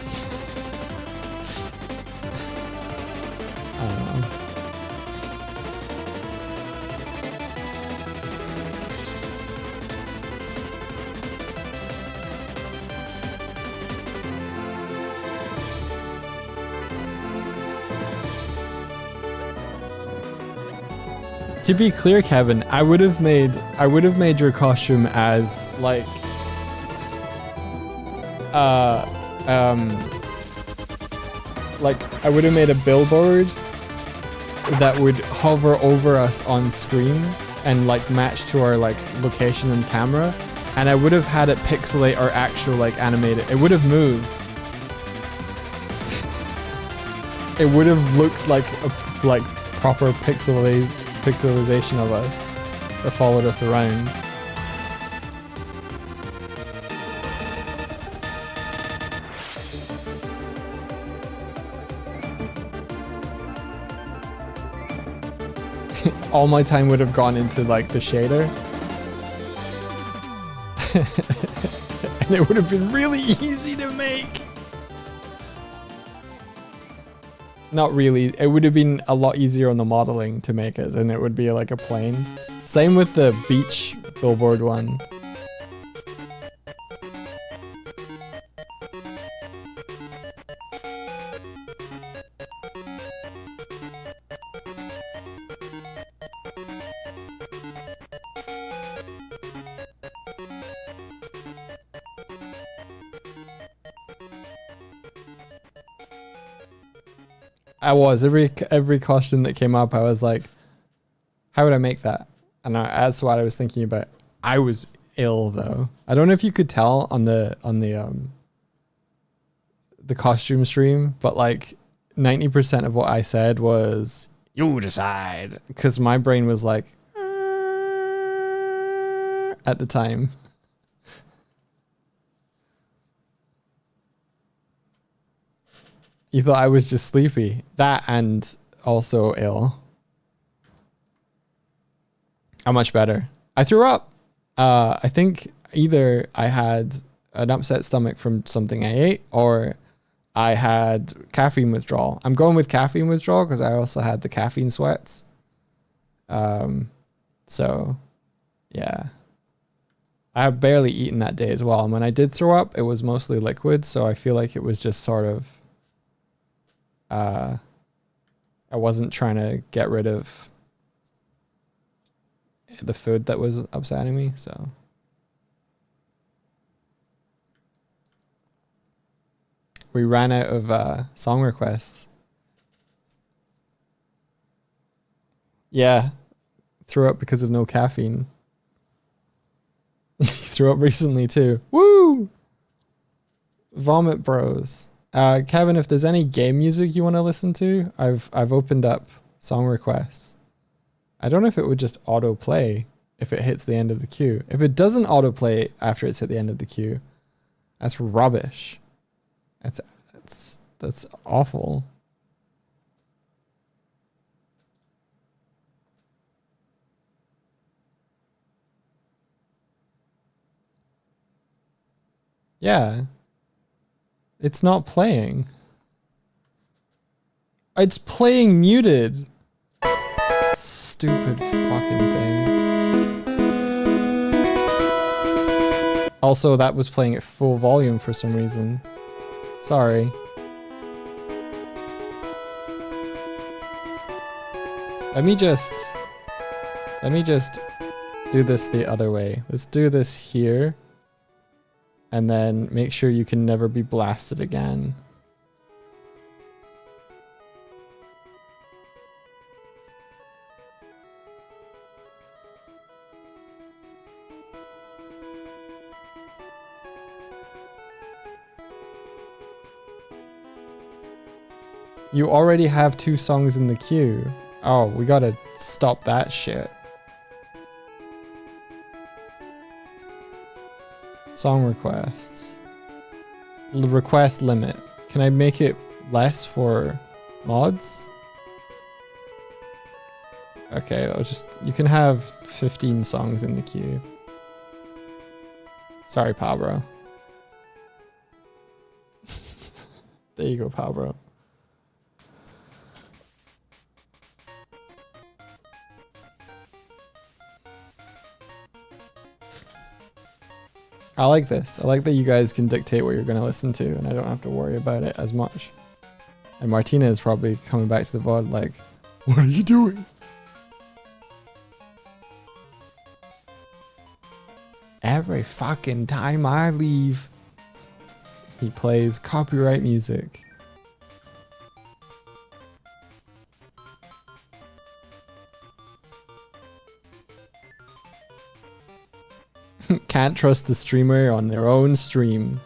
S4: I don't know. To be clear, Kevin, I would have made your costume as like I would have made a billboard that would hover over us on screen and like match to our like location and camera, and I would have had it pixelate or actual like animate it. It would have moved. It would have looked like a proper pixelization of us that followed us around. All my time would have gone into like the shader. And it would have been really easy to make. Not really. It would have been a lot easier on the modeling to make it, and it would be like a plane. Same with the beach billboard one. I was every costume that came up, I was like, how would I make that? And that's what I was thinking about. I was ill though. I don't know if you could tell on the costume stream, but like 90% of what I said was you decide, because my brain was like at the time. You thought I was just sleepy. That and also ill. I'm much better. I threw up. I think either I had an upset stomach from something I ate or I had caffeine withdrawal. I'm going with caffeine withdrawal because I also had the caffeine sweats. So, yeah. I have barely eaten that day as well. And when I did throw up, it was mostly liquid. So I feel like it was just sort of... I wasn't trying to get rid of the food that was upsetting me, so. We ran out of song requests. Yeah, threw up because of no caffeine. Threw up recently too. Woo! Vomit Bros. Kevin, if there's any game music you want to listen to, I've opened up song requests. I don't know if it would just auto play if it hits the end of the queue. If it doesn't auto play after it's hit the end of the queue, that's rubbish. That's awful. Yeah. It's not playing. It's playing muted. Stupid fucking thing. Also, that was playing at full volume for some reason. Sorry. Let me just do this the other way. Let's do this here. And then make sure you can never be blasted again. You already have 2 songs in the queue. Oh, we gotta stop that shit. Song requests. Request limit. Can I make it less for mods? Okay, you can have 15 songs in the queue. Sorry, Pablo. There you go, Pablo. I like this. I like that you guys can dictate what you're going to listen to and I don't have to worry about it as much. And Martina is probably coming back to the VOD like, what are you doing? Every fucking time I leave, he plays copyright music. Can't trust the streamer on their own stream.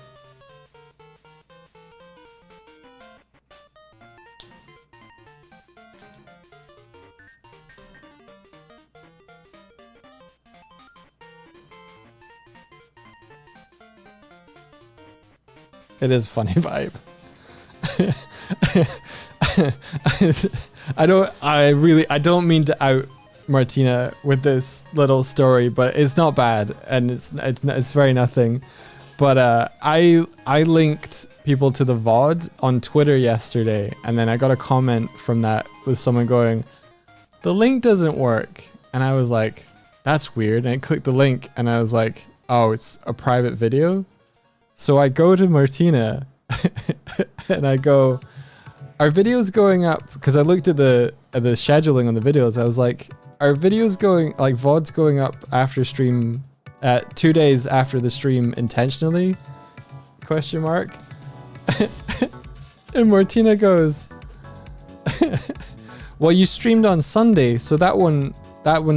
S4: It is funny vibe. I don't mean to out Martina with this little story, but it's not bad and it's very nothing. But I linked people to the VOD on Twitter yesterday, and then I got a comment from that with someone going, the link doesn't work, and I was like, that's weird. And I clicked the link and I was like, oh, it's a private video. So I go to Martina and I go, are videos going up? Because I looked at the scheduling on the videos. I was like, are videos going, like VODs going up after stream, 2 days after the stream intentionally? Question mark. And Martina goes, well, you streamed on Sunday, so that one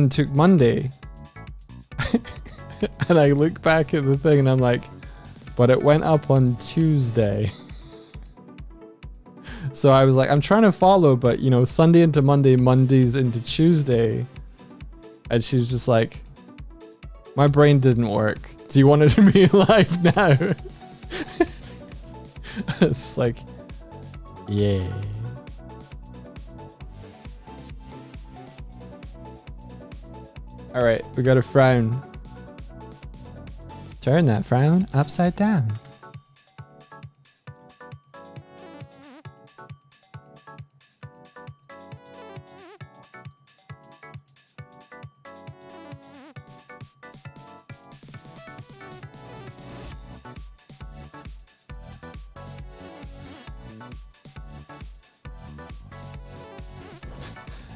S4: took Monday. And I look back at the thing and I'm like, but it went up on Tuesday. So I was like, I'm trying to follow, but you know, Sunday into Monday, Mondays into Tuesday. And she's just like, my brain didn't work. Do you want it to be live now? It's like, yeah. All right, we got a frown. Turn that frown upside down.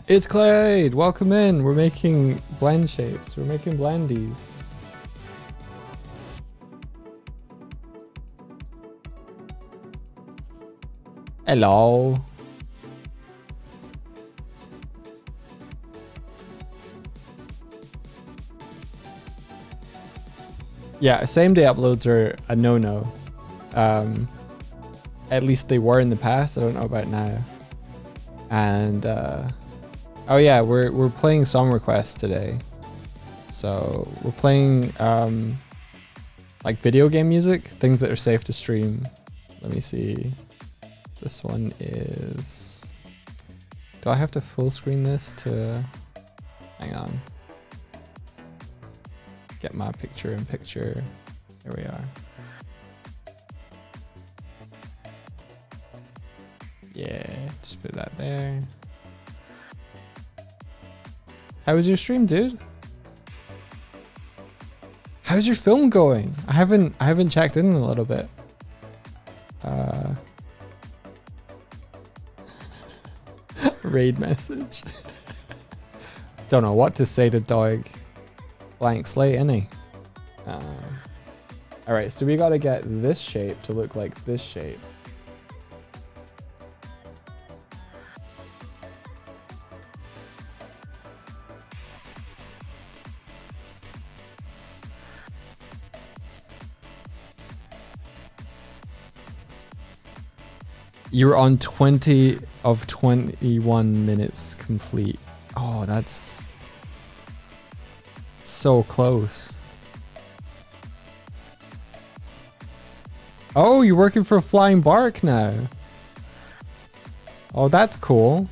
S4: It's Clade! Welcome in! We're making blend shapes. We're making blendies. Hello. Yeah, same day uploads are a no-no. At least they were in the past. I don't know about now. And oh yeah, we're playing song requests today. So we're playing like video game music, things that are safe to stream. Let me see. This one is... Do I have to full screen this to... Hang on. Get my picture in picture. Here we are. Yeah, just put that there. How was your stream, dude? How's your film going? I haven't checked in a little bit. Raid message. Don't know what to say to Doig. Blank slate, innit? Alright, so we gotta get this shape to look like this shape. You're on 20 of 21 minutes complete. Oh, that's so close. Oh, you're working for Flying Bark now. Oh, that's cool.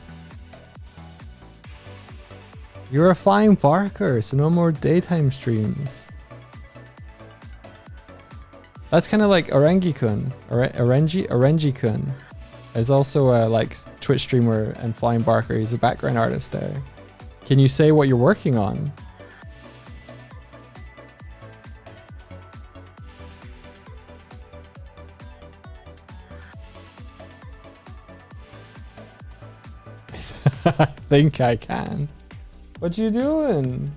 S4: You're a Flying Barker, so no more daytime streams. That's kind of like Orangi-kun. Orangi-kun is also a like Twitch streamer and Flying Barker. He's a background artist there. Can you say what you're working on? I think I can. What you doing?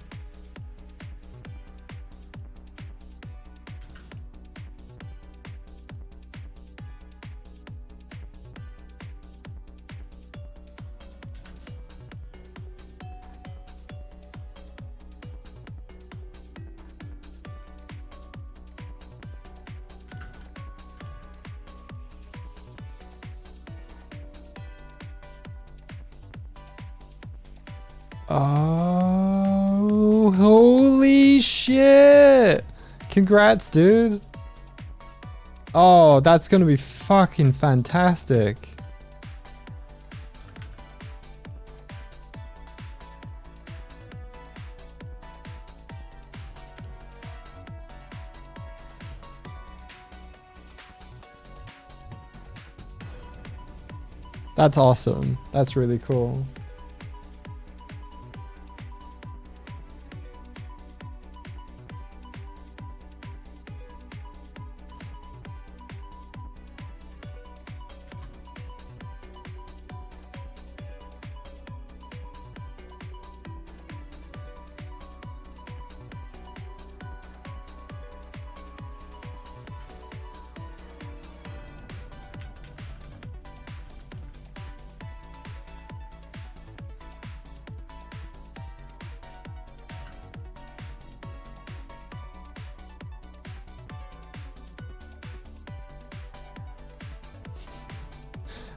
S4: Oh, holy shit. Congrats, dude. Oh, that's gonna be fucking fantastic. That's awesome. That's really cool.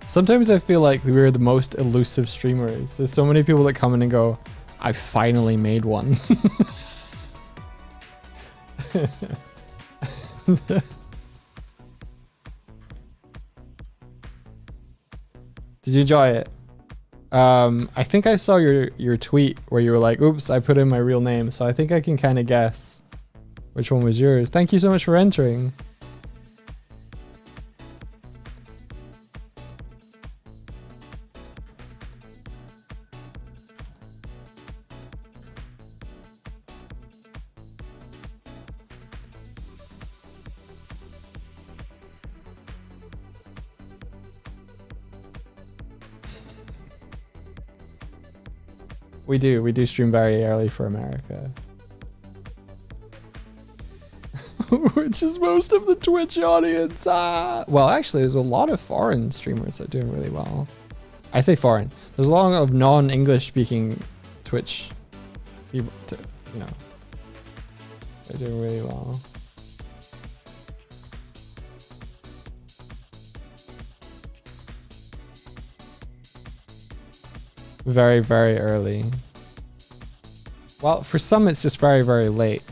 S4: Sometimes I feel like we're the most elusive streamers. There's so many people that come in and go, I finally made one. Did you enjoy it? I think I saw your tweet where you were like, oops, I put in my real name. So I think I can kind of guess which one was yours. Thank you so much for entering. We do stream very early for America. Which is most of the Twitch audience. Well, actually, there's a lot of foreign streamers that are doing really well. I say foreign. There's a lot of non-English speaking Twitch people, you know, they're doing really well. Very, very early. Well, for some, it's just very, very late.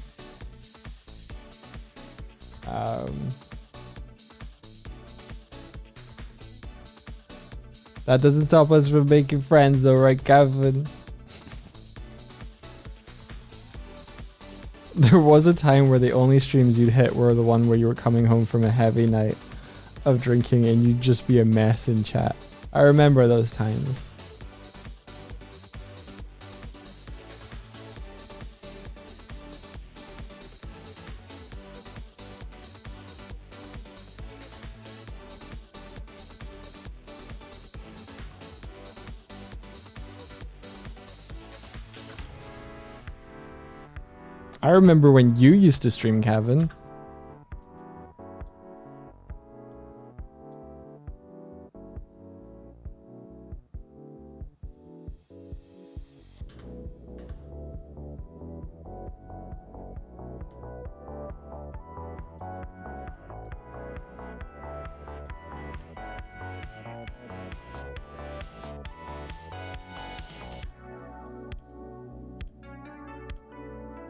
S4: That doesn't stop us from making friends though, right, Kevin? There was a time where the only streams you'd hit were the one where you were coming home from a heavy night of drinking and you'd just be a mess in chat. I remember those times. I remember when you used to stream, Kevin.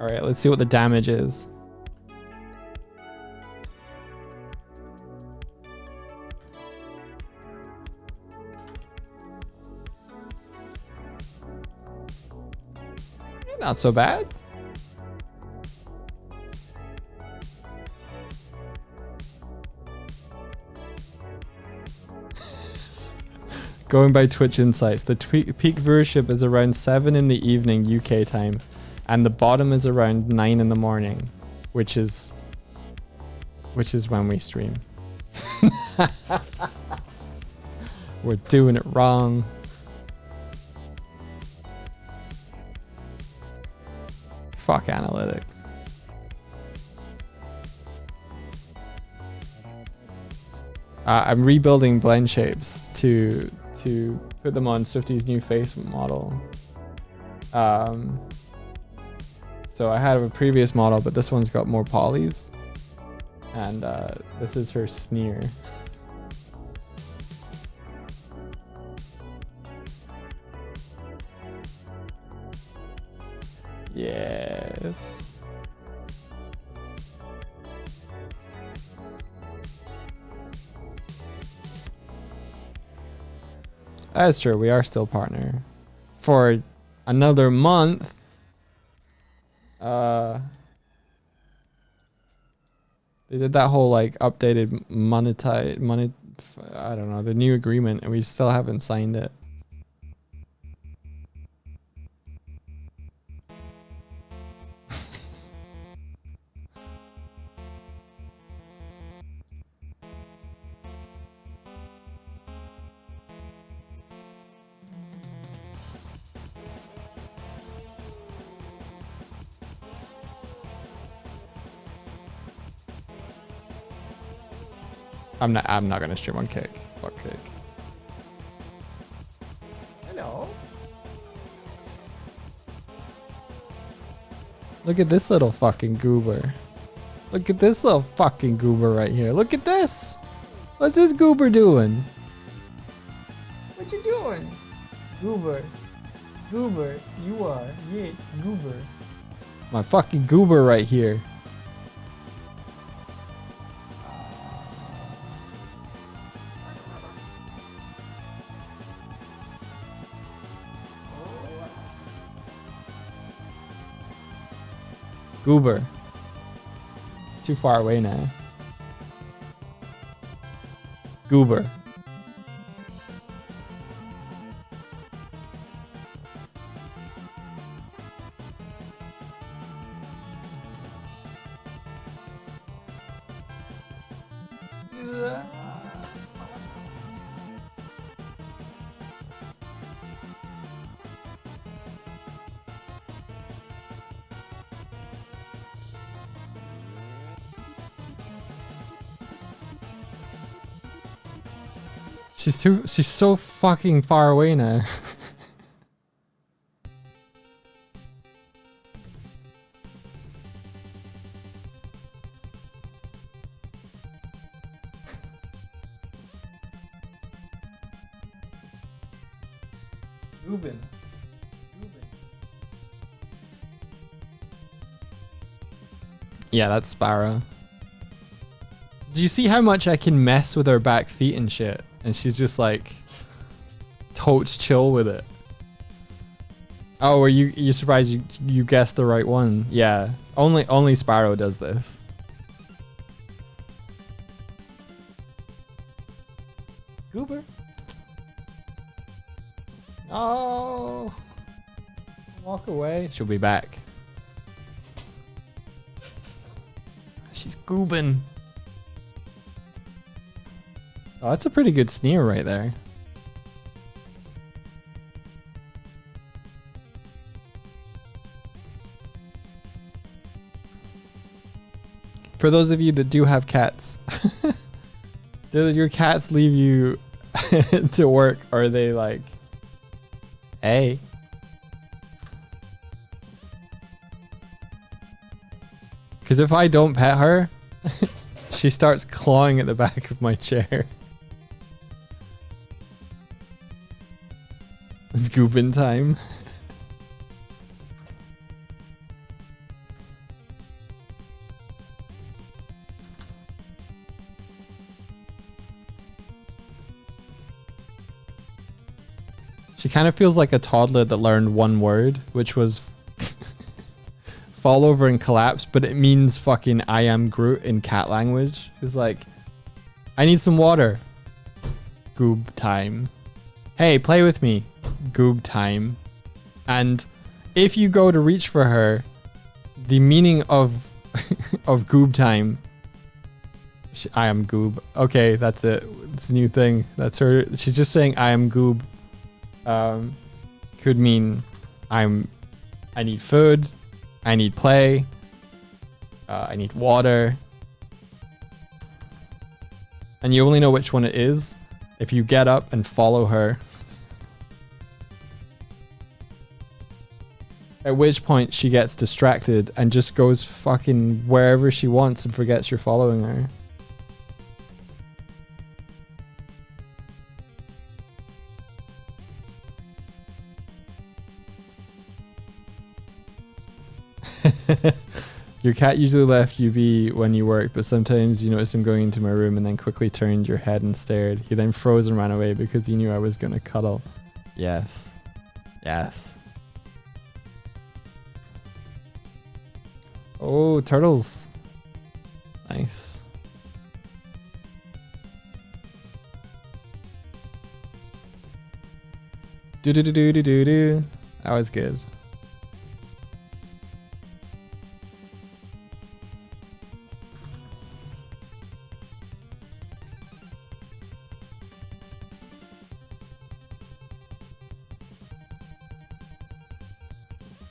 S4: All right, let's see what the damage is. Not so bad. Going by Twitch Insights, the peak viewership is around 7 in the evening UK time, and the bottom is around 9 in the morning, which is when we stream. We're doing it wrong. Fuck analytics. I'm rebuilding blend shapes to put them on Swifty's new face model. So I had a previous model, but this one's got more polys. And this is her sneer. Yes. That's true. We are still partner for another month. They did that whole like updated I don't know, the new agreement, and we still haven't signed it. I'm not gonna stream on Kick. Fuck Kick. Hello. Look at this little fucking goober. Look at this little fucking goober right here. Look at this. What's this goober doing? What you doing? Goober. Goober. You are. Yeah, it's goober. My fucking goober right here. Goober. Too far away now. Goober. She's so fucking far away now. Ruben. Yeah, that's Sparrow. Do you see how much I can mess with her back feet and shit? And she's just like, coach chill with it. Oh, are you surprised you guessed the right one? Yeah, only Sparrow does this. Goober. Oh, walk away. She'll be back. She's goobing. Oh, that's a pretty good sneer right there. For those of you that do have cats, do your cats leave you to work, or are they like, hey? Because if I don't pet her, she starts clawing at the back of my chair. It's gooping time. She kind of feels like a toddler that learned one word, which was fall over and collapse, but it means fucking I am Groot in cat language. It's like, I need some water. Goob time. Hey, play with me. Goob time. And if you go to reach for her, the meaning of of goob time, I am goob. Okay, that's it. It's a new thing. That's her. She's just saying I am goob. Could mean I need food, I need play, I need water. And you only know which one it is if you get up and follow her. At which point she gets distracted and just goes fucking wherever she wants and forgets you're following her. Your cat usually left you be when you work, but sometimes you noticed him going into my room and then quickly turned your head and stared. He then froze and ran away because he knew I was gonna cuddle. Yes. Yes. Oh, turtles. Nice. Do do do do do do do. That was good.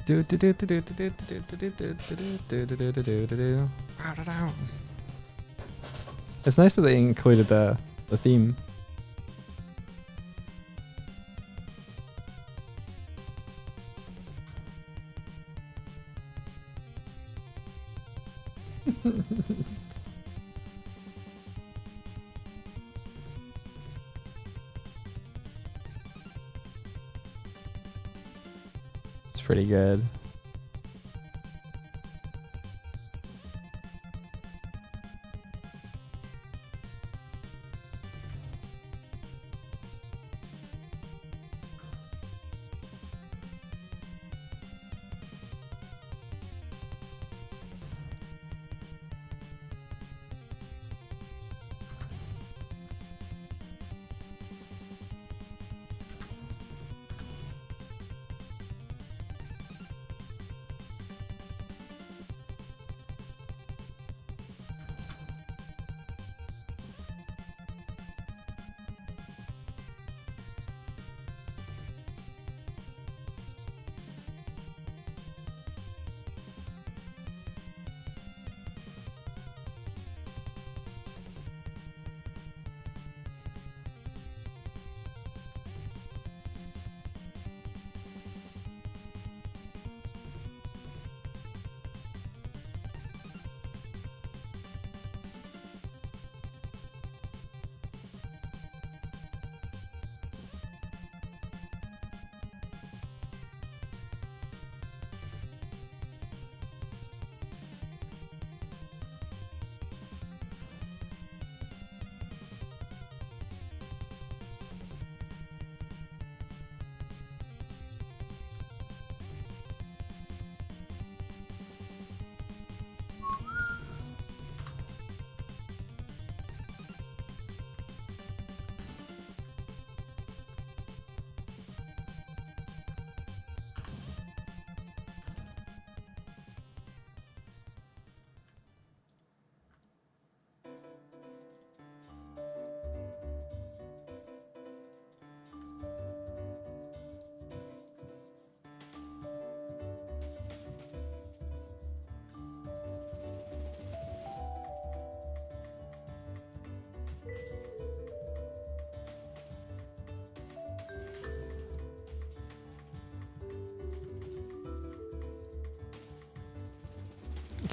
S4: Do do do do do do do do do do do do do do do. It's nice that they included the theme. It's pretty good.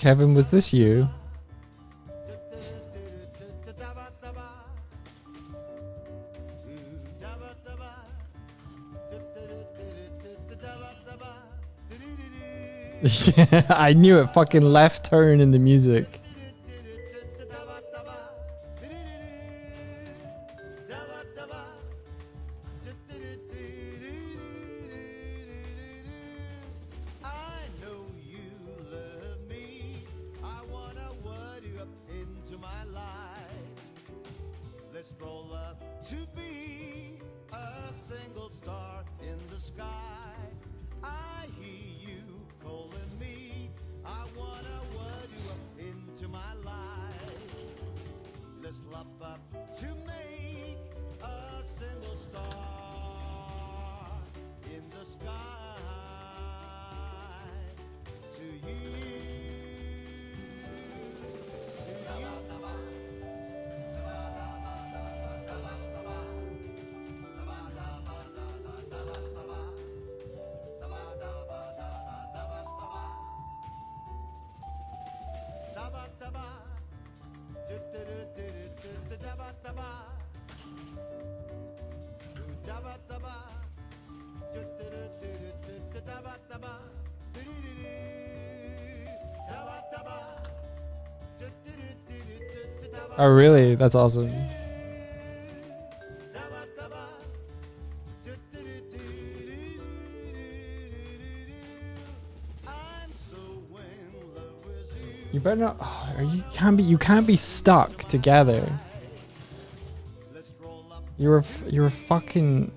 S4: Kevin, was this you? Yeah, I knew it. Fucking left turn in the music. Oh, really? That's awesome. You better not. Oh, you can't be stuck together. You're a fucking.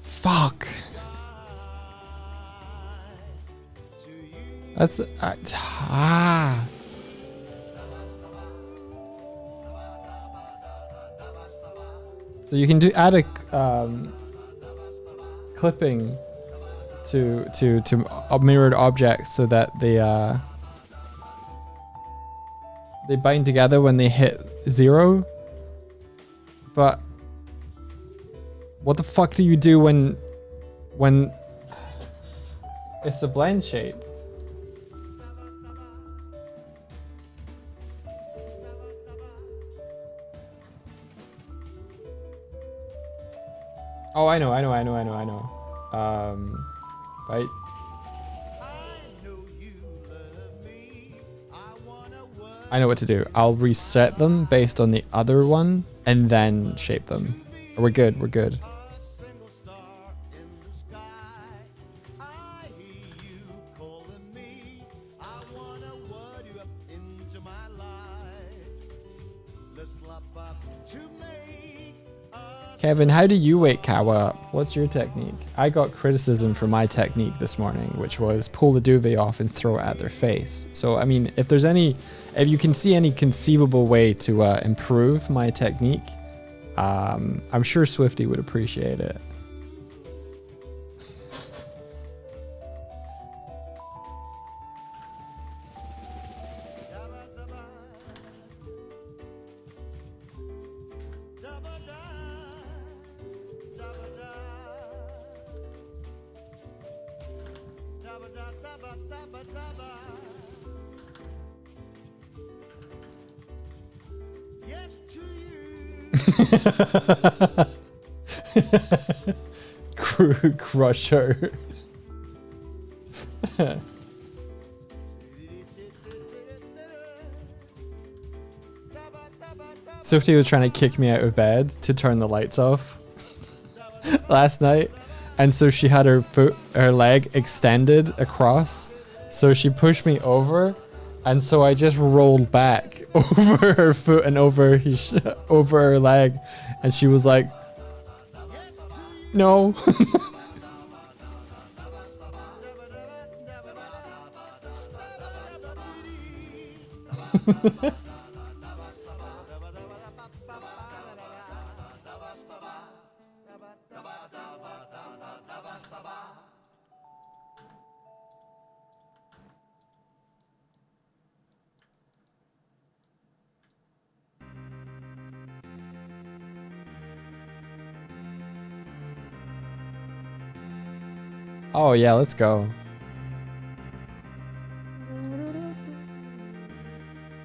S4: Fuck. That's So you can add a clipping to mirrored objects so that they bind together when they hit 0. But what the fuck do you do when it's a blend shape? Oh, I know. Right. I know what to do. I'll reset them based on the other one and then shape them. We're good. Kevin, how do you wake Kawa up? What's your technique? I got criticism for my technique this morning, which was pull the duvet off and throw it at their face. So, I mean, if you can see any conceivable way to improve my technique, I'm sure Swifty would appreciate it. Crusher. Swifty was trying to kick me out of bed to turn the lights off last night, and so she had her leg extended across, so she pushed me over, and so I just rolled back over her foot and over her leg, and she was like, no. Oh yeah, let's go.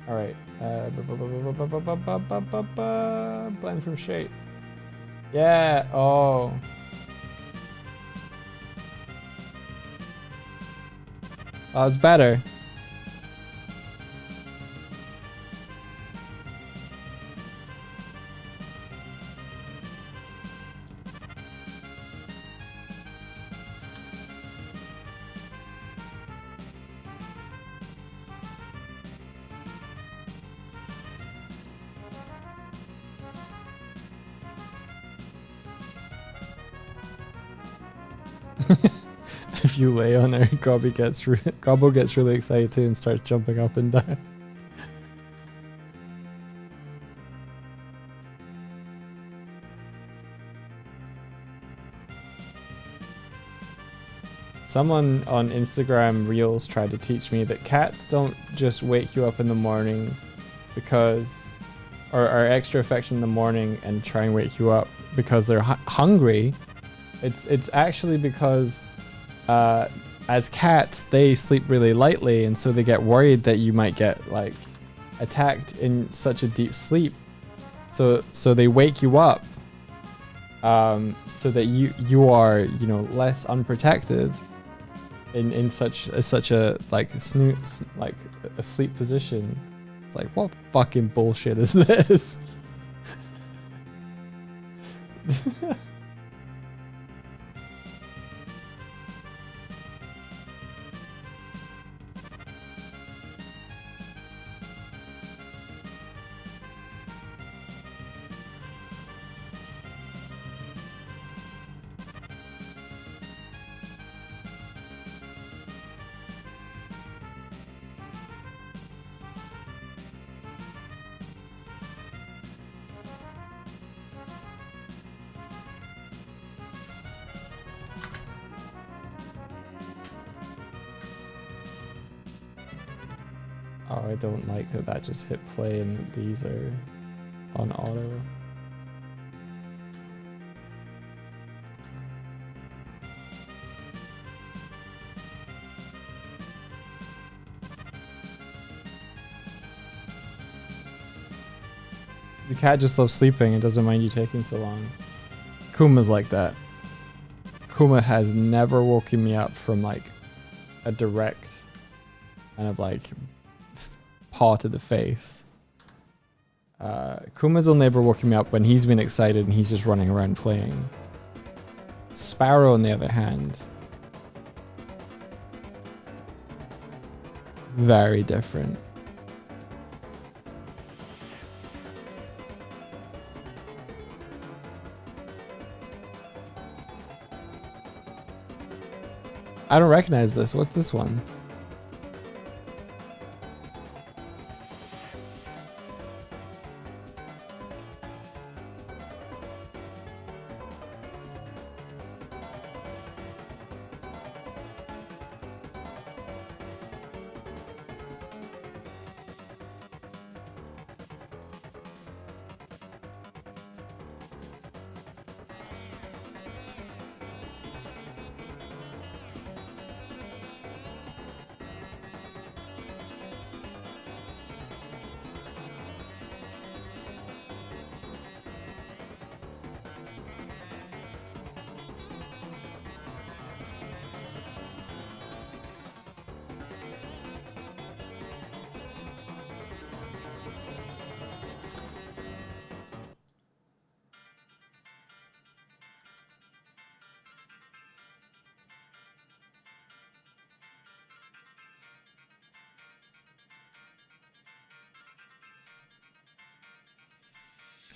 S4: All right. Blend from shape. Yeah. Oh. Oh, it's better. If you lay on her, Gobbo gets really excited too and starts jumping up and down. Someone on Instagram Reels tried to teach me that cats don't just wake you up in the morning because, or are extra affectionate in the morning and try and wake you up because they're hungry. It's actually because as cats they sleep really lightly, and so they get worried that you might get like attacked in such a deep sleep. So they wake you up so that you are, you know, less unprotected in such a like a sleep position. It's like, what fucking bullshit is this? Oh, I don't like that just hit play and these are on auto. The cat just loves sleeping and doesn't mind you taking so long. Kuma's like that. Kuma has never woken me up from like a direct kind of like paw to the face. Kuma's only ever woken me up when he's been excited and he's just running around playing. Sparrow, on the other hand, very different. I don't recognize this. What's this one?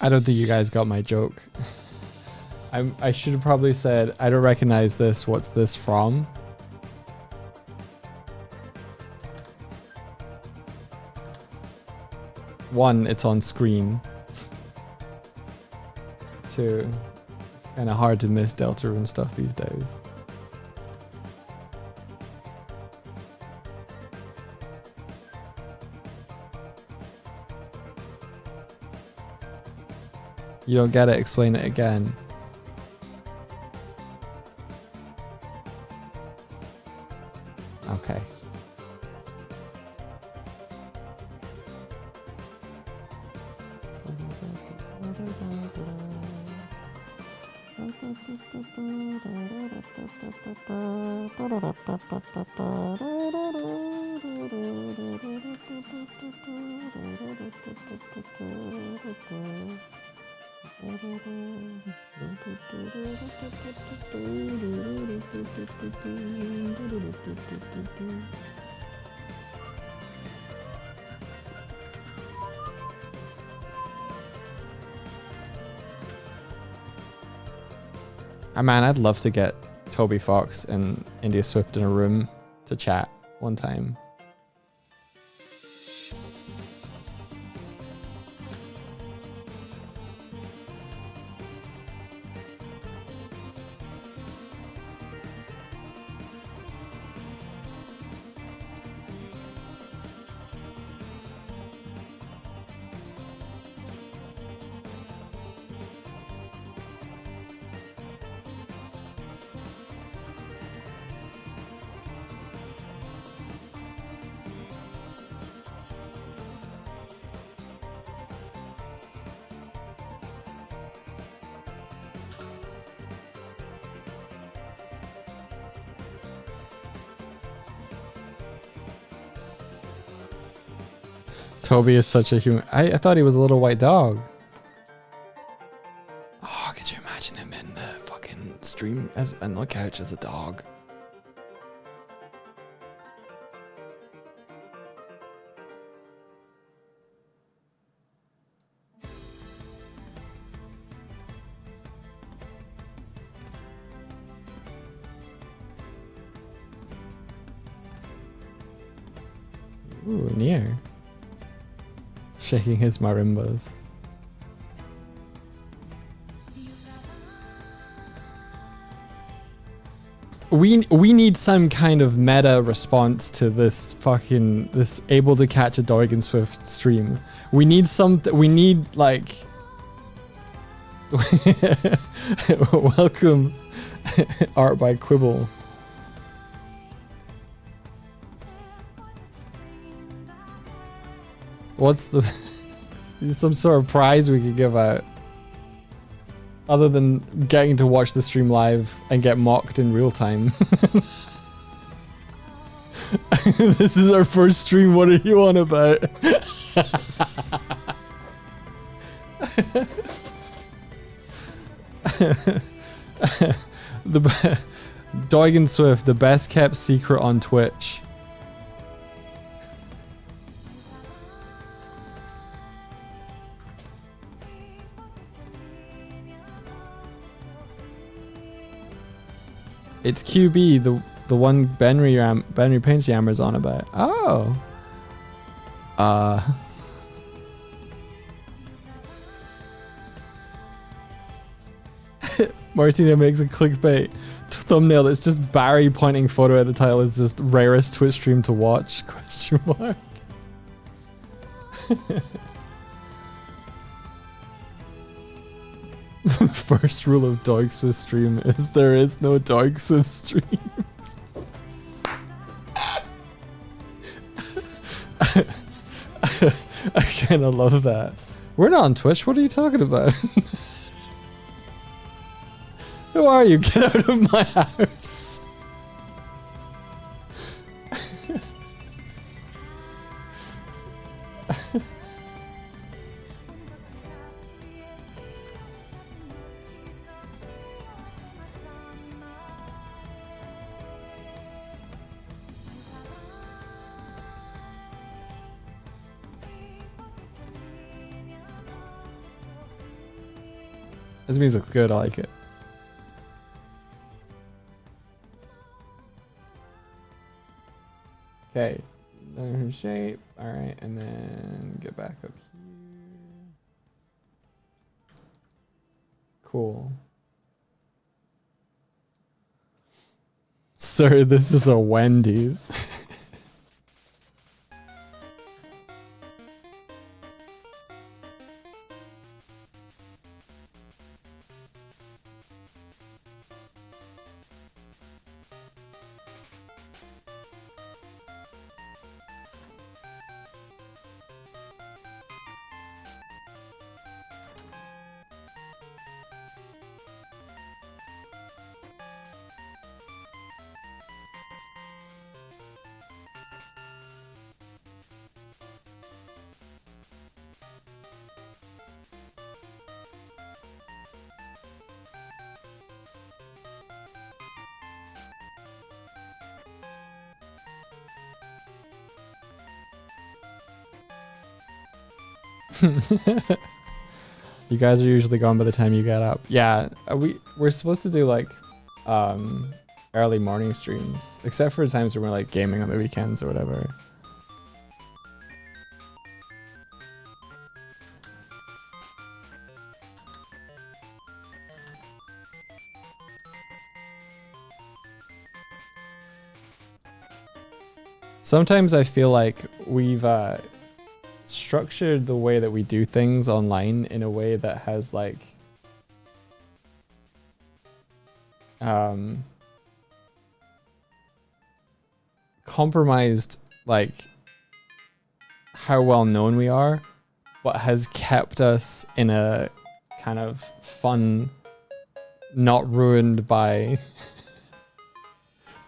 S4: I don't think you guys got my joke. I should have probably said, I don't recognize this. What's this from? One, it's on screen. Two, it's kind of hard to miss Deltarune stuff these days. You don't get it, explain it again. Man, I'd love to get Toby Fox and India Swift in a room to chat one time. Toby is such a human. I thought he was a little white dog. Oh, could you imagine him in the fucking stream as on the couch as a dog? Ooh, near. Shaking his marimbas. We need some kind of meta response to this able to catch a Doig and Swift stream. We need like welcome art by Quibble. What's some sort of prize we could give out? Other than getting to watch the stream live and get mocked in real time. This is our first stream, what are you on about? Doig and Swift, the best kept secret on Twitch. It's QB, the one Benry Pinch Yammer's on about. Oh. Martina makes a clickbait thumbnail that's just Barry pointing photo at the title is just rarest Twitch stream to watch? Question mark. The first rule of Doig Swift stream is there is no Doig Swift streams. I kind of love that. We're not on Twitch. What are you talking about? Who are you? Get out of my house. This music's good, I like it. Okay, there's shape. Alright, and then get back up here. Cool. Sir, this is a Wendy's. You guys are usually gone by the time you get up. Yeah, we're supposed to do like early morning streams, except for times when we're like gaming on the weekends or whatever. Sometimes I feel like we've structured the way that we do things online in a way that has like compromised like how well known we are, but has kept us in a kind of fun, not ruined by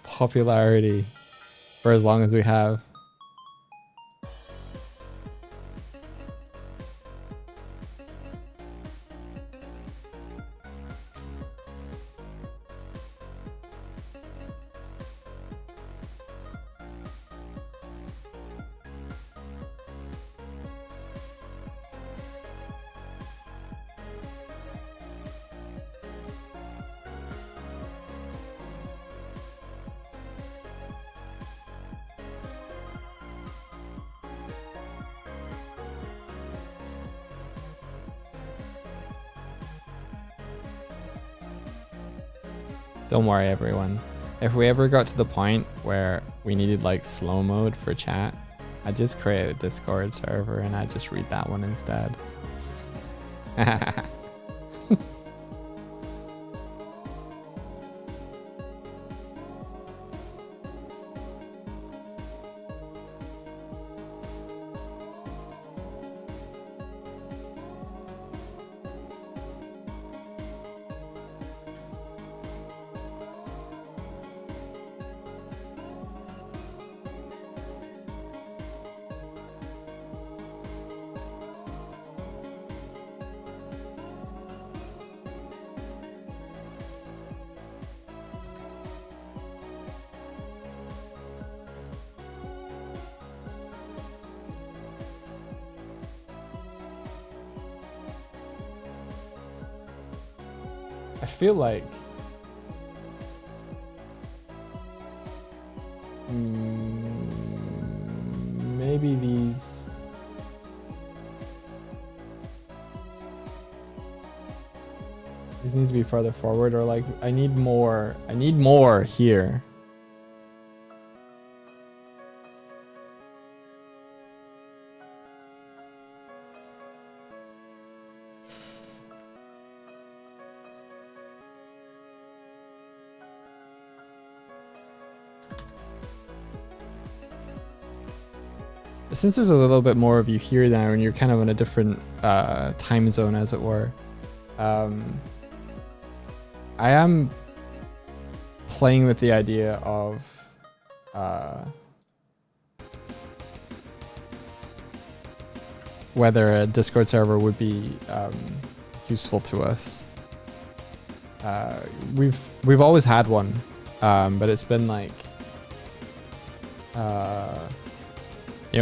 S4: popularity for as long as we have. Don't worry, everyone. If we ever got to the point where we needed like slow mode for chat, I'd just create a Discord server and I'd just read that one instead. I feel like maybe these needs to be further forward, or like I need more here. Since there's a little bit more of you here now and you're kind of in a different time zone, as it were, I am playing with the idea of whether a Discord server would be useful to us. We've always had one, but it's been like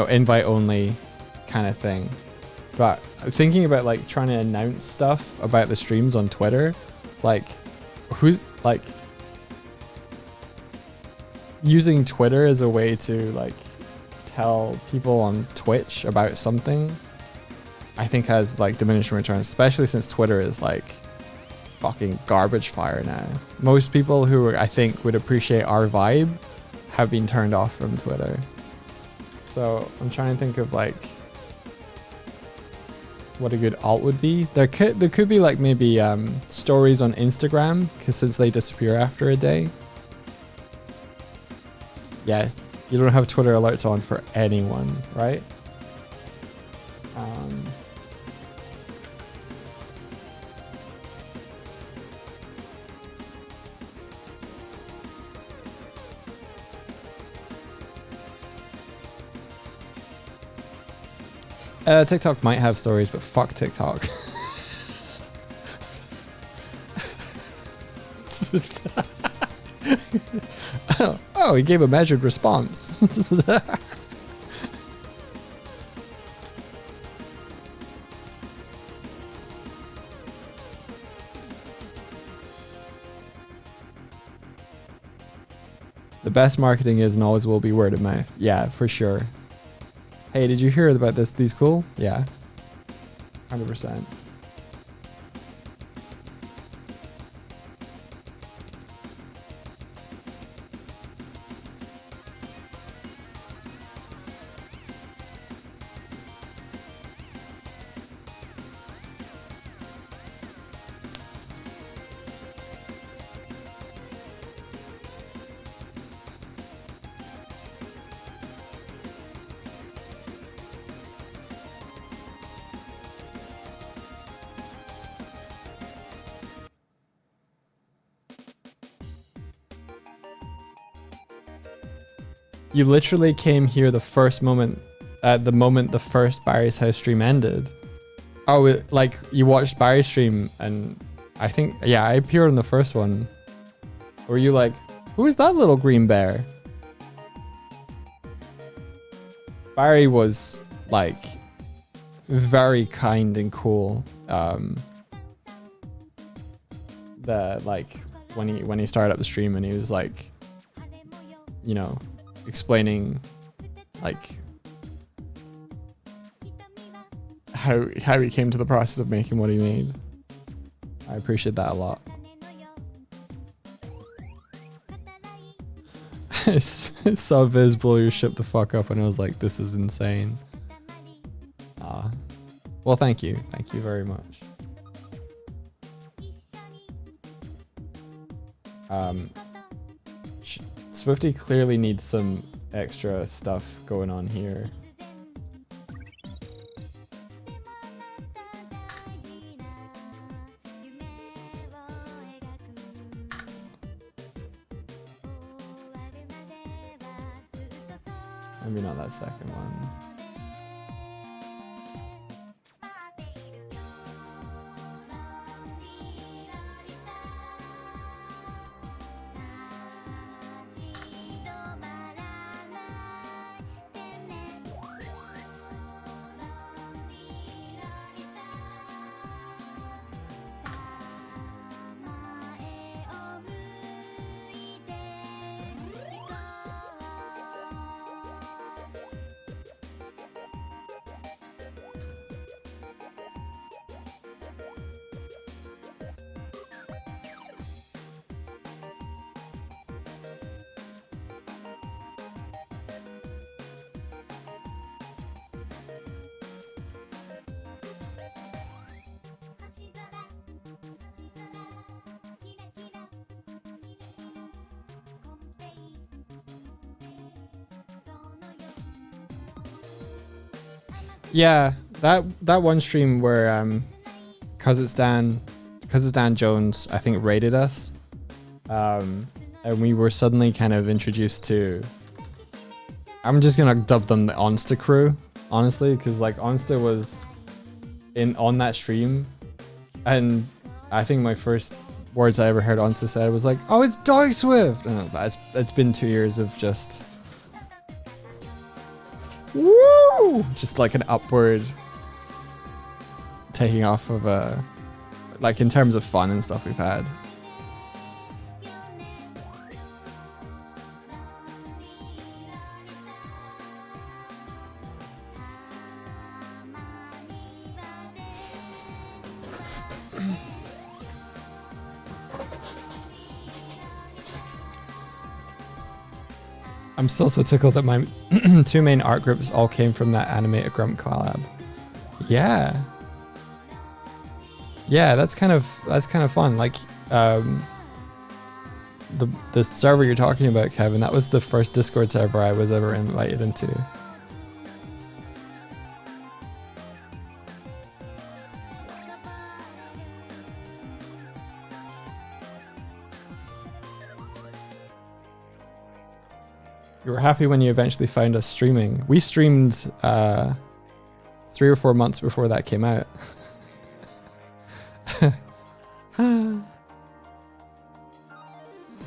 S4: invite only kind of thing. But thinking about like trying to announce stuff about the streams on Twitter, it's like who's like using Twitter as a way to like tell people on Twitch about something, I think has like diminishing returns, especially since Twitter is like fucking garbage fire now. Most people who I think would appreciate our vibe have been turned off from Twitter. So I'm trying to think of like what a good alt would be. There could be like maybe stories on Instagram, because since they disappear after a day. Yeah, you don't have Twitter alerts on for anyone, right? TikTok might have stories, but fuck TikTok. Oh, he gave a measured response. The best marketing is and always will be word of mouth. Yeah, for sure. Hey, did you hear about this? These cool? Yeah. 100%. You literally came here the first moment, at the moment the first Barry's house stream ended. Oh, like you watched Barry's stream and I think, yeah, I appeared on the first one. Were you like, who is that little green bear? Barry was like very kind and cool. When he started up the stream and he was like, you know, explaining like how he came to the process of making what he made. I appreciate that a lot. I saw Viz blow your ship the fuck up and I was like, this is insane. Well, thank you very much. Swifty clearly needs some extra stuff going on here. Maybe not that second one. Yeah, that one stream where cause it's Dan Jones, I think rated us, and we were suddenly kind of introduced to. I'm just gonna dub them the Onsta crew, honestly, because like Onsta was on that stream, and I think my first words I ever heard Onsta said was like, "Oh, it's Doig and Swift." And it's been 2 years of just. Woo! Just like an upward taking off of like in terms of fun and stuff we've had. I'm still so tickled that my 2 main art groups all came from that animated Grump collab. Yeah. Yeah, that's kind of fun. Like the server you're talking about, Kevin, that was the first Discord server I was ever invited into. You were happy when you eventually found us streaming. We streamed 3 or 4 months before that came out.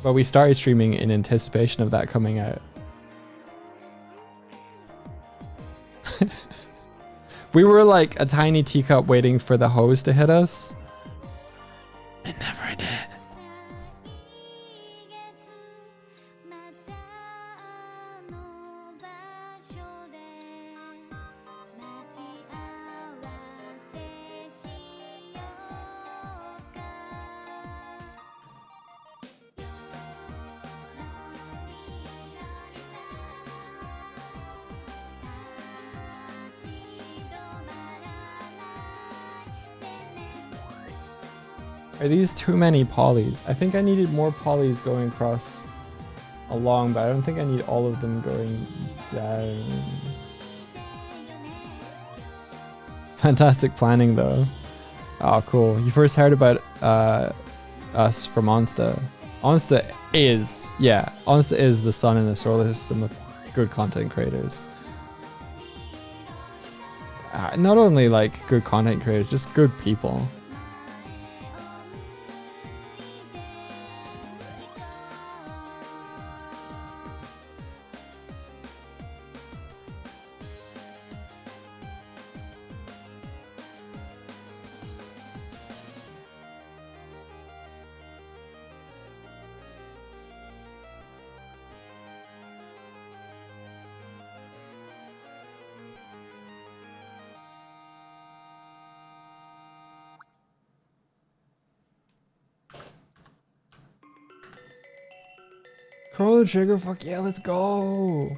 S4: But we started streaming in anticipation of that coming out. We were like a tiny teacup waiting for the hose to hit us. It never did. Are these too many polys? I think I needed more polys going across along, but I don't think I need all of them going down. Fantastic planning though. Oh, cool. You first heard about us from Onsta. Onsta is the sun in the solar system of good content creators. Not only like good content creators, just good people. Chrono Trigger, fuck yeah, let's go.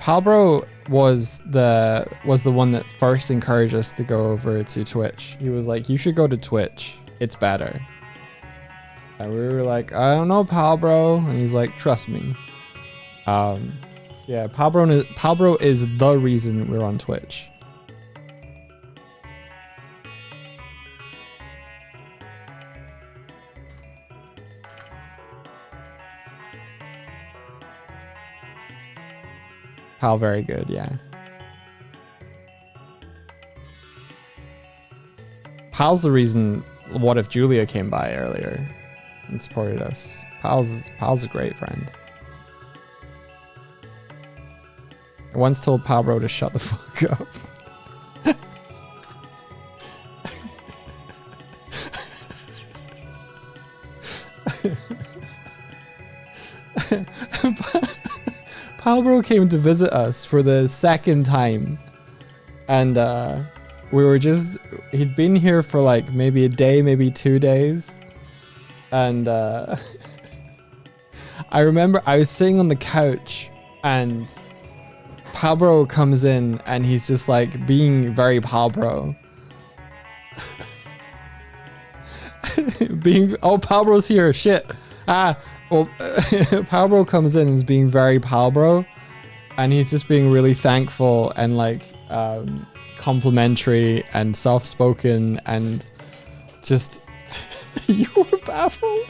S4: Palbro was the one that first encouraged us to go over to Twitch. He was like, you should go to Twitch. It's better. And we were like, I don't know, Palbro. And he's like, trust me. So yeah, Palbro is the reason we're on Twitch. Pal, very good, yeah. Pal's the reason What If Julia came by earlier and supported us. Pal's a great friend. I once told Palbro to shut the fuck up. Palbro came to visit us for the second time. And he'd been here for like maybe a day, maybe 2 days. And I remember I was sitting on the couch and Palbro comes in and he's just like being very Palbro. Palbro's here, shit. Palbro comes in and is being very Palbro. And he's just being really thankful and like complimentary and soft-spoken and just... You were baffled?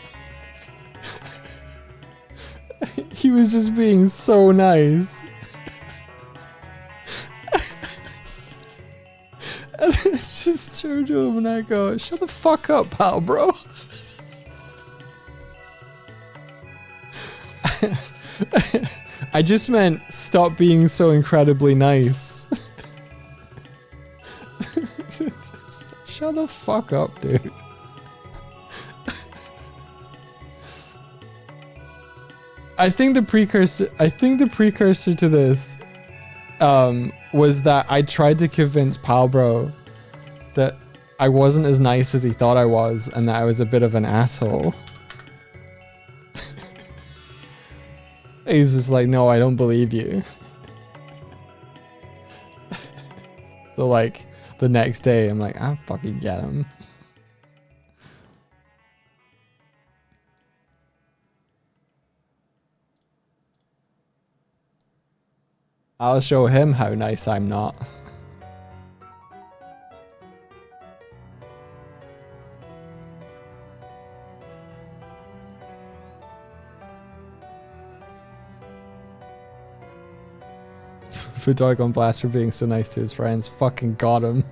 S4: He was just being so nice. And I just turned to him and I go, shut the fuck up, pal, bro. I just meant stop being so incredibly nice. Shut the fuck up, dude. I think the precursor to this was that I tried to convince Palbro that I wasn't as nice as he thought I was and that I was a bit of an asshole. He's just like, no, I don't believe you. So like the next day I'm like, I'll fucking get him. I'll show him how nice I'm not. For Doig on blast for being so nice to his friends. Fucking got him.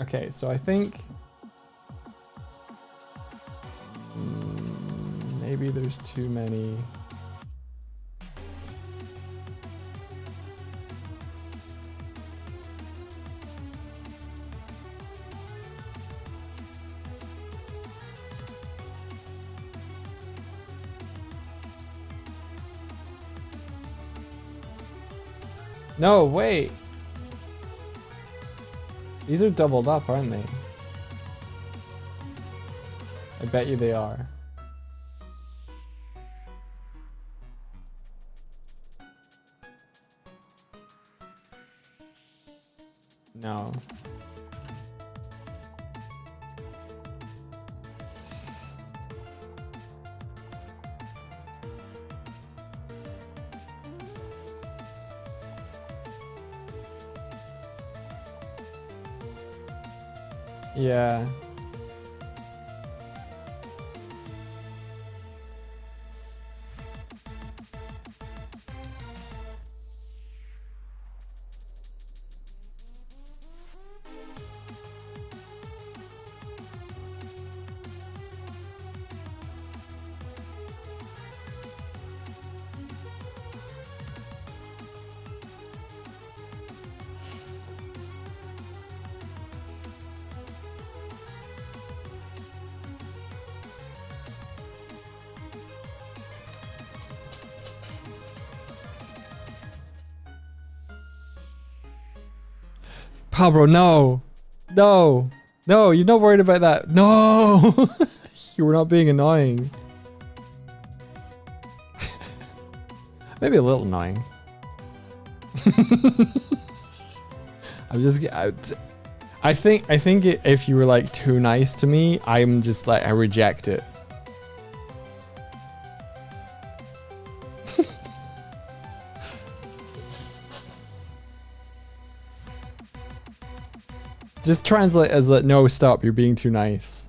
S4: Okay, so I think maybe there's too many. No, wait. These are doubled up, aren't they? I bet you they are. No. Yeah. Pablo, no. No. No, you're not worried about that. No. You were not being annoying. Maybe a little annoying. I'm just I think if you were like too nice to me, I'm just like I reject it. Just translate as like, no, stop, you're being too nice.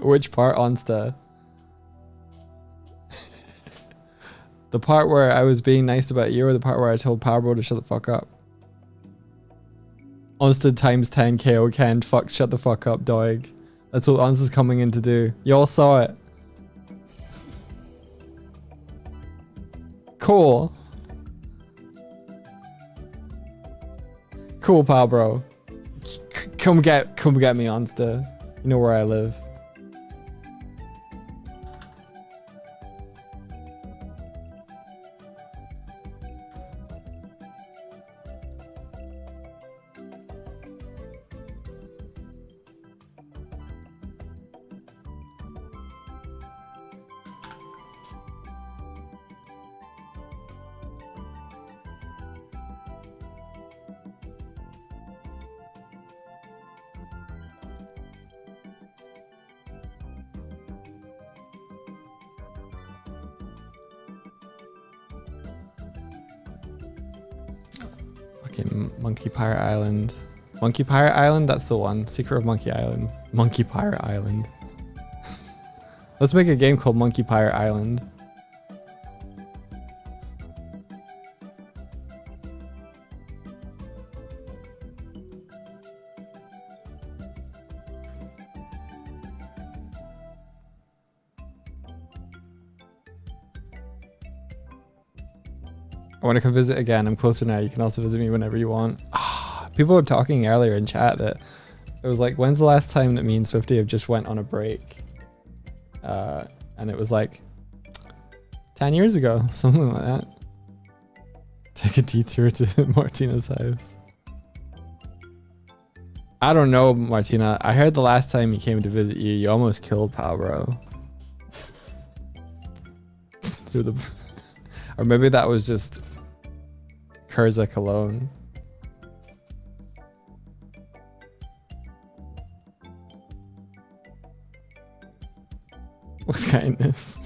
S4: Which part, Onsta? The part where I was being nice about you, or the part where I told Pablo to shut the fuck up? Onsta times 10 KO Ken, fuck, shut the fuck up, Doig. That's what Onsta's coming in to do. You all saw it. Cool. Cool, Pablo. Come get me, Onsta. You know where I live. Okay, Monkey Pirate Island. Monkey Pirate Island? That's the one. Secret of Monkey Island. Monkey Pirate Island. Let's make a game called Monkey Pirate Island. I want to come visit again. I'm closer now. You can also visit me whenever you want. People were talking earlier in chat that it was like, when's the last time that me and Swifty have just went on a break? And it was like 10 years ago, something like that. Take a detour to Martina's house. I don't know, Martina. I heard the last time he came to visit you, you almost killed Pablo. Through the... Or maybe that was just Kurzak alone. With kindness.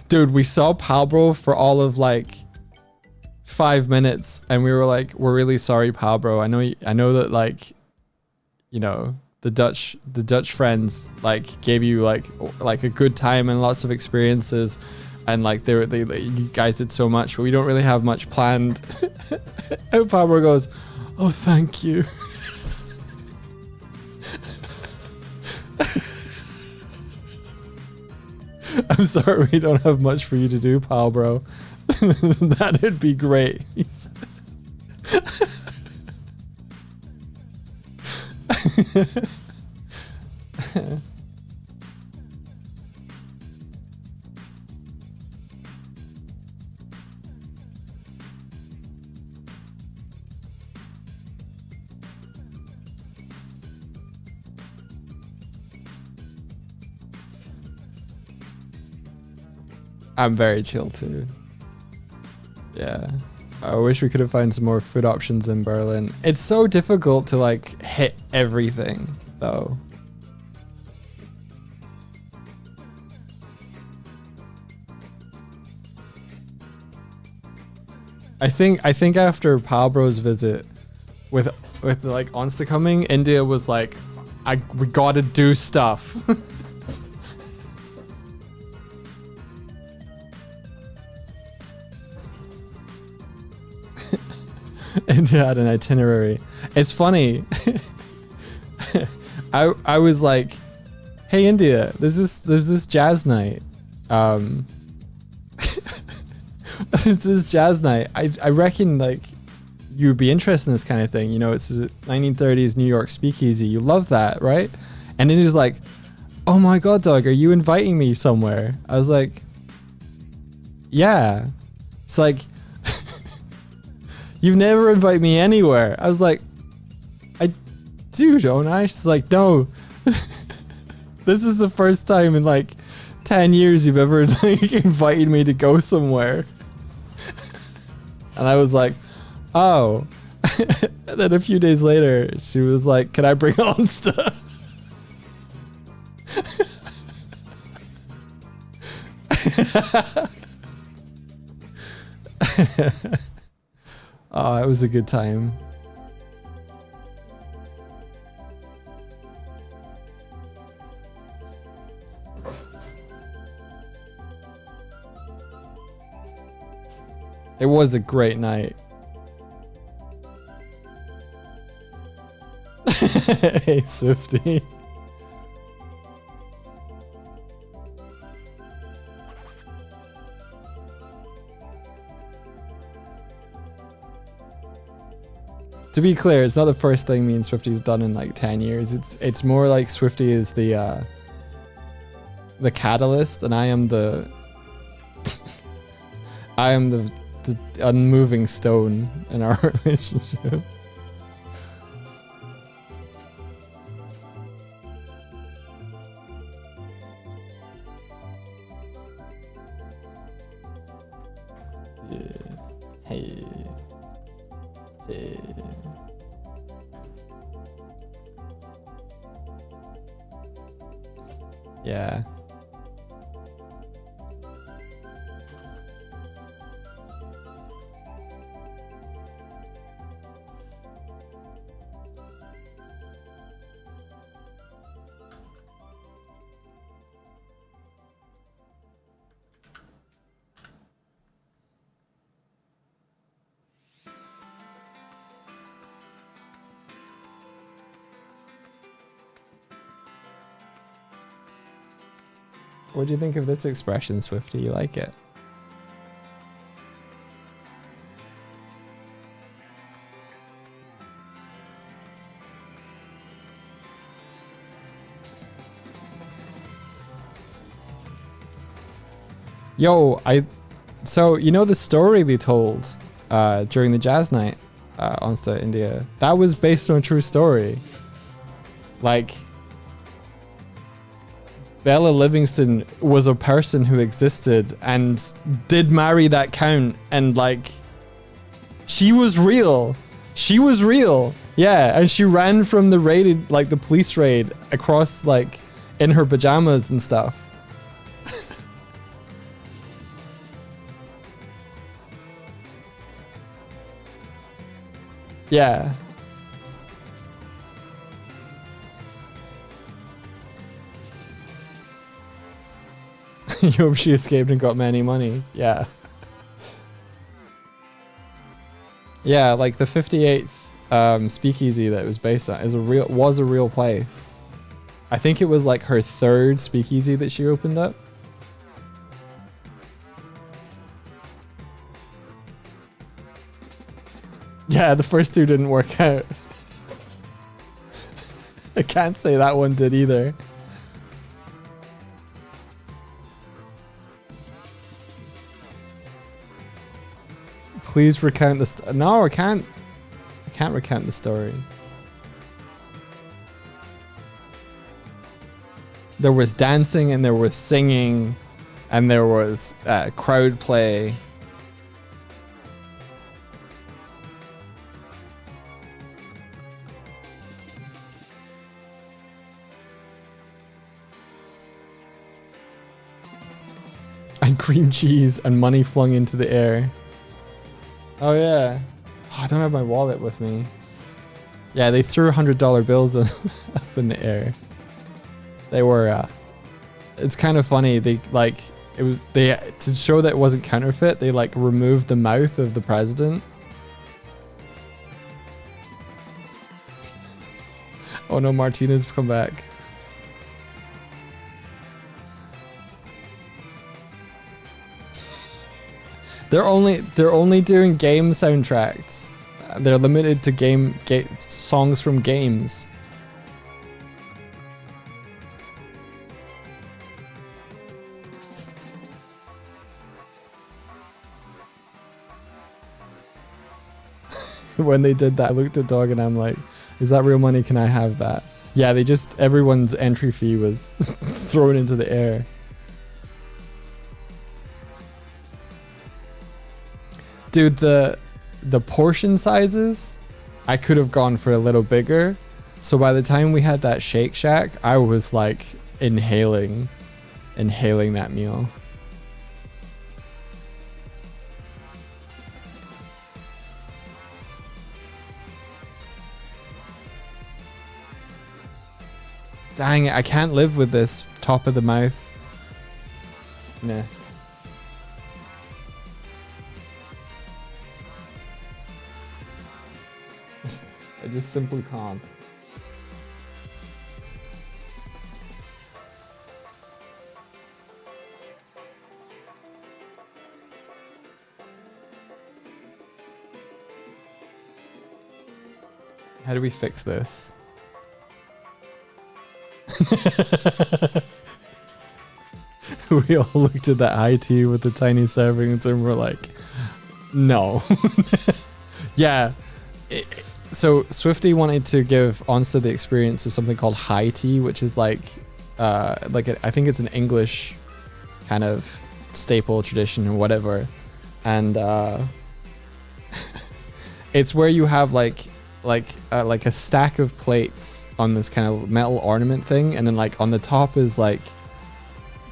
S4: Dude, we saw Pablo for all of like 5 minutes and we were like, we're really sorry, Pablo. I know that like, you know,
S1: the Dutch friends like gave you like a good time and lots of experiences, and like they you guys did so much, but we don't really have much planned. And Pablo goes, "Oh, thank you." I'm sorry we don't have much for you to do, pal, bro. That'd be great. I'm very chill too. Yeah. I wish we could have found some more food options in Berlin. It's so difficult to like hit everything though. I think after Palbro's visit with like Onsta coming, India was like, we gotta do stuff. India had an itinerary. It's funny. I was like, hey India, there's this jazz night. It's this jazz night. I reckon like you'd be interested in this kind of thing. You know, it's a 1930s New York speakeasy. You love that, right? And India's like, oh my god, Doug, are you inviting me somewhere? I was like, yeah. It's like, you've never invited me anywhere. I was like, I do, don't I? She's like, no. This is the first time in like 10 years you've ever like invited me to go somewhere. And I was like, oh. And then a few days later, she was like, can I bring on stuff? Oh, it was a good time. It was a great night. Hey, Swifty. To be clear, it's not the first thing me and Swifty's done in like 10 years. It's more like Swifty is the catalyst, and I am the the unmoving stone in our relationship. Yeah. Hey. Hey. Yeah. What do you think of this expression, Swifty? You like it? Yo, so you know the story they told during the jazz night on Star India? That was based on a true story. Like, Bella Livingston was a person who existed and did marry that count, and like, she was real. She was real. Yeah, and she ran from the raid, like the police raid, across like in her pajamas and stuff. Yeah.
S4: You hope she escaped and got many money. Yeah. Yeah, like the 58th speakeasy that it was based on was a real place. I think it was like her third speakeasy that she opened up. Yeah, the first two didn't work out. I can't say that one did either. Please recount the no, I can't. I can't recount the story. There was dancing and there was singing and there was crowd play. And cream cheese and money flung into the air. Oh yeah. Oh, I don't have my wallet with me. Yeah, they threw $100 bills up in the air. They were it's kind of funny. They to show that it wasn't counterfeit, they like removed the mouth of the president. Oh no, Martinez, come back. They're only doing game soundtracks. They're limited to songs from games. When they did that, I looked at Doig and I'm like, is that real money? Can I have that? Yeah, everyone's entry fee was thrown into the air. Dude, the portion sizes, I could have gone for a little bigger. So by the time we had that Shake Shack, I was like inhaling that meal. Dang it, I can't live with this top of the mouth ness. I just simply can't. How do we fix this? We all looked at that high tea with the tiny servings and we're like, no. Yeah. So Swifty wanted to give Onsta the experience of something called high tea, which is I think it's an English kind of staple tradition or whatever. And it's where you have like a stack of plates on this kind of metal ornament thing, and then like on the top is like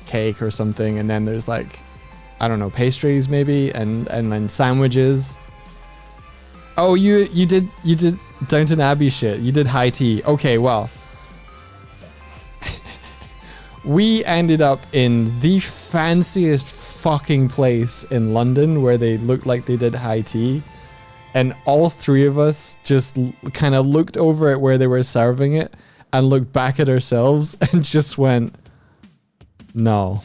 S4: cake or something, and then there's like, I don't know, pastries maybe, and then sandwiches. Oh, you did Downton Abbey shit. You did high tea. Okay, well, we ended up in the fanciest fucking place in London where they looked like they did high tea. And all three of us just kind of looked over at where they were serving it and looked back at ourselves and just went, no.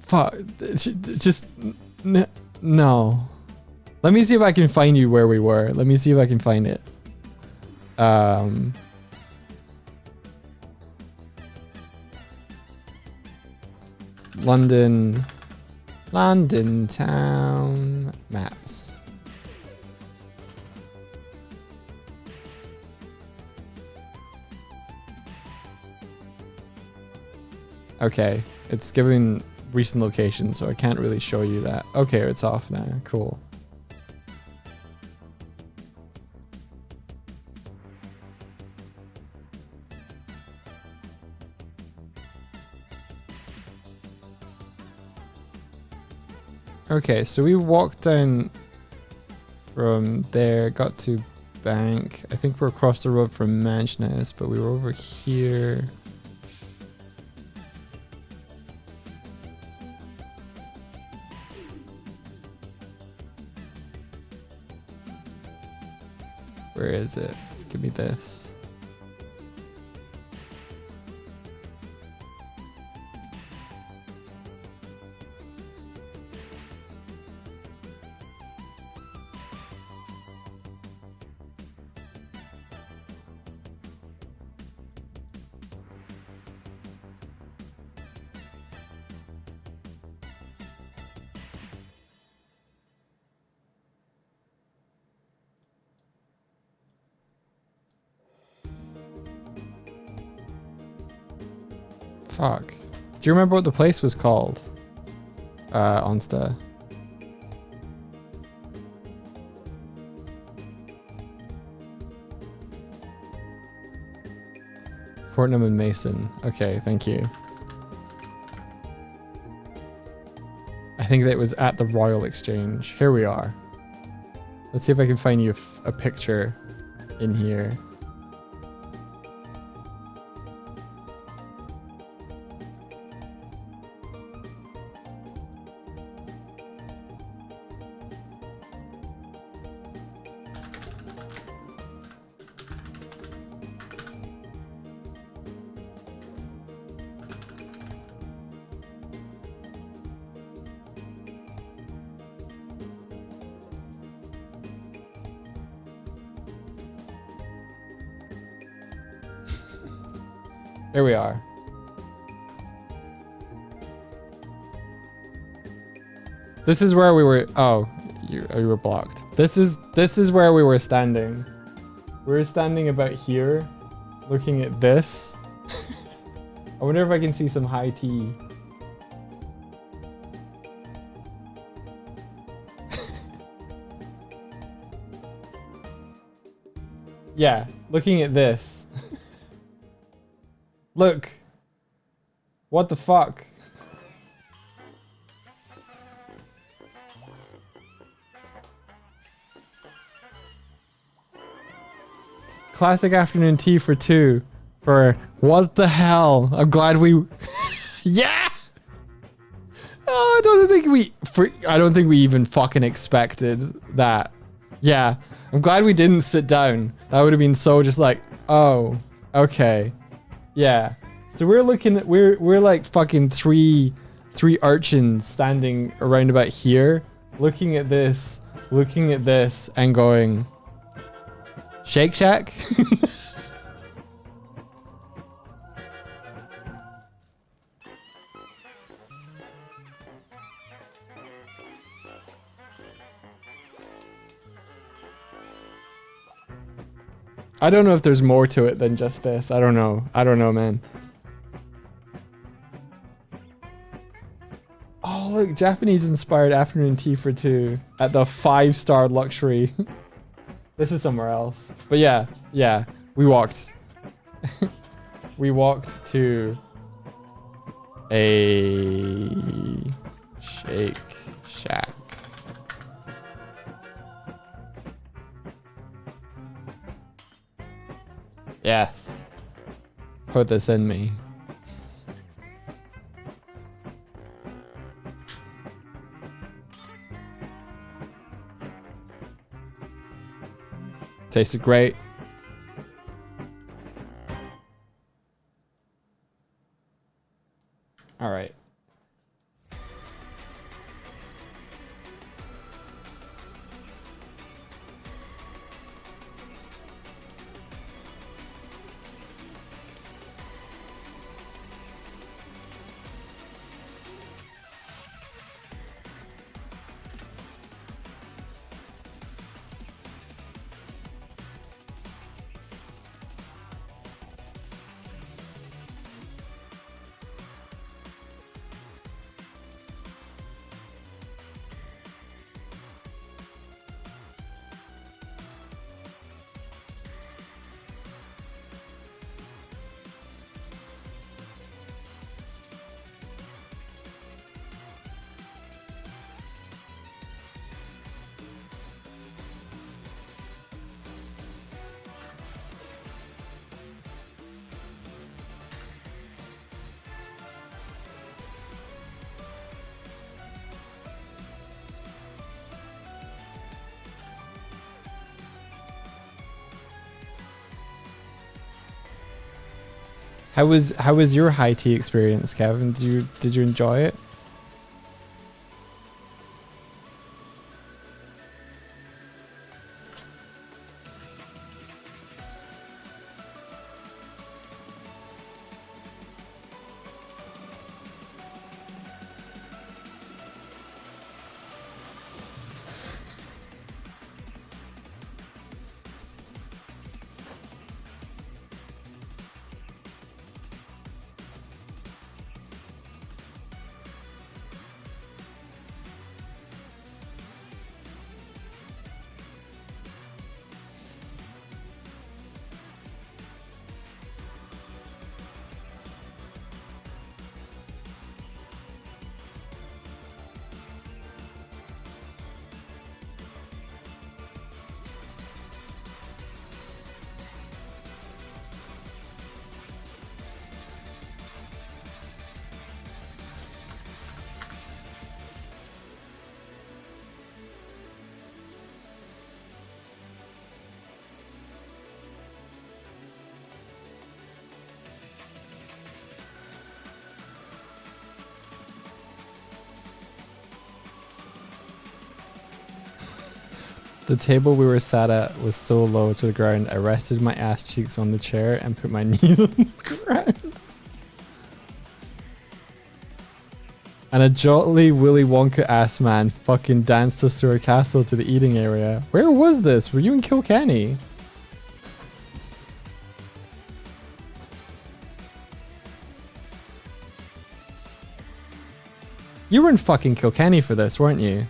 S4: Fuck. Just, no. Let me see if I can find you where we were. Let me see if I can find it. London town maps. Okay, it's giving recent location, so I can't really show you that. Okay, it's off now. Cool. Okay, so we walked down from there, got to bank. I think we're across the road from Manchnes, but we were over here. Where is it? Give me this. Fuck. Do you remember what the place was called? Onsta. Fortnum and Mason. Okay, thank you. I think that it was at the Royal Exchange. Here we are. Let's see if I can find you a picture in here. Here we are. This is where we were. Oh, you were blocked. This is where we were standing. We were standing about here, looking at this. I wonder if I can see some high tea. Yeah, looking at this. Look. What the fuck? Classic afternoon tea for two. For what the hell? I'm glad we... Yeah! Oh, I don't think we even fucking expected that. Yeah. I'm glad we didn't sit down. That would have been so just like, oh, okay. Yeah. So we're looking at we're like fucking three urchins standing around about here, looking at this, and going, Shake Shack? I don't know if there's more to it than just this. I don't know, man. Oh, look, Japanese inspired afternoon tea for two at the 5-star luxury. This is somewhere else. But yeah, we walked. We walked to a Shake Shack. Yes. Put this in me. Tasted great. All right. How was your high tea experience, Kevin? Did you enjoy it? The table we were sat at was so low to the ground, I rested my ass cheeks on the chair and put my knees on the ground. And a jolly Willy Wonka ass man fucking danced us through a castle to the eating area. Where was this? Were you in Kilkenny? You were in fucking Kilkenny for this, weren't you?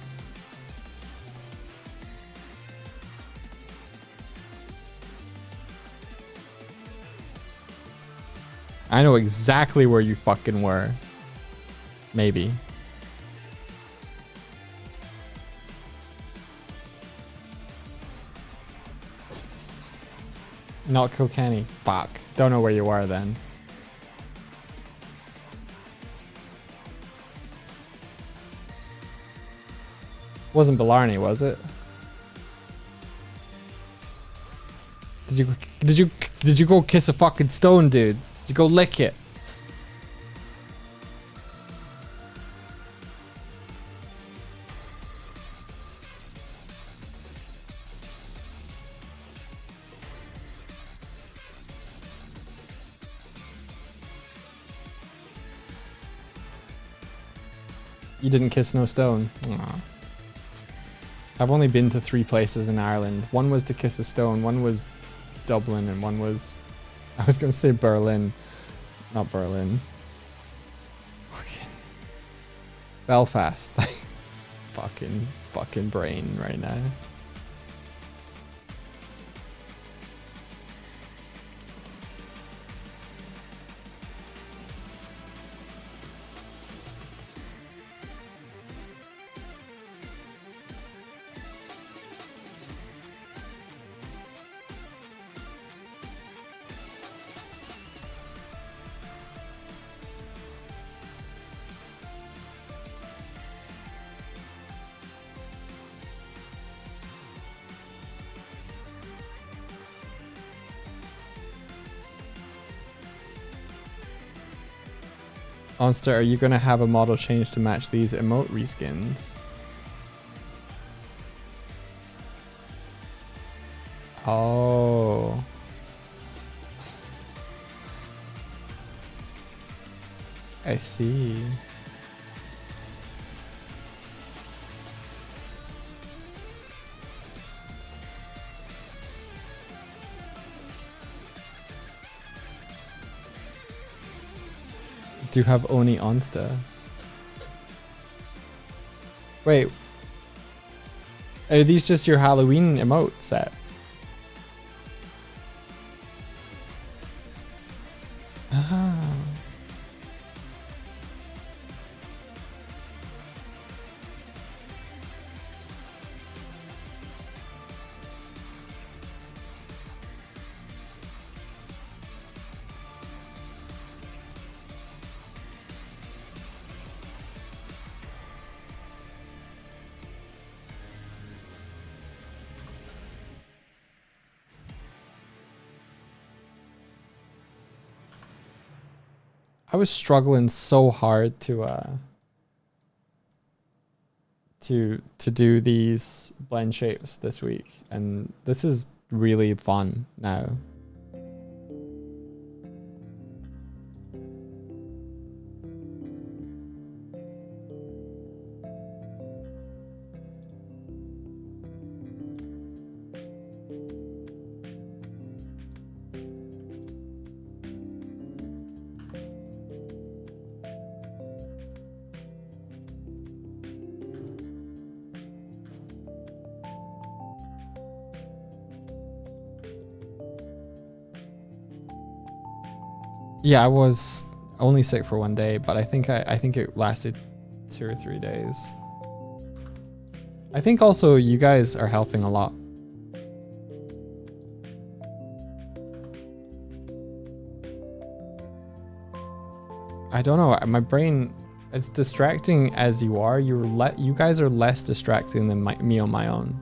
S4: I know exactly where you fucking were. Maybe. Not Kilkenny. Fuck. Don't know where you are then. Wasn't Blarney, was it? Did you go kiss a fucking stone, dude? Did you go lick it? You didn't kiss no stone. Aw. I've only been to 3 places in Ireland. One was to kiss a stone, one was Dublin, and one was... I was going to say Berlin. Not Berlin. Fucking... Belfast. fucking brain right now. Monster, are you going to have a model change to match these emote reskins? Oh. I see. Do have Oni Onsta. Wait. Are these just your Halloween emote set? Ah. I was struggling so hard to do these blend shapes this week, and this is really fun now. Yeah, I was only sick for 1 day, but I think it lasted 2 or 3 days. I think also you guys are helping a lot. I don't know, my brain, it's distracting as you are. You guys are less distracting than me on my own.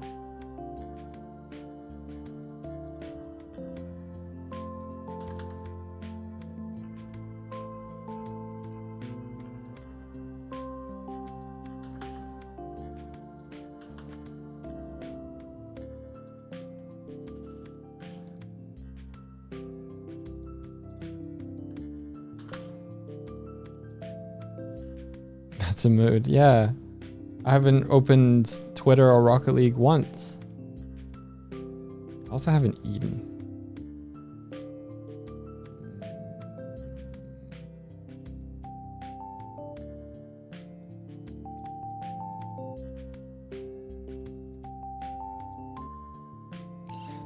S4: That's a mood, yeah. I haven't opened Twitter or Rocket League once. I also haven't eaten.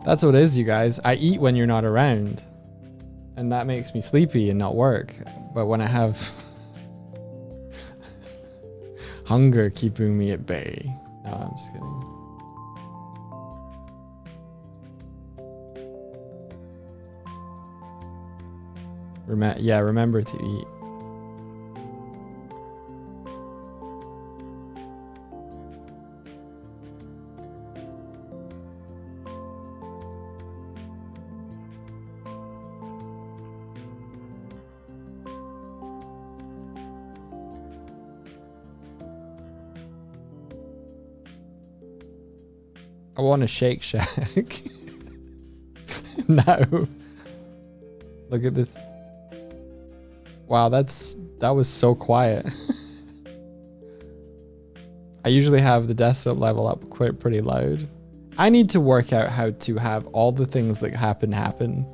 S4: That's what it is, you guys. I eat when you're not around, and that makes me sleepy and not work. But when I have hunger keeping me at bay. No, I'm just kidding. Remember to eat. I want a Shake Shack. No. Look at this. Wow, that was so quiet. I usually have the desktop level up quite pretty loud. I need to work out how to have all the things that happen.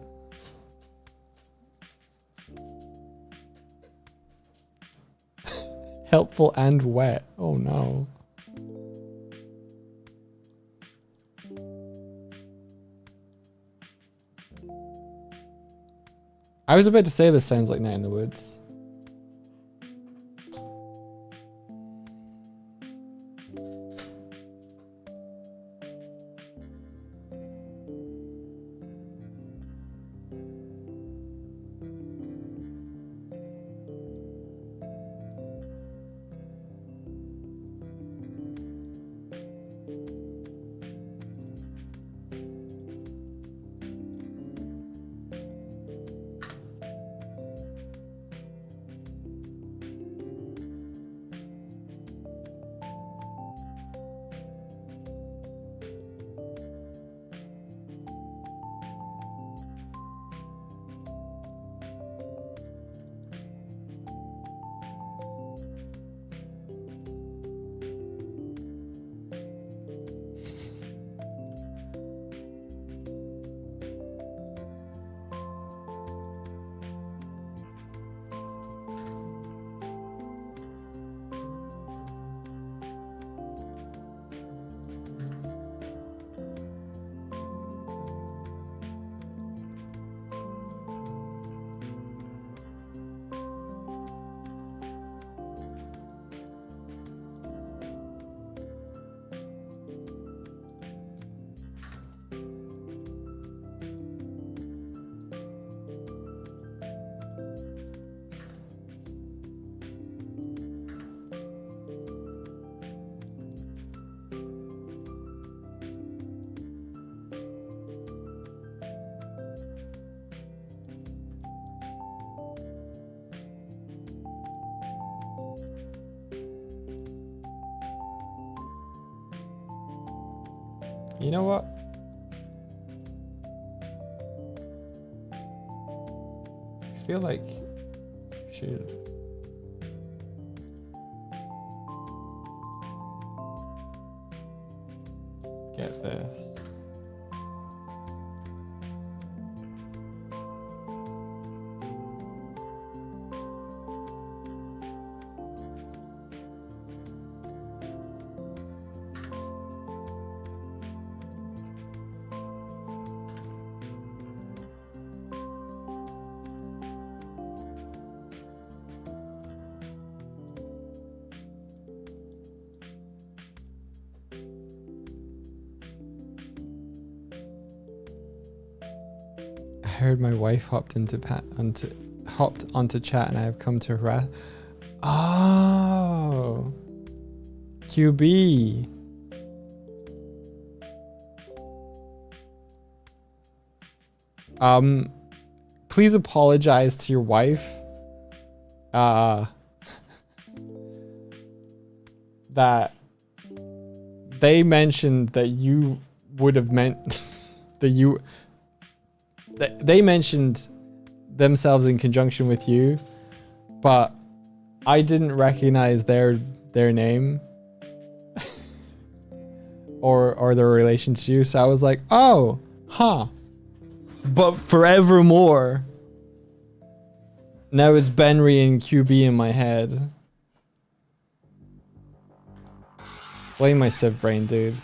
S4: Helpful and wet. Oh no. I was about to say this sounds like Night in the Woods. You know what? I feel like I should. Get this. I heard my wife hopped onto chat and I have come to harass. Oh, QB. Please apologize to your wife. That they mentioned that you would have meant that you. They mentioned themselves in conjunction with you, but I didn't recognize their name or their relation to you. So I was like, oh, huh. But forevermore, now it's Benry and QB in my head. Blame my Civ brain, dude.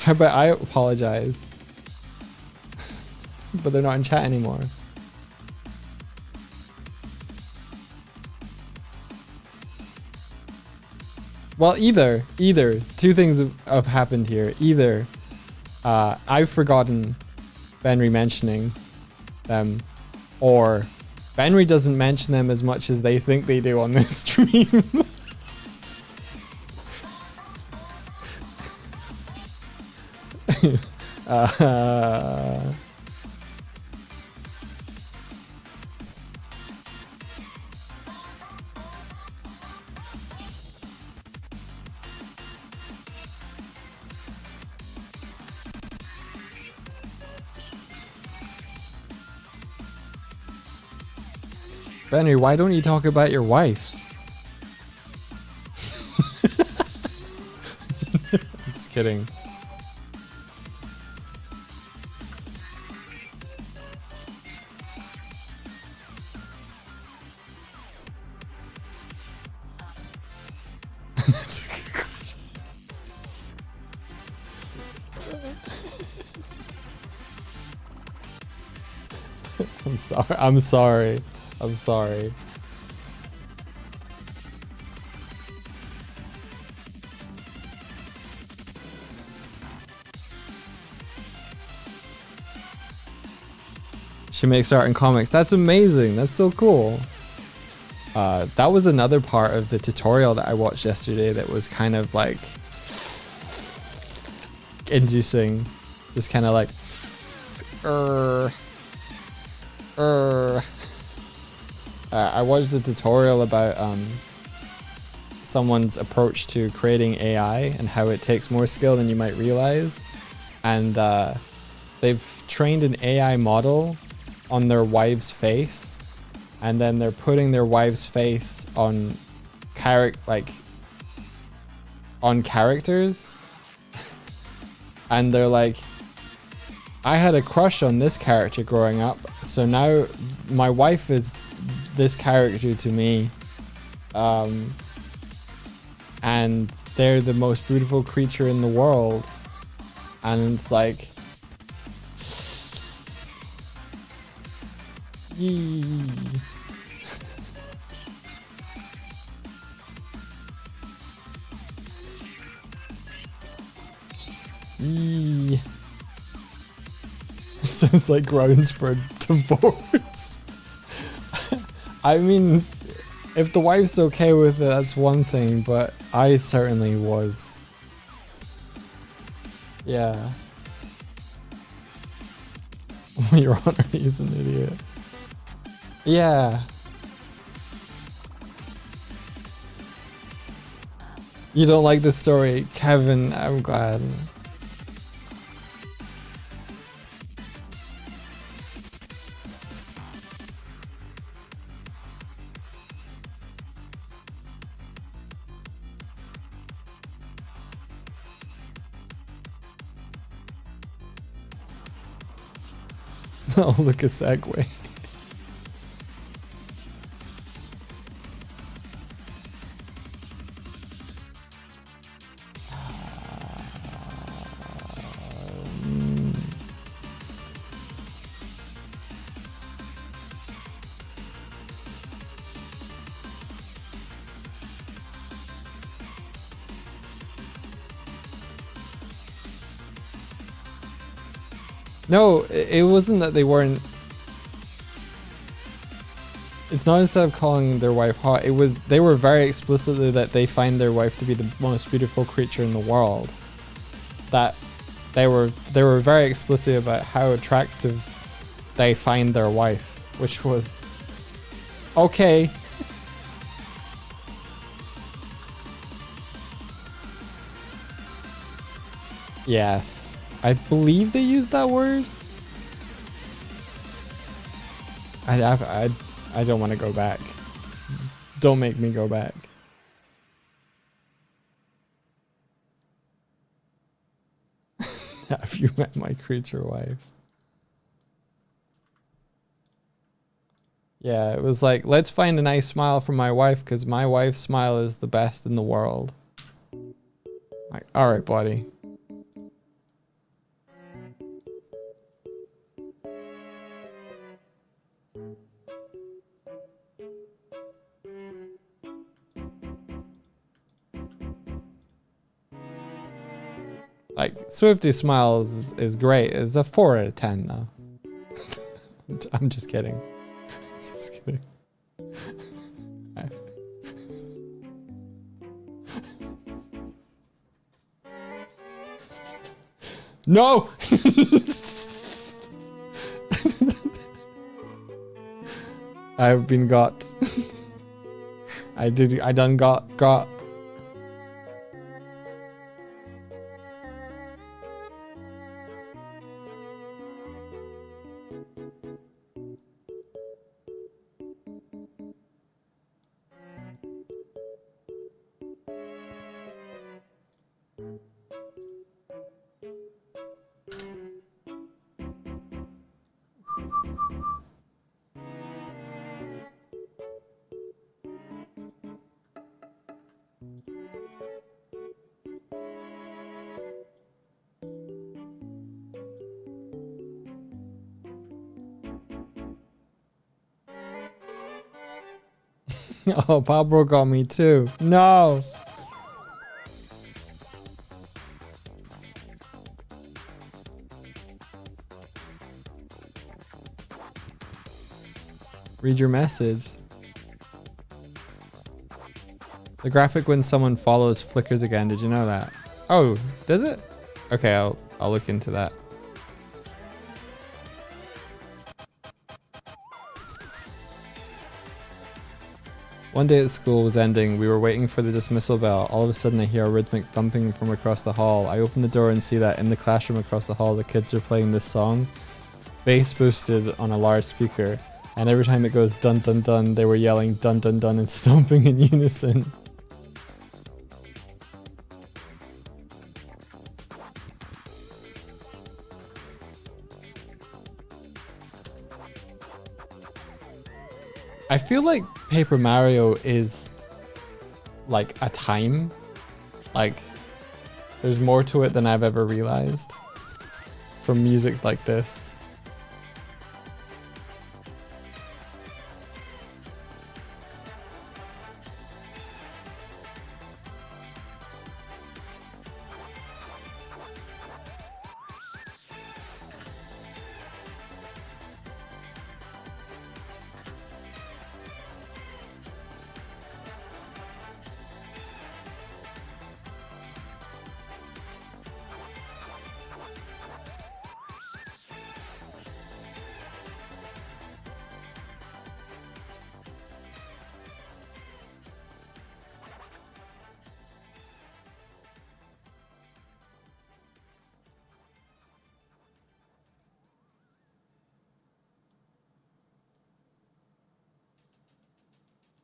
S4: How about I apologize? But they're not in chat anymore. Well, either two things have happened here. Either I've forgotten Benry mentioning them, or Benry doesn't mention them as much as they think they do on this stream. Benry, why don't you talk about your wife? Just kidding. That's a good question. I'm sorry. She makes art and comics. That's amazing. That's so cool. That was another part of the tutorial that I watched yesterday that was kind of like inducing, just kind of like I watched a tutorial about someone's approach to creating AI and how it takes more skill than you might realize, and they've trained an AI model on their wife's face, and then they're putting their wife's face on characters, and they're like, I had a crush on this character growing up, so now my wife is this character to me, and they're the most beautiful creature in the world, and it's like, yee. Yee. It sounds like grounds for divorce. I mean, If the wife's okay with it, that's one thing, but I certainly was. Yeah. Your Honor, he's an idiot. Yeah. You don't like the story, Kevin, I'm glad. Oh, look, a segue. No, it wasn't that they weren't. It's not instead of calling their wife hot. It was they were very explicitly that they find their wife to be the most beautiful creature in the world. That they were very explicit about how attractive they find their wife, which was okay. Yes. I believe they used that word. I don't want to go back. Don't make me go back. Have you met my creature wife? Yeah, it was like, let's find a nice smile for my wife because my wife's smile is the best in the world. Like, all right, buddy. Like, Swifty's smile is great. It's a 4 out of 10, though. I'm just kidding. Just kidding. No! I've been got. I done got. Oh, Pablo got me too. No. Read your message. The graphic when someone follows flickers again. Did you know that? Oh, does it? Okay, I'll look into that. One day at school was ending. We were waiting for the dismissal bell. All of a sudden I hear a rhythmic thumping from across the hall. I open the door and see that in the classroom across the hall the kids are playing this song, bass boosted on a large speaker, and every time it goes dun dun dun they were yelling dun dun dun and stomping in unison. I feel like Paper Mario is like a time. Like, there's more to it than I've ever realized from music like this.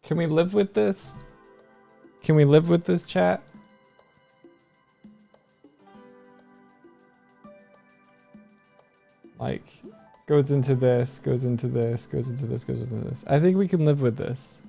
S4: Can we live with this? Can we live with this, chat? Like, goes into this, goes into this, goes into this, goes into this. I think we can live with this.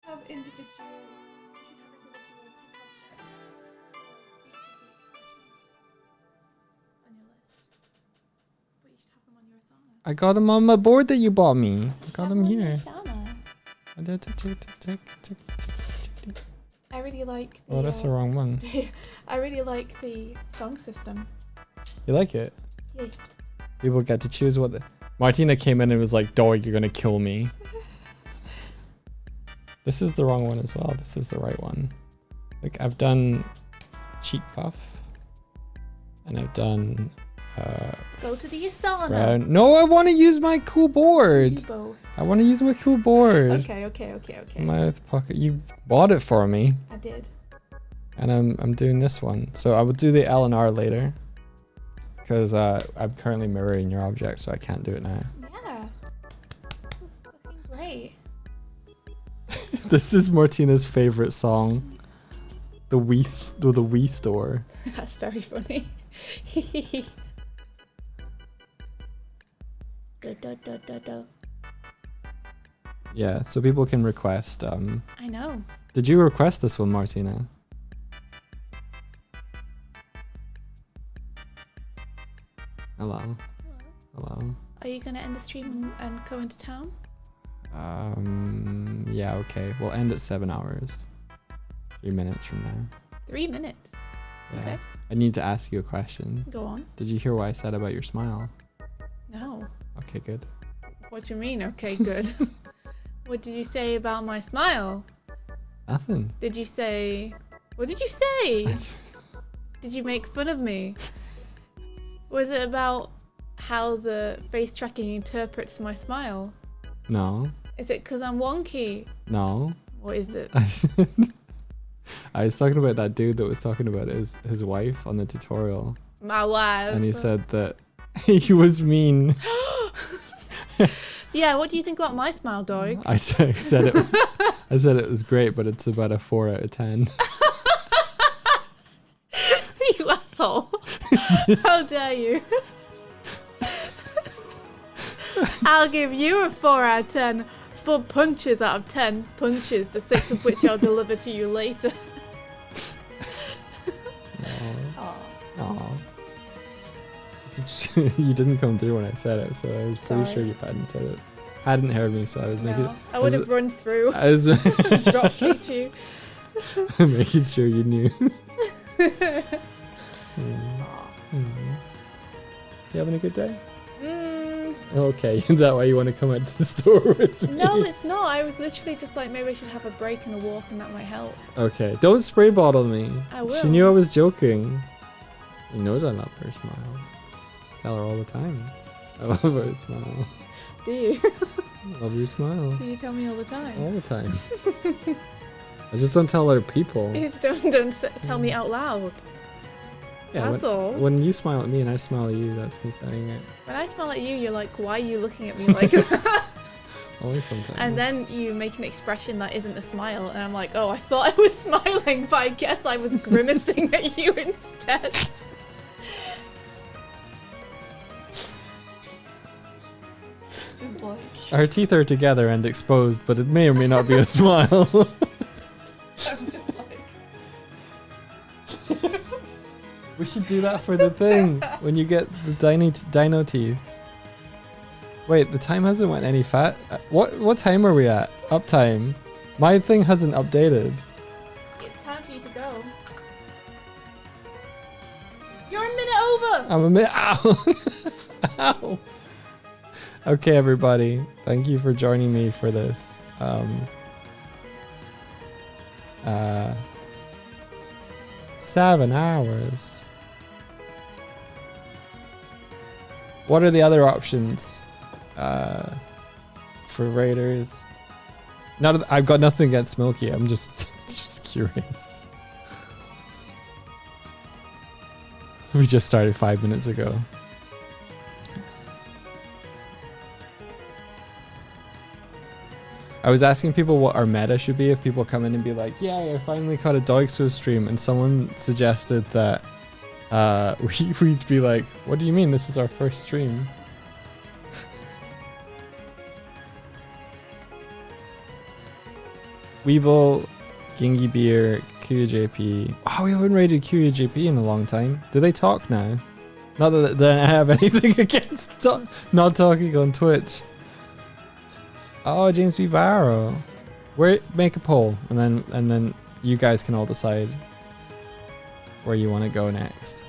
S2: Have individual. You should have individual two concerts. On your list. But you should have them on your Asana.
S4: I got them on my board that you bought me. I got them
S2: Have on your
S4: here.
S2: Asana. I really like the,
S4: Oh, that's the wrong one.
S2: I really like the song system.
S4: You like it?
S2: Yeah.
S4: People get to choose what the... Martina came in and was like, Doig, you're gonna kill me. This is the wrong one as well. This is the right one. Like, I've done Cheat Puff. And I've done
S2: Go to the sauna.
S4: Brown. No, I want to use my cool board.
S2: Do both.
S4: I want to use my cool board.
S2: Okay.
S4: Mouth pocket. You bought it for me,
S2: I did.
S4: and I'm doing this one. So I will do the L and R later, because I'm currently mirroring your object, so I can't do it now.
S2: Yeah. Looking great.
S4: This is Martina's favorite song. The Wii Store.
S2: That's very funny. Do.
S4: Yeah, so people can request.
S2: I know.
S4: Did you request this one, Martina? Hello. Hello.
S2: Are you gonna end the stream and come into town?
S4: Yeah, okay. We'll end at 7 hours. 3 minutes from now.
S2: 3 minutes.
S4: Yeah.
S2: Okay.
S4: I need to ask you a question.
S2: Go on.
S4: Did you hear what I said about your smile?
S2: No.
S4: Okay, good.
S2: What do you mean? Okay, good. What did you say about my smile?
S4: Nothing.
S2: Did you say... What did you say? Did you make fun of me? Was it about how the face tracking interprets my smile?
S4: No.
S2: Is it because I'm wonky?
S4: No.
S2: What is it?
S4: I was talking about that dude that was talking about his wife on the tutorial.
S2: My wife.
S4: And he said that he was mean.
S2: Yeah, what do you think about my smile, Doig?
S4: I said it was great, but it's about a 4 out of 10.
S2: You asshole. How dare you? I'll give you a 4 out of 10. 4 punches out of 10 punches, the 6 of which I'll deliver to you later.
S4: Aww. You didn't come through when I said it, so I was pretty sure you hadn't said it. Hadn't heard me, so I was making.
S2: I would have run through.
S4: I was
S2: Drop kicked you.
S4: making sure you knew. You having a good day? Okay, that way you want to come out to the store with me?
S2: No, it's not. I was literally just like, maybe I should have a break and a walk, and that might help.
S4: Okay, don't spray bottle me.
S2: I will.
S4: She knew I was joking. She knows I love her smile. Tell her all the time. I love her smile.
S2: Do you?
S4: I love your smile.
S2: Do you tell me all the time?
S4: All the time. I just don't tell other people.
S2: Please don't tell me out loud.
S4: Yeah,
S2: That's all.
S4: When you smile at me and I smile at you, that's me saying it.
S2: When I smile at you, you're like, why are you looking at me like that?
S4: Only sometimes.
S2: And then you make an expression that isn't a smile, and I'm like, oh, I thought I was smiling, but I guess I was grimacing at you instead. Just like...
S4: Our teeth are together and exposed, but it may or may not be a smile.
S2: I'm just like...
S4: We should do that for the thing when you get the dino teeth. Wait, the time hasn't went any fat. What time are we at? Uptime. My thing hasn't updated.
S2: It's time for you to go. You're a minute over!
S4: I'm a minute. Ow! Ow! Okay, everybody. Thank you for joining me for this. 7 hours. What are the other options for raiders? I've got nothing against Milky. I'm just curious. We just started 5 minutes ago. I was asking people what our meta should be if people come in and be like, yeah, I finally caught a Doig and Swift stream, and someone suggested that we'd be like, what do you mean this is our first stream? Weeble, Gingy Beer, QJP. Oh, we haven't rated QJP in a long time. Do they talk now? Not that I have anything against not talking on Twitch. Oh, James B. Barrow. Make a poll, and then you guys can all decide where you want to go next.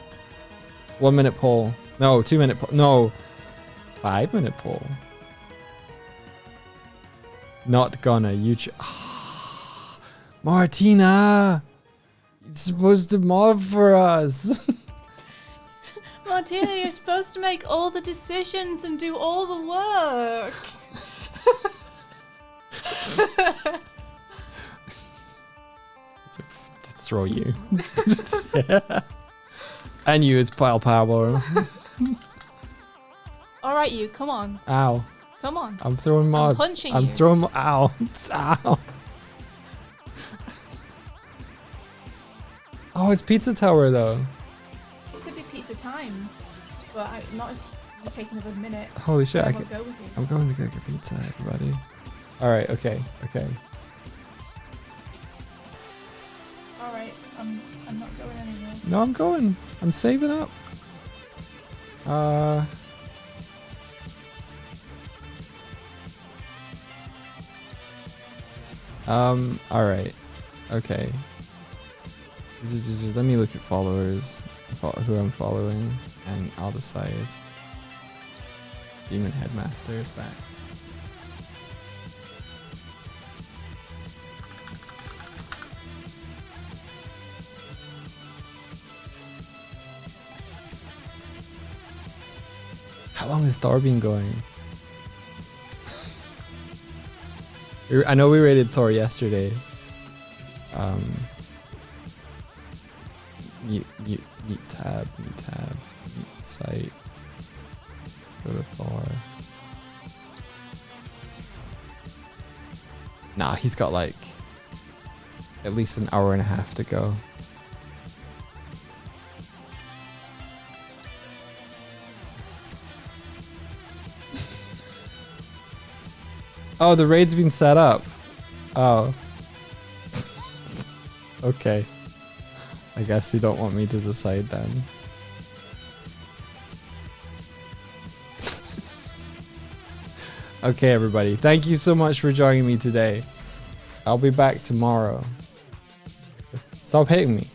S4: 1 minute poll. No, 2 minute poll. No, 5 minute poll. Not gonna YouTube. Oh, Martina, you're supposed to mod for us.
S2: Well, Oh dear, you're supposed to make all the decisions and do all the work.
S4: Just throw you. Yeah. And you, it's pile power.
S2: Alright, you, come on.
S4: Ow.
S2: Come on.
S4: I'm throwing mods.
S2: punching
S4: I'm
S2: you.
S4: throwing. Ow. Ow. Oh, it's Pizza Tower though.
S2: It could be pizza time. But not if you take another minute.
S4: Holy shit!
S2: I
S4: I
S2: will
S4: can,
S2: go with you.
S4: I'm going to go get pizza, everybody. All right. Okay. Okay.
S2: Alright, I'm not going anywhere.
S4: No, I'm going. I'm saving up. All right. Okay. Let me look at followers, who I'm following, and I'll decide. Demon Headmaster is back. How long has Thor been going? I know we rated Thor yesterday. Mute tab, mute site. Go to Thor. Nah, he's got like at least an hour and a half to go. Oh, the raid's been set up. Oh. Okay. I guess you don't want me to decide then. Okay, everybody. Thank you so much for joining me today. I'll be back tomorrow. Stop hitting me.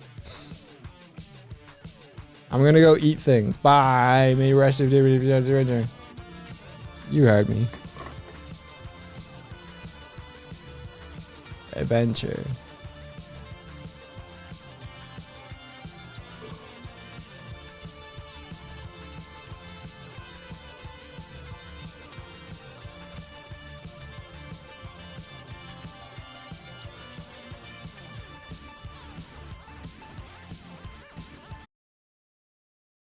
S4: I'm gonna go eat things. Bye. May rest of the. You heard me. Adventure.